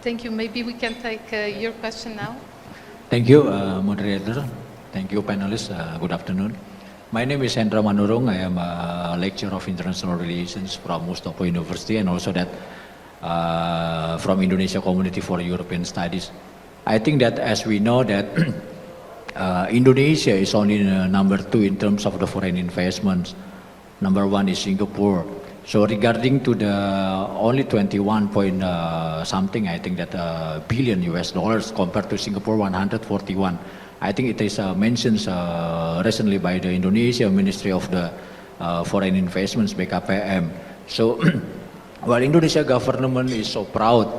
Thank you. Maybe we can take your question now. Thank you, moderator. Thank you, panelists. Good afternoon. My name is Hendra Manurung. I am a lecturer of international relations from Mustopo University and also that from Indonesia Community for European Studies. I think that as we know that Indonesia is only number 2 in terms of the foreign investments. Number 1 is Singapore. So regarding to the only 21 point something, I think that billion US dollars compared to Singapore 141. I think it is mentioned recently by the Indonesia Ministry of the Foreign Investments BKPM. So while Indonesia government is so proud,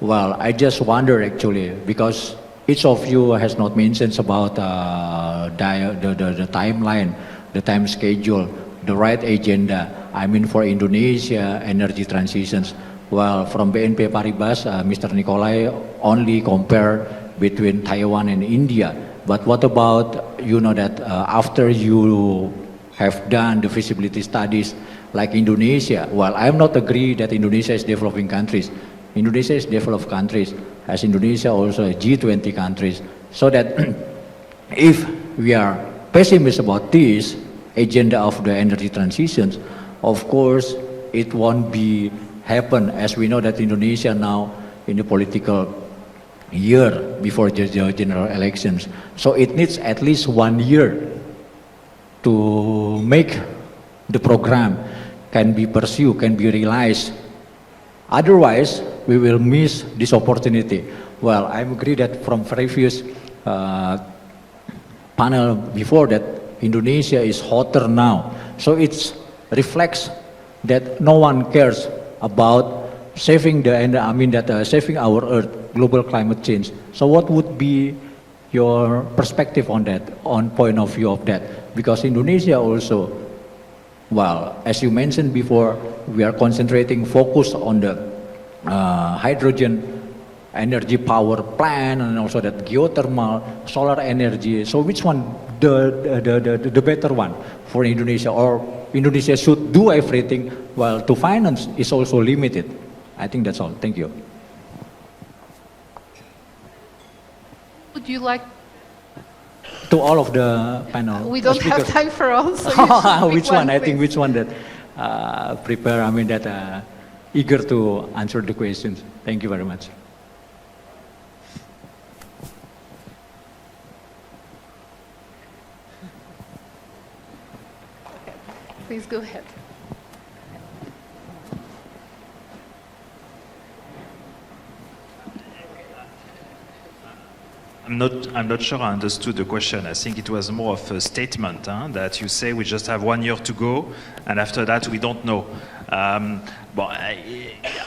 well, I just wonder actually because each of you has not mentioned about the timeline, the time schedule, the right agenda. I mean for Indonesia energy transitions. Well, from BNP Paribas, Mr. Nikolai only compare between Taiwan and India. But what about, that after you have done the feasibility studies like Indonesia, well, I'm not agree that Indonesia is developing countries. Indonesia is developed countries, as Indonesia also a G20 countries. So that if we are pessimistic about this agenda of the energy transitions, of course, it won't be happen as we know that Indonesia now in the political year before the general elections. So it needs at least 1 year to make the program can be pursued, can be realized. Otherwise, we will miss this opportunity. Well, I agree that from previous panel before that Indonesia is hotter now. So it reflects that no one cares about saving saving our Earth, global climate change. So what would be your perspective on that, on point of view of that? Because Indonesia also, well, as you mentioned before, we are concentrating focus on the hydrogen energy power plant and also that geothermal, solar energy. So which one the better one for Indonesia, or Indonesia should do everything, while to finance is also limited. I think that's all. Thank you. Would you like? To all of the panel. We don't have speakers. time for all. So you should pick Which one? I please. think which one that prepare. I mean that eager to answer the questions. Thank you very much. Please go ahead. I'm not sure I understood the question. I think it was more of a statement that you say we just have 1 year to go, and after that we don't know. But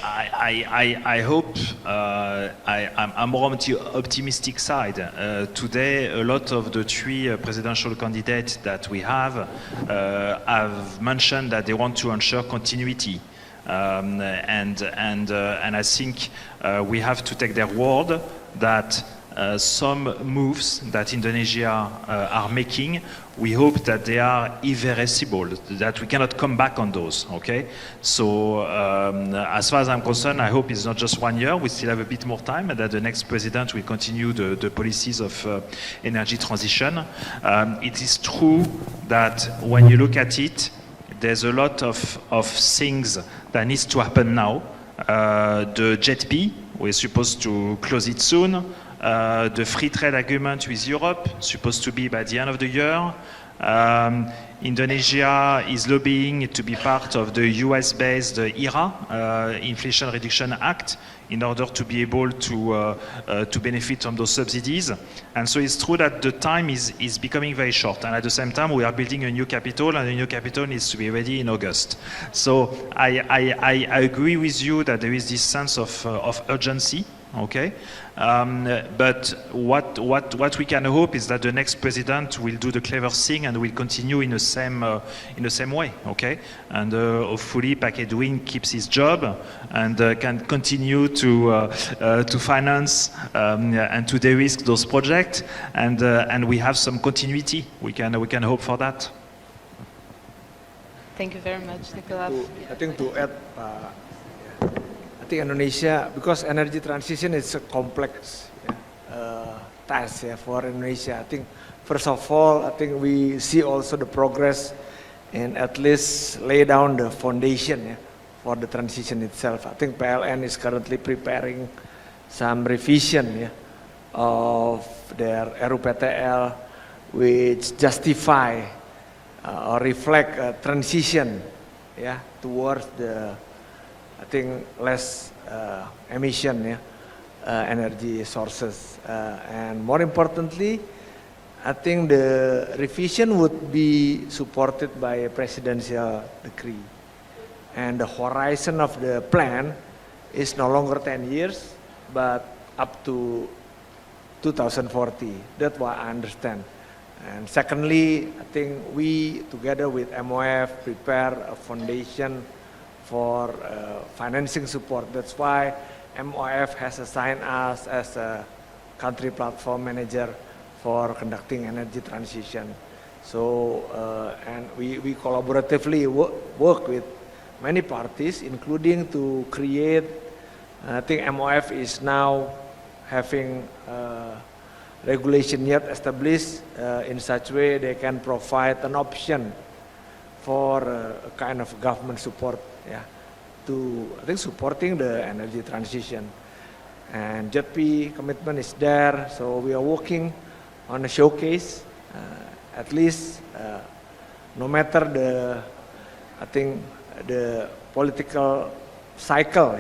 I hope I'm more on the optimistic side. Today, a lot of the three presidential candidates that we have mentioned that they want to ensure continuity. And I think we have to take their word that some moves that Indonesia are making, we hope that they are irreversible, that we cannot come back on those, okay? So as far as I'm concerned, I hope it's not just 1 year, we still have a bit more time, and that the next president will continue the policies of energy transition. It is true that when you look at it, there's a lot of things that needs to happen now. The JETP, we're supposed to close it soon. The free trade agreement with Europe, supposed to be by the end of the year. Indonesia is lobbying to be part of the US-based IRA, Inflation Reduction Act, in order to be able to benefit from those subsidies. And so it's true that the time is becoming very short. And at the same time, we are building a new capital, and the new capital needs to be ready in August. So I agree with you that there is this sense of urgency. Okay, but what we can hope is that the next president will do the clever thing and will continue in the same way. Okay, and hopefully Pak Edwin keeps his job and can continue to finance and to de-risk those projects, and we have some continuity. We can hope for that. Thank you very much, Nicolas. I think to add. I think Indonesia, because energy transition is a complex task for Indonesia. I think first of all, I think we see also the progress and at least lay down the foundation for the transition itself. I think PLN is currently preparing some revision of their RUPTL, which justify or reflect a transition towards the I think less emission energy sources, and more importantly, I think the revision would be supported by a presidential decree, and the horizon of the plan is no longer 10 years, but up to 2040. That's what I understand. And secondly, I think we together with MOF prepare a foundation for financing support. That's why MOF has assigned us as a country platform manager for conducting energy transition. So, and we collaboratively work with many parties, including to create, I think MOF is now having regulation yet established in such way they can provide an option for a kind of government support to, I think, supporting the energy transition. And JETP commitment is there, so we are working on a showcase, at least no matter the, I think, the political cycle,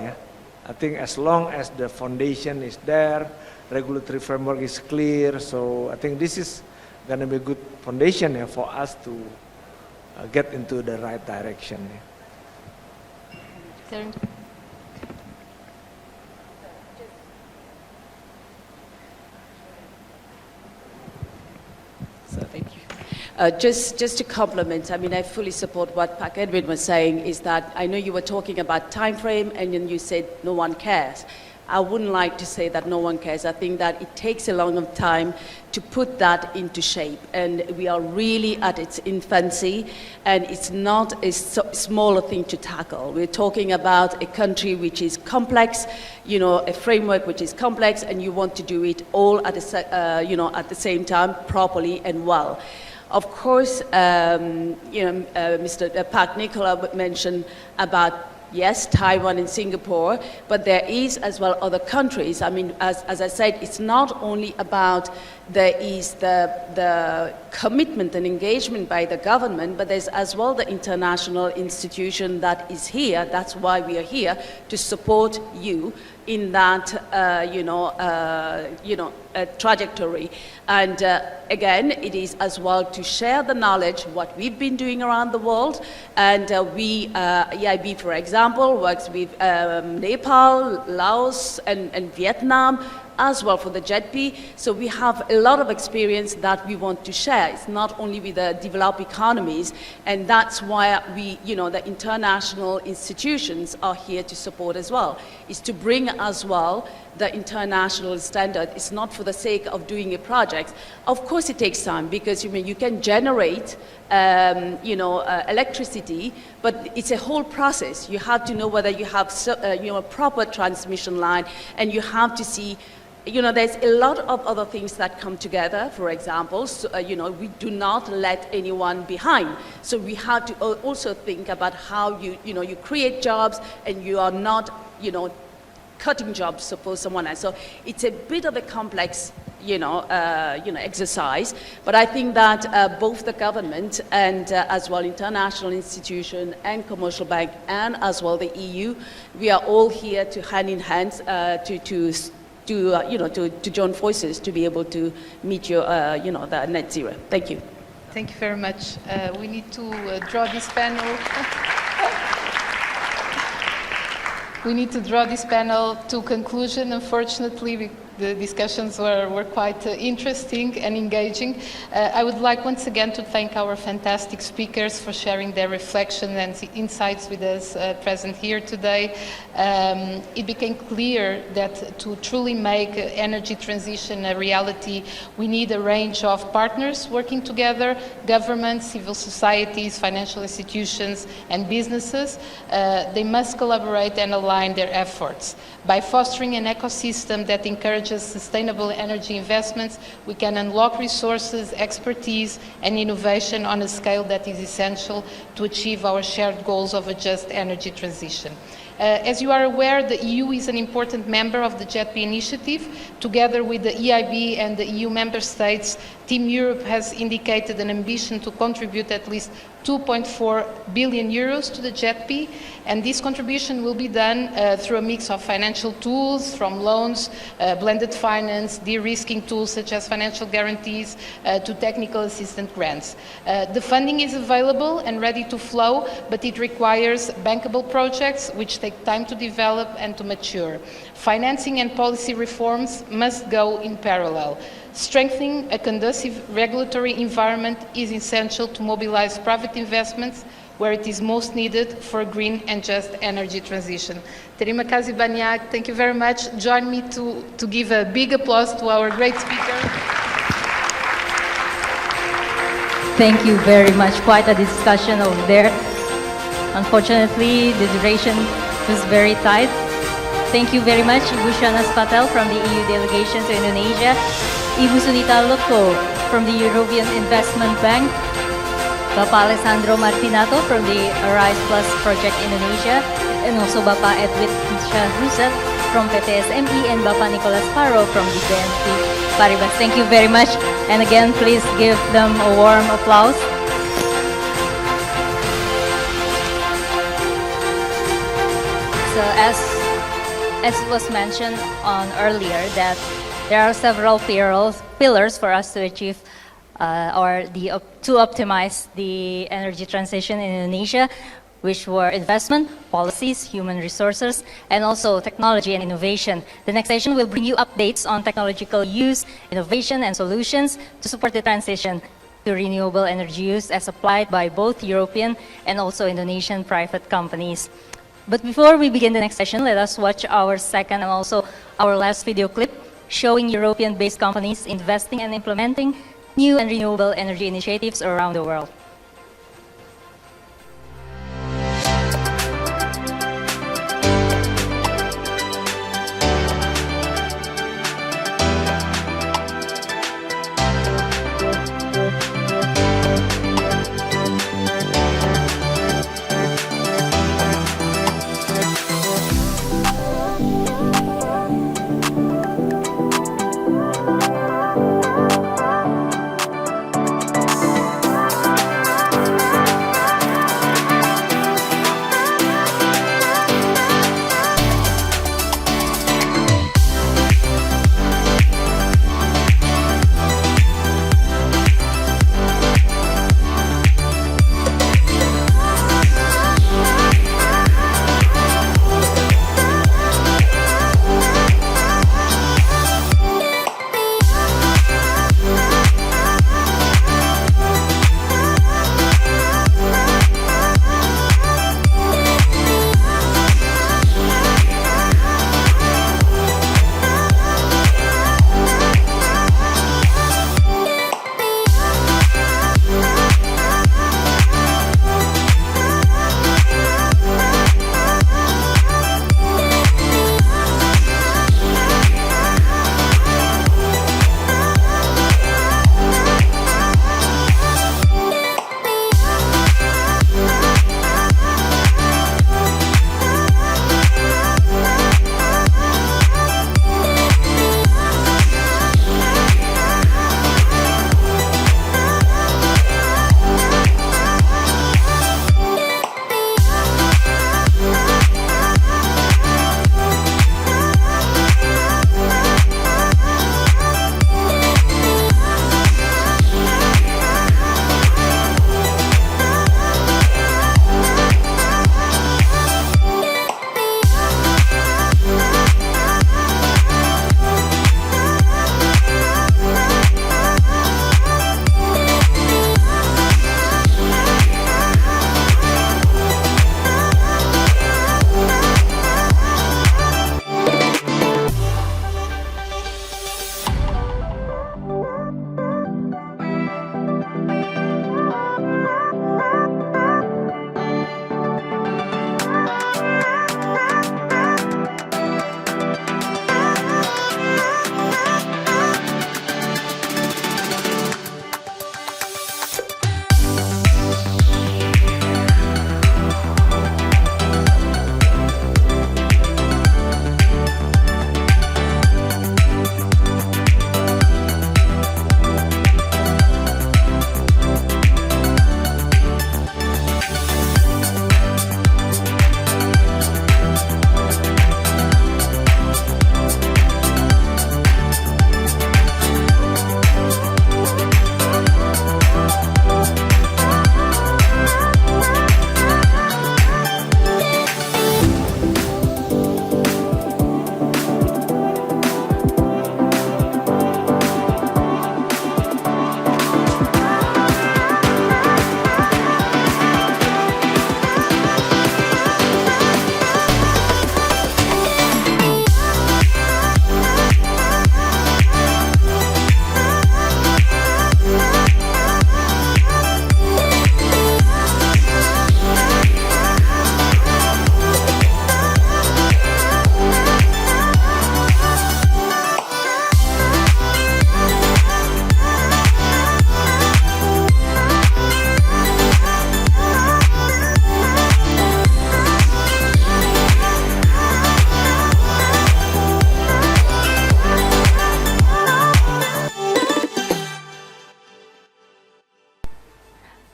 I think as long as the foundation is there, regulatory framework is clear, so I think this is going to be a good foundation for us to get into the right direction. So thank you. Just to compliment, I mean, I fully support what Pak Edwin was saying, is that I know you were talking about time frame and then you said no one cares. I wouldn't like to say that no one cares. I think that it takes a long time to put that into shape, and we are really at its infancy, and it's not a smaller thing to tackle. We're talking about a country which is complex, a framework which is complex, and you want to do it all at the same time, properly and well. Of course, Mr. Park Nicola mentioned about, yes, Taiwan and Singapore, but there is as well other countries. I mean, as I said, it's not only about there is the commitment and engagement by the government, but there's as well the international institution that is here. That's why we are here, to support you in that, trajectory. And again, it is as well to share the knowledge, what we've been doing around the world. And EIB, for example, works with Nepal, Laos, and Vietnam, as well for the JETP. So we have a lot of experience that we want to share. It's not only with the developed economies, and that's why the international institutions are here to support as well, is to bring as well the international standard. It's not for the sake of doing a project. Of course it takes time, because you can generate electricity, but it's a whole process. You have to know whether you have a proper transmission line, and you have to see there's a lot of other things that come together. For example, we do not let anyone behind. So we have to also think about how you create jobs, and you are not, cutting jobs for someone else. So it's a bit of a complex, exercise. But I think that both the government and as well international institution and commercial bank and as well the EU, we are all here to hand in hand to join forces to be able to meet the net zero. Thank you. Thank you very much. We need to draw this panel. We need to draw this panel to conclusion. Unfortunately, the discussions were quite interesting and engaging. I would like once again to thank our fantastic speakers for sharing their reflection and insights with us present here today. It became clear that to truly make energy transition a reality, we need a range of partners working together: governments, civil societies, financial institutions, and businesses. They must collaborate and align their efforts. By fostering an ecosystem that encourages sustainable energy investments, we can unlock resources, expertise, and innovation on a scale that is essential to achieve our shared goals of a just energy transition. As you are aware, the EU is an important member of the JETP initiative. Together with the EIB and the EU member states, Team Europe has indicated an ambition to contribute at least 2.4 billion euros to the JETP, and this contribution will be done through a mix of financial tools, from loans, blended finance, de-risking tools such as financial guarantees, to technical assistance grants. The funding is available and ready to flow, but it requires bankable projects which take time to develop and to mature. Financing and policy reforms must go in parallel. Strengthening a conducive regulatory environment is essential to mobilize private investments where it is most needed for a green and just energy transition. Terima kasih banyak. Thank you very much. Join me to give a big applause to our great speaker. Thank you very much. Quite a discussion over there. Unfortunately, the duration was very tight. Thank you very much, Ibu Shanas Patel from the EU delegation to Indonesia, Ibu Sunita Lutko from the European Investment Bank, Bapak Alessandro Martinato from the Arise Plus Project Indonesia, and also Bapak Edwin Shahruza from PT SME, and Bapak Nicolas Paro from the BNP Paribas. Thank you very much. And again, please give them a warm applause. So as was mentioned on earlier, that there are several pillars for us to achieve to optimize the energy transition in Indonesia, which were investment, policies, human resources, and also technology and innovation. The next session will bring you updates on technological use, innovation, and solutions to support the transition to renewable energy use as applied by both European and also Indonesian private companies. But before we begin the next session, let us watch our second and also our last video clip showing European-based companies investing and implementing new and renewable energy initiatives around the world.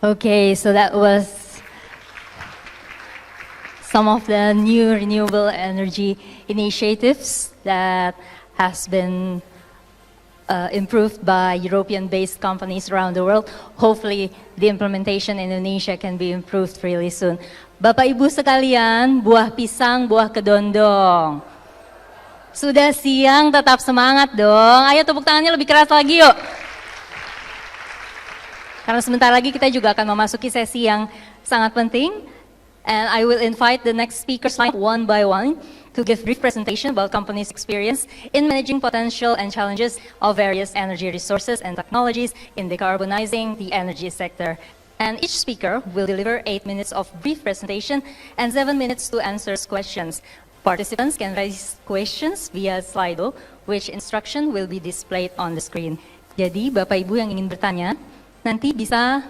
Okay, so that was some of the new renewable energy initiatives that has been improved by European-based companies around the world. Hopefully, the implementation in Indonesia can be improved really soon. Bapak Ibu sekalian, buah pisang, buah kedondong. Sudah siang, tetap semangat dong. Ayo tepuk tangannya lebih keras lagi yuk. Karena sebentar lagi kita juga akan memasuki sesi yang sangat penting. And I will invite the next speakers line one by one to give brief presentation about company's experience in managing potential and challenges of various energy resources and technologies in decarbonizing the energy sector. And each speaker will deliver 8 minutes of brief presentation and 7 minutes to answer questions. Participants can raise questions via Slido, which instruction will be displayed on the screen. Jadi, Bapak Ibu yang ingin bertanya, nanti bisa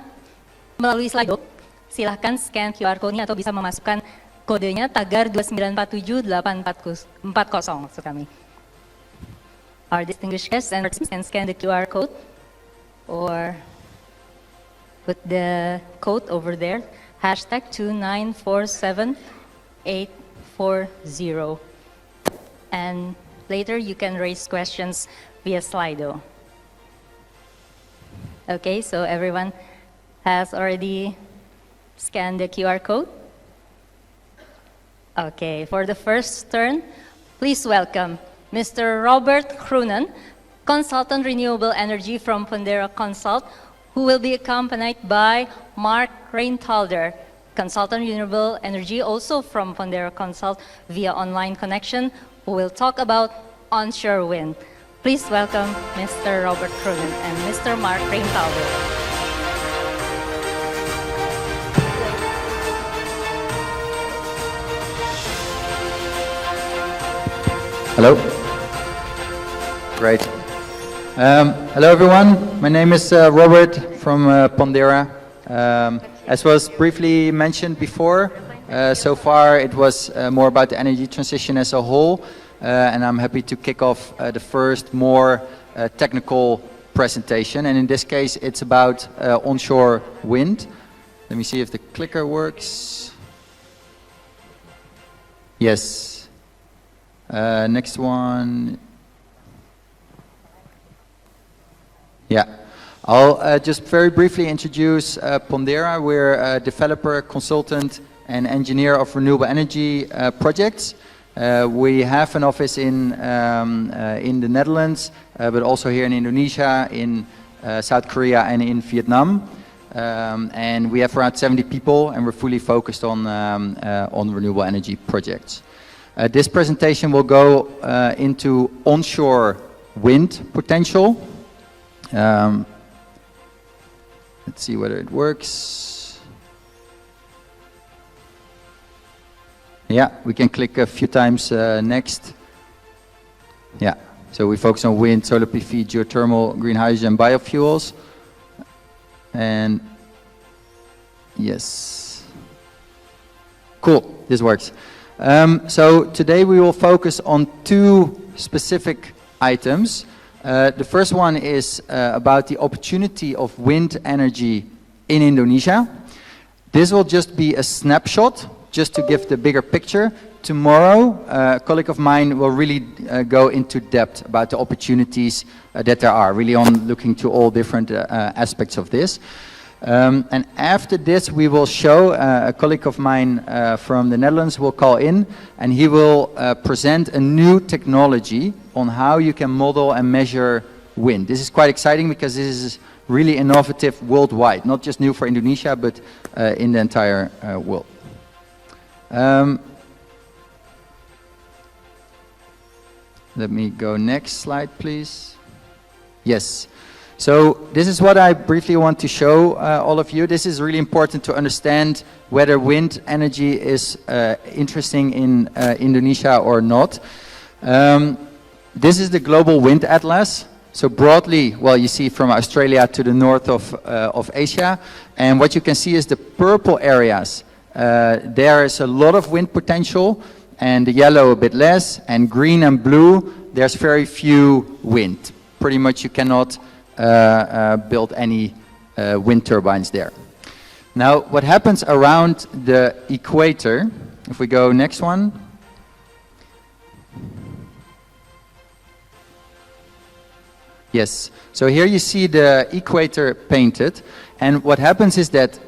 melalui Slido, silahkan scan QR code-nya atau bisa memasukkan kodenya tagar 2947840 maksud kami. Our distinguished guests and participants can scan the QR code or put the code over there, hashtag 2947840. And later you can raise questions via Slido. Okay, so everyone has already scanned the QR code? Okay, for the first turn, please welcome Mr. Robert Kroenen, Consultant Renewable Energy from Pondera Consult, who will be accompanied by Mark Reintalder, Consultant Renewable Energy, also from Pondera Consult via online connection, who will talk about onshore wind. Please welcome Mr. Robert Kroenen and Mr. Mark Reintalder. Hello. Great. Hello, everyone. My name is Robert from Pondera. As was briefly mentioned before, so far it was more about the energy transition as a whole, and I'm happy to kick off the first more technical presentation. And in this case, it's about onshore wind. Let me see if the clicker works. Yes. Next one. Yeah, I'll just very briefly introduce Pondera. We're a developer, consultant, and engineer of renewable energy projects. We have an office in the Netherlands, but also here in Indonesia, in South Korea, and in Vietnam. And we have around 70 people, and we're fully focused on renewable energy projects. This presentation will go into onshore wind potential. Let's see whether it works. Yeah, we can click a few times next. Yeah, so we focus on wind, solar PV, geothermal, green hydrogen, biofuels. And yes. Cool, this works. So today we will focus on two specific items. The first one is about the opportunity of wind energy in Indonesia. This will just be a snapshot, just to give the bigger picture. Tomorrow, a colleague of mine will really go into depth about the opportunities that there are, really on looking to all different aspects of this. And after this, we will show, a colleague of mine from the Netherlands will call in, and he will present a new technology on how you can model and measure wind. This is quite exciting because this is really innovative worldwide, not just new for Indonesia, but in the entire world. Let me go next slide, please. Yes. So this is what I briefly want to show all of you. This is really important to understand whether wind energy is interesting in Indonesia or not. This is the Global Wind Atlas. So broadly, well, you see from Australia to the north of Asia. And what you can see is the purple areas. There is a lot of wind potential, and the yellow a bit less, and green and blue, there's very few wind. Pretty much you cannot build any wind turbines there. Now, what happens around the equator, if we go next one. Yes, so here you see the equator painted, and what happens is that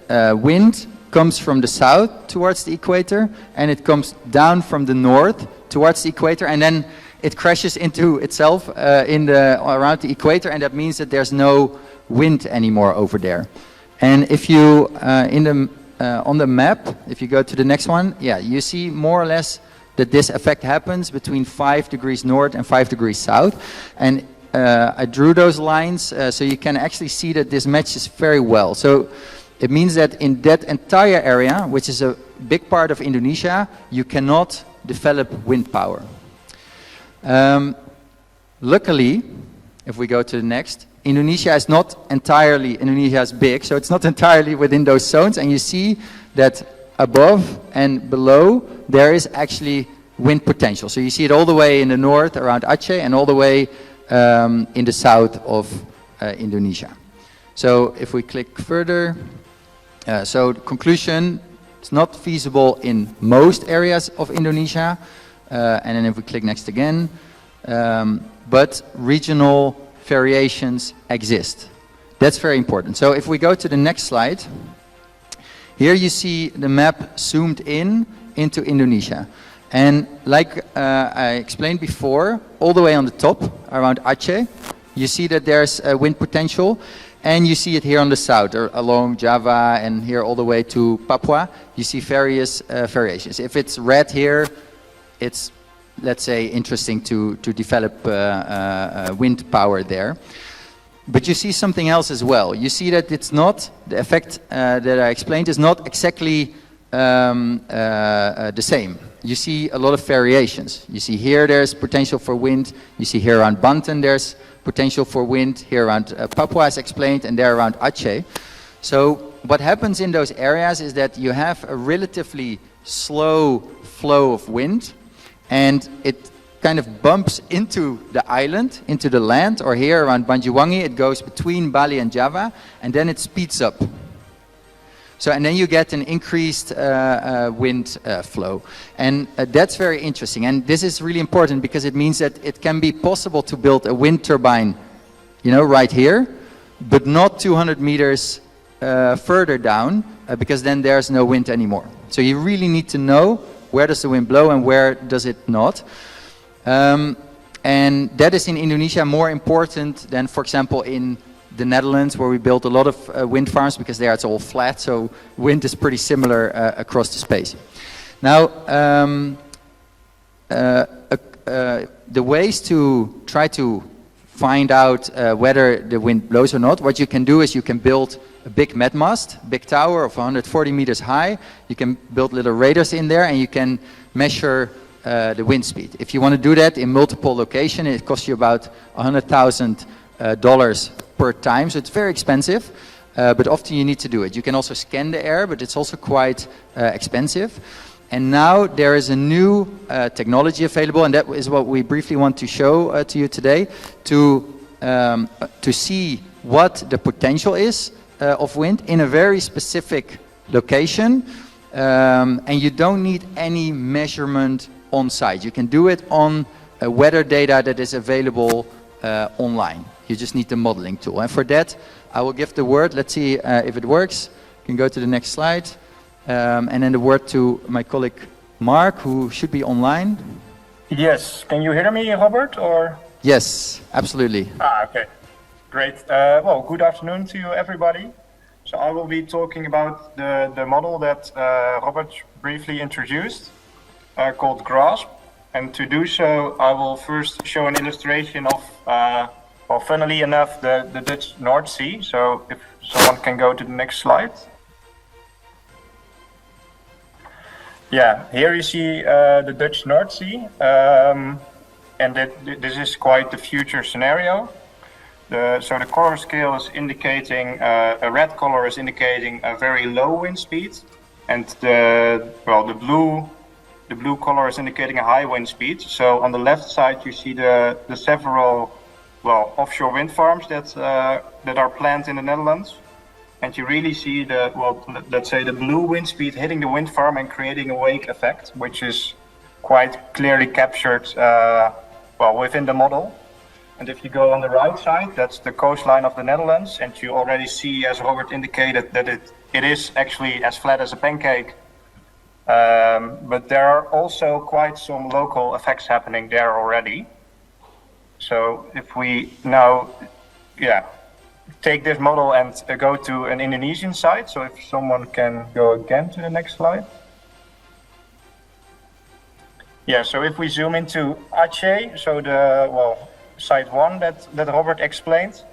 wind comes from the south towards the equator, and it comes down from the north towards the equator, and then it crashes into itself around the equator, and that means that there's no wind anymore over there. And if you, in the on the map, if you go to the next one, yeah, you see more or less that this effect happens between 5 degrees north and 5 degrees south. And I drew those lines so you can actually see that this matches very well. So it means that in that entire area, which is a big part of Indonesia, you cannot develop wind power. Luckily, if we go to the next, Indonesia is not entirely, Indonesia is big, so it's not entirely within those zones, and you see that above and below there is actually wind potential. So you see it all the way in the north around Aceh and all the way in the south of Indonesia. So if we click further, so the conclusion, it's not feasible in most areas of Indonesia, and then if we click next again, but regional variations exist. That's very important. So if we go to the next slide, here you see the map zoomed in into Indonesia. And like I explained before, all the way on the top around Aceh, you see that there's a wind potential, and you see it here on the south, or along Java, and here all the way to Papua, you see various variations. If it's red here, it's, let's say, interesting to develop wind power there. But you see something else as well. You see that it's not, the effect that I explained is not exactly the same. You see a lot of variations. You see here there's potential for wind. You see here around Banten there's potential for wind. Here around Papua as explained, and there around Aceh. So what happens in those areas is that you have a relatively slow flow of wind, and it kind of bumps into the island, into the land, or here around Banyuwangi, it goes between Bali and Java, and then it speeds up. So, and then you get an increased wind flow. And that's very interesting. And this is really important because it means that it can be possible to build a wind turbine, you know, right here, but not 200 meters further down, because then there's no wind anymore. So you really need to know where does the wind blow and where does it not. And that is in Indonesia more important than, for example, in the Netherlands, where we built a lot of wind farms, because there it's all flat, so wind is pretty similar across the space. Now, the ways to try to find out whether the wind blows or not, what you can do is you can build a big met mast, big tower of 140 meters high. You can build little radars in there, and you can measure the wind speed. If you want to do that in multiple locations, it costs you about $100,000 per time, so it's very expensive, but often you need to do it. You can also scan the air, but it's also quite expensive. And now there is a new technology available, and that is what we briefly want to show to you today, to see what the potential is of wind in a very specific location, and you don't need any measurement on site. You can do it on weather data that is available online. You just need the modeling tool. And for that, I will give the word. Let's see if it works. You can go to the next slide. And then the word to my colleague Mark, who should be online. Yes. Can you hear me, Robert? Or? Yes, absolutely. Okay. Great. Well, good afternoon to you, everybody. So I will be talking about the model that Robert briefly introduced, called GRASP. And to do so, I will first show an illustration of, well, funnily enough, the Dutch North Sea. So if someone can go to the next slide. Yeah, here you see the Dutch North Sea. And this is quite the future scenario. So the color scale is indicating, a red color is indicating a very low wind speed. And the blue color is indicating a high wind speed. So on the left side, you see the several, well, offshore wind farms that are planned in the Netherlands. And you really see the, well, let's say the blue wind speed hitting the wind farm and creating a wake effect, which is quite clearly captured, well, within the model. And if you go on the right side, that's the coastline of the Netherlands. And you already see, as Robert indicated, that it is actually as flat as a pancake. But there are also quite some local effects happening there already. So if we now, take this model and go to an Indonesian site. So if someone can go again to the next slide. Yeah, so if we zoom into Aceh, so the, well, site 1 that Robert explained,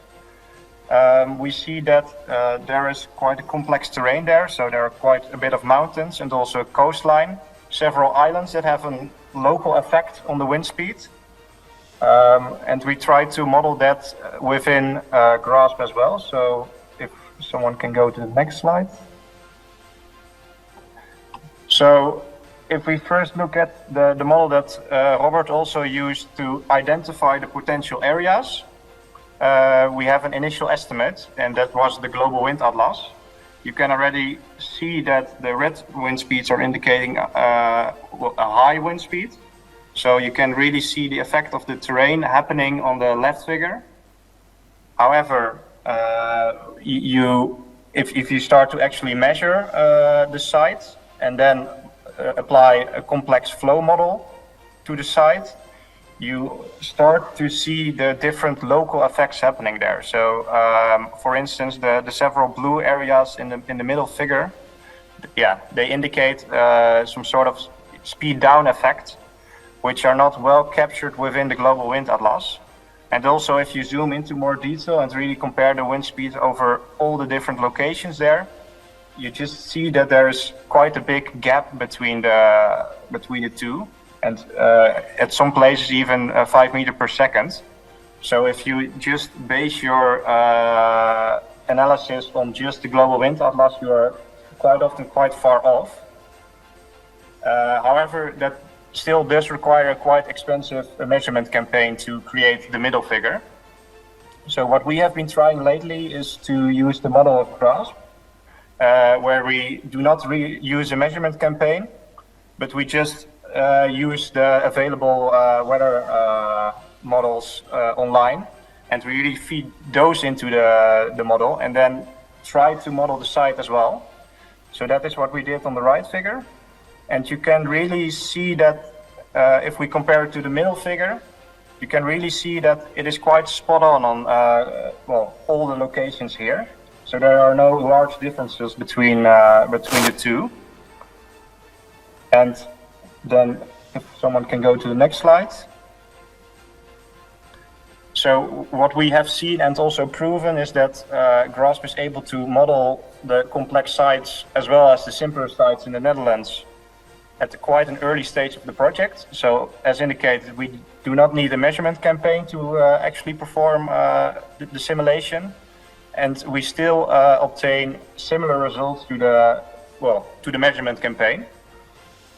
we see that there is quite a complex terrain there. So there are quite a bit of mountains and also a coastline, several islands that have a local effect on the wind speed. And we try to model that within GRASP as well. So if someone can go to the next slide. So if we first look at the model that Robert also used to identify the potential areas, we have an initial estimate, and that was the Global Wind Atlas. You can already see that the red wind speeds are indicating a high wind speed. So you can really see the effect of the terrain happening on the left figure. However, if you start to actually measure the site and then apply a complex flow model to the site, you start to see the different local effects happening there. So, for instance, the several blue areas in the middle figure, yeah, they indicate some sort of speed down effect, which are not well captured within the Global Wind Atlas. And also, if you zoom into more detail and really compare the wind speeds over all the different locations there, you just see that there's quite a big gap between the two, and at some places even 5 meters per second. So if you just base your analysis on just the Global Wind Atlas, you are quite often quite far off. However, that still does require a quite expensive measurement campaign to create the middle figure. So what we have been trying lately is to use the model of GRASP, where we do not use a measurement campaign, but we just use the available weather models online, and we really feed those into the model and then try to model the site as well. So that is what we did on the right figure. And you can really see that if we compare it to the middle figure, you can really see that it is quite spot on well, all the locations here. So there are no large differences between the two. And then if someone can go to the next slide. So what we have seen and also proven is that GRASP is able to model the complex sites as well as the simpler sites in the Netherlands at quite an early stage of the project. So as indicated, we do not need a measurement campaign to actually perform the simulation. And we still obtain similar results to the measurement campaign.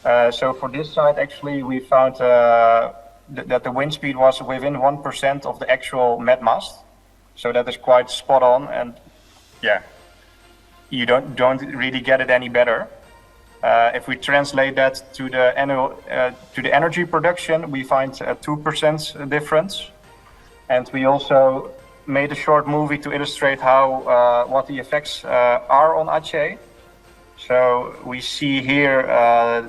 So for this site, actually, we found that the wind speed was within 1% of the actual met mast. So that is quite spot on, and yeah, you don't really get it any better. If we translate that to the energy production, we find a 2% difference. And we also made a short movie to illustrate how what the effects are on Aceh. So we see here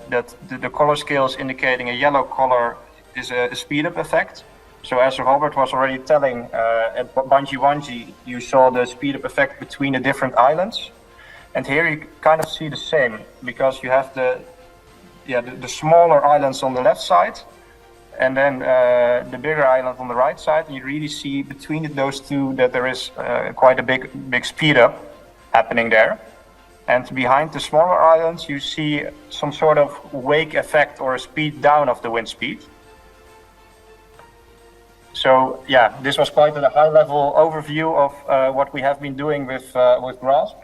that the color scale is indicating a yellow color is a speed up effect. So as Robert was already telling, at Banji Wanji, you saw the speed up effect between the different islands. And here you kind of see the same, because you have the smaller islands on the left side, and then the bigger island on the right side. And you really see between those two that there is quite a big speed up happening there. And behind the smaller islands, you see some sort of wake effect or a speed down of the wind speed. So yeah, this was quite a high-level overview of what we have been doing with GRASP.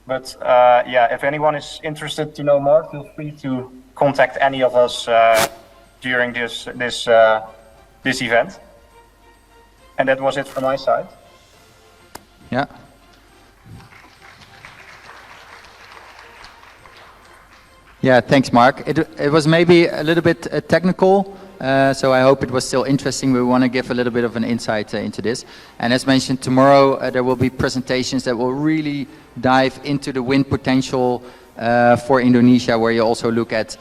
But yeah, if anyone is interested to know more, feel free to contact any of us during this event. And that was it from my side. Yeah. Yeah, thanks, Mark. It was maybe a little bit technical, so I hope it was still interesting. We want to give a little bit of an insight into this. And as mentioned, tomorrow there will be presentations that will really dive into the wind potential for Indonesia, where you also look at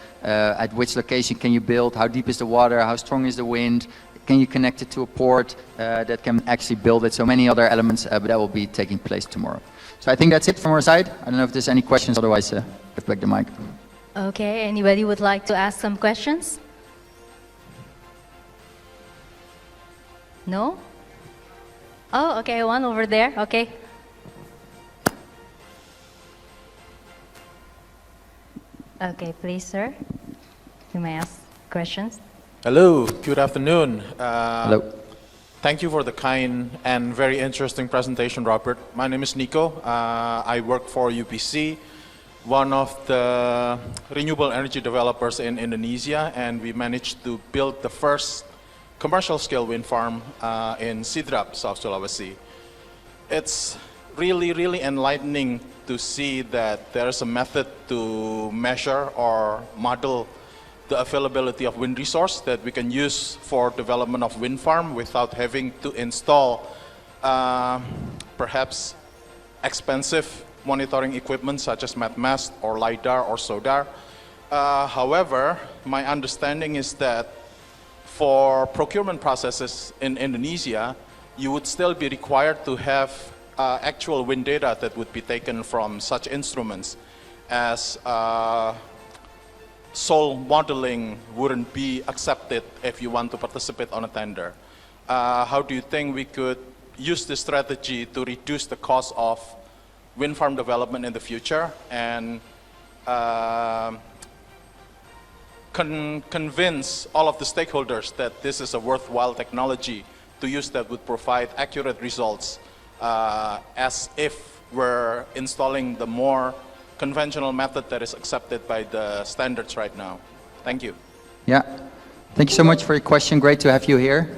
which location can you build, how deep is the water, how strong is the wind, can you connect it to a port that can actually build it? So many other elements, but that will be taking place tomorrow. So I think that's it from our side. I don't know if there's any questions, otherwise give back the mic. Okay, anybody would like to ask some questions? No? Oh, okay, one over there, okay. Okay, please, sir. You may ask questions. Hello, good afternoon. Hello. Thank you for the kind and very interesting presentation, Robert. My name is Nico. I work for UPC, one of the renewable energy developers in Indonesia, and we managed to build the first commercial scale wind farm in Sidrap, South Sulawesi. It's really enlightening to see that there's a method to measure or model the availability of wind resource that we can use for development of wind farm without having to install perhaps expensive monitoring equipment such as MatMast or LiDAR or SODAR. However, my understanding is that for procurement processes in Indonesia, you would still be required to have actual wind data that would be taken from such instruments, as sole modeling wouldn't be accepted if you want to participate on a tender. How do you think we could use this strategy to reduce the cost of wind farm development in the future and convince all of the stakeholders that this is a worthwhile technology to use that would provide accurate results as if we're installing the more conventional method that is accepted by the standards right now? Thank you. Yeah, thank you so much for your question. Great to have you here.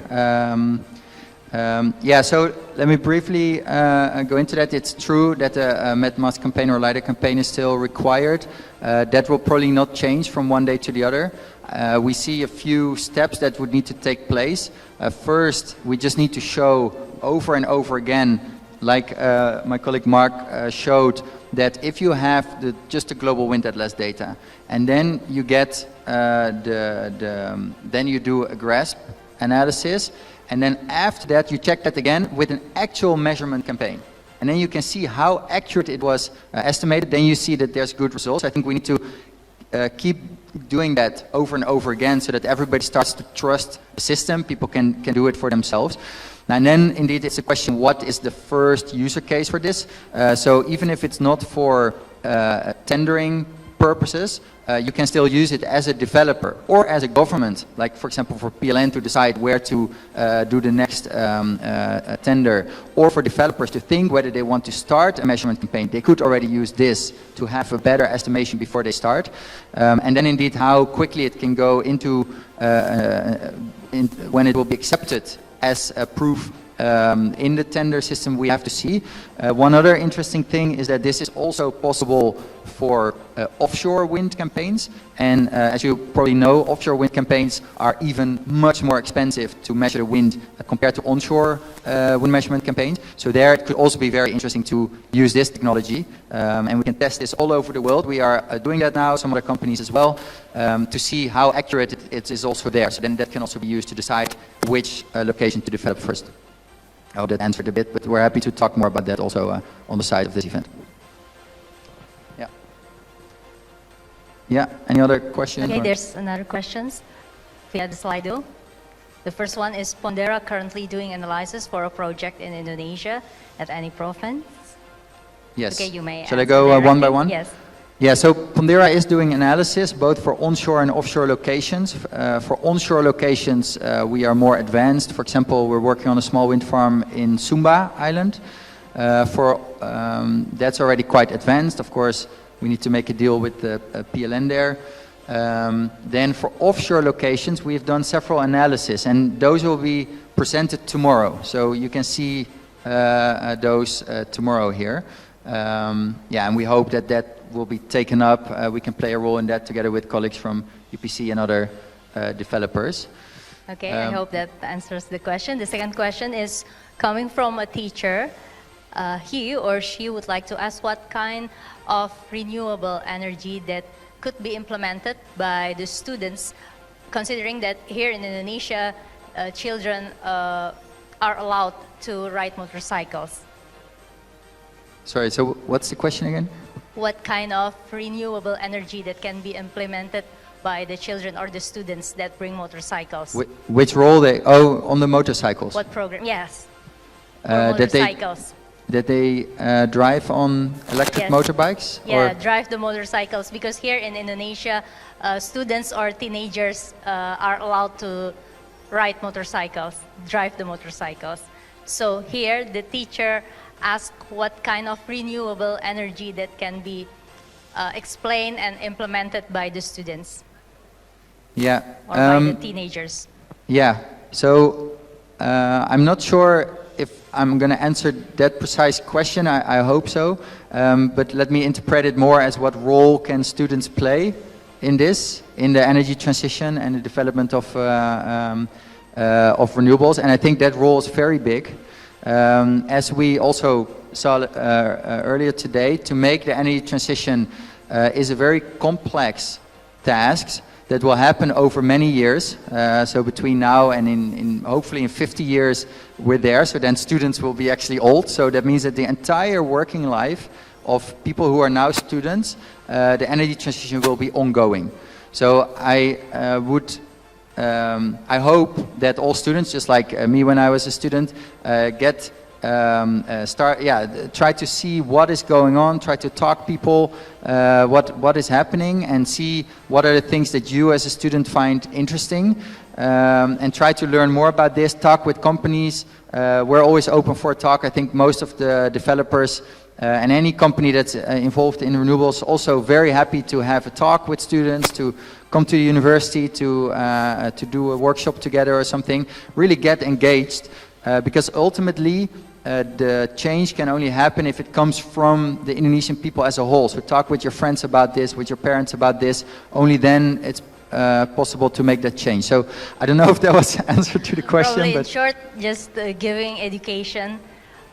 Yeah, so let me briefly go into that. It's true that a MatMast campaign or LiDAR campaign is still required. That will probably not change from one day to the other. We see a few steps that would need to take place. First, we just need to show over and over again, like my colleague Mark showed, that if you have just the global wind atlas data, and then you get then you do a GRASP analysis, and then after that you check that again with an actual measurement campaign. And then you can see how accurate it was estimated. Then you see that there's good results. I think we need to keep doing that over and over again so that everybody starts to trust the system. People can do it for themselves. And then indeed it's a question, what is the first user case for this? So even if it's not for tendering purposes, you can still use it as a developer or as a government, like for example for PLN to decide where to do the next tender, or for developers to think whether they want to start a measurement campaign. They could already use this to have a better estimation before they start. And then indeed how quickly it can go into when it will be accepted as a proof in the tender system, we have to see. One other interesting thing is that this is also possible for offshore wind campaigns. And as you probably know, offshore wind campaigns are even much more expensive to measure the wind compared to onshore wind measurement campaigns. So there it could also be very interesting to use this technology. And we can test this all over the world. We are doing that now, some other companies as well, to see how accurate it is also there. So then that can also be used to decide which location to develop first. I hope that answered a bit, but we're happy to talk more about that also on the side of this event. Yeah. Yeah, any other questions? Okay, there's another questions via the Slido. The first one is Pondera currently doing analysis for a project in Indonesia at any province? Yes. Okay, you may Shall I go one by one? Yes. Yeah, so Pondera is doing analysis both for onshore and offshore locations. For onshore locations, we are more advanced. For example, we're working on a small wind farm in Sumba Island. That's already quite advanced. Of course, we need to make a deal with the PLN there. Then for offshore locations, we've done several analyses, and those will be presented tomorrow. So you can see those tomorrow here. Yeah, and we hope that that will be taken up. We can play a role in that together with colleagues from UPC and other developers. Okay, I hope that answers the question. The second question is coming from a teacher. He or she would like to ask what kind of renewable energy that could be implemented by the students, considering that here in Indonesia, children are allowed to ride motorcycles. Sorry, so what's the question again? What kind of renewable energy that can be implemented by the children or the students that bring motorcycles? Which role they, on the motorcycles? What program? Yes. Motorcycles. That they drive on electric motorbikes? Yeah, or? drive the motorcycles, because here in Indonesia, students or teenagers are allowed to ride motorcycles, drive the motorcycles. So here the teacher asked what kind of renewable energy that can be explained and implemented by the students. Yeah. Or by the teenagers. Yeah, so I'm not sure if I'm going to answer that precise question. I hope so. But let me interpret it more as what role can students play in this, in the energy transition and the development of renewables. And I think that role is very big. As we also saw earlier today, to make the energy transition is a very complex task that will happen over many years. So between now and in hopefully in 50 years we're there. So then students will be actually old. So that means that the entire working life of people who are now students, the energy transition will be ongoing. So I hope that all students, just like me when I was a student, try to see what is going on, try to talk people what is happening, and see what are the things that you as a student find interesting, and try to learn more about this, talk with companies. We're always open for a talk. I think most of the developers and any company that's involved in renewables also very happy to have a talk with students, to come to the university, to do a workshop together or something, really get engaged, because ultimately the change can only happen if it comes from the Indonesian people as a whole. So talk with your friends about this, with your parents about this. Only then it's possible to make that change. So I don't know if that was the answer to the question. Probably but in short, just giving education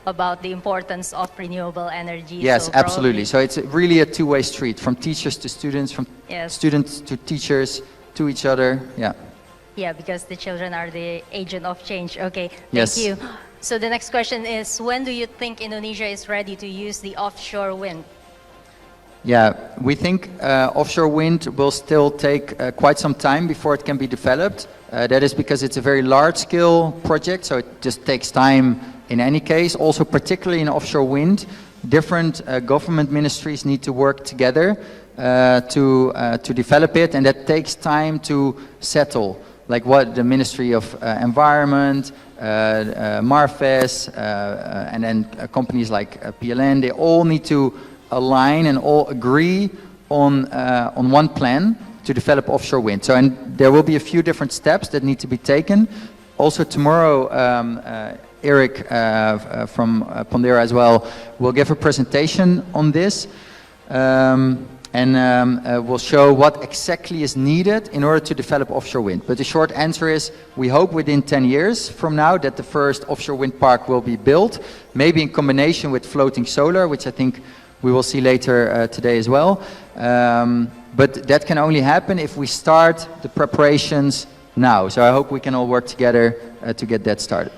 about the importance of renewable energy. Yes, so absolutely. So it's really a two-way street, from teachers to students, from students to teachers to each other. Yeah. Yeah, because the children are the agent of change. Okay, thank Yes. you. So the next question is, when do you think Indonesia is ready to use the offshore wind? Yeah, we think offshore wind will still take quite some time before it can be developed. That is because it's a very large-scale project, so it just takes time in any case. Also, particularly in offshore wind, different government ministries need to work together to develop it, and that takes time to settle. Like what the Ministry of Environment, Marves, and then companies like PLN, they all need to align and all agree on one plan to develop offshore wind. So, and there will be a few different steps that need to be taken. Also tomorrow, Eric from Pondera as well will give a presentation on this. And we'll show what exactly is needed in order to develop offshore wind. But the short answer is, we hope within 10 years from now that the first offshore wind park will be built, maybe in combination with floating solar, which I think we will see later today as well. But that can only happen if we start the preparations now. So I hope we can all work together to get that started.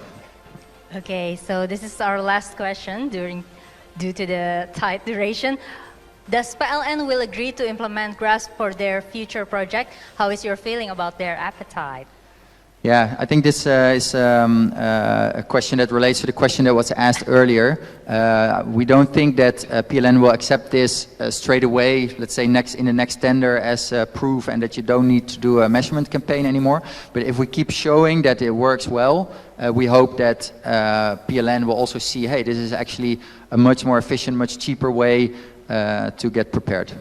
Okay, so this is our last question due to the tight duration. Does PLN will agree to implement GRASP for their future project? How is your feeling about their appetite? Yeah, I think this is a question that relates to the question that was asked earlier. We don't think that PLN will accept this straight away, let's say in the next tender as proof, and that you don't need to do a measurement campaign anymore. But if we keep showing that it works well, we hope that PLN will also see, hey, this is actually a much more efficient, much cheaper way to get prepared.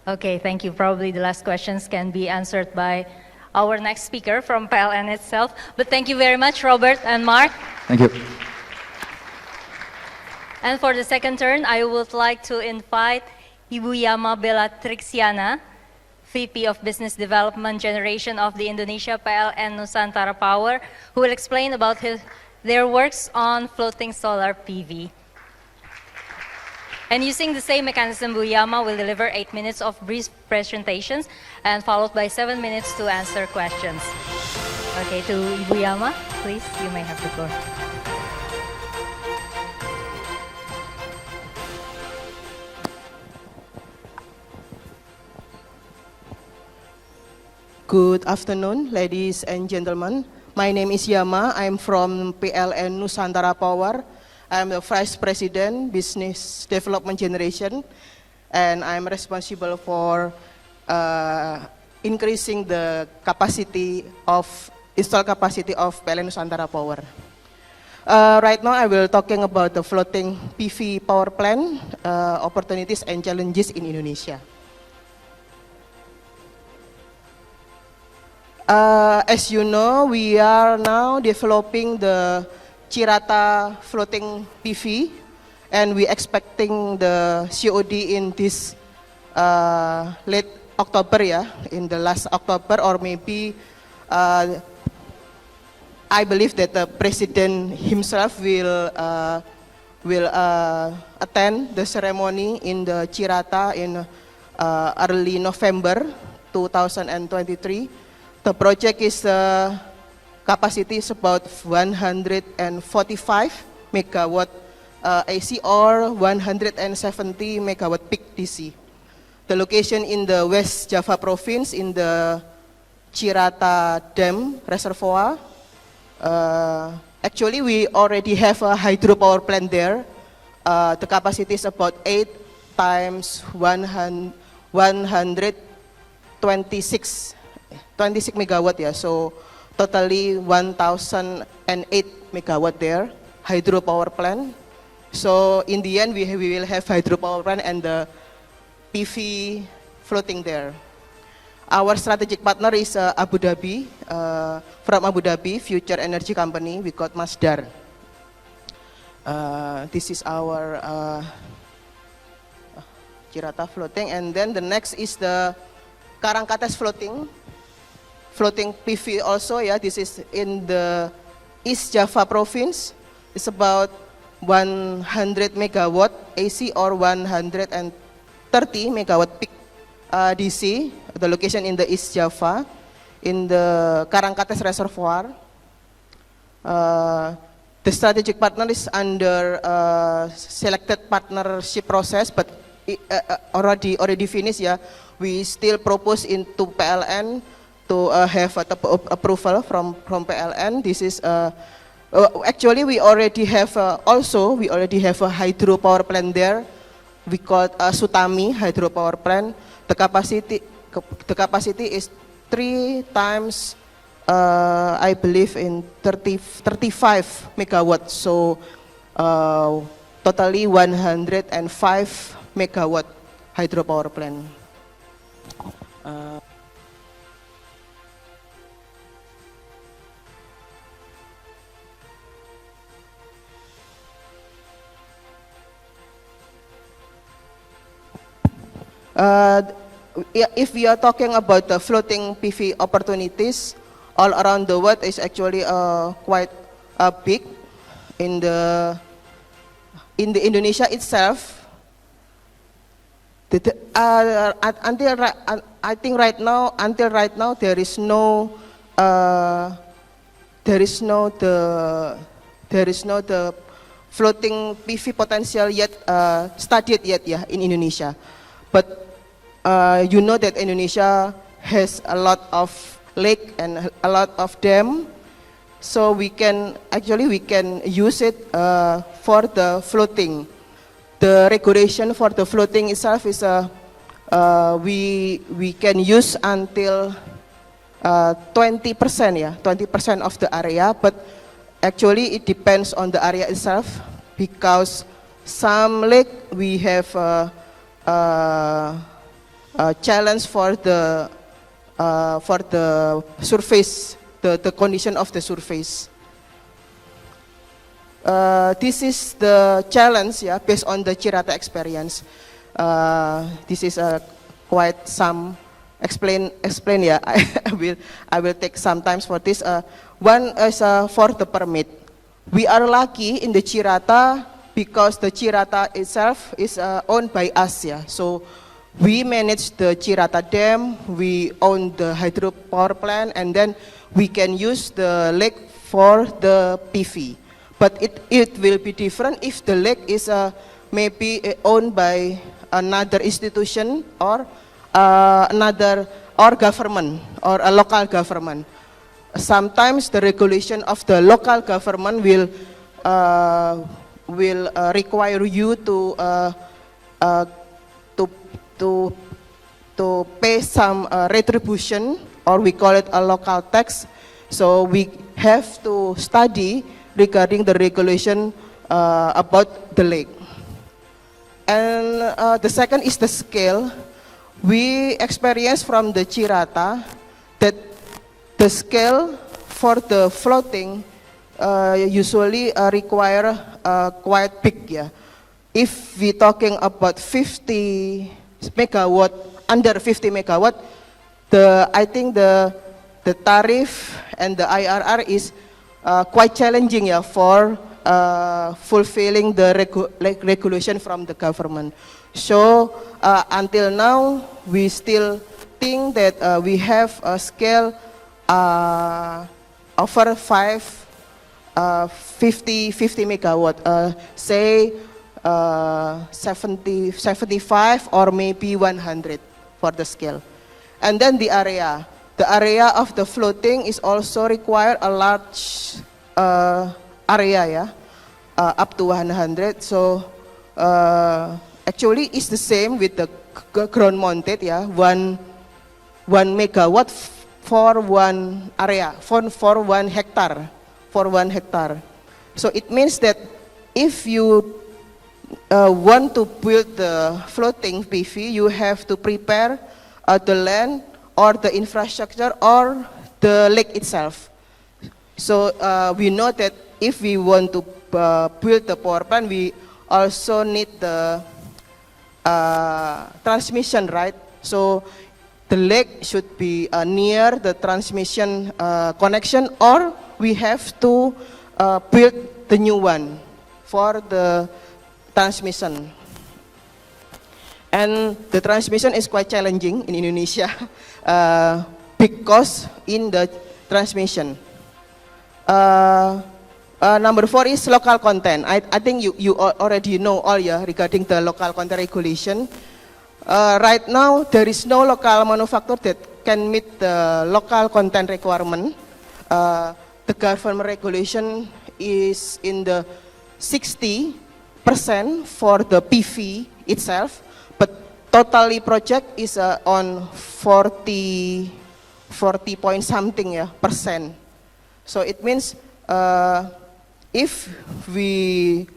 Okay, thank you. Probably the last questions can be answered by our next speaker from PLN itself. But thank you very much, Robert and Mark. Thank you. And for the second turn, I would like to invite Ibu Yama Bella Trixiana, VP of Business Development Generation of the Indonesia PLN Nusantara Power, who will explain about their works on floating solar PV. And using the same mechanism, Bu Yama will deliver 8 minutes of brief presentations and followed by 7 minutes to answer questions. Okay, to Ibu Yama, please, you may have the floor. Good afternoon, ladies and gentlemen. My name is Yama. I'm from PLN Nusantara Power. I'm the Vice President, Business Development Generation, and I'm responsible for increasing the install capacity of PLN Nusantara Power. Right now, I will talking about the floating PV power plant opportunities and challenges in Indonesia. As you know, we are now developing the Cirata floating PV, and we expecting the COD in this late October, in the last October, or maybe I believe that the president himself will attend the ceremony in the Cirata in early November 2023. The project is capacity is about 145 megawatt AC or 170 megawatt peak DC. The location in the West Java province in the Cirata Dam Reservoir. Actually, we already have a hydropower plant there. The capacity is about 8 times 126 megawatt, so totally 1008 megawatt there, hydropower plant. So in the end, we will have hydropower plant and the PV floating there. Our strategic partner is Abu Dhabi, from Abu Dhabi, Future Energy Company, we got Masdar. This is our Cirata floating, and then the next is the Karangkates floating PV also, this is in the East Java province. It's about 100 megawatt AC or 130 megawatt peak DC. The location in the East Java, in the Karangkates Reservoir. The strategic partner is under selected partnership process, but already finished. We still propose into PLN to have approval from PLN. This is actually we already have a hydropower plant there. We call Sutami hydropower plant. The capacity is 3 times I believe in 35 megawatt. So totally 105 megawatt hydropower plant. If we are talking about the floating PV opportunities all around the world, is actually quite big. In the Indonesia itself, until right now there is no the floating PV potential yet studied yet in Indonesia, but you know that Indonesia has a lot of lake and a lot of dam, so we can use it for the floating. The regulation for the floating itself is we can use until 20% of the area, but actually it depends on the area itself, because some lake we have challenge for the surface, the condition of the surface. This is the challenge, based on the Cirata experience. This is quite some explain. I will take some time for this. One is for the permit. We are lucky in the Cirata because the Cirata itself is owned by us. So we manage the Cirata Dam, we own the hydropower plant, and then we can use the lake for the PV. But it will be different if the lake is maybe owned by another institution or government or a local government. Sometimes the regulation of the local government will require you to pay some retribution, or we call it a local tax. So we have to study regarding the regulation about the lake. And the second is the scale. We experience from the Cirata that the scale for the floating usually require quite big. Yeah. If we talking about 50 megawatt, under 50 megawatt, I think the tariff and the IRR is quite challenging, yeah, for fulfilling the regulation from the government. So until now, we still think that we have a scale over 50 megawatt, say 75 or maybe 100 for the scale. And then the area of the floating is also require a large area, yeah, up to 100. So actually it's the same with the ground mounted, yeah, 1 megawatt for one area, for 1 hectare, So it means that if you want to build the floating PV, you have to prepare the land or the infrastructure or the lake itself. So we know that if we want to build the power plant, we also need the transmission, right? So the lake should be near the transmission connection, or we have to build the new one for the transmission. And the transmission is quite challenging in Indonesia, big cost in the transmission. Number 4 is local content. I think you already know all, yeah, regarding the local content regulation. Right now, there is no local manufacturer that can meet the local content requirement. The government regulation is in the 60% for the PV itself, but totally project is on 40 point something, yeah, percent. So it means if we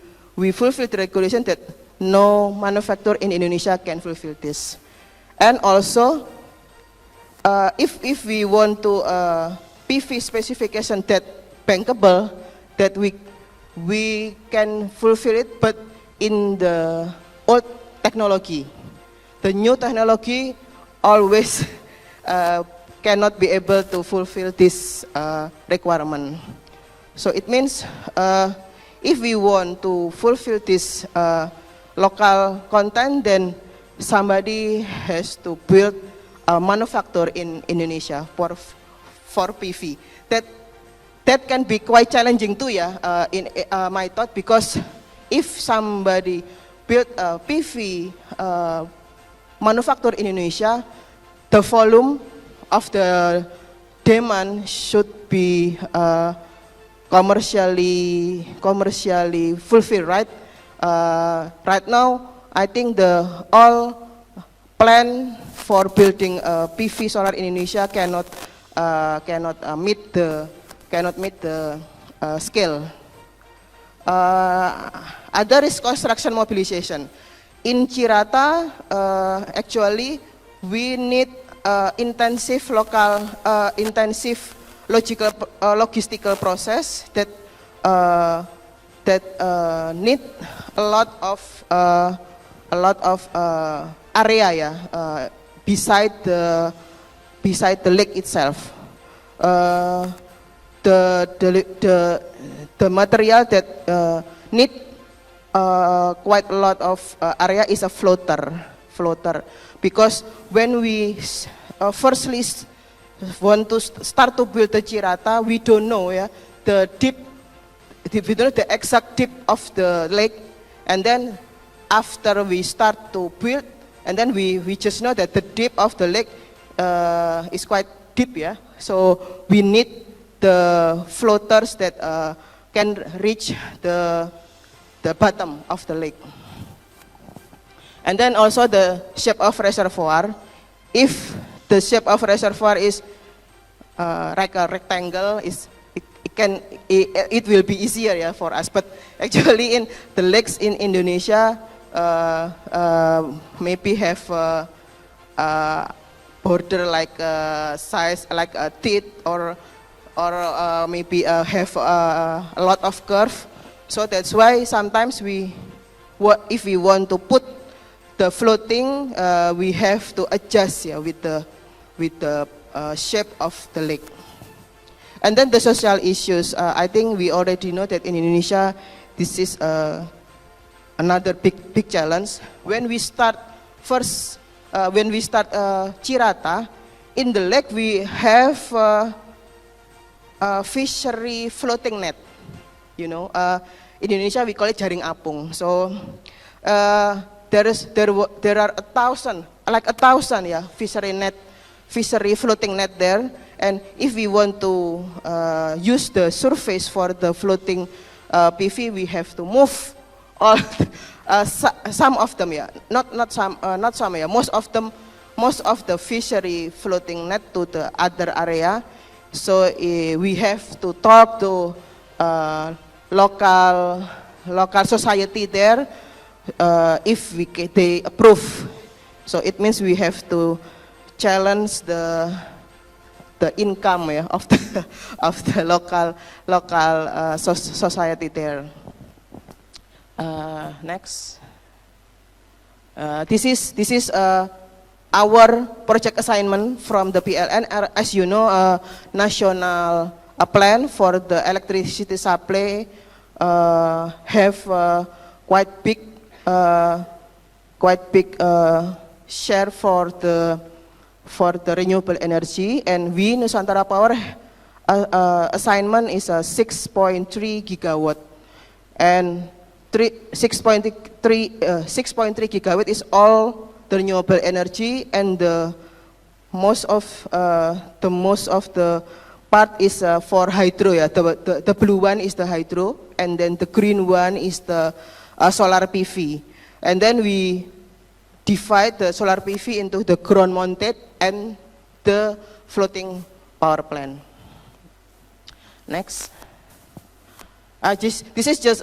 fulfill the regulation, that no manufacturer in Indonesia can fulfill this. And also, if we want to PV specification that bankable, that we can fulfill it, but in the old technology. The new technology always cannot be able to fulfill this requirement. So it means if we want to fulfill this local content, then somebody has to build a manufacturer in Indonesia for PV. That can be quite challenging too, yeah, in my thought, because if somebody build a PV manufacturer in Indonesia, the volume of the demand should be commercially fulfilled, right? Right now, I think the all plan for building PV solar in Indonesia cannot meet the scale. Other is construction mobilization. In Cirata, actually, we need intensive logistical process that need a lot of area, yeah, beside the lake itself. The material that need quite a lot of area is a floater floater, because when we firstly want to start to build the Cirata, we don't know the we don't know the exact depth of the lake, and then after we start to build, and then we just know that the depth of the lake is quite deep, so we need the floaters that can reach the bottom of the lake. And then also the shape of reservoir. If the shape of reservoir is like a rectangle, it will be easier for us. But actually, in the lakes in Indonesia, maybe have border like size like a teeth, or maybe have a lot of curve. So that's why sometimes if we want to put the floating, we have to adjust with the shape of the lake. And then the social issues. I think we already know that in Indonesia, this is another big challenge. When we start Cirata, in the lake we have a fishery floating net. In Indonesia we call it jaring apung. So there are 1,000 fishery floating net there. And if we want to use the surface for the floating PV, we have to move all some of them, not some, most of the fishery floating net to the other area. So we have to talk to local society there if they approve. So it means we have to challenge the income of the local society there. Next, this is our project assignment from the PLN. As you know, national plan for the electricity supply have quite big share for the renewable energy, and we Nusantara Power assignment is a 6.3 gigawatt, and 6.3 gigawatt is all the renewable energy, and the most of the part is for hydro. The blue one is the hydro, and then the green one is the solar PV, and then we divide the solar PV into the ground mounted and the floating power plant. Next. This is just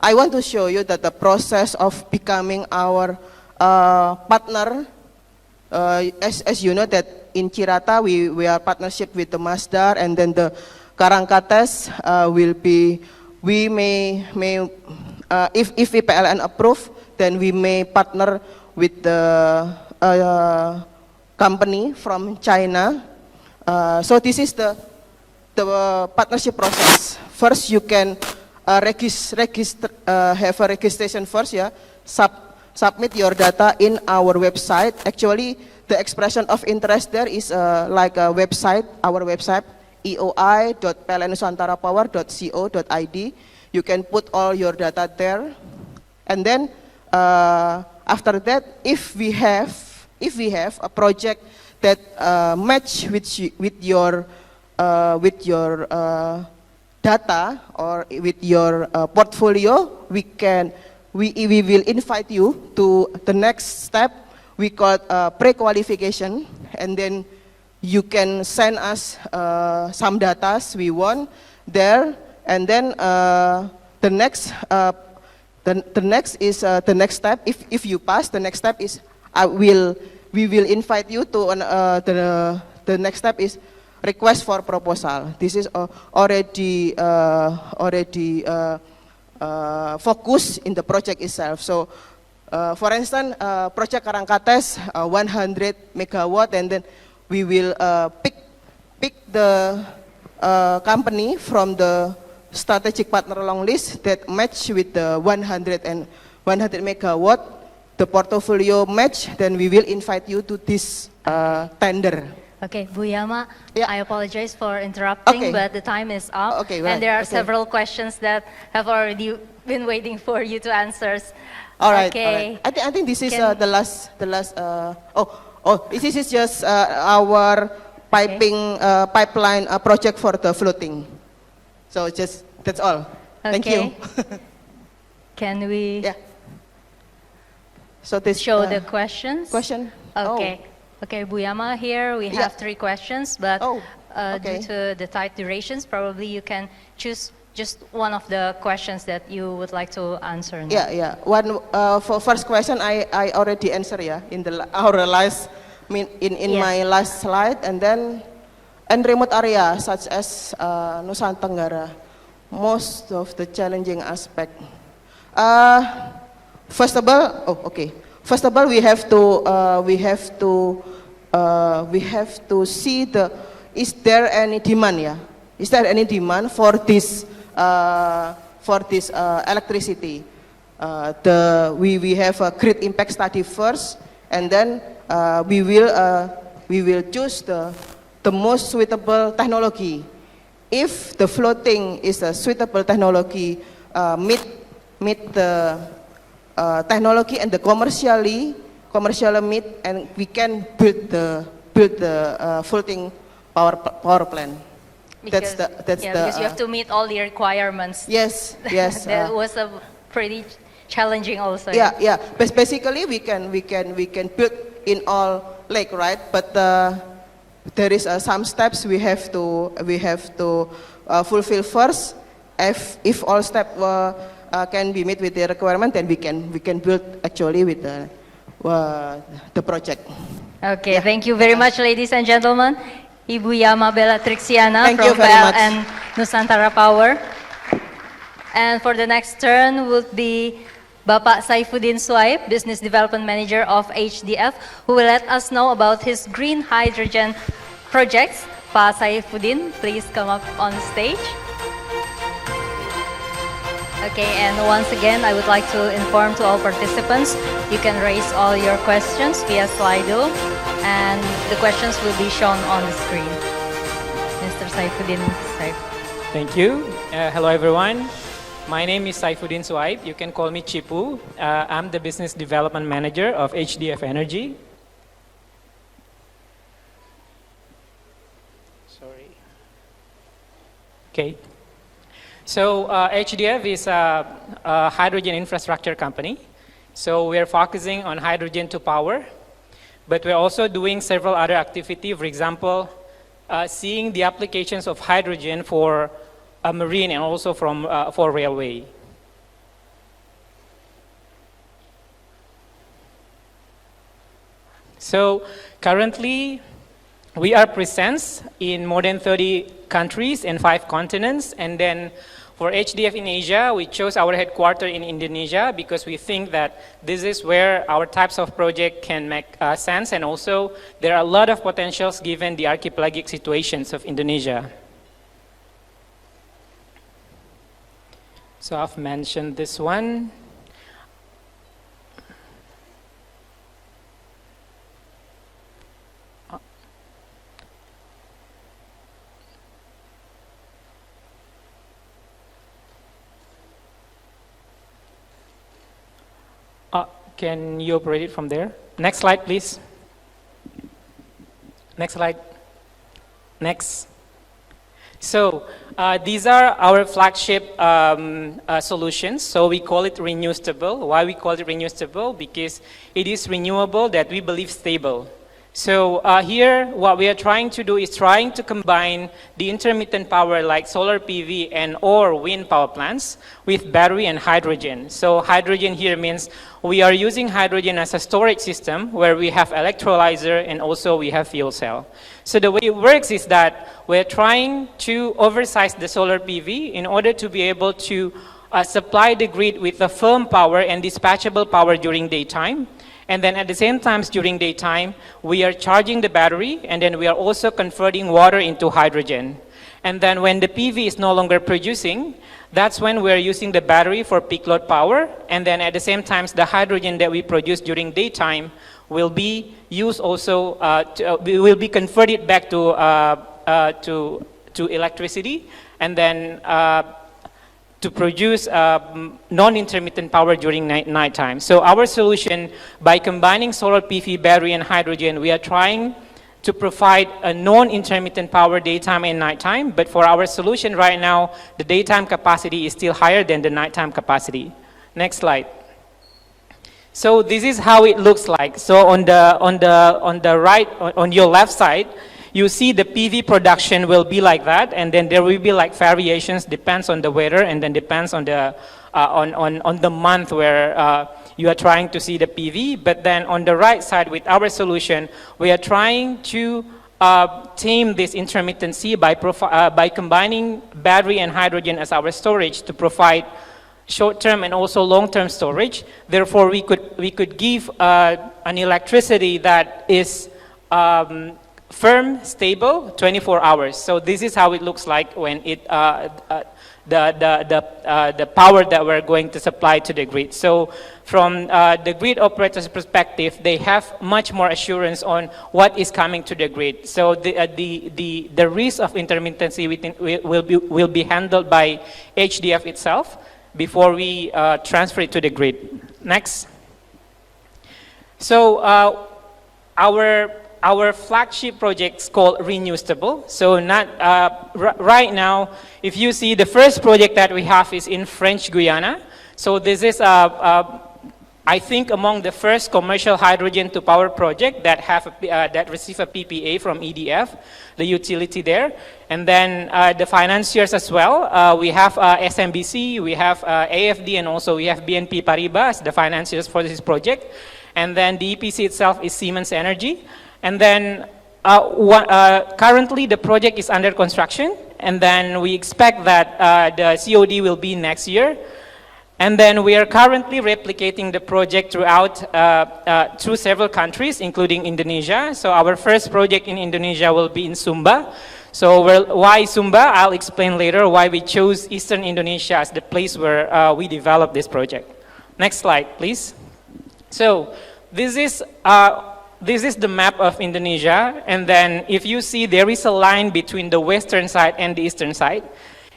I want to show you that the process of becoming our partner. As you know that in Cirata we are partnership with the Masdar, and then the Karangkates will be, we may if PLN approve, then we may partner with the company from China. So this is the partnership process. First, you can have a registration first, submit your data in our website. Actually, the expression of interest there is like a website, our website, eoi.plnnusantarapower.co.id. You can put all your data there, and then after that, if we have a project that match with your data or with your portfolio, we will invite you to the next step. We call pre-qualification, and then you can send us some data we want there, and then the next step. If you pass, the next step is we will invite you to the next step is request for proposal. This is already focused in the project itself. So, for instance, project Karangkates 100 megawatt, and then we will pick the company from the strategic partner long list that match with the 100 megawatt, the portfolio match, then we will invite you to this tender. Okay, Bu Yama, I apologize for interrupting, but the time is up. Okay, right. And there are Okay. several questions that have already been waiting for you to answer. All right. Okay. All right. I think this is the last. This is just our pipeline project for the floating. So just that's all. Thank you. Can we so this, show the questions? Question. Okay. Okay, Bu Yama, here we have 3 questions, but okay. due to the tight durations, probably you can choose just one of the questions that you would like to answer now. Yeah. One for first question, I already answered in our last in my last slide, and then remote area such as Nusa Tenggara, most of the challenging aspect. First of all, we have to see is there any demand? Is there any demand for this electricity? We have a grid impact study first, and then we will choose the most suitable technology. If the floating is a suitable technology, meet the technology and the commercially meet, and we can build the floating power plant. Because, because you have to meet all the requirements. Yes. That was a pretty challenging also. Yeah. But basically, we can build in all lake, right? But there is some steps we have to fulfill first. If all steps can be met with the requirement, then we can build actually with the project. Okay, thank you very much, ladies and gentlemen. Ibu Yama Bella Trixiana Thank from you very much. PLN Nusantara Power. And for the next turn would be Bapak Saifuddin Suaib, Business Development Manager of HDF, who will let us know about his green hydrogen projects. Pak Saifuddin, please come up on stage. Okay, and once again, I would like to inform to all participants, you can raise all your questions via Slido, and the questions will be shown on the screen. Mr. Saifuddin Suaib. Thank you. Hello, everyone. My name is Saifuddin Suaib. You can call me Chipu. I'm the Business Development Manager of HDF Energy. Sorry. Okay. So HDF is a hydrogen infrastructure company. So we're focusing on hydrogen to power, but we're also doing several other activities. For example, seeing the applications of hydrogen for marine and also for railway. So currently, we are present in more than 30 countries and 5 continents, and then for HDF in Asia, we chose our headquarters in Indonesia because we think that this is where our types of project can make sense, and also there are a lot of potentials given the archipelagic situations of Indonesia. So I've mentioned this one. Can you operate it from there? Next slide, please. Next slide. Next. So these are our flagship solutions. So we call it renewable. Why we call it renewable? Because it is renewable that we believe stable. So here, what we are trying to do is trying to combine the intermittent power like solar PV and or wind power plants with battery and hydrogen. So hydrogen here means we are using hydrogen as a storage system where we have electrolyzer and also we have fuel cell. So the way it works is that we're trying to oversize the solar PV in order to be able to supply the grid with the firm power and dispatchable power during daytime. And then at the same time, during daytime, we are charging the battery, and then we are also converting water into hydrogen. And then when the PV is no longer producing, that's when we're using the battery for peak load power. And then at the same time, the hydrogen that we produce during daytime will be used also, will be converted back to electricity, and then to produce non-intermittent power during nighttime. So our solution, by combining solar PV, battery, and hydrogen, we are trying to provide a non-intermittent power daytime and nighttime. But for our solution right now, the daytime capacity is still higher than the nighttime capacity. Next slide. So this is how it looks like. So on the right, on your left side, you see the PV production will be like that, and then there will be like variations, depends on the weather, and then depends on the month where you are trying to see the PV. But then on the right side with our solution, we are trying to tame this intermittency by combining battery and hydrogen as our storage to provide short-term and also long-term storage. Therefore, we could give an electricity that is firm, stable, 24 hours. So this is how it looks like when the power that we're going to supply to the grid. So from the grid operator's perspective, they have much more assurance on what is coming to the grid. So the risk of intermittency will be handled by HDF itself before we transfer it to the grid. Next. So our flagship project is called Renewable. So right now, if you see, the first project that we have is in French Guiana. So this is, I think, among the first commercial hydrogen to power project that receive a PPA from EDF, the utility there. And then the financiers as well. We have SMBC, we have AFD, and also we have BNP Paribas as the financiers for this project. And then the EPC itself is Siemens Energy. And then currently the project is under construction, and then we expect that the COD will be next year. And then we are currently replicating the project through several countries, including Indonesia. So our first project in Indonesia will be in Sumba. So why Sumba? I'll explain later why we chose Eastern Indonesia as the place where we developed this project. Next slide, please. So this is the map of Indonesia, and then if you see, there is a line between the western side and the eastern side.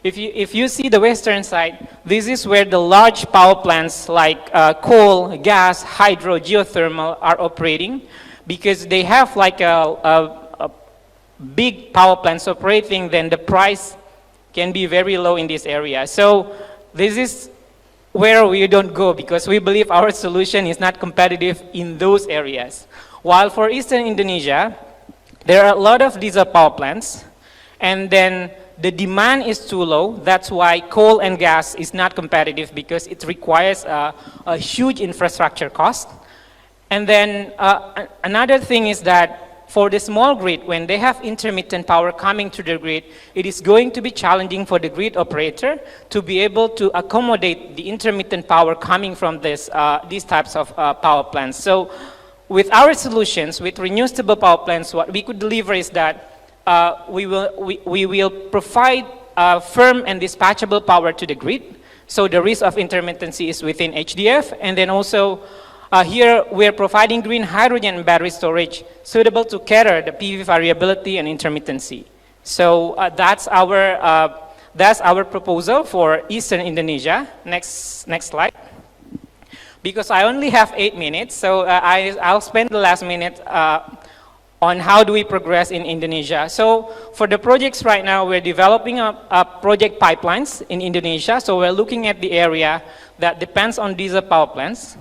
If you see the western side, this is where the large power plants like coal, gas, hydro, geothermal are operating, because they have like a big power plants operating, then the price can be very low in this area. So this is where we don't go, because we believe our solution is not competitive in those areas. While for Eastern Indonesia, there are a lot of diesel power plants, and then the demand is too low. That's why coal and gas is not competitive, because it requires a huge infrastructure cost. And then another thing is that for the small grid, when they have intermittent power coming to the grid, it is going to be challenging for the grid operator to be able to accommodate the intermittent power coming from these types of power plants. So with our solutions, with renewable power plants, what we could deliver is that we will provide firm and dispatchable power to the grid. So the risk of intermittency is within HDF. And then also here we're providing green hydrogen and battery storage suitable to cater the PV variability and intermittency. So that's our proposal for Eastern Indonesia. Next slide. Because I only have 8 minutes, so I'll spend the last minute on how do we progress in Indonesia. So for the projects right now, we're developing a project pipelines in Indonesia. So we're looking at the area that depends on diesel power plants,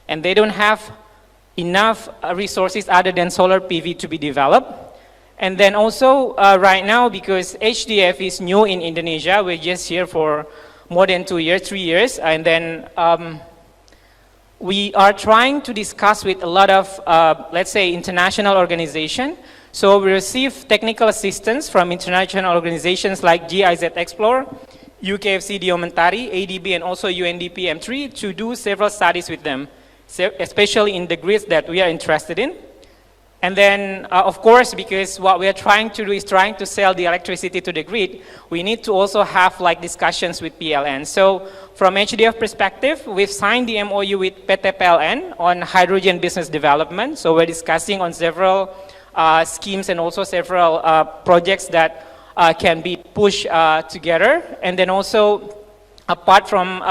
and they don't have enough resources other than solar PV to be developed. And then also right now, because HDF is new in Indonesia, we're just here for more than 2 years, 3 years, and then we are trying to discuss with a lot of, let's say, international organizations. So we receive technical assistance from international organizations like GIZ Explore, UKFC Diomentari, ADB, and also UNDP M3 to do several studies with them, especially in the grids that we are interested in. And then, of course, because what we are trying to do is trying to sell the electricity to the grid, we need to also have like discussions with PLN. So from HDF perspective, we've signed the MOU with PT PLN on hydrogen business development. So we're discussing on several schemes and also several projects that can be pushed together. And then also, apart from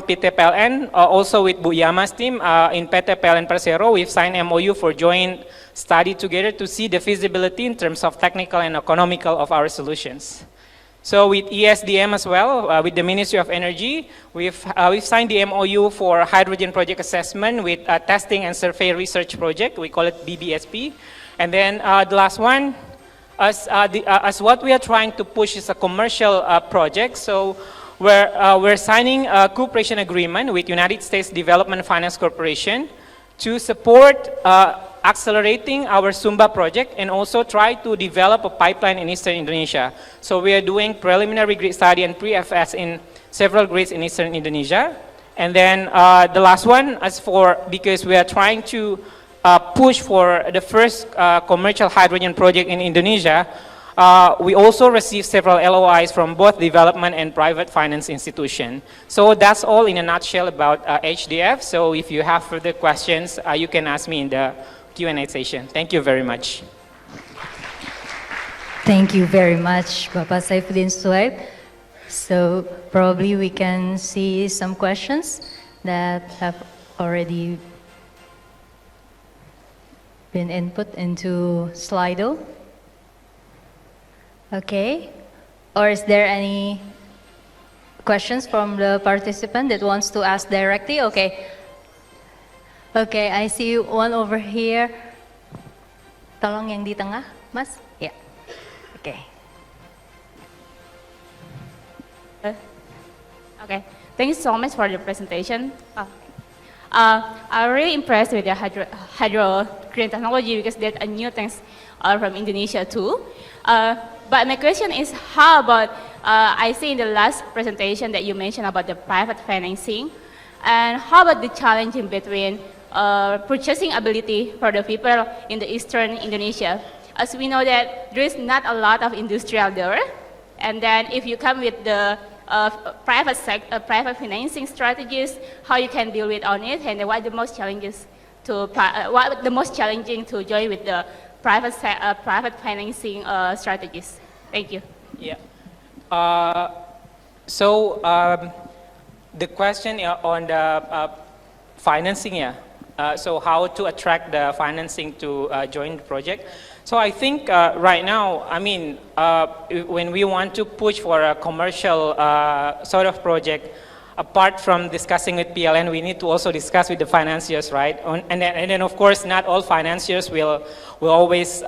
PT PLN, also with Bu Yama's team in PT PLN Persero, we've signed MOU for joint study together to see the feasibility in terms of technical and economical of our solutions. So with ESDM as well, with the Ministry of Energy, we've signed the MOU for hydrogen project assessment with testing and survey research project. We call it BBSP. And then the last one, as what we are trying to push is a commercial project. So we're signing a cooperation agreement with United States Development Finance Corporation to support accelerating our Sumba project and also try to develop a pipeline in Eastern Indonesia. So we are doing preliminary grid study and pre-FS in several grids in Eastern Indonesia. And then the last one, because we are trying to push for the first commercial hydrogen project in Indonesia, we also received several LOIs from both development and private finance institutions. So that's all in a nutshell about HDF. So if you have further questions, you can ask me in the Q&A session. Thank you very much. Thank you very much, Bapak Saifuddin Suhaib. So probably we can see some questions that have already been input into Slido. Okay. Or is there any questions from the participant that wants to ask directly? Okay. Okay, I see one over here. Tolong yang di tengah, Mas. Yeah. Okay. Okay. Thank you so much for the presentation. I'm really impressed with the hydro green technology because there's a new things from Indonesia too. But my question is, how about, I see in the last presentation that you mentioned about the private financing, and how about the challenging between purchasing ability for the people in the Eastern Indonesia? As we know that there is not a lot of industrial there, and then if you come with the private financing strategies, how you can deal with on it, and what the most challenges to what the most challenging to join with the private financing strategies. Thank you. Yeah. So the question on the financing, yeah. So how to attract the financing to join the project? So I think right now, I mean, when we want to push for a commercial sort of project, apart from discussing with PLN, we need to also discuss with the financiers, right? And then of course, not all financiers will always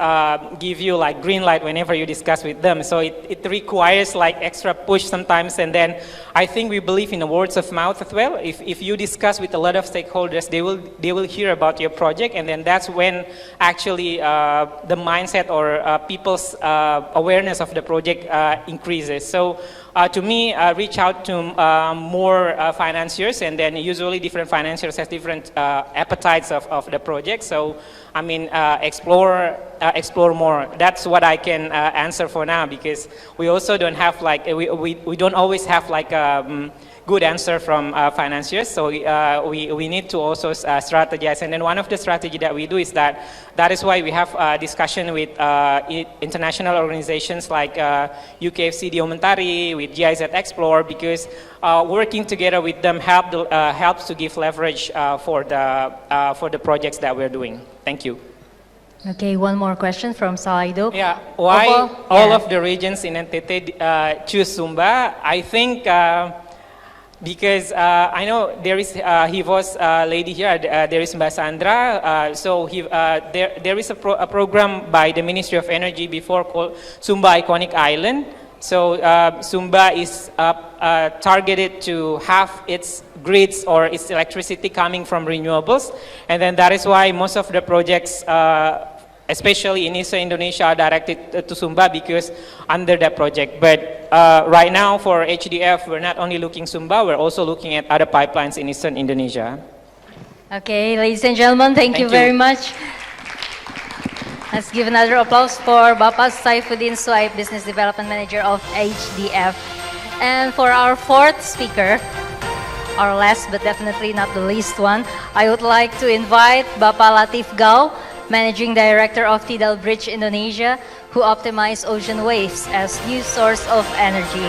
give you like green light whenever you discuss with them. So it requires like extra push sometimes. And then I think we believe in the words of mouth as well. If you discuss with a lot of stakeholders, they will hear about your project, and then that's when actually the mindset or people's awareness of the project increases. So to me, reach out to more financiers, and then usually different financiers have different appetites of the project. So I mean, explore more. That's what I can answer for now, because we also don't have like, we don't always have like a good answer from financiers. So we need to also strategize. And then one of the strategy that we do is that is why we have discussion with international organizations like UKFC Diomentari, with GIZ Explore, because working together with them helps to give leverage for the projects that we're doing. Thank you. Okay, one more question from Saido. Yeah, why all of the regions in NTT choose Sumba? I think because I know there is Hivo's lady here, there is Mbak Sandra. So there is a program by the Ministry of Energy before called Sumba Iconic Island. So Sumba is targeted to have its grids or its electricity coming from renewables, and then that is why most of the projects, especially in Eastern Indonesia, are directed to Sumba because under that project. But right now for HDF, we're not only looking Sumba, we're also looking at other pipelines in Eastern Indonesia. Okay, ladies and gentlemen, thank you very much. Let's give another applause for Bapak Saifuddin Suaib, Business Development Manager of HDF. And for our fourth speaker, our last but definitely not the least one, I would like to invite Bapak Latif Gau, Managing Director of Tidal Bridge Indonesia, who optimize ocean waves as new source of energy.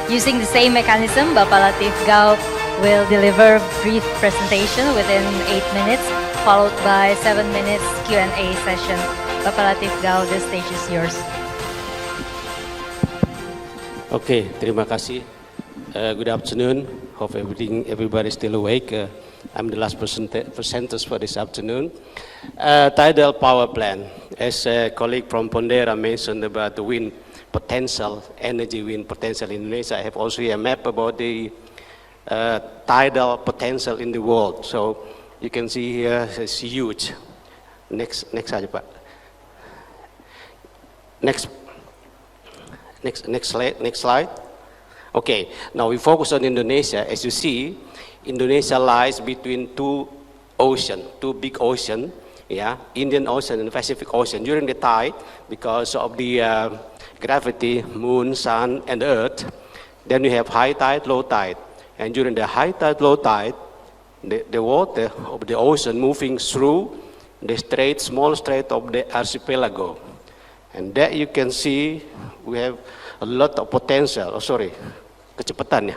Using the same mechanism, Bapak Latif Gau will deliver brief presentation within 8 minutes, followed by 7 minutes Q&A session. Bapak Latif Gau, the stage is yours. Okay, terima kasih. Good afternoon. Hope everybody's still awake. I'm the last presenters for this afternoon. Tidal power plant. As a colleague from Pondera mentioned about the wind potential, energy wind potential in Indonesia, I have also here a map about the tidal potential in the world. So you can see here it's huge. Next aja Pak. Next slide. Okay, now we focus on Indonesia. As you see, Indonesia lies between two big oceans, yeah, Indian Ocean and Pacific Ocean. During the tide, because of the gravity, moon, sun, and the earth, then we have high tide, low tide. And during the high tide, low tide, the water of the ocean moving through the small strait of the archipelago. And there you can see we have a lot of potential. Oh, sorry, kecepatan ya.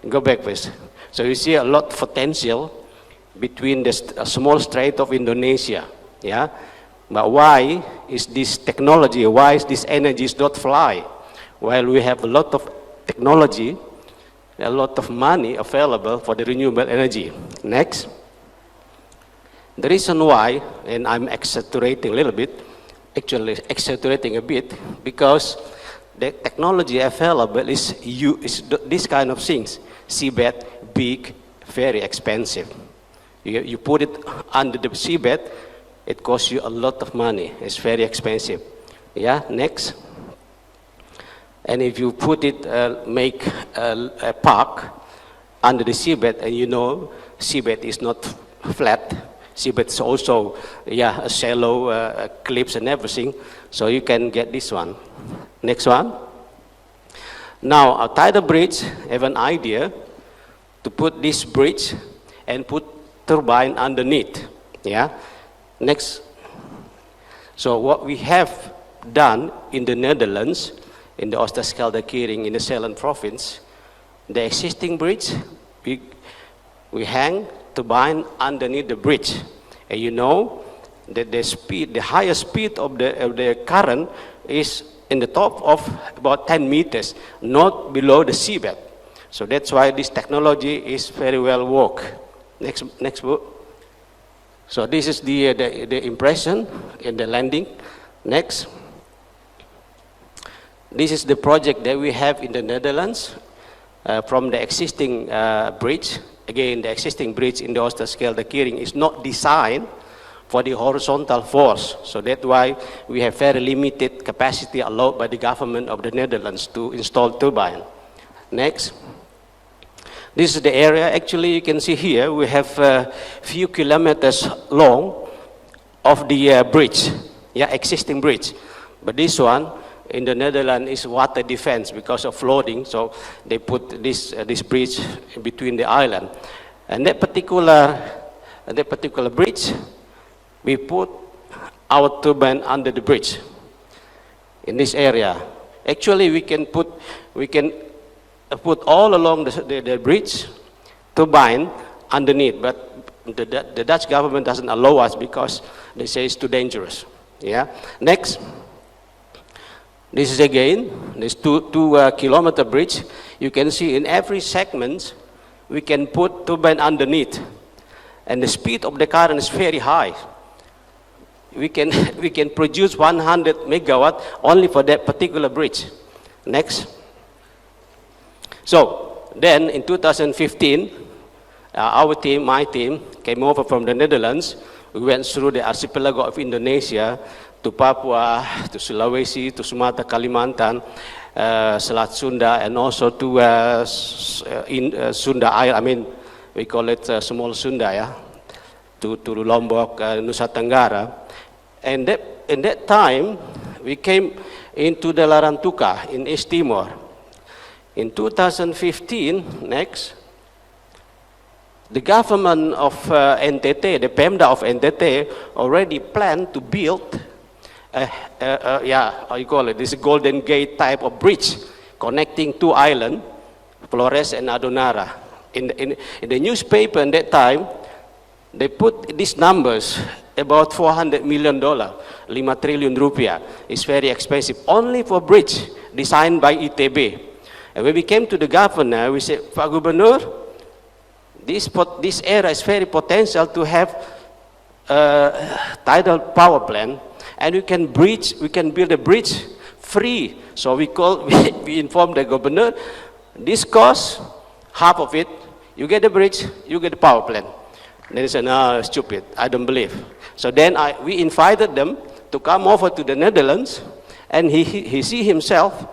Go back please. So you see a lot of potential between the small strait of Indonesia. Yeah, but why is this technology? Why is this energy not fly? While we have a lot of technology, a lot of money available for the renewable energy. Next. The reason why, and I'm exaggerating a little bit, actually exaggerating a bit, because the technology available is this kind of things. Seabed, big, very expensive. You put it under the seabed, it costs you a lot of money. It's very expensive. Yeah, next. And if you put it, make a park under the seabed, and you know, seabed is not flat. Seabed is also, yeah, shallow, cliffs and everything. So you can get this one. Next one. Now, a tidal bridge have an idea to put this bridge and put turbine underneath. Yeah. Next. So what we have done in the Netherlands, in the Oosterschelde-Kering in the Zeeland province, the existing bridge, we hang turbine underneath the bridge, and you know that the highest speed of the current is in the top of about 10 meters, not below the seabed. So that's why this technology is very well work. Next book. So this is the impression in the landing. Next. This is the project that we have in the Netherlands from the existing bridge. Again, the existing bridge in the Oosterschelde-Kering is not designed for the horizontal force. So that's why we have very limited capacity allowed by the government of the Netherlands to install turbine. Next. This is the area. Actually, you can see here we have a few kilometers long of the bridge, yeah, existing bridge. But this one in the Netherlands is water defense because of flooding. So they put this bridge in between the island, and that particular bridge, we put our turbine under the bridge in this area. Actually, we can put all along the bridge turbine underneath, but the Dutch government doesn't allow us because they say it's too dangerous. Yeah. Next. This is again this 2 kilometer bridge. You can see in every segment we can put turbine underneath, and the speed of the current is very high. We can produce 100 megawatt only for that particular bridge. Next. So then in 2015, our team, my team, came over from the Netherlands. We went through the archipelago of Indonesia to Papua, to Sulawesi, to Sumatra, Kalimantan, Selat Sunda, and also to Sunda Island. I mean, we call it Small Sunda, yeah, to Lombok, Nusa Tenggara. And in that time, we came into the Larantuka in East Timor. In 2015, next, the government of NTT, the Pemda of NTT, already planned to build how you call it, this Golden Gate type of bridge connecting two islands, Flores and Adonara. In the newspaper at that time, they put these numbers about $400 million, 5 trillion rupiah. It's very expensive, only for bridge designed by ITB. And when we came to the governor, we said, Pak Gubernur, this area is very potential to have tidal power plant, and we can build a bridge free. So we informed the governor, this cost half of it, you get the bridge, you get the power plant. Then he said, no, stupid, I don't believe. So then we invited them to come over to the Netherlands, and he see himself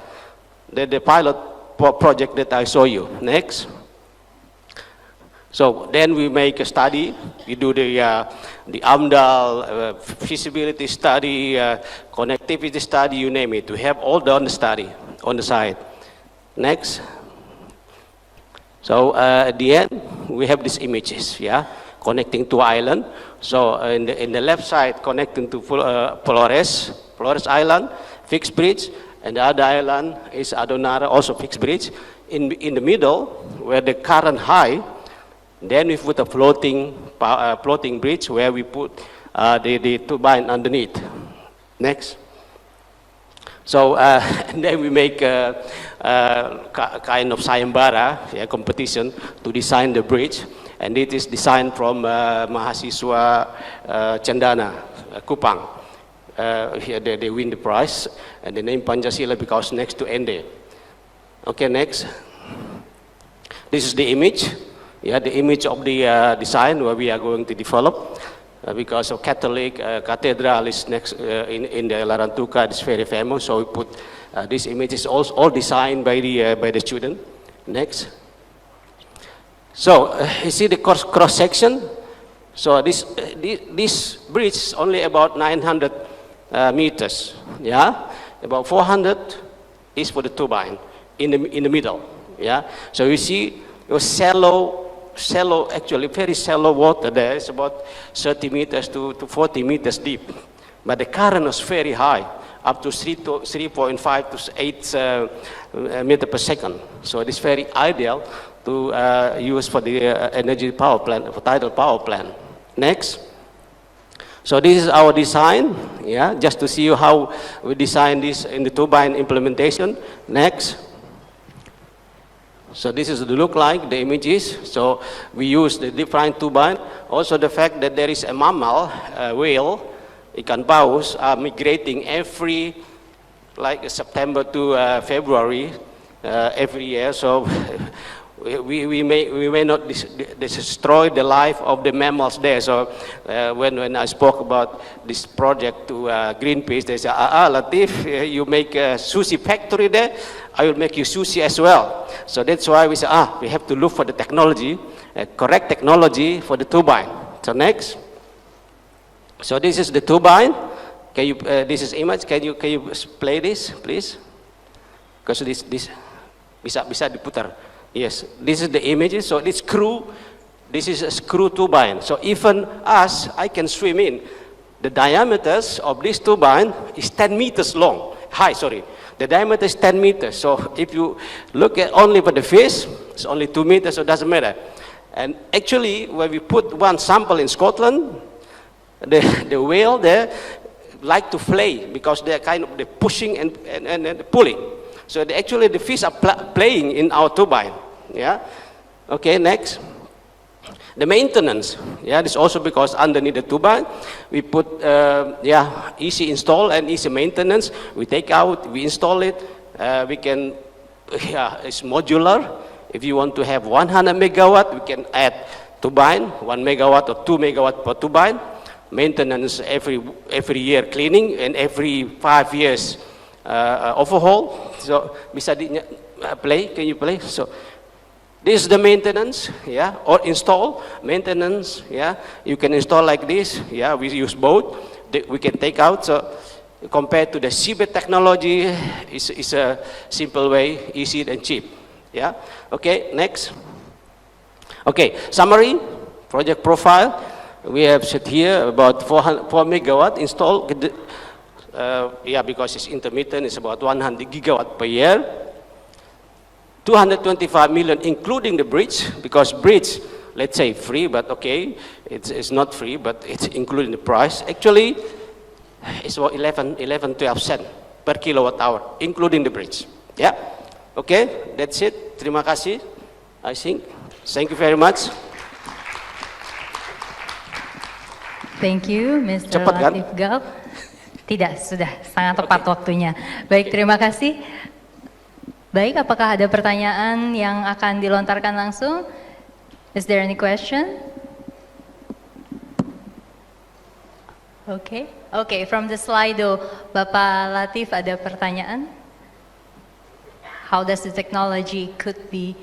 the pilot project that I saw you. Next. So then we make a study. We do the AMDAL feasibility study, connectivity study, you name it. We have all done the study on the side. Next. So at the end, we have these images, connecting to island. So in the left side, connecting to Flores Island, fixed bridge, and the other island is Adonara, also fixed bridge. In the middle, where the current high, then we put a floating bridge where we put the turbine underneath. Next. So and then we make a kind of sayembara competition to design the bridge, and it is designed from Mahasiswa Cendana, Kupang. Here they win the prize, and the name Pancasila because next to Ende. Okay, next. This is the image. The image of the design where we are going to develop. Because of Catholic cathedral is next in the Larantuka, it's very famous. So we put these images all designed by the student. Next. So you see the cross section. So this bridge is only about 900 meters. About 400 is for the turbine in the middle. So you see it was shallow, actually very shallow water there. It's about 30 meters to 40 meters deep. But the current was very high, up to 3.5 to 8 meter per second. So it is very ideal to use for the energy power plant, for tidal power plant. Next. So this is our design, just to see how we design this in the turbine implementation. Next. So this is the look like, the images. So we use the different turbine. Also the fact that there is a mammal, whale, ikan paus, are migrating every, like September to February, every year. So we may not destroy the life of the mammals there. So when I spoke about this project to Greenpeace, they said, Latif, you make a sushi factory there, I will make you sushi as well. So that's why we say, we have to look for the technology, correct technology for the turbine. So next. So this is the turbine. Can you, this is image, can you play this, please? Because this bisa diputar. Yes, this is the images. So this is a screw turbine. So even us, I can swim in. The diameters of this turbine is 10 meters long, high, sorry. The diameter is 10 meters. So if you look at only for the fish, it's only 2 meters, so it doesn't matter. And actually, when we put one sample in Scotland, the whale there like to flay because they're they're pushing and pulling. So actually the fish are playing in our turbine. Okay, next. The maintenance. This also because underneath the turbine, we put easy install and easy maintenance. We take out, we install it. We can, it's modular. If you want to have 100 megawatt, we can add turbine, 1 megawatt or 2 megawatt per turbine. Maintenance every year cleaning and every 5 years overhaul. So bisa play, can you play? So this is the maintenance, or install maintenance. You can install like this. We use both. we can take out. So compared to the seabed technology, is a simple way, easy and cheap. Yeah. Okay. Next. Okay. Summary. Project profile. We have set here about 4 megawatt installed. Yeah, because it's intermittent, it's about 100 gigawatt per year. 225 million, including the bridge, because bridge, let's say free, but okay, it's not free, but it's including the price. Actually, it's about 12 cents per kilowatt hour, including the bridge. Yeah. Okay, that's it. Terima kasih. I think. Thank you very much. Thank you, Mr. Cepat, kan? Latif Gao. Tidak, sudah sangat tepat waktunya. Baik, terima kasih. Baik, apakah ada pertanyaan yang akan dilontarkan langsung? Is there any question? Okay, from the Slido, Bapak Latif ada pertanyaan? How does the technology could be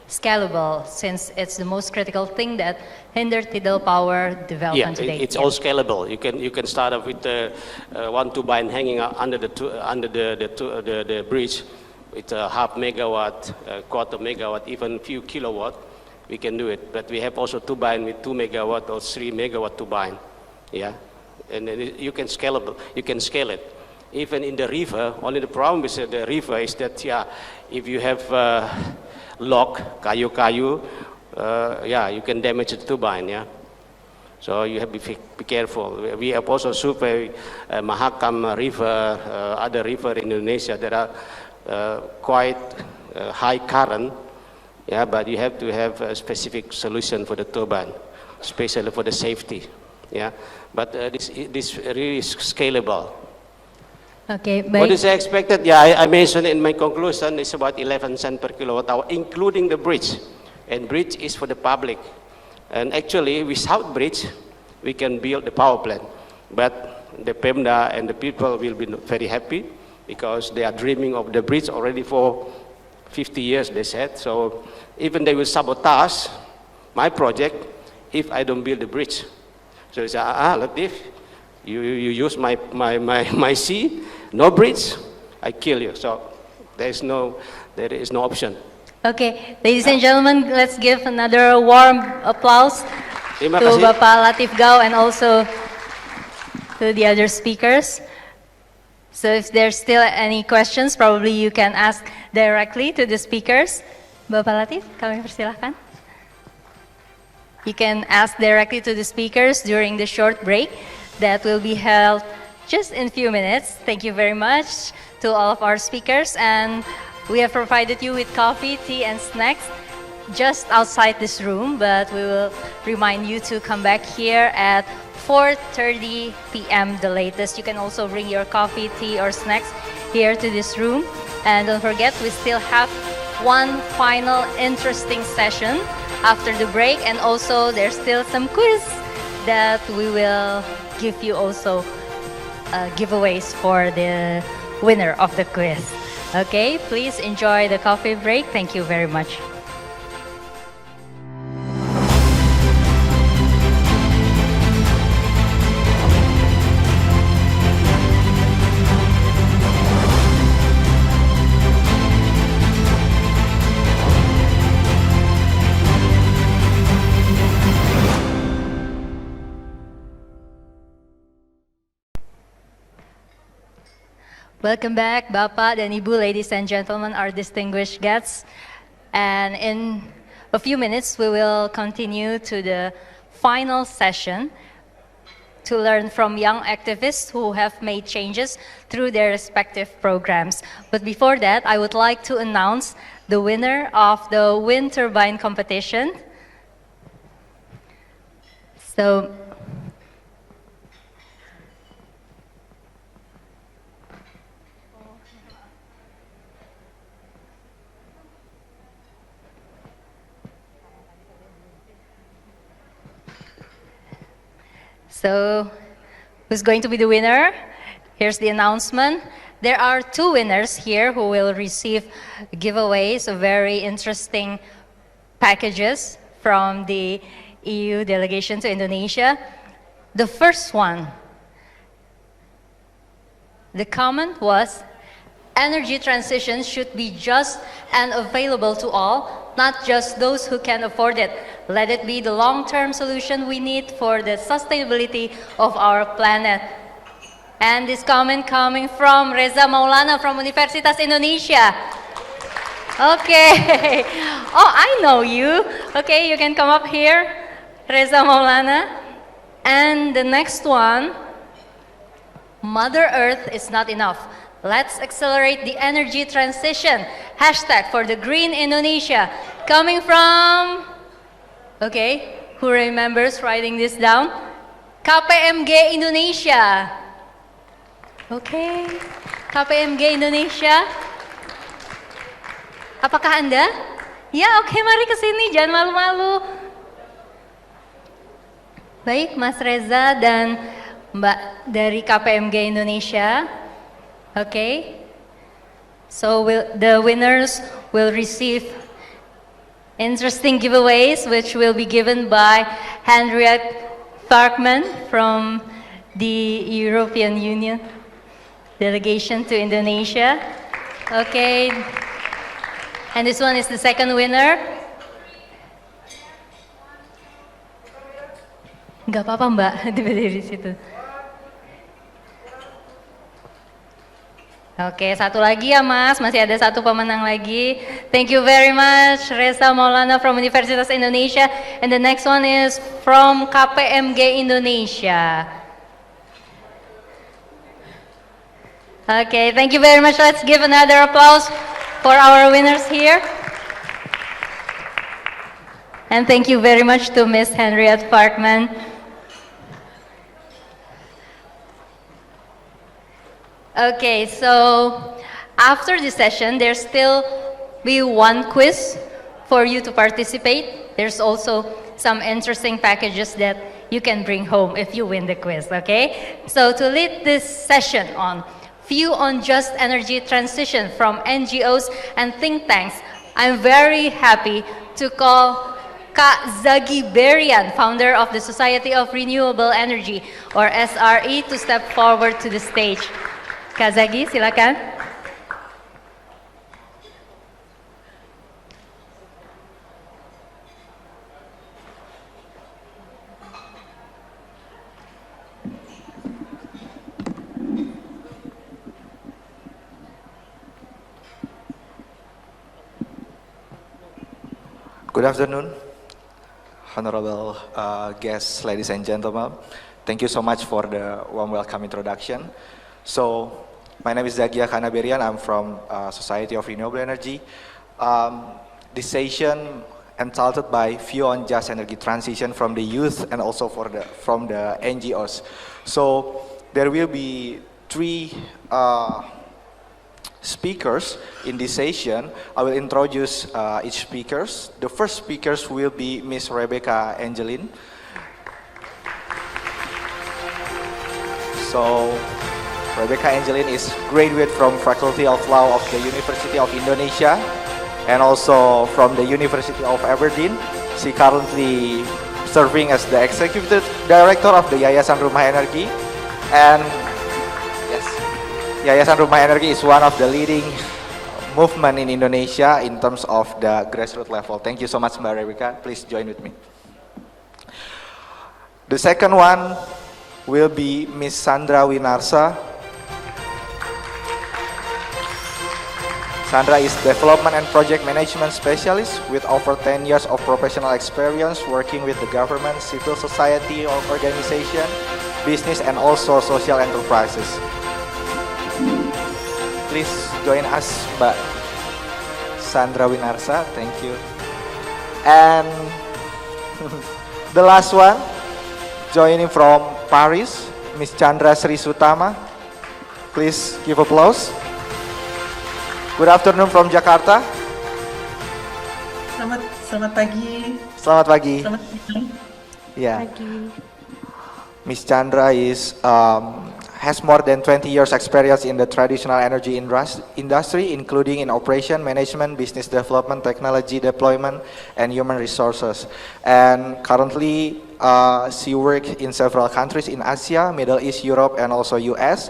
scalable, since it's the most critical thing that hinder tidal power development today? It's all scalable. You can start off with the 1 turbine hanging under the bridge with a half megawatt, quarter megawatt, even few kilowatt. We can do it, but we have also turbine with 2 megawatt or 3 megawatt turbine. Yeah, and then you can scalable. You can scale it. Even in the river, only the problem with the river is that if you have log, kayu, you can damage the turbine, yeah. So you have to be careful. We have also surveyed Mahakam River, other river in Indonesia that are quite high current, yeah, but you have to have a specific solution for the turbine, especially for the safety, yeah. But this really is scalable. Okay, What is expected? Yeah, I mentioned in my conclusion, it's about 11 cents per kilowatt hour, including the bridge. And bridge is for the public. And actually, without bridge, we can build the power plant. But the Pemda and the people will be very happy because they are dreaming of the bridge already for 50 years, they said. So even they will sabotage my project if I don't build the bridge. So they say, Latif, you use my sea, no bridge, I kill you. So there is no option. Okay, ladies and gentlemen, let's give another warm applause to Bapak Latif Gao and also to the other speakers. So if there's still any questions, probably you can ask directly to the speakers. Bapak Latif, kami persilahkan. You can ask directly to the speakers during the short break that will be held just in a few minutes. Thank you very much to all of our speakers, and we have provided you with coffee, tea, and snacks just outside this room, but we will remind you to come back here at 4:30 p.m. the latest. You can also bring your coffee, tea, or snacks here to this room. And don't forget, we still have one final interesting session after the break, and also there's still some quiz that we will give you also giveaways for the winner of the quiz. Okay, please enjoy the coffee break. Thank you very much. Welcome back, Bapak dan Ibu, ladies and gentlemen, our distinguished guests. And in a few minutes, we will continue to the final session to learn from young activists who have made changes through their respective programs. But before that, I would like to announce the winner of the wind turbine competition. So, who's going to be the winner? Here's the announcement. There are two winners here who will receive giveaways of very interesting packages from the EU delegation to Indonesia. The first one The comment was, energy transition should be just and available to all, not just those who can afford it. Let it be the long-term solution we need for the sustainability of our planet. And this comment coming from Reza Maulana from Universitas Indonesia. Okay. Oh, I know you. Okay, you can come up here, Reza Maulana. And the next one, Mother Earth is not enough. Let's accelerate the energy transition. Hashtag for the Green Indonesia. Coming from, okay, who remembers writing this down? KPMG Indonesia. Okay, KPMG Indonesia. Apakah Anda? Ya, oke, mari ke sini, jangan malu-malu. Baik, Mas Reza dan Mbak dari KPMG Indonesia. Okay, so the winners will receive interesting giveaways, which will be given by Henriette Parkman from the European Union delegation to Indonesia. Okay, and this one is the second winner. Gak apa-apa Mbak, di situ. Oke, satu lagi ya Mas, masih ada satu pemenang lagi. Thank you very much, Reza Maulana from Universitas Indonesia. And the next one is from KPMG Indonesia. Okay, thank you very much. Let's give another applause for our winners here. And thank you very much to Miss Henriette Parkman. Okay, so after this session, there's still be one quiz for you to participate. There's also some interesting packages that you can bring home if you win the quiz, okay? So to lead this session on view on just energy transition from NGOs and think tanks, I'm very happy to call Kak Zagi Berian, founder of the Society of Renewable Energy, or SRE, to step forward to the stage. Kak Zagi, silakan. Good afternoon, honorable guests, ladies and gentlemen. Thank you so much for the warm welcome introduction. So, my name is Zagia Kanaberian. I'm from Society of Renewable Energy. This session entitled by View on Just Energy Transition from the youth and also from the NGOs. So, there will be three speakers in this session. I will introduce each speakers. The first speakers will be Miss Rebecca Angelin. So, Rebecca Angelin is graduate from Faculty of Law of the University of Indonesia and also from the University of Aberdeen. She currently serving as the Executive Director of the Yayasan Rumah Energi, and yes, Yayasan Rumah Energi is one of the leading movement in Indonesia in terms of the grassroots level. Thank you so much, Mbak Rebecca. Please join with me. The second one will be Miss Sandra Winarsa. Sandra is Development and Project Management Specialist with over 10 years of professional experience working with the government, civil society organization, business, and also social enterprises. Please join us, Mbak Sandra Winarsa. Thank you. And the last one, joining from Paris, Miss Chandra Sri Sutama. Please give applause. Good afternoon from Jakarta. Selamat pagi. Selamat pagi. Selamat pagi. Yeah. Miss Chandra has more than 20 years experience in the traditional energy industry, including in operation, management, business development, technology deployment, and human resources. And currently, she works in several countries in Asia, Middle East, Europe, and also US.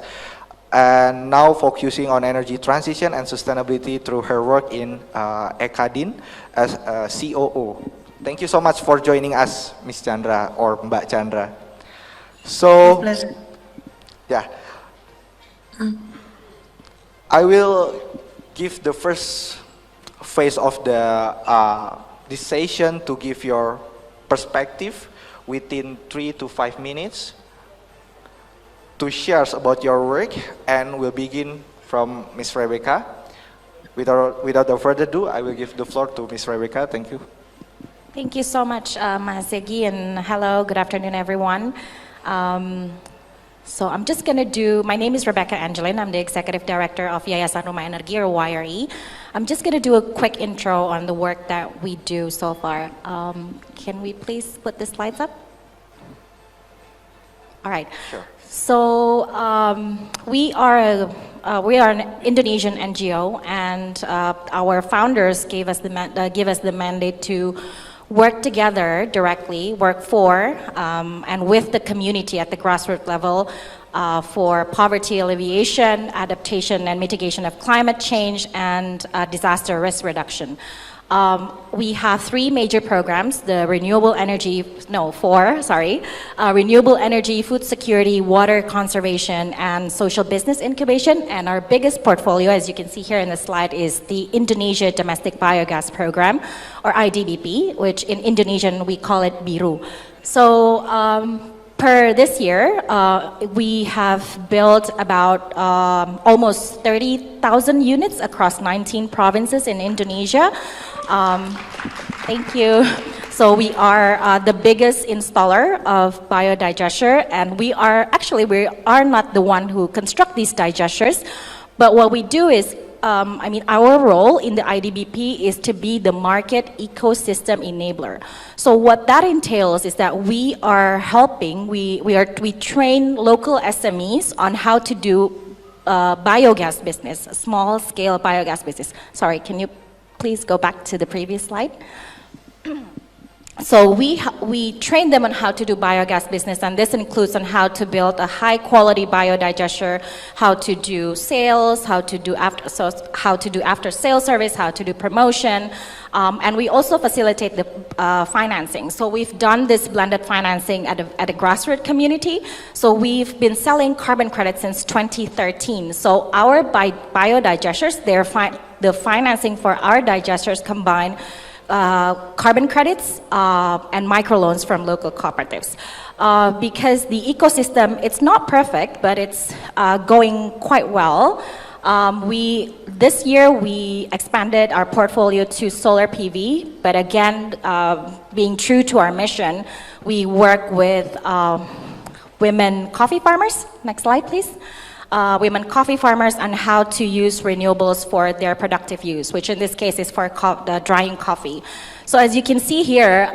and now focusing on energy transition and sustainability through her work in Ekadin as COO. Thank you so much for joining us, Ms. Chandra or Mbak Chandra. So, yeah, I will give the first phase of this session to give your perspective within 3 to 5 minutes to share about your work, and we'll begin from Ms. Rebecca. Without further ado, I will give the floor to Ms. Rebecca. Thank you. Thank you so much, Mas Segi, and hello, good afternoon, everyone. So I'm just going to do, my name is Rebecca Angelin, I'm the Executive Director of Yayasan Rumah Energi, or YRE. I'm just going to do a quick intro on the work that we do so far. Can we please put the slides up? All right. Sure. So we are an Indonesian NGO, and our founders gave us the mandate to work together directly, work for and with the community at the grassroots level for poverty alleviation, adaptation and mitigation of climate change, and disaster risk reduction. We have 3 major programs, the Renewable Energy, Renewable Energy, Food Security, Water Conservation, and Social Business Incubation. And our biggest portfolio, as you can see here in the slide, is the Indonesia Domestic Biogas Program, or IDBP, which in Indonesian we call it BIRU. So per this year, we have built about almost 30,000 units across 19 provinces in Indonesia. Thank you. So we are the biggest installer of biodigester, and we are not the one who construct these digesters, but what we do is, our role in the IDBP is to be the market ecosystem enabler. So what that entails is that we are helping, we train local SMEs on how to do biogas business, small scale biogas business. Sorry, can you please go back to the previous slide? So we train them on how to do biogas business, and this includes on how to build a high quality biodigester, how to do sales, how to do after sales service, how to do promotion, and we also facilitate the financing. So we've done this blended financing at a grassroots community. So we've been selling carbon credits since 2013. So our biodigesters, the financing for our digesters combine carbon credits and microloans from local cooperatives. Because the ecosystem, it's not perfect, but it's going quite well. This year we expanded our portfolio to solar PV, but again, being true to our mission, we work with women coffee farmers. Next slide, please. Women coffee farmers on how to use renewables for their productive use, which in this case is for drying coffee. So as you can see here,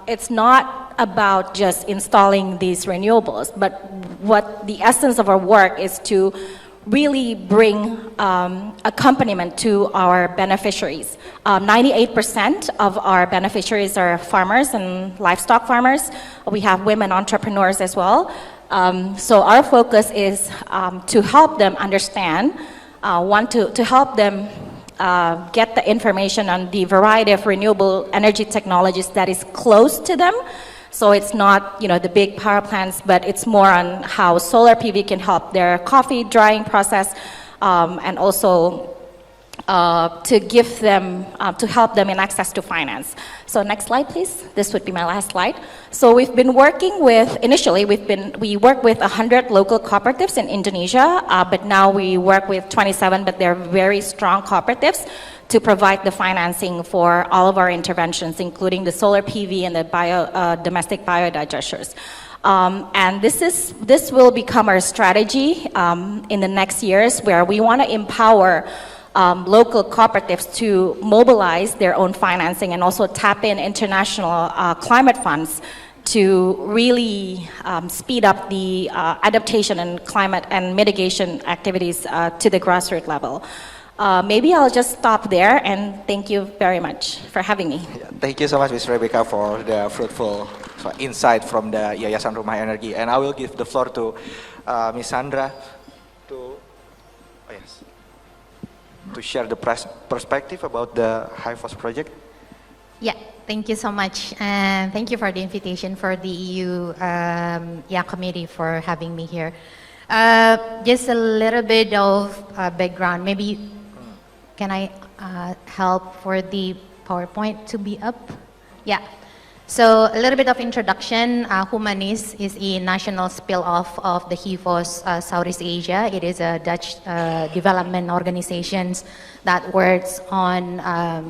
it's not about just installing these renewables, but what the essence of our work is to really bring accompaniment to our beneficiaries. 98% of our beneficiaries are farmers and livestock farmers. We have women entrepreneurs as well. So our focus is to help them understand, to help them get the information on the variety of renewable energy technologies that is close to them. So it's not, the big power plants, but it's more on how solar PV can help their coffee drying process, and also to give them, to help them in access to finance. So next slide, please. This would be my last slide. So we've been working with, initially we work with 100 local cooperatives in Indonesia, but now we work with 27, but they're very strong cooperatives to provide the financing for all of our interventions, including the solar PV and the domestic biodigesters. And this will become our strategy in the next years, where we want to empower local cooperatives to mobilize their own financing and also tap in international climate funds to really speed up the adaptation and climate and mitigation activities to the grassroots level. Maybe I'll just stop there, and thank you very much for having me. Thank you so much, Ms. Rebecca, for the fruitful insight from the Yayasan Rumah Energi. And I will give the floor to Ms. Sandra to Yes. To share the perspective about the HIFOS project. Yeah, thank you so much, and thank you for the invitation for the EU committee for having me here. Just a little bit of background. Maybe can I help for the PowerPoint to be up? Yeah. So a little bit of introduction. Humanis is a national spin-off of the HIFOS Southeast Asia. It is a Dutch development organization that works on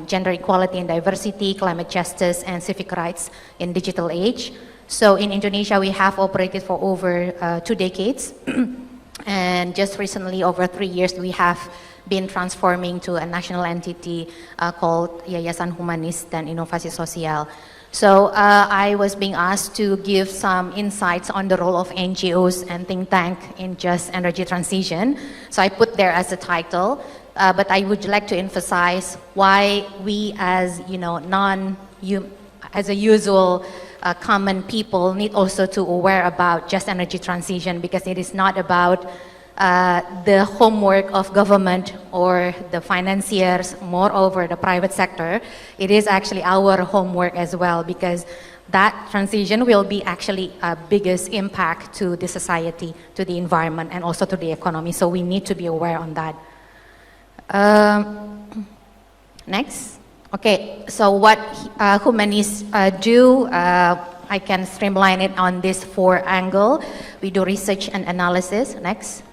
gender equality and diversity, climate justice, and civic rights in digital age. So in Indonesia, we have operated for over 2 decades. And just recently, over 3 years, we have been transforming to a national entity called Yayasan Humanis dan Inovasi Sosial. So I was being asked to give some insights on the role of NGOs and think tank in just energy transition. So I put there as a title, but I would like to emphasize why we as as a usual common people need also to aware about just energy transition, because it is not about the homework of government or the financiers, moreover the private sector. It is actually our homework as well, because that transition will be actually a biggest impact to the society, to the environment, and also to the economy. So we need to be aware on that. Next. Okay, so what Humanis do, I can streamline it on this 4 angle. We do research and analysis. Next.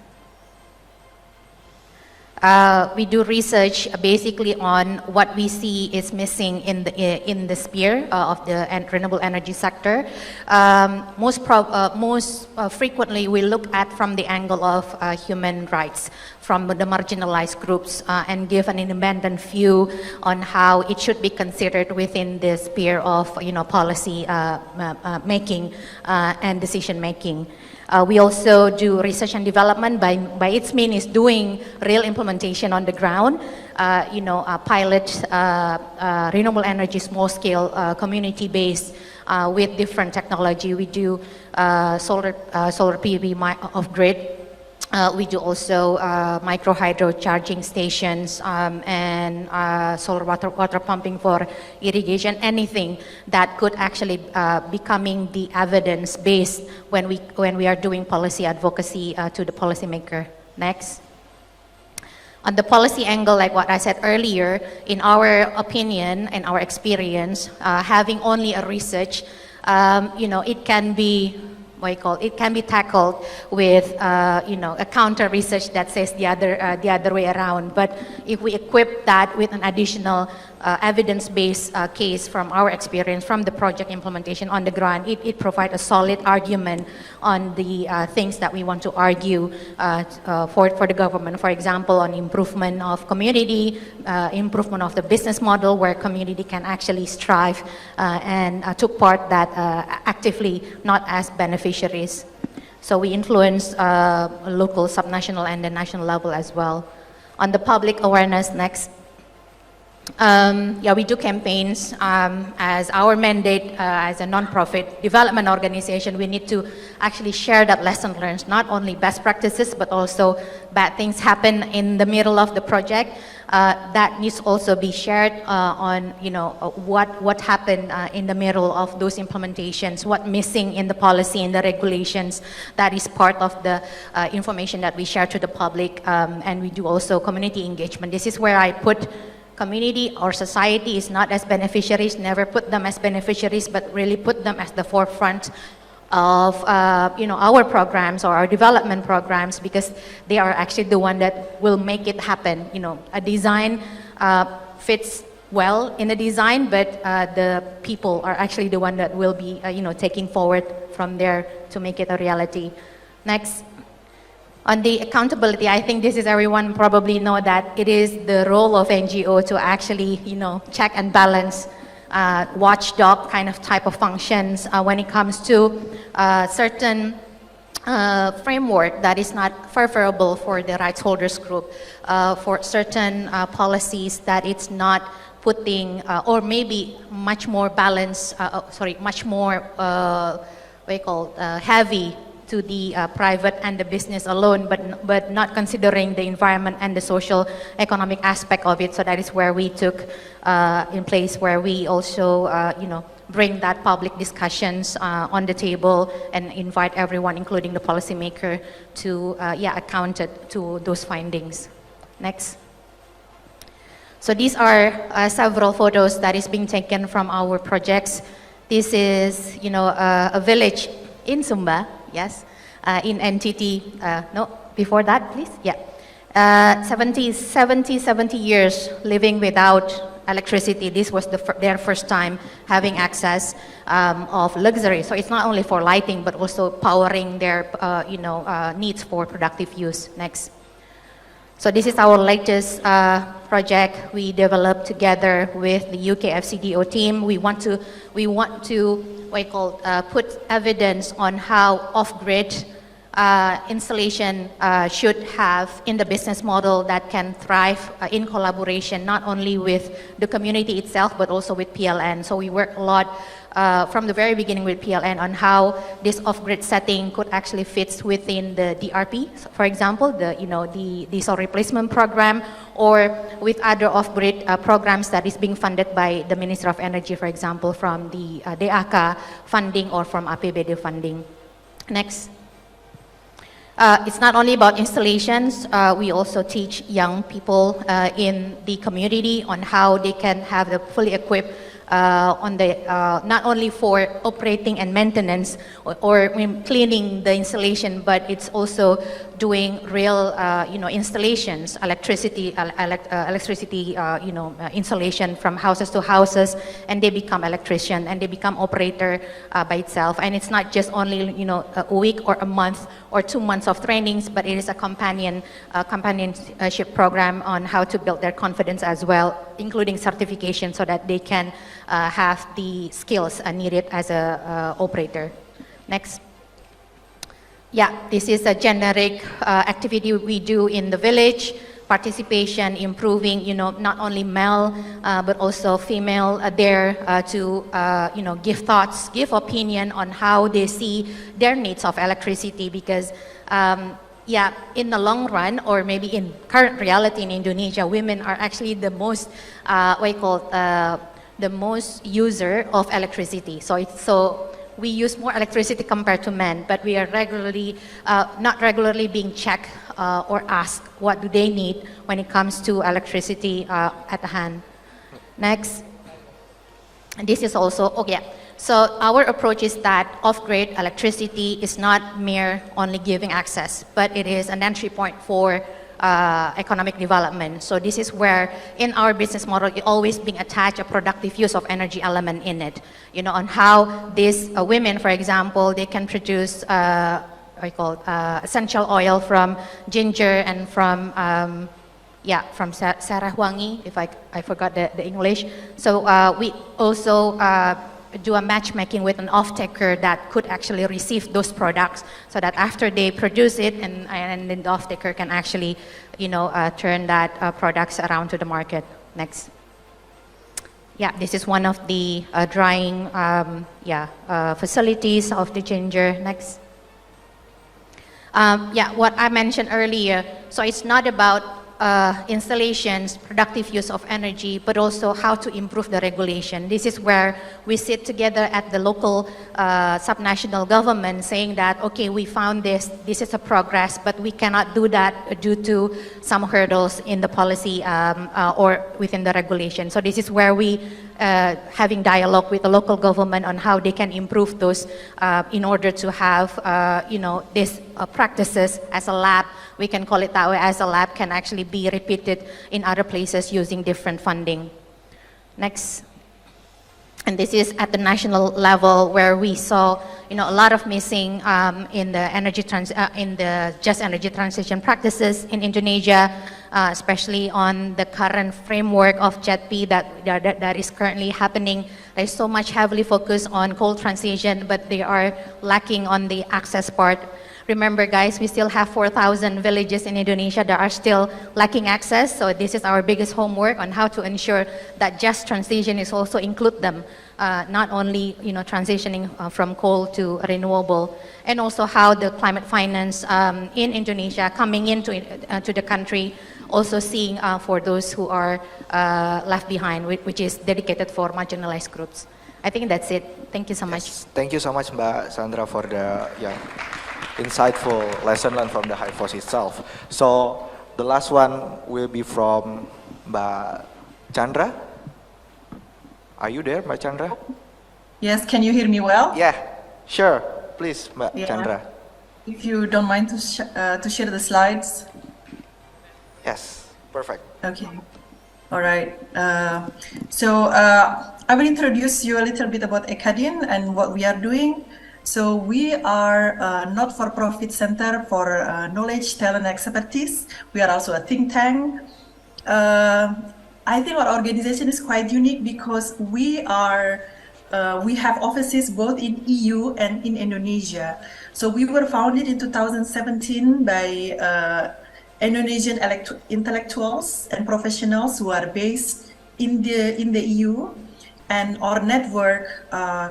We do research basically on what we see is missing in the sphere of the renewable energy sector. Most frequently, we look at from the angle of human rights, from the marginalized groups, and give an independent view on how it should be considered within the sphere of policy making and decision making. We also do research and development by its means doing real implementation on the ground, pilot renewable energy small-scale community-based with different technology. We do solar PV off-grid. We do also micro hydro charging stations and solar water pumping for irrigation. Anything that could actually becoming the evidence based when we are doing policy advocacy to the policymaker. Next. On the policy angle, like what I said earlier, in our opinion and our experience, having only a research, it can be it can be tackled with a counter research that says the other way around. But if we equip that with an additional evidence-based case from our experience from the project implementation on the ground, it provides a solid argument on the things that we want to argue for the government. For example, on improvement of community, improvement of the business model where community can actually strive and took part that actively, not as beneficiaries. So we influence local, subnational, and the national level as well. On the public awareness, next. We do campaigns as our mandate as a non-profit development organization. We need to actually share that lesson learned, not only best practices, but also bad things happen in the middle of the project. That needs also be shared on what happened in the middle of those implementations, what missing in the policy and the regulations. That is part of the information that we share to the public, and we do also community engagement. This is where I put community or society is not as beneficiaries, never put them as beneficiaries, but really put them as the forefront of our programs or our development programs, because they are actually the one that will make it happen. A design fits well in the design, but the people are actually the one that will be taking forward from there to make it a reality. Next. On the accountability, I think this is everyone probably know that it is the role of NGO to actually, check and balance, watchdog kind of type of functions when it comes to certain framework that is not favorable for the rights holders group, for certain policies that it's not putting, or maybe much more balanced, much more, heavy to the private and the business alone, but not considering the environment and the social economic aspect of it. So that is where we took in place, where we also bring that public discussions on the table and invite everyone, including the policymaker, to account to those findings. Next. So these are several photos that is being taken from our projects. This is, a village in Sumba, yes, in NTT. No, before that, please, yeah. 70 years living without electricity. This was their first time having access of luxury. So it's not only for lighting, but also powering their, needs for productive use. Next. So this is our latest project we developed together with the UK FCDO team. We want to put evidence on how off-grid installation should have in the business model that can thrive in collaboration, not only with the community itself, but also with PLN. So we work a lot from the very beginning with PLN on how this off-grid setting could actually fit within the DRP, so for example, the diesel replacement program, or with other off-grid programs that is being funded by the Ministry of Energy, for example, from the DAK funding or from APBD funding. Next. It's not only about installations, we also teach young people in the community on how they can have the fully equipped not only for operating and maintenance or cleaning the installation, but it's also doing real, installations, electricity installation from houses to houses, and they become electrician and they become operator by itself. And it's not just only, a week or a month or 2 months of trainings, but it is a companionship program on how to build their confidence as well, including certification, so that they can have the skills needed as a operator. Next. Yeah, this is a generic activity we do in the village. Participation, improving, not only male, but also female there to, give thoughts, give opinion on how they see their needs of electricity, because in the long run, or maybe in current reality in Indonesia, women are actually the most, the most user of electricity. So we use more electricity compared to men, but we are not regularly being checked or asked what do they need when it comes to electricity at hand. Next. And this is also, so our approach is that off-grid electricity is not mere only giving access, but it is an entry point for economic development. So this is where in our business model it always being attached a productive use of energy element in it, on how these women, for example, they can produce essential oil from ginger and from Sarahwangi, if I forgot the English. So we also do a matchmaking with an off-taker that could actually receive those products, so that after they produce it, and then the off-taker can actually, turn that products around to the market. Next. Yeah, this is one of the drying facilities of the ginger. Next. What I mentioned earlier, so it's not about installations, productive use of energy, but also how to improve the regulation. This is where we sit together at the local subnational government saying that, okay, we found this is a progress, but we cannot do that due to some hurdles in the policy or within the regulation. So this is where we having dialogue with the local government on how they can improve those in order to have, these practices as a lab, we can call it that way, as a lab can actually be repeated in other places using different funding. Next. And this is at the national level where we saw, a lot of missing in the just energy transition practices in Indonesia, especially on the current framework of JETP that is currently happening. There's so much heavily focused on coal transition, but they are lacking on the access part. Remember, guys, we still have 4,000 villages in Indonesia that are still lacking access. So this is our biggest homework on how to ensure that just transition is also include them not only transitioning from coal to renewable, and also how the climate finance in Indonesia coming into to the country, also seeing for those who are left behind, which is dedicated for marginalized groups. I think that's it. Thank you so much. Thank you so much, Mbak Sandra, for the insightful lesson learned from the High Force itself. So the last one will be from Mbak Chandra. Are you there, Mbak Chandra? Yes, can you hear me well? Yeah, sure. Please, Mbak Chandra. If you don't mind to share the slides. Yes, perfect. Okay. All right. I will introduce you a little bit about ECADIN and what we are doing. So we are a not-for-profit center for knowledge, talent, and expertise. We are also a think tank. I think our organization is quite unique because we have offices both in EU and in Indonesia. So we were founded in 2017 by Indonesian intellectuals and professionals who are based in the EU, and our network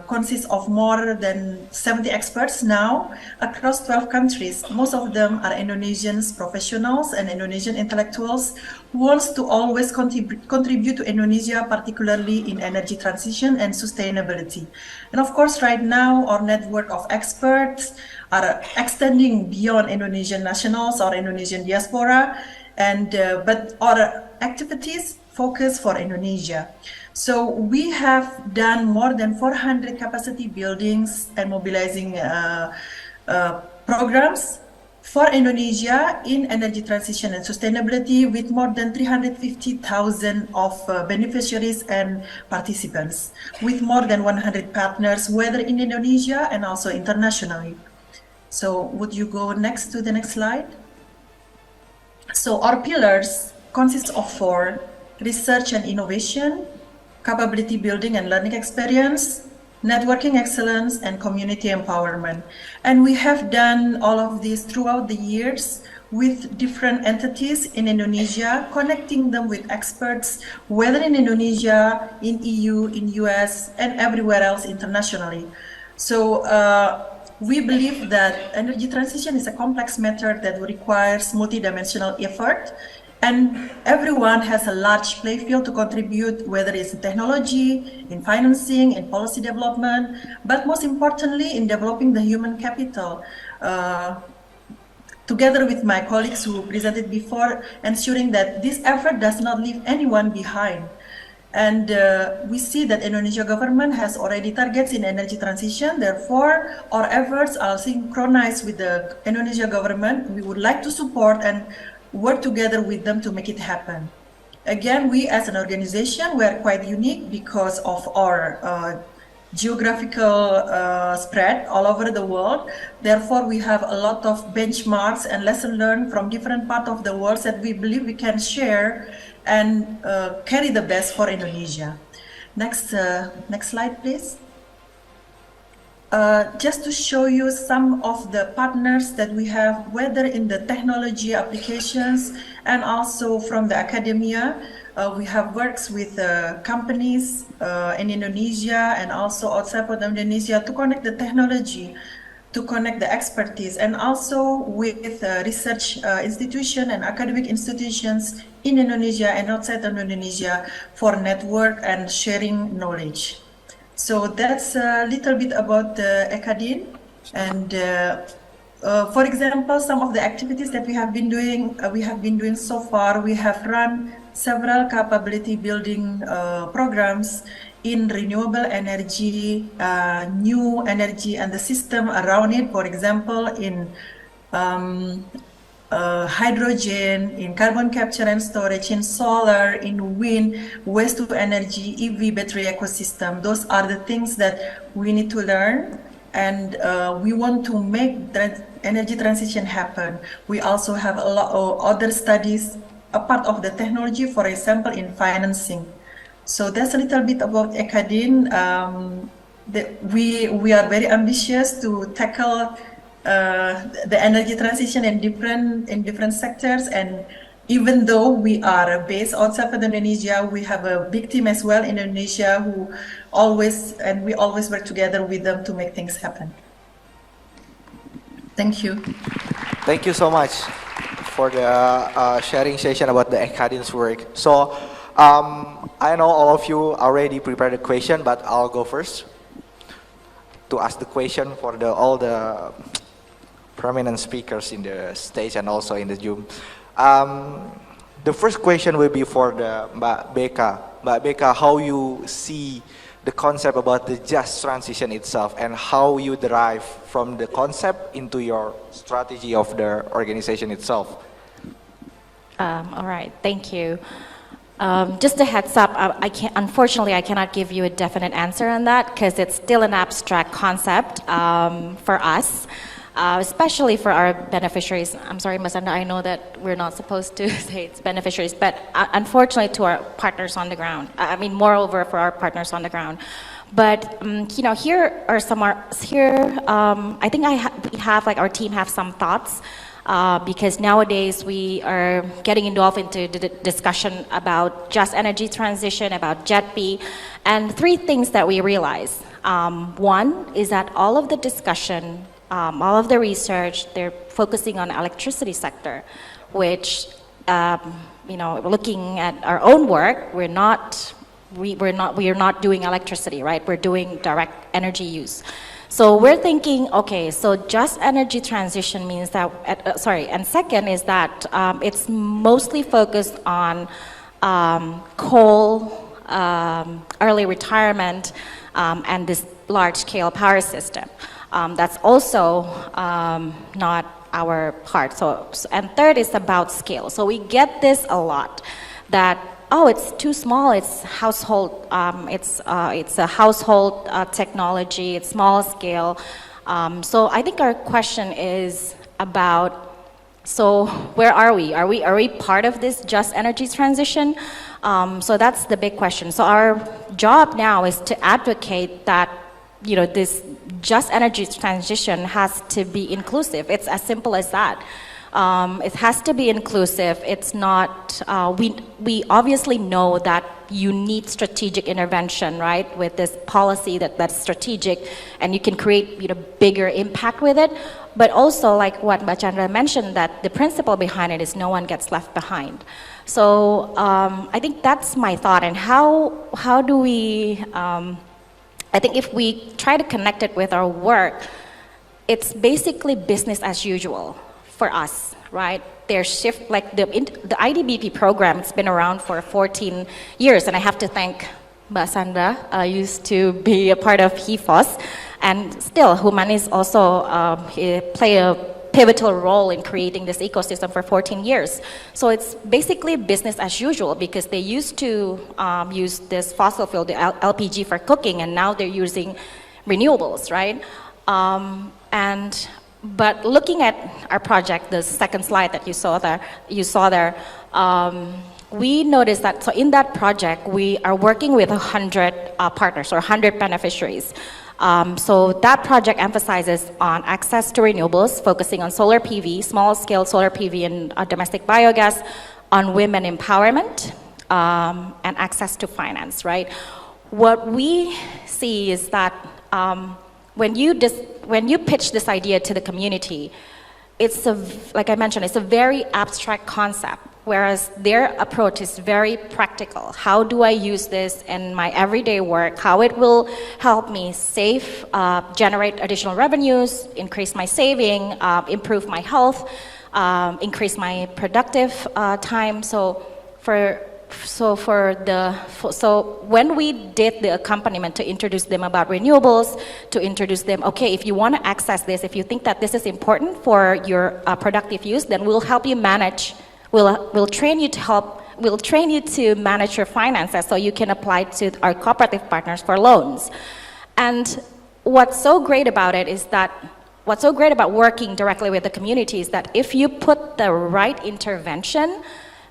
consists of more than 70 experts now across 12 countries. Most of them are Indonesian professionals and Indonesian intellectuals who wants to always contribute to Indonesia, particularly in energy transition and sustainability. And of course, right now, our network of experts are extending beyond Indonesian nationals or Indonesian diaspora, but our activities focus for Indonesia. So we have done more than 400 capacity buildings and mobilizing programs for Indonesia in energy transition and sustainability, with more than 350,000 of beneficiaries and participants, with more than 100 partners, whether in Indonesia and also internationally. So would you go next to the next slide? So our pillars consist of 4: research and innovation, capability building and learning experience, networking excellence, and community empowerment. And we have done all of this throughout the years with different entities in Indonesia, connecting them with experts, whether in Indonesia, in EU, in US, and everywhere else internationally. So we believe that energy transition is a complex matter that requires multidimensional effort, and everyone has a large play field to contribute, whether it's in technology, in financing, in policy development, but most importantly, in developing the human capital. Together with my colleagues who presented before, ensuring that this effort does not leave anyone behind. And we see that Indonesia government has already targets in energy transition. Therefore, our efforts are synchronized with the Indonesia government. We would like to support and work together with them to make it happen. Again, we as an organization, we are quite unique because of our geographical spread all over the world. Therefore, we have a lot of benchmarks and lessons learned from different parts of the world that we believe we can share and carry the best for Indonesia. Next slide, please. Just to show you some of the partners that we have, whether in the technology applications and also from the academia. We have works with companies in Indonesia and also outside of Indonesia to connect the technology, to connect the expertise, and also with research institutions and academic institutions in Indonesia and outside of Indonesia for network and sharing knowledge. So that's a little bit about ECADIN. And for example, some of the activities that we have been doing so far, we have run several capability building programs in renewable energy, new energy and the system around it. For example, in hydrogen, in carbon capture and storage, in solar, in wind, waste to energy, EV battery ecosystem. Those are the things that we need to learn, and we want to make that energy transition happen. We also have a lot of other studies, a part of the technology, for example, in financing. So that's a little bit about ECADIN. We are very ambitious to tackle the energy transition in different sectors, and even though we are based outside of Indonesia, we have a big team as well in Indonesia who we always work together with them to make things happen. Thank you. Thank you so much for the sharing session about the Acadian's work. So I know all of you already prepared a question, but I'll go first to ask the question for all the prominent speakers in the stage and also in the Zoom. The first question will be for Mbak Beka. Mbak Beka, how you see the concept about the just transition itself and how you derive from the concept into your strategy of the organization itself. All right, thank you. Just a heads up, unfortunately, I cannot give you a definite answer on that because it's still an abstract concept for us, especially for our beneficiaries. I'm sorry, Masanda, I know that we're not supposed to say it's beneficiaries, but unfortunately to our partners on the ground. Moreover, for our partners on the ground. But here are some. I think our team have some thoughts. Because nowadays we are getting involved into the discussion about just energy transition, about JETP, and 3 things that we realize. One is that all of the discussion, all of the research, they're focusing on electricity sector, which, looking at our own work, we are not doing electricity, right? We're doing direct energy use. So we're thinking, okay, so just energy transition means that, and second is that it's mostly focused on coal, early retirement, and this large-scale power system. That's also not our part. And third is about scale. So we get this a lot, that it's too small. It's household. It's a household technology. It's small scale. So I think our question is about. So where are we? Are we part of this just energy transition? So that's the big question. So our job now is to advocate that this just energy transition has to be inclusive. It's as simple as that. It has to be inclusive. It's not, we obviously know that you need strategic intervention, right? With this policy that's strategic and you can create bigger impact with it. But also like what Mbak Chandra mentioned, that the principle behind it is no one gets left behind. So I think that's my thought. And how do we, I think if we try to connect it with our work, it's basically business as usual. For us, right? Their shift, like the IDBP program, it's been around for 14 years, and I have to thank Mbak Sandra, used to be a part of HIFOS, and still, Humanis also play a pivotal role in creating this ecosystem for 14 years. So it's basically business as usual because they used to use this fossil fuel, the LPG for cooking, and now they're using renewables, right? But looking at our project, the second slide that you saw there, we noticed that, so in that project, we are working with 100 partners or 100 beneficiaries. So that project emphasizes on access to renewables, focusing on solar PV, small-scale solar PV and domestic biogas, on women empowerment, and access to finance, right? What we see is that when you pitch this idea to the community, like I mentioned, it's a very abstract concept, whereas their approach is very practical. How do I use this in my everyday work? How it will help me save, generate additional revenues, increase my saving, improve my health, increase my productive time. So when we did the accompaniment to introduce them about renewables, to introduce them, okay, if you want to access this, if you think that this is important for your productive use, then we'll help you manage, we'll train you to manage your finances so you can apply to our cooperative partners for loans. And what's so great about it is that, what's so great about working directly with the community is that if you put the right intervention,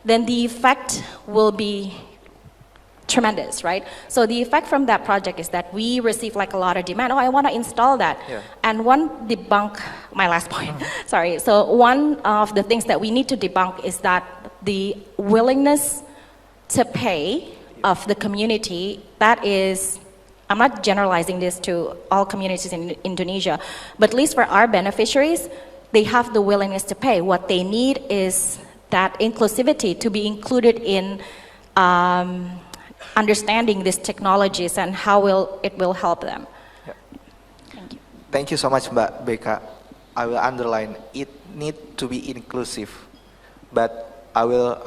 then the effect will be tremendous, right? So the effect from that project is that we receive like a lot of demand. I want to install that. Yeah. And my last point, sorry. So one of the things that we need to debunk is that the willingness to pay of the community, that is, I'm not generalizing this to all communities in Indonesia, but at least for our beneficiaries, they have the willingness to pay. What they need is that inclusivity to be included in understanding these technologies and how it will help them. Thank you so much, Mbak Beka. I will underline, it needs to be inclusive. But I will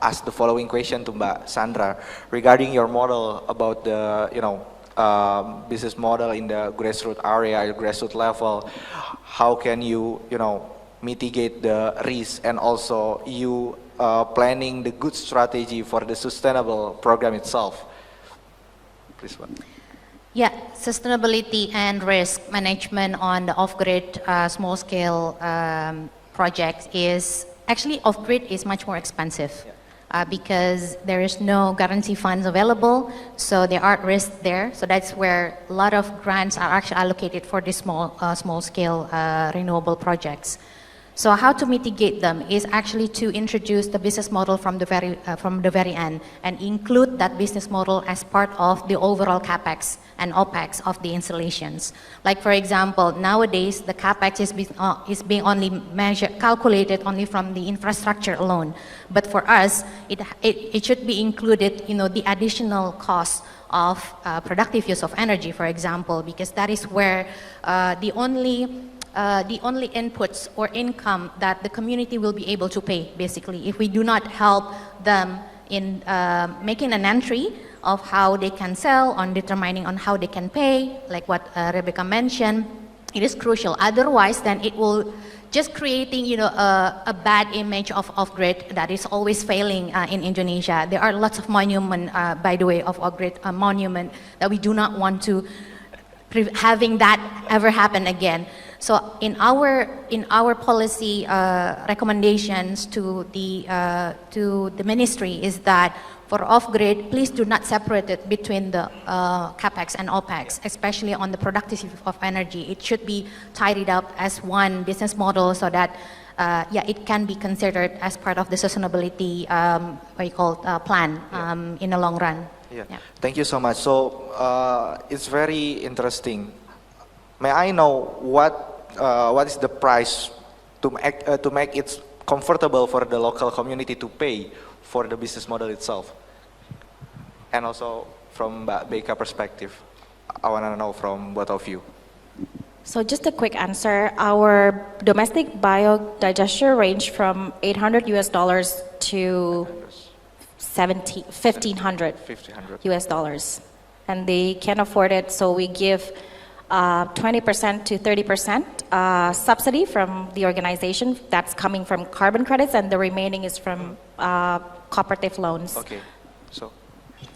ask the following question to Mbak Sandra regarding your model about the, business model in the grassroots area, grassroots level. How can you, mitigate the risk, and also you planning the good strategy for the sustainable program itself? Please, one. Yeah, sustainability and risk management on the off-grid small-scale projects is actually off-grid is much more expensive because there is no guarantee funds available, so there are risks there. So that's where a lot of grants are actually allocated for these small-scale renewable projects. So how to mitigate them is actually to introduce the business model from the very end and include that business model as part of the overall capex and opex of the installations. Like for example, nowadays the capex is being only calculated only from the infrastructure alone. But for us, it should be included, the additional costs of productive use of energy, for example, because that is where the only inputs or income that the community will be able to pay, basically, if we do not help them in making an entry of how they can sell, on determining on how they can pay, like what Rebecca mentioned, it is crucial. Otherwise, then it will just creating, a bad image of off-grid that is always failing in Indonesia. There are lots of monument, by the way, of off-grid monument that we do not want to having that ever happen again. So in our policy recommendations to the ministry is that for off-grid, please do not separate it between the capex and opex, especially on the productive use of energy. It should be tidied up as one business model so that it can be considered as part of the sustainability plan in the long run. Yeah. Thank you so much. So it's very interesting. May I know what is the price to make it comfortable for the local community to pay for the business model itself? And also from Mbak Beka perspective, I want to know from both of you. So just a quick answer, our domestic biodigester range from $800 to $1,500 US, and they can't afford it, so we give 20% to 30% subsidy from the organization. That's coming from carbon credits, and the remaining is from cooperative loans. Okay, so.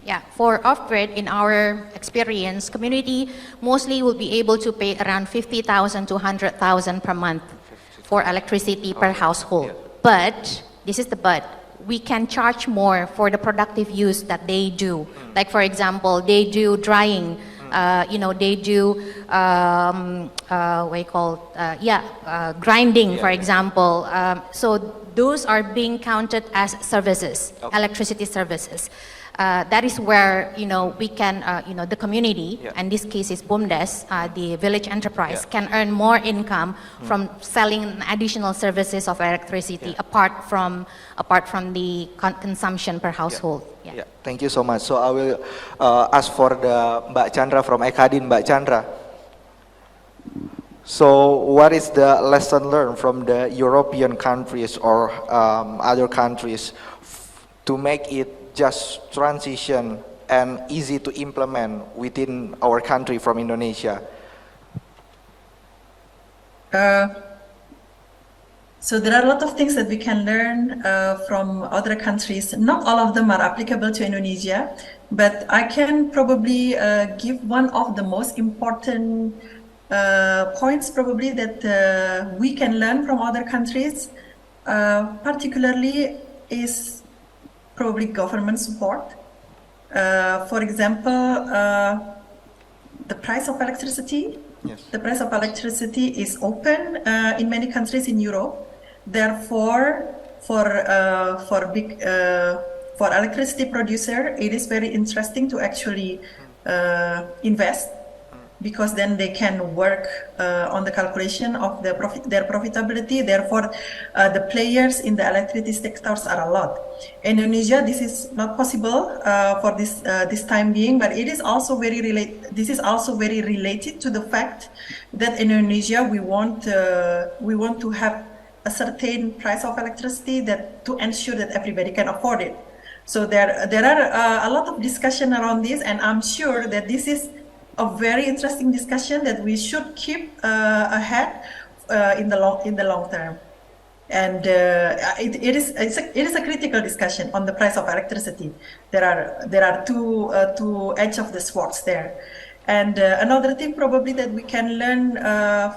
Yeah, for off-grid, in our experience, community mostly will be able to pay around 50,000 to 100,000 per month for electricity per household. But, this is the but, we can charge more for the productive use that they do. Like for example, they do drying, they do grinding, for example. So those are being counted as services, electricity services. That is where we can the community, and this case is BUMDes, the village enterprise, can earn more income from selling additional services of electricity apart from the consumption per household. Yeah. Thank you so much. So I will ask for the Mbak Chandra from Ekadin. Mbak Chandra. So what is the lesson learned from the European countries or other countries to make it just transition and easy to implement within our country from Indonesia? So there are a lot of things that we can learn from other countries. Not all of them are applicable to Indonesia, but I can probably give one of the most important points probably that we can learn from other countries, particularly is probably government support. For example, the price of electricity. Yes. The price of electricity is open in many countries in Europe. Therefore, for electricity producer, it is very interesting to actually invest, because then they can work on the calculation of their profitability. Therefore, the players in the electricity sectors are a lot. In Indonesia, this is not possible for this time being, but it is also very related to the fact that in Indonesia we want to have a certain price of electricity to ensure that everybody can afford it. So there are a lot of discussion around this, and I'm sure that this is a very interesting discussion that we should keep ahead in the long term. And it is a critical discussion on the price of electricity. There are two edges of the swords there. And another thing probably that we can learn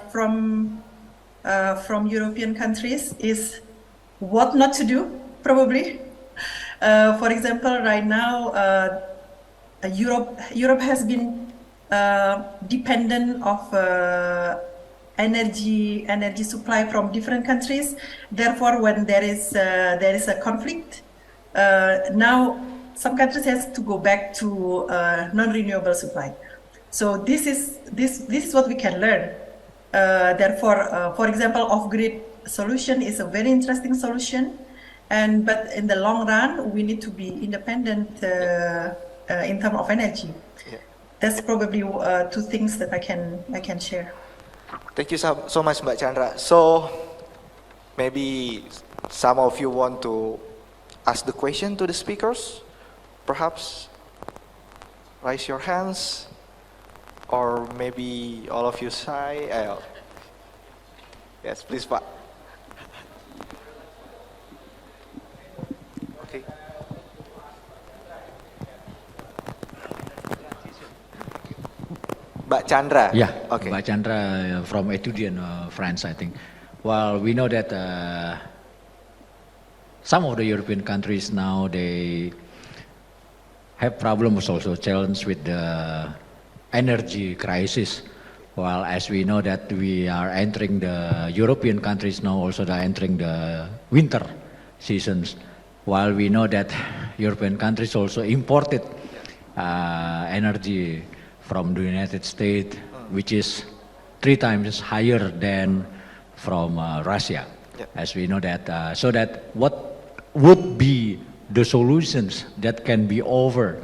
from European countries is what not to do, probably. For example, right now, Europe has been dependent of energy supply from different countries. Therefore, when there is a conflict, now some countries has to go back to non-renewable supply. So this is what we can learn. Therefore, for example, off-grid solution is a very interesting solution, but in the long run, we need to be independent in terms of energy. That's probably two things that I can share. Thank you so much, Mbak Chandra. So maybe some of you want to ask the question to the speakers. Perhaps raise your hands, or maybe all of you shy. Yes, please, Pak. Okay. Mbak Chandra. Yeah, okay. Mbak Chandra from Etudiant, France, I think. Well, we know that some of the European countries now, they have problems also, challenge with the energy crisis. While as we know that we are entering the European countries now also are entering the winter seasons. While we know that European countries also imported energy from the United States, which is 3 times higher than from Russia. Yep. As we know that, so that what would be the solutions that can be offered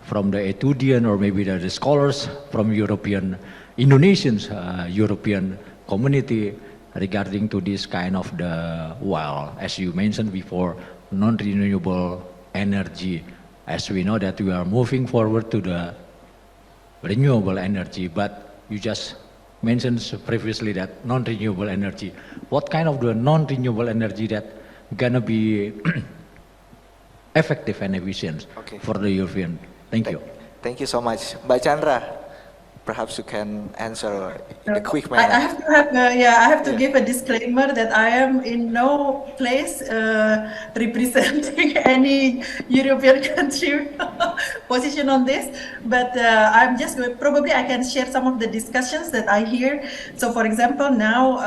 from the Etudiant or maybe the scholars from Indonesians, European community regarding to this kind of as you mentioned before, non-renewable energy. As we know that we are moving forward to the renewable energy, but you just mentioned previously that non-renewable energy. What kind of the non-renewable energy that gonna be effective and efficient for the European? Thank you. Thank you so much. Mbak Chandra, perhaps you can answer in a quick manner. I have to give a disclaimer that I am in no place representing any European country position on this, but I'm just probably I can share some of the discussions that I hear. So, for example, now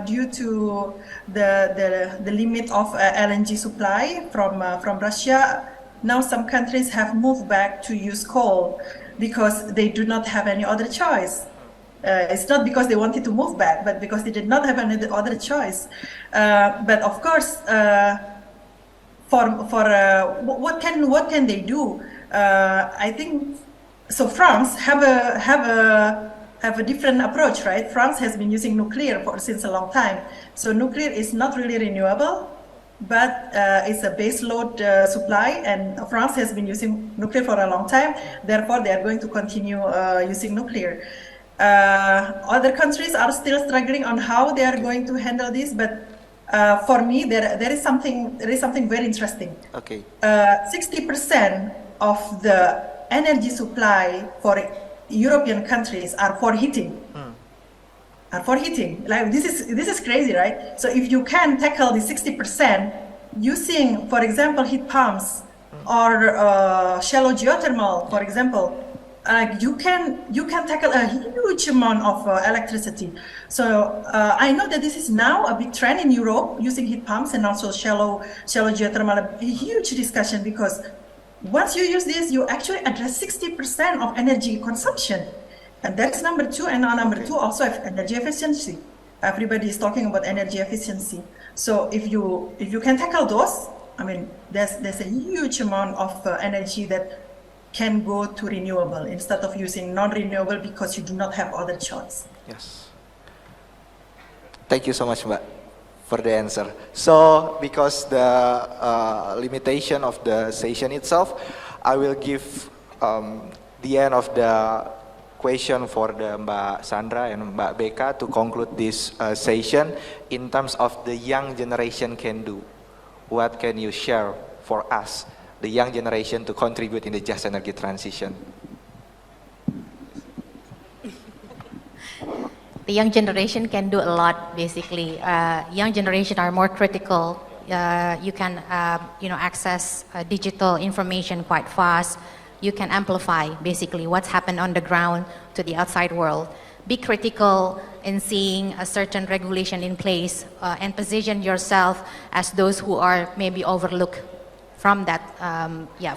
due to the limit of LNG supply from Russia, now some countries have moved back to use coal because they do not have any other choice. It's not because they wanted to move back, but because they did not have any other choice. But of course, what can they do? I think so. France have a different approach, right? France has been using nuclear since a long time. So nuclear is not really renewable, but it's a base load supply, and France has been using nuclear for a long time. Therefore, they are going to continue using nuclear. Other countries are still struggling on how they are going to handle this, but for me, there is something very interesting. Okay. 60% of the energy supply for European countries are for heating. Like this is crazy, right? So if you can tackle the 60% using, for example, heat pumps or shallow geothermal, for example, you can tackle a huge amount of electricity. So I know that this is now a big trend in Europe, using heat pumps and also shallow geothermal. A huge discussion, because once you use this, you actually address 60% of energy consumption, and that's number two. And number two also energy efficiency. Everybody is talking about energy efficiency. So if you can tackle those, I mean, there's a huge amount of energy that can go to renewable instead of using non-renewable, because you do not have other choice. Yes. Thank you so much, Mbak, for the answer. So, because the limitation of the session itself, I will give the end of the question for the Mbak Sandra and Mbak Becca to conclude this session in terms of the young generation can do. What can you share for us, the young generation, to contribute in the just energy transition? The young generation can do a lot, basically. Young generation are more critical. You can access digital information quite fast. You can amplify, basically, what's happened on the ground to the outside world. Be critical in seeing a certain regulation in place, and position yourself as those who are maybe overlooked from that,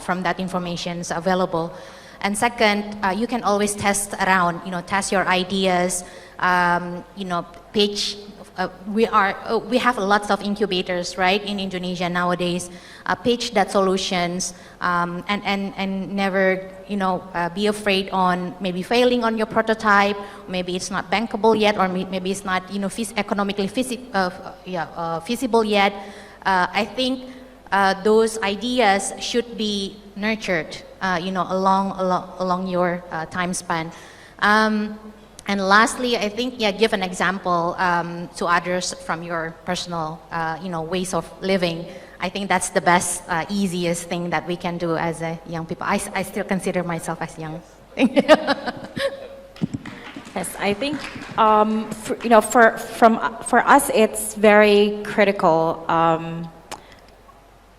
from that information is available. And second, you can always test around, test your ideas, pitch. We have lots of incubators, right, in Indonesia nowadays. Pitch that solutions, and never, be afraid on maybe failing on your prototype. Maybe it's not bankable yet, or maybe it's not, economically feasible yet. I think those ideas should be nurtured, along your time span. And lastly, I think, give an example to others from your personal, ways of living. I think that's the best, easiest thing that we can do as a young people. I still consider myself as young. Yes, I think for us it's very critical. I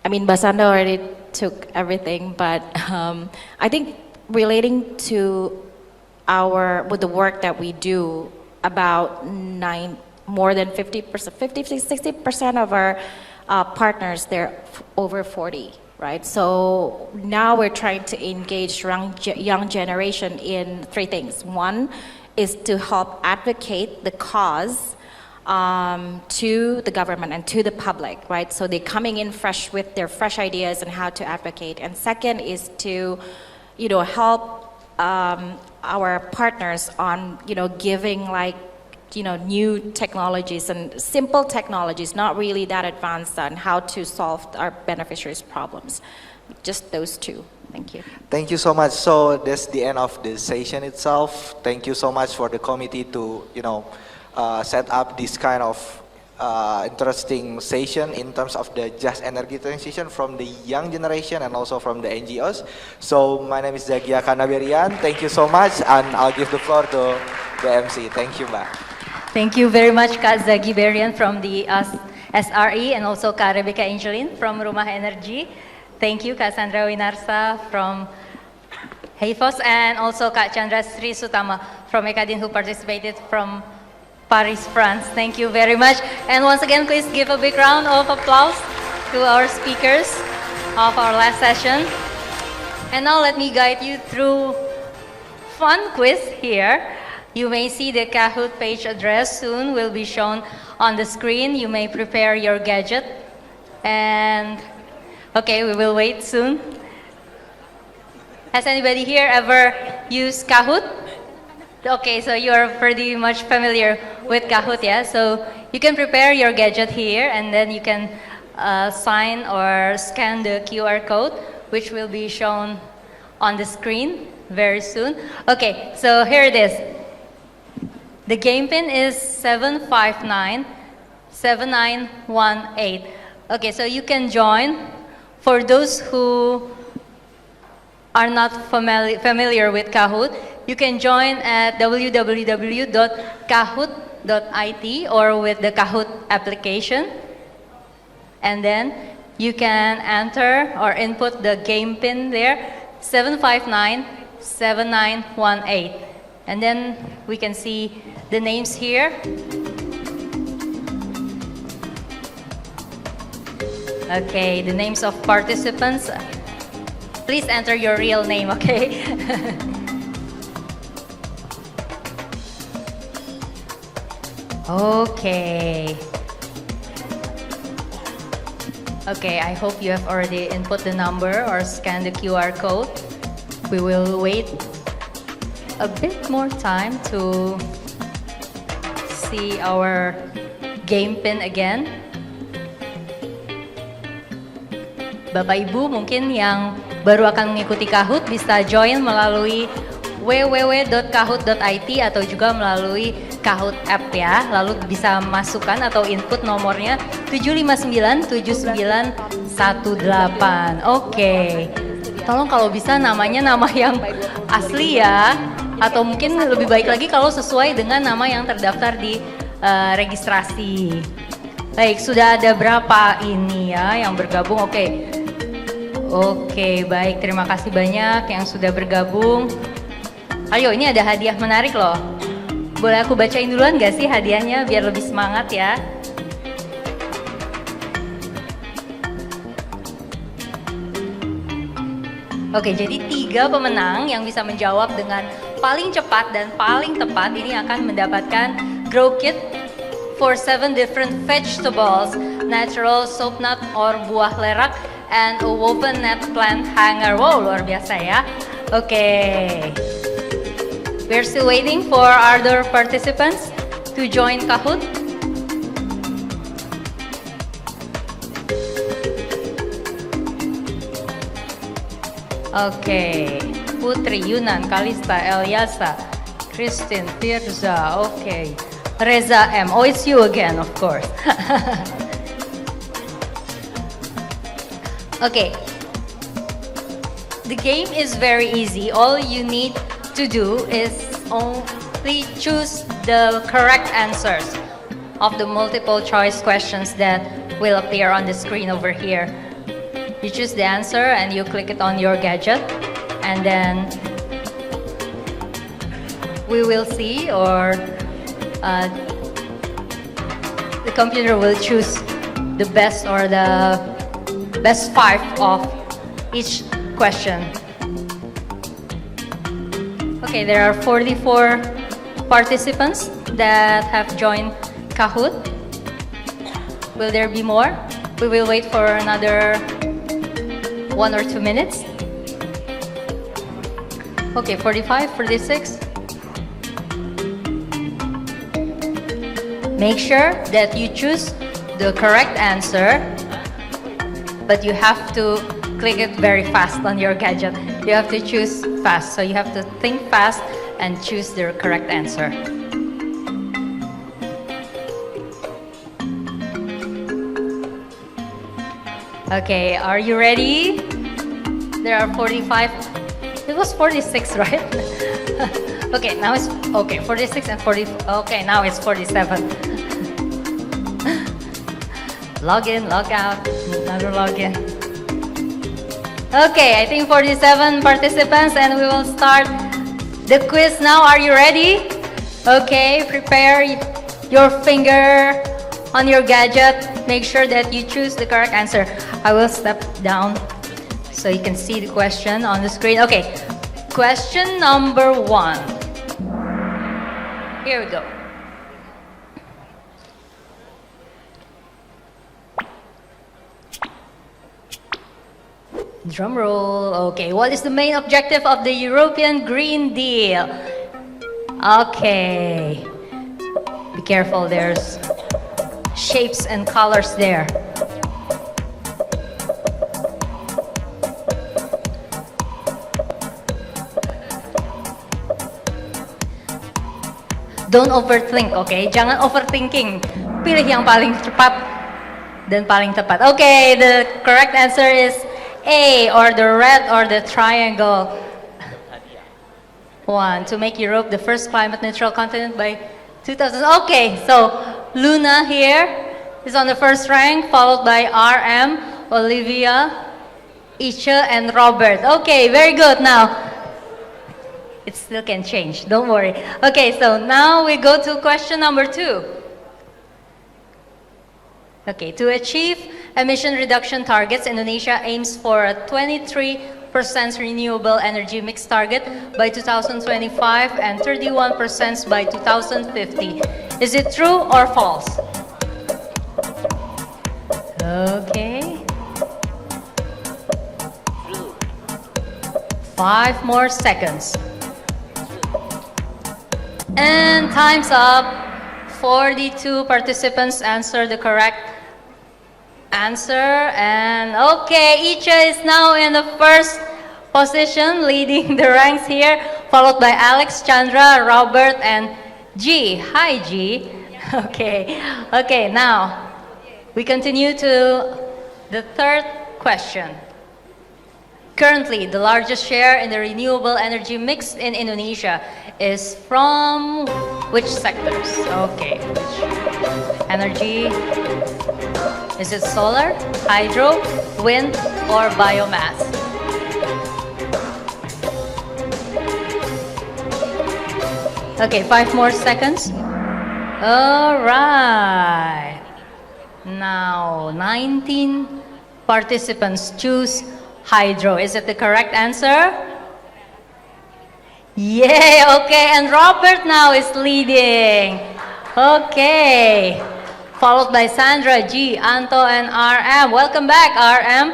mean, Basanda already took everything, but I think relating to with the work that we do, about more than 50%, 60% of our partners, they're over 40, right? So now we're trying to engage young generation in three things. One is to help advocate the cause to the government and to the public, right? So they're coming in fresh with their fresh ideas on how to advocate. And second is to, help our partners on, giving new technologies and simple technologies, not really that advanced, on how to solve our beneficiaries' problems. Just those two. Thank you. Thank you so much. So that's the end of the session itself. Thank you so much for the committee to, set up this kind of interesting session in terms of the just energy transition from the young generation and also from the NGOs. So my name is Zagia Kanaberian. Thank you so much, and I'll give the floor to the MC. Thank you, Mbak. Thank you very much, Kak Zagi Berian from the SRE, and also Kak Rebecca Angelin from Rumah Energy. Thank you, Kak Sandra Winarsa from HEIFOS, and also Kak Chandra Sri Sutama from Ekadin, who participated from Paris, France. Thank you very much. And once again, please give a big round of applause to our speakers of our last session. And now let me guide you through fun quiz here. You may see the Kahoot page address soon will be shown on the screen. You may prepare your gadget. And okay, we will wait soon. Has anybody here ever used Kahoot? Okay, so you are pretty much familiar with Kahoot, yeah? So you can prepare your gadget here, and then you can sign or scan the QR code, which will be shown on the screen very soon. Okay, so here it is. The game pin is 7597918. Okay, so you can join. For those who are not familiar with Kahoot, you can join at www.kahoot.it or with the Kahoot application. And then you can enter or input the game pin there, 7597918. 7918. And then we can see the names here. Okay, the names of participants. Please enter your real name, okay? Okay. Okay, I hope you have already input the number or scanned the QR code. We will wait a bit more time to see our game pin again. Bapak Ibu mungkin yang baru akan mengikuti Kahoot bisa join melalui www.kahoot.it atau juga melalui Kahoot app ya. Lalu bisa masukkan atau input nomornya 7597918. Oke. Tolong kalau bisa namanya nama yang asli ya. Atau mungkin lebih baik lagi kalau sesuai dengan nama yang terdaftar di registrasi. Baik, sudah ada berapa ini ya yang bergabung? Oke. Oke, baik. Terima kasih banyak yang sudah bergabung. Ayo, ini ada hadiah menarik loh. Boleh aku bacain duluan gak sih hadiahnya biar lebih semangat ya? Oke, jadi 3 pemenang yang bisa menjawab dengan paling cepat dan paling tepat ini akan mendapatkan grow kit for 7 different vegetables, natural soap nut or buah lerak, and a woven net plant hanger. Wow, luar biasa ya. Oke. We're still waiting for other participants to join Kahoot. Oke. Putri, Yunan, Kalista, Eliasa, Christine, Firza. Oke. Reza M. Oh, it's you again, of course. Okay, the game is very easy. All you need to do is only choose the correct answers of the multiple choice questions that will appear on the screen over here. You choose the answer and you click it on your gadget, and then we will see, or the computer will choose the best or the best 5 of each question. Okay, there are 44 participants that have joined Kahoot. Will there be more? We will wait for another 1 or 2 minutes. Okay, 45, 46. Make sure that you choose the correct answer, but you have to click it very fast on your gadget. You have to choose fast, so you have to think fast and choose the correct answer. Okay, are you ready? There are 45. It was 46, right? Okay, now it's okay. 46 and 40. Okay, now it's 47. Log in, log out, another log in. Okay, I think 47 participants, and we will start the quiz now. Are you ready? Okay, prepare your finger on your gadget. Make sure that you choose the correct answer. I will step down so you can see the question on the screen. Okay, question number 1. Here we go. Drum roll. Okay, what is the main objective of the European Green Deal? Okay, be careful, there's shapes and colors there. Don't overthink, okay? Jangan overthinking. Pilih yang paling cepat dan paling tepat. Okay, the correct answer is A, or the red or the triangle. 1, to make Europe the first climate neutral continent by 2000. Okay, so Luna here is on the first rank, followed by RM, Olivia, Isha, and Robert. Okay, very good. Now, It still can change, don't worry. Okay, so now we go to question number 2. Okay, to achieve emission reduction targets, Indonesia aims for a 23% renewable energy mix target by 2025 and 31% by 2050. Is it true or false? Okay. 5 more seconds. And time's up. 42 participants answered the correct answer. And okay, Icha is now in the first position, leading the ranks here, followed by Alex, Chandra, Robert, and G. Hi, G. Okay. Okay, now we continue to the third question. Currently, the largest share in the renewable energy mix in Indonesia is from which sectors? Okay, which energy? Is it solar, hydro, wind, or biomass? Okay, 5 more seconds. All right. Now, 19 participants choose hydro. Is it the correct answer? Yay, okay, and Robert now is leading. Okay, followed by Sandra, G, Anto, and RM. Welcome back, RM.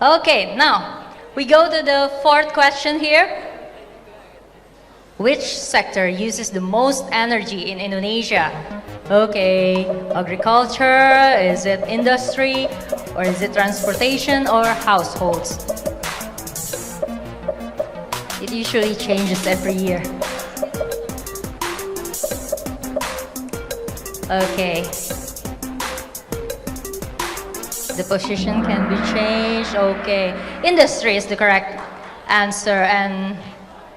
Okay, now we go to the fourth question here. Which sector uses the most energy in Indonesia? Okay, agriculture, is it industry, or is it transportation, or households? It usually changes every year. Okay. The position can be changed. Okay. Industry is the correct answer, and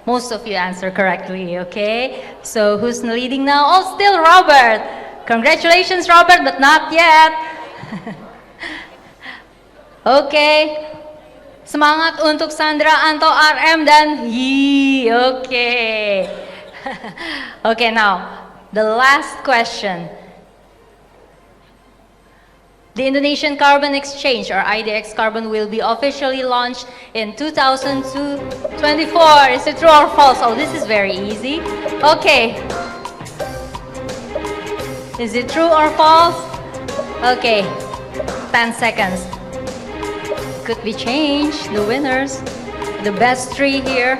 most of you answer correctly, okay? So who's leading now? Oh, still Robert. Congratulations, Robert, but not yet. Okay. Semangat untuk Sandra, Anto, RM, dan Yi. Okay. Okay, now, the last question. The Indonesian Carbon Exchange, or IDX Carbon, will be officially launched in 2024. Is it true or false? Oh, this is very easy. Okay. Is it true or false? Okay. 10 seconds. Could be changed. The winners. The best 3 here.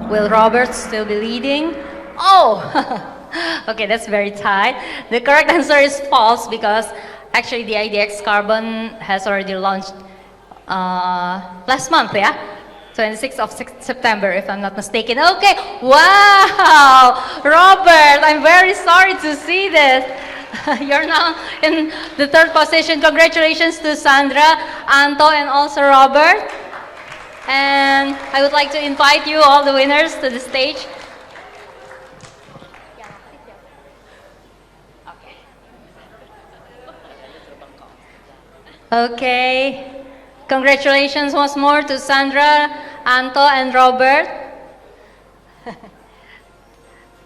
Will Robert still be leading? Oh! Okay, that's very tight. The correct answer is false because actually the IDX Carbon has already launched last month, yeah? 26th of September, if I'm not mistaken. Okay, wow! Robert, I'm very sorry to see this. You're now in the 3rd position. Congratulations to Sandra, Anto, and also Robert. And I would like to invite you, all the winners, to the stage. Okay. Congratulations once more to Sandra, Anto, and Robert.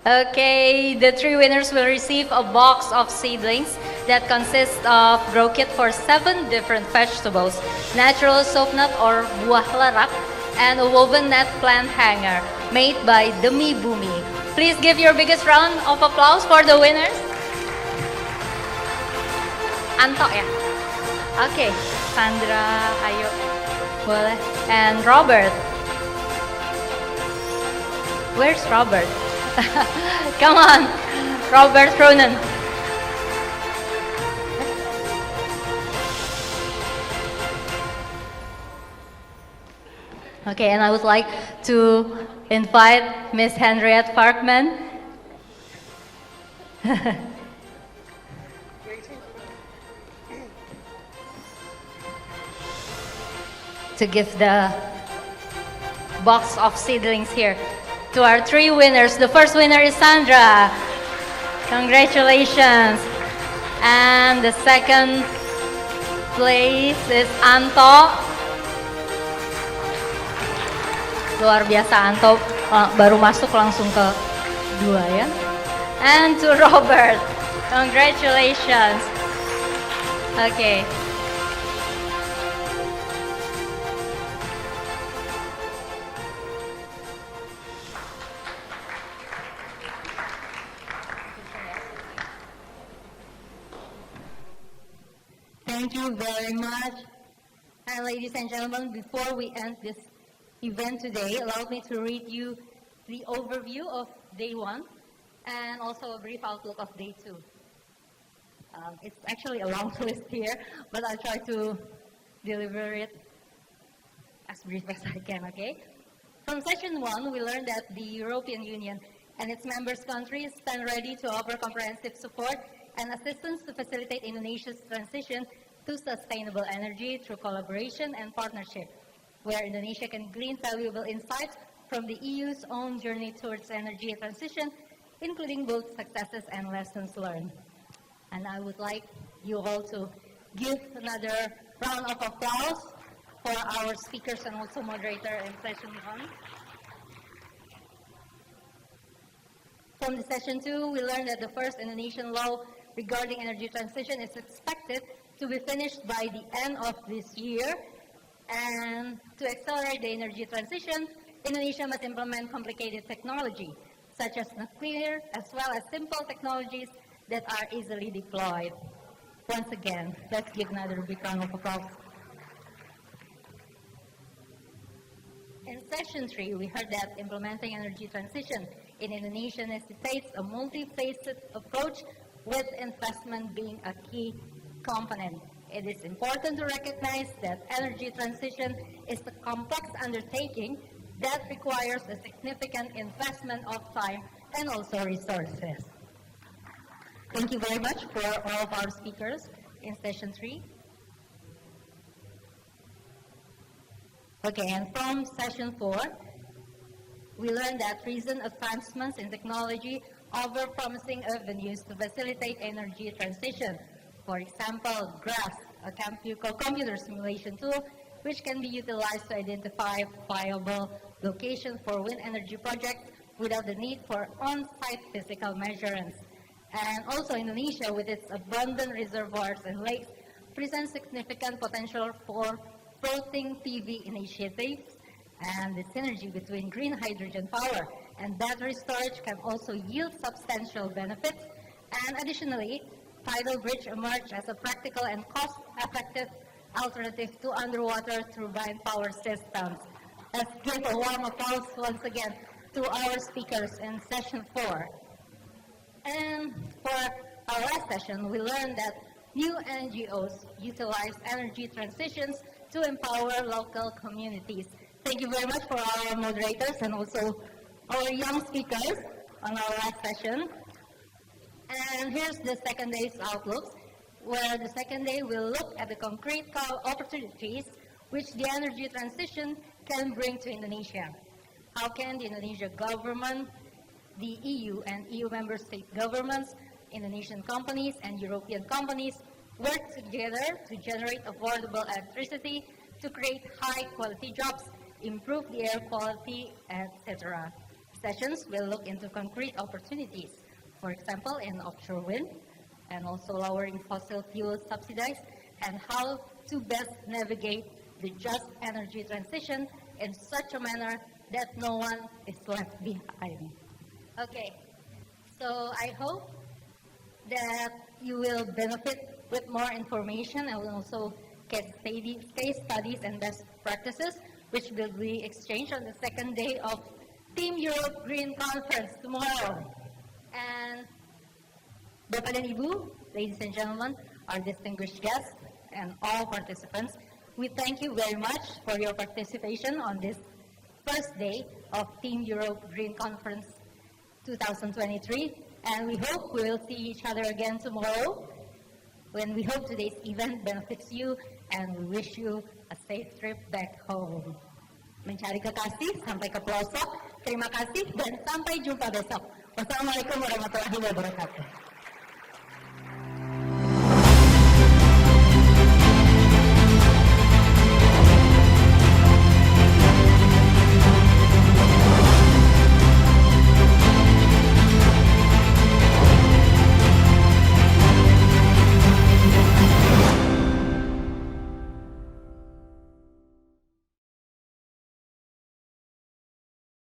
Okay, the 3 winners will receive a box of seedlings that consists of grow kit for 7 different vegetables, natural soap nut or buah larak, and a woven net plant hanger made by Demi Bumi. Please give your biggest round of applause for the winners. Anto ya. Okay, Sandra, ayo, boleh. And Robert. Where's Robert? Come on, Robert Cronin. Okay, and I would like to invite Miss Henriette Parkman. To give the box of seedlings here to our 3 winners. The first winner is Sandra. Congratulations. And the second place is Anto. luar biasa, Anto baru masuk langsung ke 2 ya. And to Robert, congratulations. Okay. Thank you very much. And ladies and gentlemen, before we end this event today, allow me to read you the overview of day 1 and also a brief outlook of day 2. It's actually a long list here, but I'll try to deliver it as brief as I can, okay? From session 1, we learned that the European Union and its members countries stand ready to offer comprehensive support and assistance to facilitate Indonesia's transition to sustainable energy through collaboration and partnership, where Indonesia can glean valuable insights from the EU's own journey towards energy transition, including both successes and lessons learned. And I would like you all to give another round of applause for our speakers and also moderator in session 1. From the session 2, we learned that the first Indonesian law regarding energy transition is expected to be finished by the end of this year. And to accelerate the energy transition, Indonesia must implement complicated technology, such as nuclear, as well as simple technologies that are easily deployed. Once again, let's give another big round of applause. In session 3, we heard that implementing energy transition in Indonesia necessitates a multi-faceted approach, with investment being a key component. It is important to recognize that energy transition is a complex undertaking that requires a significant investment of time and also resources. Thank you very much for all of our speakers in session 3. Okay, and from session 4, we learned that recent advancements in technology offer promising avenues to facilitate energy transition. For example, GRASS, a computer simulation tool, which can be utilized to identify viable locations for wind energy projects without the need for on-site physical measurements. And also Indonesia, with its abundant reservoirs and lakes, presents significant potential for floating PV initiatives, and the synergy between green hydrogen power and battery storage can also yield substantial benefits. And additionally, tidal bridge emerged as a practical and cost-effective alternative to underwater turbine power systems. Let's give a warm applause once again to our speakers in session 4. And for our last session, we learned that new NGOs utilize energy transitions to empower local communities. Thank you very much for our moderators and also our young speakers on our last session. And here's the second day's outlooks, where the second day will look at the concrete opportunities which the energy transition can bring to Indonesia. How can the Indonesian government, the EU and EU member state governments, Indonesian companies and European companies work together to generate affordable electricity, to create high-quality jobs, improve the air quality, etc. Sessions will look into concrete opportunities, for example, in offshore wind, and also lowering fossil fuel subsidies, and how to best navigate the just energy transition in such a manner that no one is left behind. Okay, so I hope that you will benefit with more information and will also get case studies and best practices, which will be exchanged on the second day of Team Europe Green Conference tomorrow. And Bapak dan Ibu, ladies and gentlemen, our distinguished guests, and all participants, we thank you very much for your participation on this first day of Team Europe Green Conference 2023. And we hope we will see each other again tomorrow, when we hope today's event benefits you, and we wish you a safe trip back home. Mencari kekasih sampai ke pelosok. Terima kasih dan sampai jumpa besok. Wassalamualaikum warahmatullahi wabarakatuh.